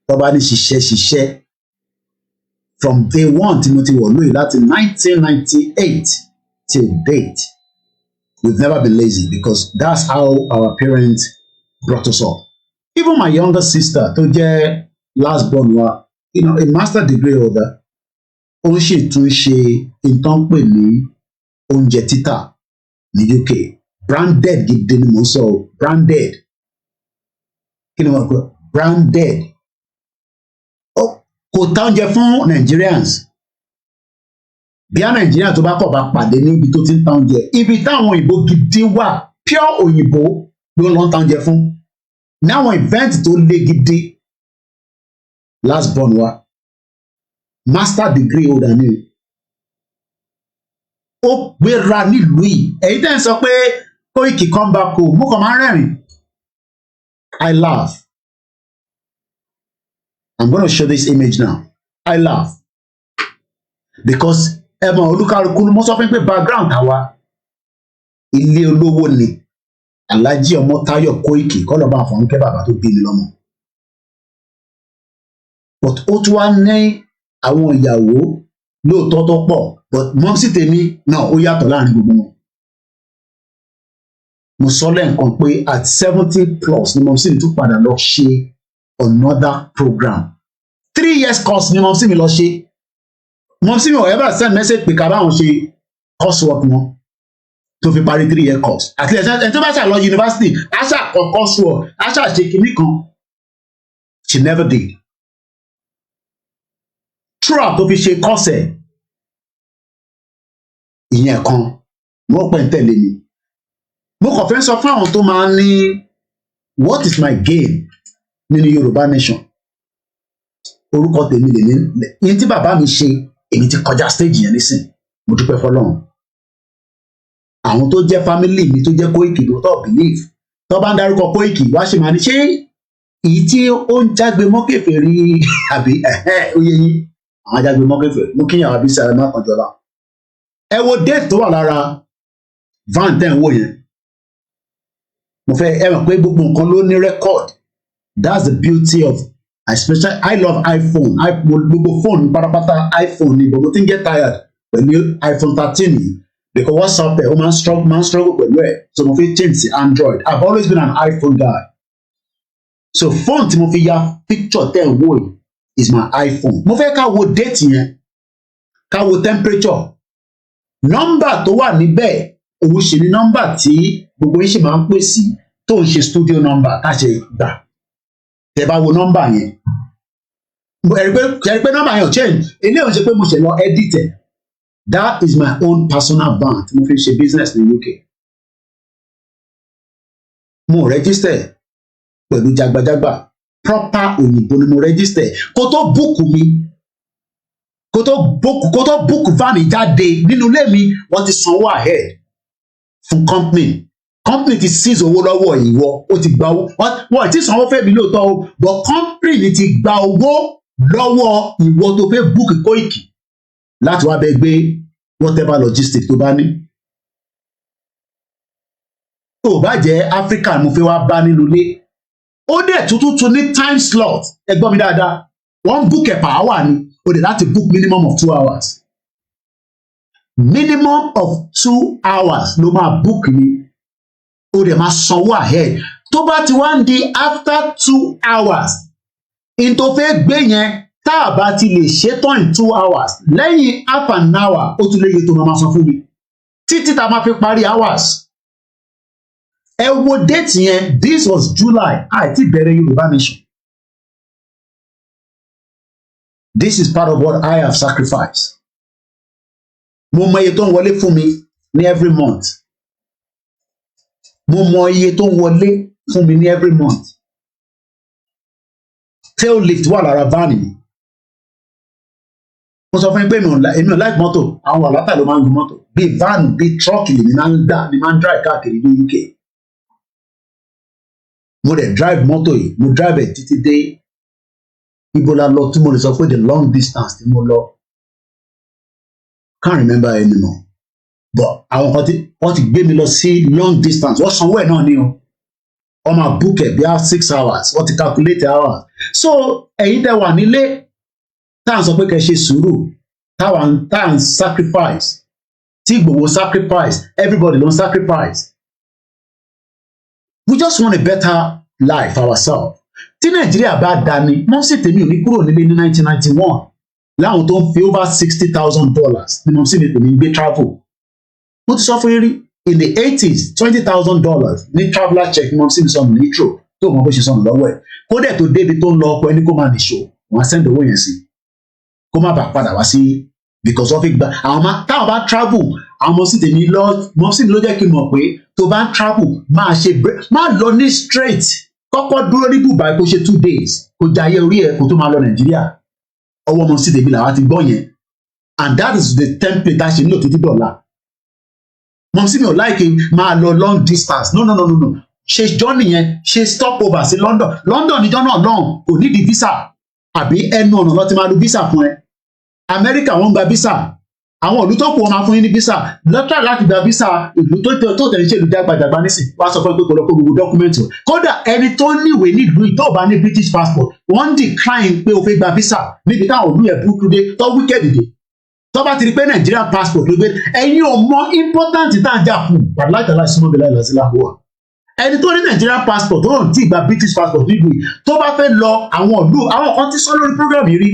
Tó bá ní ṣiṣẹ́ from day one tí mo ti wọ̀ lóyè láti 1998 till date. We've never been lazy because that's how our parents brought us up. Even my younger sister, tó jẹ́ last born wa, a master degree holder, ó ń ṣètúnṣe ìtàn pè ní oúnjẹ títà ní UK. Branded gidi ni mo sọ, branded. Kí ni wọ́n kọ́? Branded. Kò ta oúnjẹ fún Nigerians. Bí a Nàìjíríà tó bá kọ̀ bá pàdé níbi tó ti ń ta oúnjẹ, ibi táwọn òyìnbó gidi wà, pure òyìnbó ló ń lọ ta oúnjẹ fún. Ní àwọn event tó lé gidi, last born wa, master degree holder ni ó gbéra nílùú yìí. Èyí tẹ́ ń sọ pé Koiki come back home, mo kàn máa ń rẹ́rìn. I laugh. I'm going to show this image now. I laugh. Because ẹ̀mọ̀ olúkálukú ló mọ́ sọ fún pé background àwa ilé olówó ni. Alhaji Ọmọ́táyọ̀ Koiki kọ́ lọ́ba àfọ̀nkẹ́ bàbá tó bí mi lọ́mọ. But ó tún wá ní àwọn ìyàwó lóòótọ́ tó pọ̀, but mọ́mísì tèmi náà ó yàtọ̀ láàrin gbogbo wọn. Mo sọ lẹ́ǹkan pé at 70 plus ni mọ́mísì mi tún padà lọ ṣe another program. 3 years course ni mọ́mísì mi lọ ṣe. Mọ́mísì mi ò ever send message pé ká báwọn ṣe coursework wọn. tó fi parí 3-year course at least ẹni tó bá ṣà lọ university á ṣà kọ́kọ́ sùọ á ṣà ṣe kinní kan she never did throughout tó fi ṣe course ẹ̀ ìyẹn kan wọ́n pẹ́ ń tẹ̀lé mi mo kàn fẹ́ sọ fún àwọn tó máa ń ní what is my gain nínú Yorùbá nation orúkọ tèmi lè ní tí bàbá mi ṣe èmi ti kọjá stage yẹn nísìn mo dúpẹ́ fọ́lọ́run àwọn tó jẹ́ family mi tó jẹ́ Koiki ló tọ́ believe tó bá ń dárúkọ Koiki wá ṣe máa ní ṣé èyí tí ó ń jágbe mọ́kẹ́fẹ́ rí àbí oyè yín àwọn jágbe mọ́kẹ́fẹ́ mú kíyàn àbí sàrẹ́ má kàn jọba ẹ wo date tó wà lára van ten wo yẹn mo fẹ́ ẹ mọ̀ pé gbogbo nǹkan ló ní record that's the beauty of especially I love iPhone gbogbo phone pátápátá iPhone ni gbogbo tí ń get tired pẹ̀lú iPhone 13 yìí because WhatsApp ẹ̀ ó máa ń struggle pẹ̀lú ẹ̀ so mo fi change sí Android I've always been an iPhone guy so phone tí mo fi ya picture tẹ̀ ń wò yìí is my iPhone mo fẹ́ ká wo date yẹn ká wo temperature nọ́mbà tó wà níbẹ̀ òun ṣe ní nọ́mbà tí gbogbo yín ṣe máa ń pè sí tó ń ṣe studio number ká ṣe gbà tẹ bá wo nọ́mbà yẹn ẹ̀rí pé nọ́mbà yẹn ò change eléyìí ò ṣe pé mo ṣe lọ edit ẹ̀ that is my own personal bank tí mo fi ṣe business ní UK mo register pẹ̀lú jagbajagba proper òyìnbó ni mo register kó tó búùkù mi kó tó búùkù van jáde nínú ilé mi wọ́n ti sanwó ahead fún company ti seize owó lọ́wọ́ ìwọ ó ti gba owó wọ́n ti sanwó fẹ́ mi lóòótọ́ o but company ti gba owó lọ́wọ́ ìwọ tó fẹ́ book Koiki láti wá bẹ gbé whatever logistics tó bá ní. tó bá jẹ́ Africa mo fẹ́ wá bá nínú ilé ó dẹ̀ tuntun ní time slot ẹ gbọ́ mi dáadáa wọ́n book ẹ̀ per hour ni ó dẹ̀ láti book minimum of 2 hours minimum of 2 hours ló máa book ni ó dẹ̀ máa sanwó ahead tó bá ti wá ń di after 2 hours in tó fẹ́ gbé yẹn tá a bá ti lè ṣetán in 2 hours lẹ́yìn half an hour ó tún lè yẹ tó máa san fún mi títí tá a máa fi parí hours ẹ wo date yẹn this was July àìtí bẹ̀rẹ̀ Yorùbá nation this is part of what I have sacrificed mo mọ iye tó ń wọlé fún mi ní every month mo mọ iye tó ń wọlé fún mi ní every month tail lift wà lára van mi mo sọ fún yín pé èmi ò like mọ́tò àwọn wàhálà ló máa ń gun mọ́tò bíi van bíi truck lèmi máa ń drive káàkiri ní UK mo dẹ̀ drive mọ́tò yìí mo drive ẹ̀ títí dé ibo la lọ tí mo lè sọ pé the long distance tí mo lọ can't remember anymore but àwọn kan tí wọ́n ti gbé mi lọ sí long distance wọ́n sanwó ẹ̀ náà ní o wọ́n máa book ẹ̀ bí i 6 hours wọ́n ti calculate hours so ẹ̀yin tẹ́ wà nílé tá à ń sọ pé kẹ́ ṣe sùúrù tá à ń sacrifice tí gbogbo sacrifice everybody don sacrifice we just want a better life for ourselves tí Nàìjíríà bá dání wọ́n sì tèmi ò ní kúrò nílé ní 1991 láwọn tó ń fi over $60,000 ni mo sì ní kò ní gbé travel mo ti sọ fún yín rí in the 80s $20,000 ní traveller check ni mo sì ní sọnù ní intro tó mọ bó ṣe sọnù lọ́wọ́ ẹ̀ kó dẹ̀ tó débi tó ń lọ ọkọ ẹni kó máa nìṣó wọ́n á send owó yẹn sí kó má bàa padà wá sí because of ìgbà àwọn táwọn bá travel àwọn ọmọ sì tèmi lọ mọ sí mi ló jẹ́ kí n mọ̀ pé tó bá ń travel máa ṣe má lọ ní straight kọ́kọ́ dúró ní Dubai kó ṣe 2 days kó jayé orí ẹ̀ kó tó máa lọ Nàìjíríà ọwọ́ ọmọ sí tèmi làwọn ti gbọ́ yẹn and that is the template tá a ṣe nílò títí dọ̀la mọ sí mi ò láìkí máa lọ long distance no ṣe journey yẹn ṣe stop over sí London níjọ́ náà náà kò nídìí visa àbí ẹnu ọ̀nà lọ ti máa lo visa fún ẹ Amẹ́ríkà wọ́n gba visa àwọn ìlú tó kù wọn máa fún yín ní visa lọ́tà láti gba visa ìlú tó tẹ̀lé ṣe ìlú jágbàjàgbà nísìn wàá sọ fún ẹ pé kò lọ kó gbogbo dọ́kúmẹ́ǹtì kódà ẹni tó níwèé nílùú yìí tó bá ní British passport wọ́n decline pé o fẹ́ gba visa níbi táwọn òlú yẹn burúkú dé tó wíkẹ́ẹ̀dì dé tó bá ti rí pé Nigerian passport ló gbé ẹ̀yin ò mọ important tá à ń jà fún wàláìtàlá ìsúnmọ́ bí láìlọ sí láhùwà ẹni tó ní Nigerian passport tó hàn tí ìgbà British passport nílùú yìí tó bá fẹ́ lọ àwọn ìlú àwọn kan ti sọ lórí program yìí rí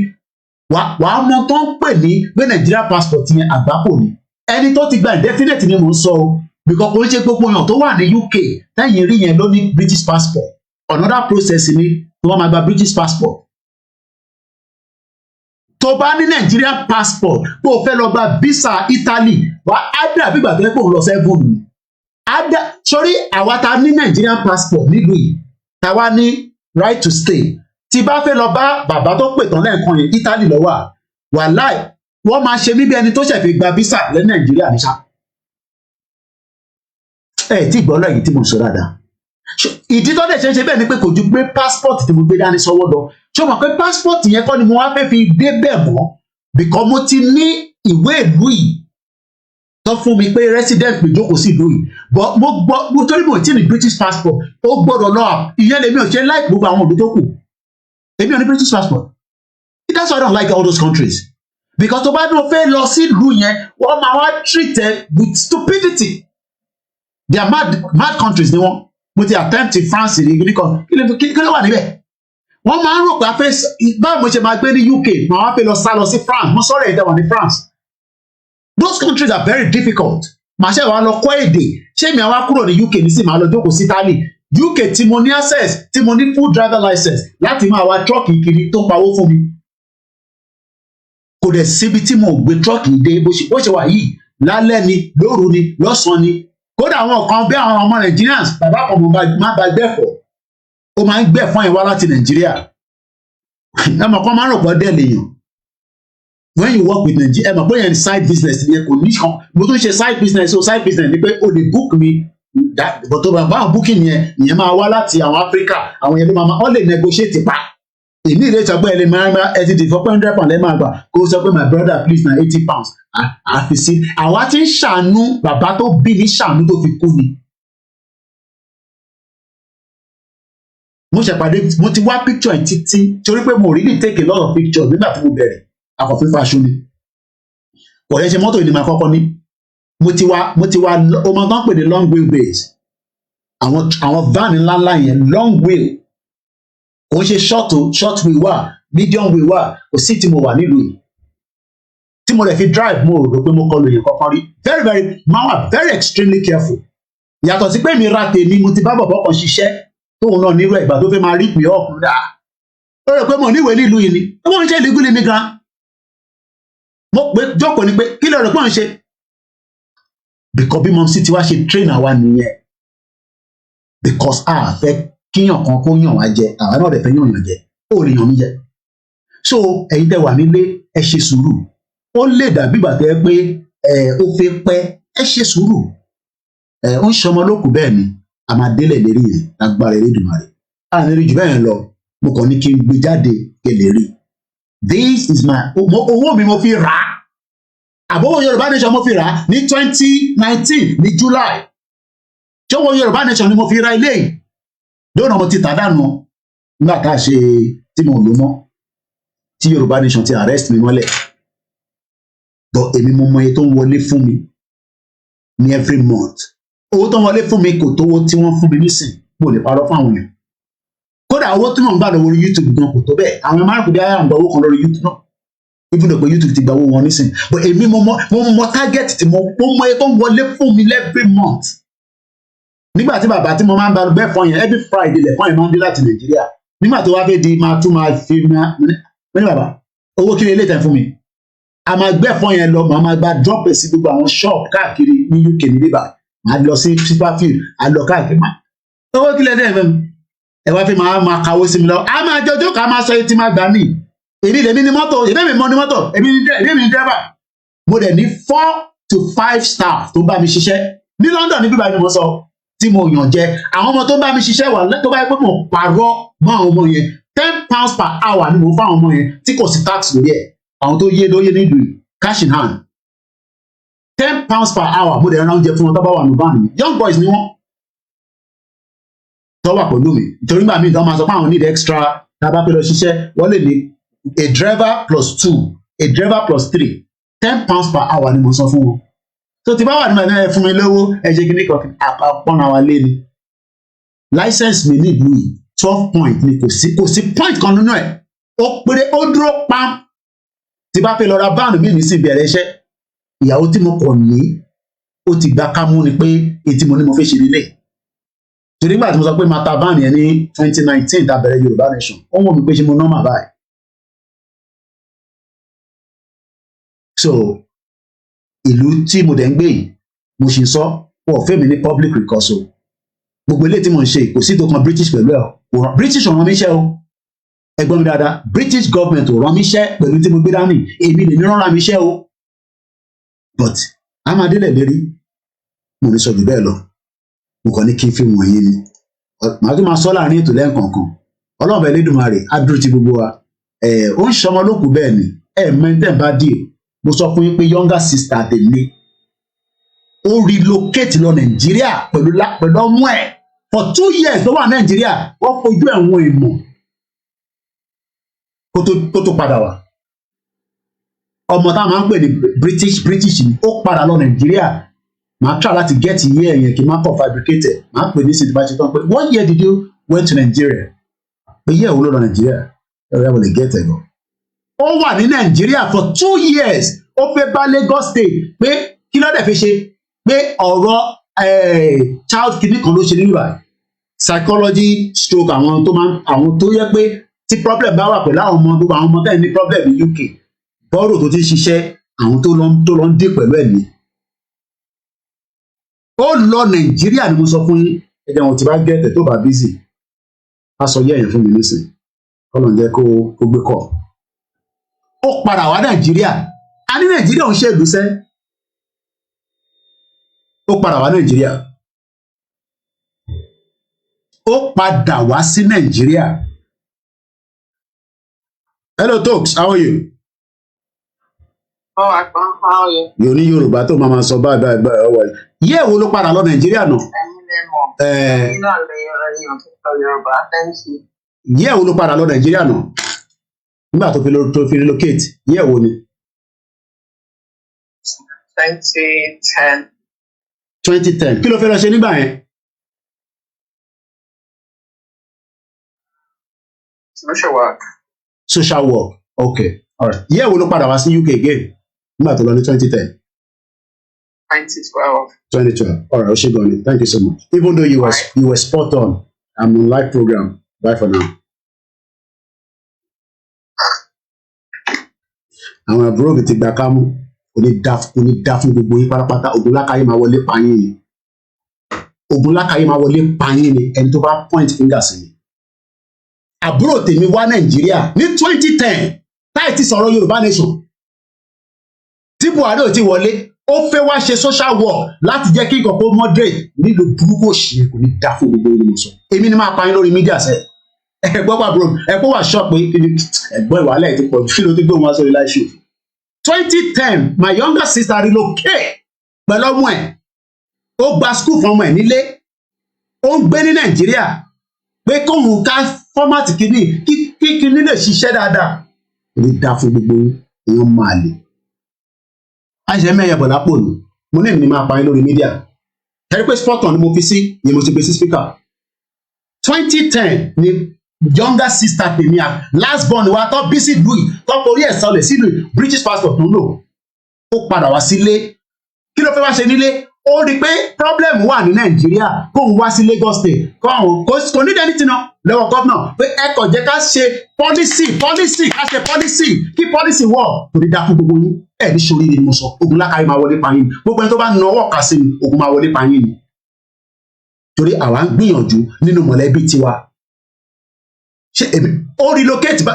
wàá mọ tó ń pè ní pé Nigerian passport yẹn àgbákò ni ẹni tó ti gba indefinite ni mò ń sọ o because kò ń ṣe gbogbo èèyàn tó wà ní UK tẹ́yìn rí yẹn ló ní British passport another process ni tí wọ́n máa gba British passport. Tó bá ní Nigerian passport tó o fẹ́ lọ gba visa Italy wà á dàbí ìgbà tó yẹ kó o lọ sẹ́fún mi. Sórí àwa ta ní Nigerian passport nílùú yìí táwa ní right to stay tí bá fẹ́ lọ bá bàbá tó pè tán lẹ́ẹ̀kan yẹn Italy lọ́wọ́ wàláì wọ́n máa ṣe mí bí ẹni tó ṣẹ̀ fi gba visa lẹ́ Nàìjíríà ní sá. Tí gbọ́ lẹ́yìn tí mo sọ dáadáa ìdí tó dẹ̀ ṣe bẹ́ẹ̀ ni pé kò ju pé passport tí mo gbé dání sọ́wọ́ lọ ṣé o mọ̀ pé passport yẹn kọ́ ni mo wá fẹ́ fi dé bẹ́ẹ̀ mọ́ because mo ti ní ìwé ìlú yìí tó fún mi pé resident mi jókòó sí ìlú yìí but mo torí mo ti ní British passport ó gbọ́dọ̀ lọ ìyẹn lèmi ò ṣe like gbogbo àwọn òbí tó kù èmi ò ní British passport that's why I don't like all those countries because tó bá ní o fẹ́ lọ sí ìlú yẹn wọ́n máa wá treat with stupidity they are mad countries ni wọ́n mo ti attempt France ní nìkan kí ló wà níbẹ̀ wọ́n máa ń rò pé afẹ́ báwo mo ṣe máa gbé ní UK máa wá fẹ́ lọ sá lọ sí France mo sọ̀rọ̀ ẹ̀dá wà ní France those countries are very difficult màá ṣe wàá lọ kọ́ èdè ṣé mi àwa kúrò ní UK nísìnyí máa lọ jókòó sí Italy UK tí mo ní access tí mo ní full driver license láti máa wá trọ́ọ̀kì kiri tó pawó fún mi kò dẹ̀ síbi tí mo gbé trọ́ọ̀kì dé bó ṣe wà yìí lálẹ́ ni lóru ni lọ́sàn-án ni kódà àwọn kan bí àwọn ọmọ Nigerians bàbá kan mo máa bá gbẹ̀fọ́ ó máa ń gbẹ̀fọ́ yẹn wá láti Nàìjíríà ẹmọ kan máa ń rò pọ̀ dẹ́ lèèyàn when you work with Nigeria ẹmọ pé yẹn side business yẹn kò ní kan mo tún ṣe side business so side business ni pé o lè book mi but tó bá àwọn booking yẹn máa wá láti àwọn Africa àwọn yẹn ló máa ọ lè negotiate pa èmi ìrètí ọgbẹ́ ẹ lè máa ẹ ti di £400 ẹ máa gbà kó o sọ pé my brother please na £80 àfi sí àwa tí ń ṣàánú bàbá tó bí ní ṣàánú tó fi kú ni. mo ṣèpàdé mo ti wá picture ẹ̀ títí torí pé mo really take a lot of pictures nígbà tí mo bẹ̀rẹ̀ àkọ́fí fashion ni kò yẹ ṣe mọ́tò ìdí máa kọ́kọ́ ní mo ti wá ọmọ tó ń pè ní long wheel base àwọn van ńláńlá yẹn long wheel kò ń ṣe short wheel wà medium wheel wà kò sí tí mo wà nílùú yìí tí mo lè fi drive mo rò pé mo kọlu yẹn kọ́kọ́ rí very máa wà very extremely careful yàtọ̀ sí pé mi ra tèmi mo ti bá bọ̀bọ̀ kan ṣiṣẹ́ tóun náà nírú ìgbà tó fẹ́ máa rí pé ọkùnrin ó rò pé mo níwèé nílùú yìí ni ó wọ́n ń ṣe illegal immigrant mo pé jókòó ni pé kí ló rò pé òun ṣe because bí mo sì ti wá ṣe train àwa nìyẹn because a fẹ́ kíyàn kan kó yàn wá jẹ àwa náà dẹ̀ fẹ́ yàn jẹ ó lè yàn mí jẹ so ẹ̀yin tẹ́ wà nílé ẹ ṣe sùúrù ó lè dàbí bàtẹ́ pé ó fẹ́ pẹ́ ẹ ṣe sùúrù ó ń ṣọmọ lókù bẹ́ẹ̀ ni a máa délẹ̀ lérí yẹn lágbára Elédùmarè a ní rí jù bẹ́ẹ̀ lọ mo kàn ní kí n gbé jáde kẹlẹ̀ rí this is my owó mi mo fi rà á àbówó Yorùbá Nation mo fi rà á ní 2019 ní July tí owó Yorùbá Nation ni mo fi ra ilé yìí lónà mo ti tà dànù nígbà tá a ṣe tí mo lò mọ́ tí Yorùbá Nation ti arrest mi mọ́lẹ̀ but èmi mo mọ iye tó ń wọlé fún mi ní every month owó tó ń wọlé fún mi kò tówó tí wọ́n fún mi nísìn mo lè parọ́ fún àwọn èèyàn kódà owó tí mò ń gbà lọ́wọ́ YouTube gan kò tó bẹ́ẹ̀ àwọn márùn kò bí ayé àgbà owó kan lórí YouTube náà even though pé YouTube ti gba owó wọn nísìn but èmi mo mọ target tí mo mọ iye tó ń wọlé fún mi every month nígbà tí bàbá tí mo máa ń bá bẹ́ẹ̀ fọ́n yẹn every Friday lẹ̀fọ́n yẹn máa ń dé láti Nàìjíríà nígbà tó wá fẹ́ di máa tún máa fi ní bàbá owó kí ni ilé tẹ̀ fún mi a máa gbẹ́ fọ́n yẹn lọ máa gba drop sí gbogbo àwọn shop káàkiri ní UK ní bíbá máa lọ sí Superfield a lọ káàkiri máa owó kí lẹ dẹ́ fẹ́ mi ẹ wá fi máa kàwé sí mi lọ a máa jọjọ́ ká máa sọ etí máa gbà mí èmi lèmi ní mọ́tò èmi mi mọ́ ní mọ́tò èmi ní driver mo dẹ̀ ní 4 to 5 staff tó bá mi ṣiṣẹ́ ní London ní bíbá ni mo sọ tí mo yàn jẹ àwọn ọmọ tó bá mi ṣiṣẹ́ wà tó bá yẹ pé mo pààrọ̀ mọ́ àwọn ọmọ yẹn £10 per hour ni mo fún àwọn ọmọ yẹn tí kò sí tax lórí ẹ̀ àwọn tó yé lóye nílùú cash in hand £10 per hour mo dẹ̀ rán oúnjẹ fún wọn tó bá wà ní báàmì young boys ni wọ́n tó wà pẹ̀lú mi nítorí gbà mí ìdán máa sọ pé àwọn need extra tá a bá fẹ́ lọ ṣiṣẹ́ wọ́n lè ní a driver +2 a driver +3 £10 per hour ni mo sọ fún wọn so tí bá wà ní màá ẹ fún mi lówó ẹ ṣe kí ní kan àpapọ̀nà wa lé ni license mi nílùú yìí 12 point ni kò sí point kan nínú ẹ̀ ó péré ó dúró pam tí bá fẹ́ lọ ra báànù mi ní sí ìbẹ̀rẹ̀ iṣẹ́ ìyàwó tí mo kọ̀ ní ó ti gba kámú ni pé ètí mo ní mo fẹ́ ṣe nílé torí nígbà tí mo sọ pé mata ban yẹn ní 2019 tá bẹ̀rẹ̀ Yorùbá Nation ó wọ́n mi pé ṣe mo normal báyìí so ìlú tí mo dẹ̀ ń gbé yìí mo sì ń sọ wọ́n fẹ́ mi ní public recourse o gbogbo ilé tí mo ń ṣe kò sí tó kan British pẹ̀lú ẹ̀ o British ò rán mi iṣẹ́ o ẹ gbọ́ mi dáadáa British government ò rán mi iṣẹ́ pẹ̀lú tí mo gbé dání èmi lèmi rán ra mi iṣẹ́ o but amadélẹ̀ lérí mo ní sọ jù bẹ́ẹ̀ lọ mo kàn ní kí n fi wọ̀nyí ni màá tún máa sọ láàrin ètò lẹ́ẹ̀kọ̀ọ̀kan Ọlọ́run Elédùmarè á dúró ti gbogbo wa ó ń ṣọmọ lókù bẹ́ẹ̀ ni mẹ́ntẹ́ bá dì mo sọ fún yín pé younger sister tèmi ó relocate lọ Nàìjíríà pẹ̀lú ọmọ ẹ̀ for 2 years ló wà Nàìjíríà wọ́n fojú ẹ̀wọ̀n ìmọ̀ kó tó padà wá ọmọ táwọn máa ń pè ní British ni ó padà lọ Nàìjíríà màá try láti get iye ẹ̀yẹn kí n má kọ̀ fabricate màá pè ní sinimá ṣe tán pé what year did you went to Nigeria pé iye ìwúlò lọ Nàìjíríà ẹ̀rọ yàgò lè get ẹ̀ gan ó wà ní Nàìjíríà for 2 years ó fẹ́ bá Lagos State pé kí ló dẹ̀ fi ṣe pé ọ̀rọ̀ child kidney kan ló ṣe nínú ìwà psychology stroke àwọn tó yẹ pé tí problem bá wà pẹ̀lú àwọn ọmọ gbogbo àwọn ọmọ tẹ́ ní problem ní UK bọ́ọ̀rù tó ti ń ṣiṣẹ́ àwọn tó lọ ń dé pẹ̀lú ẹ̀mí ó lọ Nàìjíríà ni mo sọ fún yín ẹ̀jẹ̀ wọn ti bá gẹ̀ẹ́tẹ̀ tó bá busy á sọ yẹ̀yẹ̀ fún mi nísìn kọ́lọ̀ ń jẹ́ kó gbé kọ́ ó padà wá Nàìjíríà a ní Nàìjíríà ń ṣe ìlúṣẹ́ ó padà wá Nàìjíríà ó padà wá sí Nàìjíríà. Hello Tokes, how are you? Oh, how are you? Yóò ní Yorùbá tó máa sọ báyìí ọwọ́ ẹ̀. Yẹ́ èwo ló padà lọ Nàìjíríà náà? Yẹ́ èwo ló padà lọ Nàìjíríà náà? Nígbà tó fi relocate, yẹ́ èwo ni? 2010. 2010. Kí ló fẹ́ lọ ṣe nígbà yẹn? Social work. Okay. All right. Yẹ́ èwo ló padà wá sí UK again? Nígbà tó lọ ní 2010. 2012. 2012. All right, Oshigoni, thank you so much. Even though you were spot on, I'm on live program. Bye for now. Àwọn àbúrò mi ti gbà kámú, onídàá fún gbogbo yín pátápátá, ogun lákàyè máa wọlé payín ni. Ogun lákàyè máa wọlé payín ni, ẹni tó bá point finger sí mi. Àbúrò tèmi wá Nàìjíríà ní 2010, táì ti sọ̀rọ̀ Yorùbá Nation. Tí Buhari ò ti wọlé, ó fẹ́ wá ṣe social work láti jẹ́ kí nǹkan kó moderate nílùú burúkú òṣìṣẹ́ kò ní dá fún gbogbo ìlú sọ. Èmi ni máa pa yín lórí mídíà sẹ́ẹ̀. Ẹ̀gbọ́n pàbùrọ̀ ẹ̀kọ́ wà ṣọ́ pé ẹ̀gbọ́n ìwàlẹ̀ ti pọ̀ jù kí ló ti gbé wọn sórí láìṣù. 2010 my younger sister relocate pẹ̀lú ọmọ ẹ̀ ó gba school fún ọmọ ẹ̀ nílé ó ń gbé ní Nàìjíríà pé kóhun ká fọ́mátì kìíní kí kìíní lè ṣiṣẹ́ dáadáa ní dá fún gbogbo èèyàn máa lè. Àìṣe mẹ́yẹ bọ̀ lápò ni mo ní ìní máa pa yín lórí mídíà ẹ̀rí pé spot on ni mo fi sí ni mo ti gbé sí speaker. 2010 ni younger sister tèmi last born wa tó bí sí louis tó forí ẹ̀ sọlẹ̀ sínú British passport tó ń lò ó padà wá sílé kí ló fẹ́ wá ṣe nílé ó rí i pé problem wà ní Nàìjíríà kóun wá sí Lagos State kò ní dẹ́ni tí náà lọ́wọ́ gómìnà pé ẹ kàn jẹ́ ká ṣe policy ká ṣe policy kí policy wọ̀ kò ní dáa fún gbogbo yín ẹ̀ ní sori ni mo sọ ogun lákàáyé máa wọlé payín gbogbo ẹni tó bá na ọwọ́ kà sí mi ogun máa wọlé payín ni torí àwa ń gbìyànjú nínú mọ̀lẹ́bí tiwa ṣe èmi ó relocate bá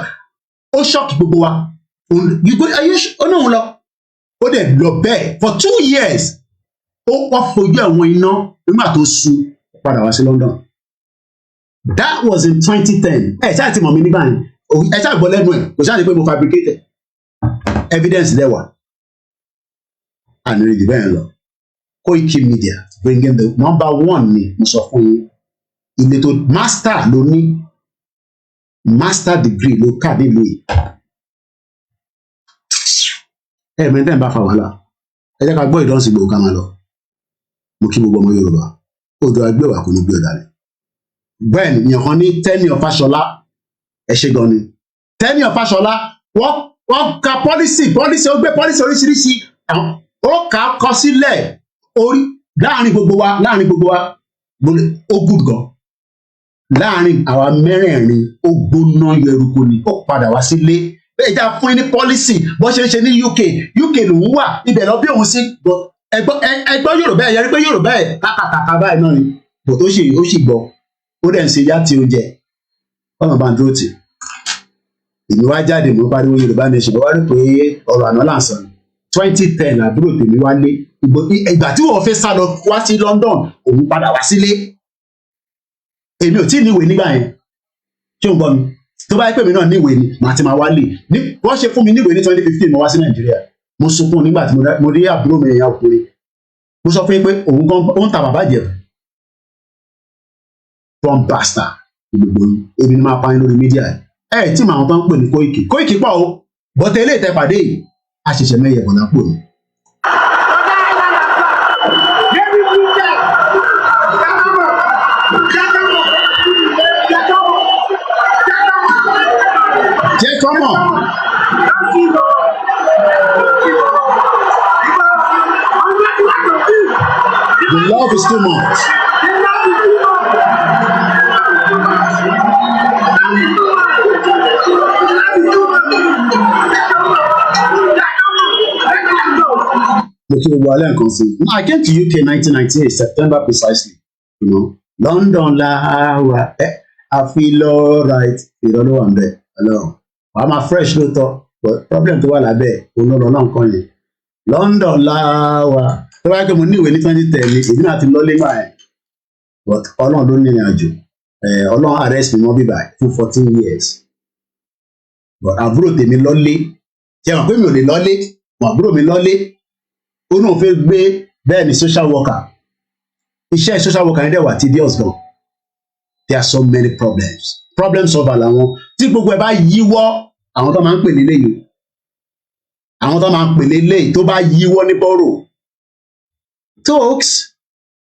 ó ṣọ́ọ̀kì gbogbo wa ó náà ń lọ ó dẹ̀ lọ bẹ́ẹ̀ for 2 years ó wọ́n fojú ẹ̀wọ̀n iná nígbà tó sun padà wá sí London that was in 2010 ẹ̀ ṣáà ti mọ̀ mí nígbà yẹn ẹ̀ ṣáà gbọ́ lẹ́nu ẹ̀ kò ṣáà ní pé mo fabricated evidence lẹ́wà ànírídìí bẹ́ẹ̀ lọ Koiki Media bringing the #1 ni mo sọ fún yín ilé tó master ló ní master degree ló kà nílùú yìí mẹ́tẹ́ ń bá fa wàhálà ẹ jẹ́ ká gbọ́ ìdánsí gbòó ká máa lọ mo kí gbogbo ọmọ Yorùbá odò agbẹ́wà kò ní gbé ọ̀dà rẹ̀ bẹ́ẹ̀ ni ìyẹn kan ní Tenure Fáṣọlá ẹ ṣe gan ni Tenure Fáṣọlá wọ́n ka policy ó gbé policy oríṣiríṣi ó kà á kọ sílẹ̀ orí láàrin gbogbo wa ó good gan láàrin àwa mẹ́rẹ̀ẹ̀rin ó gbóná yẹruko ni ó padà wá sílé bẹ́ẹ̀ já fún ní pọ́lísì bó ṣe ń ṣe ní UK lòún wà ibẹ̀ lọ bí òun sí ẹgbọ́n Yorùbá ẹ̀ yẹrí pé Yorùbá ẹ̀ kàkàkàkà báyìí náà ni bò tó ṣe ó sì gbọ́ ó dẹ̀ ń ṣe yá tí ó jẹ ọ̀nà bá ń dúró tì èmi wá jáde mo pariwo Yorùbá nation wá rí pé ọ̀rọ̀ àná là ń sọ ni 2010 àbúrò tèmi wálé ìgbà tí wọ́n fẹ́ sá lọ wá sí London òun padà wá sílé èmi ò tí ì níwèé nígbà yẹn ṣé o ń gbọ́ mi tó bá yẹ pé mi náà níwèé ni màá ti máa wálé ní wọ́n ṣe fún mi níwèé ní 2015 mo wá sí Nàìjíríà mo sunkún nígbà tí mo rí àbúrò mi èèyàn òkúri mo sọ fún yín pé òun gan ó ń ta bàbá jẹ from basta gbogbo yìí ebi ni máa pa yín lórí mídíà ẹ tí màá tó ń pè ní Koiki pọ̀ o bọ́tẹ́ ilé ìtẹ́pàdé yìí a ṣẹ̀ṣẹ̀ mẹ́yẹ̀ bọ̀ lápò ni. Jẹ́ kọ́mọ̀. The love is too much. I came to UK 1998 September precisely. You know, London la wa I feel alright. Ìrọ̀lọ́ wà ń bẹ̀ ọlọ́run. Wàá máa fresh lóòótọ́ but problem tó wà lábẹ́ òun lọ́nà náà kàn yẹn. London la wa tó bá yẹ kí mo níwèé ní 2010 ní èmi náà ti lọ́lé máa ẹ̀ but ọlọ́run ló ní ìrìn àjò ọlọ́run arrest mi mọ́ bíbá fún 14 years but àbúrò tèmi lọ́lé ṣe mọ̀ pé mi ò lè lọ́lé mọ̀ àbúrò mi lọ́lé ó náà fẹ́ gbé bẹ́ẹ̀ ni social worker iṣẹ́ social worker ní dẹ̀wà tedious gan there are so many problem solver làwọn tí gbogbo ẹ̀ bá yíwọ́ àwọn tó máa ń pè ní léyìí àwọn tó máa ń pè ní léyìí tó bá yíwọ́ ní bọ́rọ̀ talks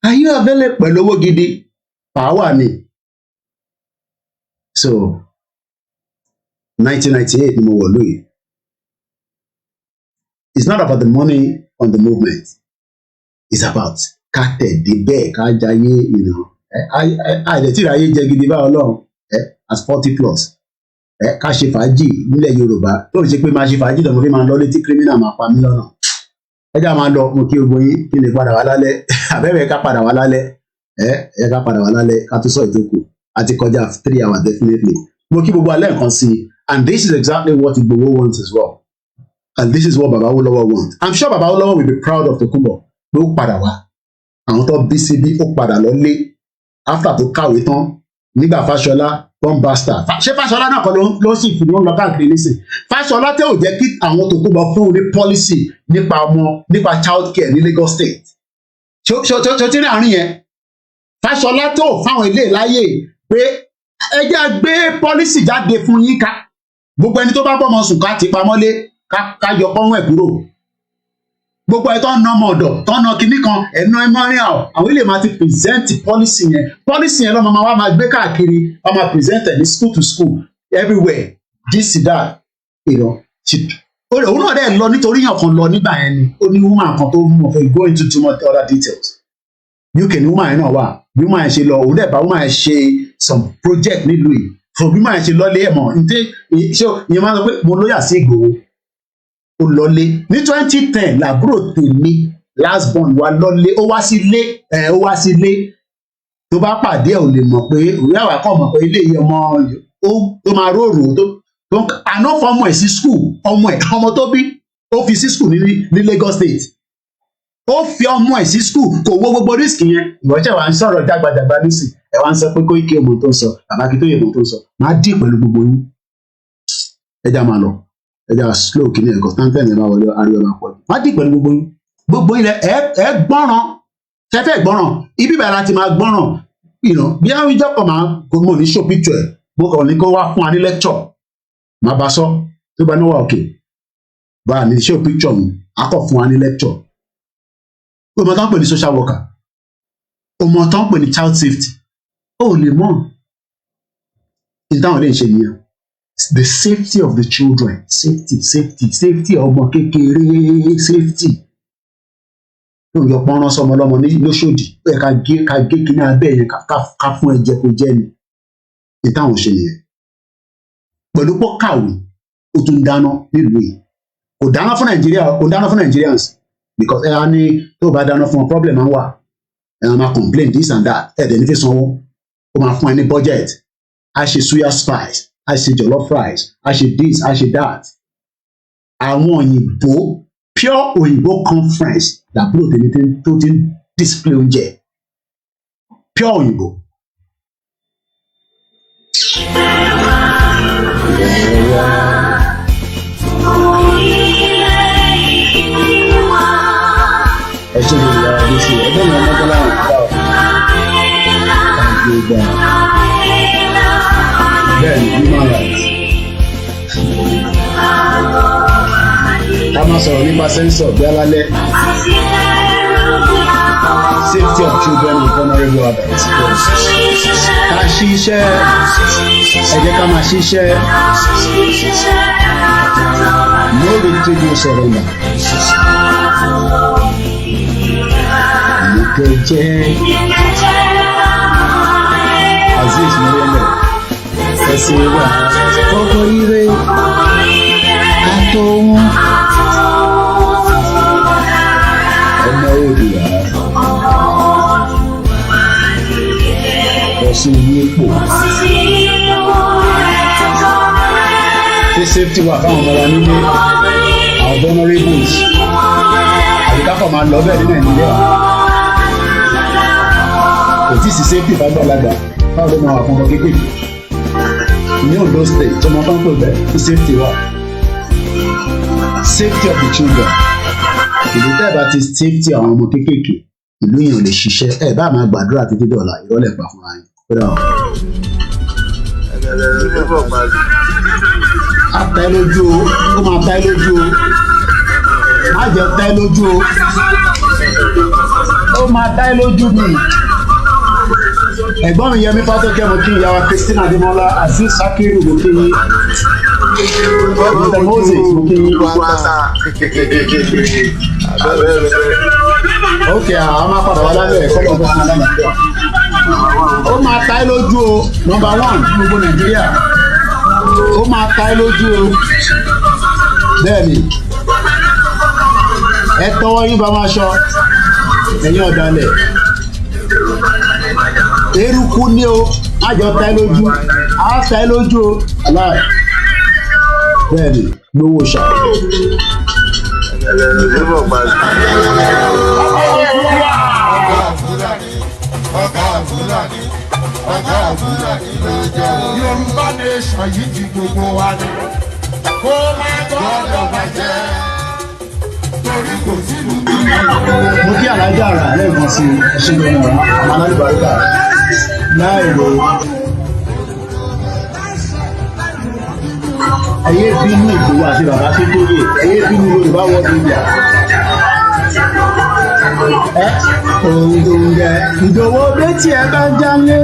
are you available pẹ̀lú owó gidi power ni so 1998 ni mo wọ̀ lóye it's not about the money on the movement it's about ká tẹ̀dé bẹ́ẹ̀ ká jayé àìdẹ̀tìrì ayé jẹ gidi bá ọlọ́run as 40 plus ká ṣe fàájì nílẹ̀ Yorùbá tó ń ṣe pé máa ṣe fàájì lọ́mọ fi máa lọ létí criminal máa pa mí lọ́nà ẹjá máa lọ mo kí ogun yín kí lè padà wá lálẹ́ àbẹ́rẹ́ ká padà wá lálẹ́ ká padà wá lálẹ́ ká tó sọ ìtókù àti kọjá 3 hours definitely mo kí gbogbo alẹ́ nǹkan sí and this is exactly what Igboho wants as well and this is what Baba Awolowo wants I'm sure Baba Awolowo will be proud of Tokunbo pé ó padà wá àwọn tó bí síbí ó padà lọ lé after tó kàwé tán nígbà Fáṣọlá one bastard ṣé Fáṣọlá náà kọ́ ló sì fi wọn lọ káàkiri nísìn Fáṣọlá tẹ́ ò jẹ́ kí àwọn Tokunbo fún un ní policy nípa child care ní Lagos State ṣó tí ní àárín yẹn Fáṣọlá tó fáwọn ilé láyè pé ẹjẹ́ gbé policy jáde fún yín ká gbogbo ẹni tó bá bọ́ ọmọ sùn ká ti pamọ́lé ká yọ pọ́nwẹ́ kúrò gbogbo ẹ̀ tó ń ná ọmọ ọ̀dọ̀ tó ń ná kinní kan ẹ̀ná ẹ̀mọ́rin àwọn ilé máa ti present policy yẹn lọ́mọ máa wá máa gbé káàkiri wọ́n máa present ẹ̀ ní school to school everywhere this that òun náà dẹ̀ lọ nítorí yàn kan lọ nígbà yẹn ni ó ní woman kan tó mọ̀ fẹ́ go into too much other details UK ni woman yẹn náà wà bí woman yẹn ṣe lọ òun dẹ̀ bá woman yẹn ṣe some project nílùú yìí for bí woman yẹn ṣe lọ́lé ẹ̀ mọ̀ ìyẹn máa ń sọ pé mo lóyà sí Ìgbòho ó lọlé ní 2010 làbúrò tèmi last born wa lọlé ó wá sílé tó bá pàdé ẹ ò lè mọ̀ pé òwe àwa kàn mọ̀ pé ilé yìí ọmọ tó máa rorò tó àná fọmọ ẹ sí school ọmọ tó bí ó fi sí school ní Lagos State ó fi ọmọ ẹ sí school kò wo gbogbo risk yẹn ìwọ́jẹ́ wa ń sọ̀rọ̀ jágbajàgba nísìn ẹ wá ń sọ pé Koiki ọmọ tó ń sọ Bàbá Akíntóyè ọmọ tó ń sọ máa dì pẹ̀lú gbogbo yín ẹja máa lọ ẹja slow kìíní ẹ̀kọ́ táńtẹ̀ ní ẹ máa wọlé ariwo máa pọ̀ máa dì pẹ̀lú gbogbo yín ẹ gbọ́ràn ṣẹfẹ́ gbọ́ràn ibi bẹ̀rẹ̀ láti máa gbọ́ràn bí àwọn ìjọpọ̀ máa kó mọ̀ ní show picture ẹ̀ mo kàn ní kó wá fún wa ní lecture máa bá sọ tó bá níwà òkè bá a ní show picture mi a kọ̀ fún wa ní lecture ọmọ tán pè ní social worker ọmọ tán pè ní child safety ó lè mọ̀ ìdáhùn lè ṣe nìyẹn the safety of the children safety ọmọ kékeré safety tó yọ pọ́nrán sọmọ lọ́mọ ní lóṣòdì ó yẹ ká gé kíní abẹ́ yẹn ká fún ẹ jẹ kó jẹ́ ni ní táwọn ṣe nìyẹn pẹ̀lú pọ́ kàwé ó tún dáná nílùú yìí kò dáná fún Nàìjíríà kò dáná fún Nigerians because ẹ á ní tó bá dáná fún ọ problem máa ń wà ẹ máa complain this and that ẹ dẹ̀ ní fi sanwó ó máa fún ẹ ní budget a ṣe suya spice a ṣe jollof rice a ṣe this a ṣe that àwọn òyìnbó pure òyìnbó conference làbúrò tèmi tó ti ń display oúnjẹ pure òyìnbó. ẹ ṣe lè yára bí sí ẹgbẹ́ ìyá mọ́tọ́lá àwọn ìgbà bẹ́ẹ̀ ni human rights. ká má sọ̀rọ̀ nípa sensor bí alálẹ́ safety of children and vulnerable adults. ká ṣiṣẹ́ ẹ jẹ́ ká máa ṣiṣẹ́ no retreat no surrender. Mọ̀kẹ́jẹ́ Aziz Morieme ẹ̀sìn wa ọkọ̀ ire àtọ̀hún ọmọ Oòduà ọ̀sùn yípo ṣé safety wà fáwọn ọmọ wa nílé àwọn vulnerables àbíkáfọ̀ máa lọ bẹ́ẹ̀ ní Nàìjíríà kò tí ì sí safety fàgbàlagbà báwo ló máa wà fún ọmọ kékeré ní Ondo state tí ọmọ bá ń pè bẹ́ẹ̀ kí safety wà safety of the children ìlú tẹ́ ẹ̀ bá ti safety àwọn ọmọ kékeré ìlú yẹn ò lè ṣiṣẹ́ ẹ̀ bá máa gbàdúrà títí dọ̀la ìrọ̀lẹ́ pa fúnra yín kódà o. àtẹ lójú o ó máa tẹ́ lójú o má jẹ́ tẹ́ lójú o ó máa tẹ́ lójú mi. ẹ̀gbọ́n mi Yẹmí Fátọ́kẹ́ mo kí ìyàwó Christina Adémọ́lá Azeez Sakiru mo kí yín Mr. Moses mo kí yín. ok àwọn máa padà wá lálẹ́ ẹ̀kọ́ lọ́wọ́ fún aláàbíà ó máa ta ẹ́ lójú o number 1 ní gbogbo Nàìjíríà ó máa ta ẹ́ lójú o bẹ́ẹ̀ ni ẹ tọwọ́ yín bá máa ṣọ ẹ̀yin ọ̀dàlẹ̀ eruku ni o àjọ ta ẹ́ lójú á ta ẹ́ lójú o aláì bẹ́ẹ̀ ni gbowó ṣá. Yorùbá nation yìí ti gbogbo wa ni kó má gbọ́dọ̀ bàjẹ́ torí kò sínú mo kí alájà rà lẹ́ẹ̀kan sí ṣílẹ̀ ọ̀nà àwọn alábàárìkà láìrò ẹ̀yẹ́ bínú Ìgbòho àti bàbá Akíntóyè ẹ̀yẹ́ bínú Yorùbá World Media òǹdòǹgẹ̀ Ìgbòho létí ẹ bá ń jáde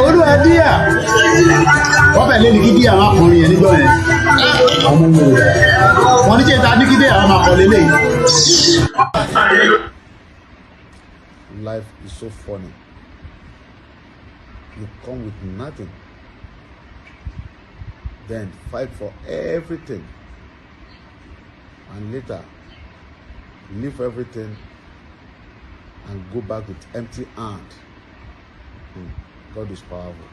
olú ẹ díà wọ́n bẹ̀ lé ní kí díà máa kọrin yẹn níjọ́ yẹn ọmọ wo wọ́n ní jẹ́ ta ní kí díà máa kọ lélẹ̀. Life is so funny. You come with nothing, then fight for everything, and later leave everything and go back with empty hand. God is powerful.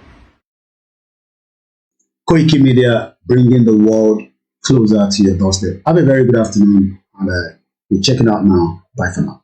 Koiki Media, bringing the world closer to your doorstep. Have a very good afternoon, and we're checking out now. Bye for now.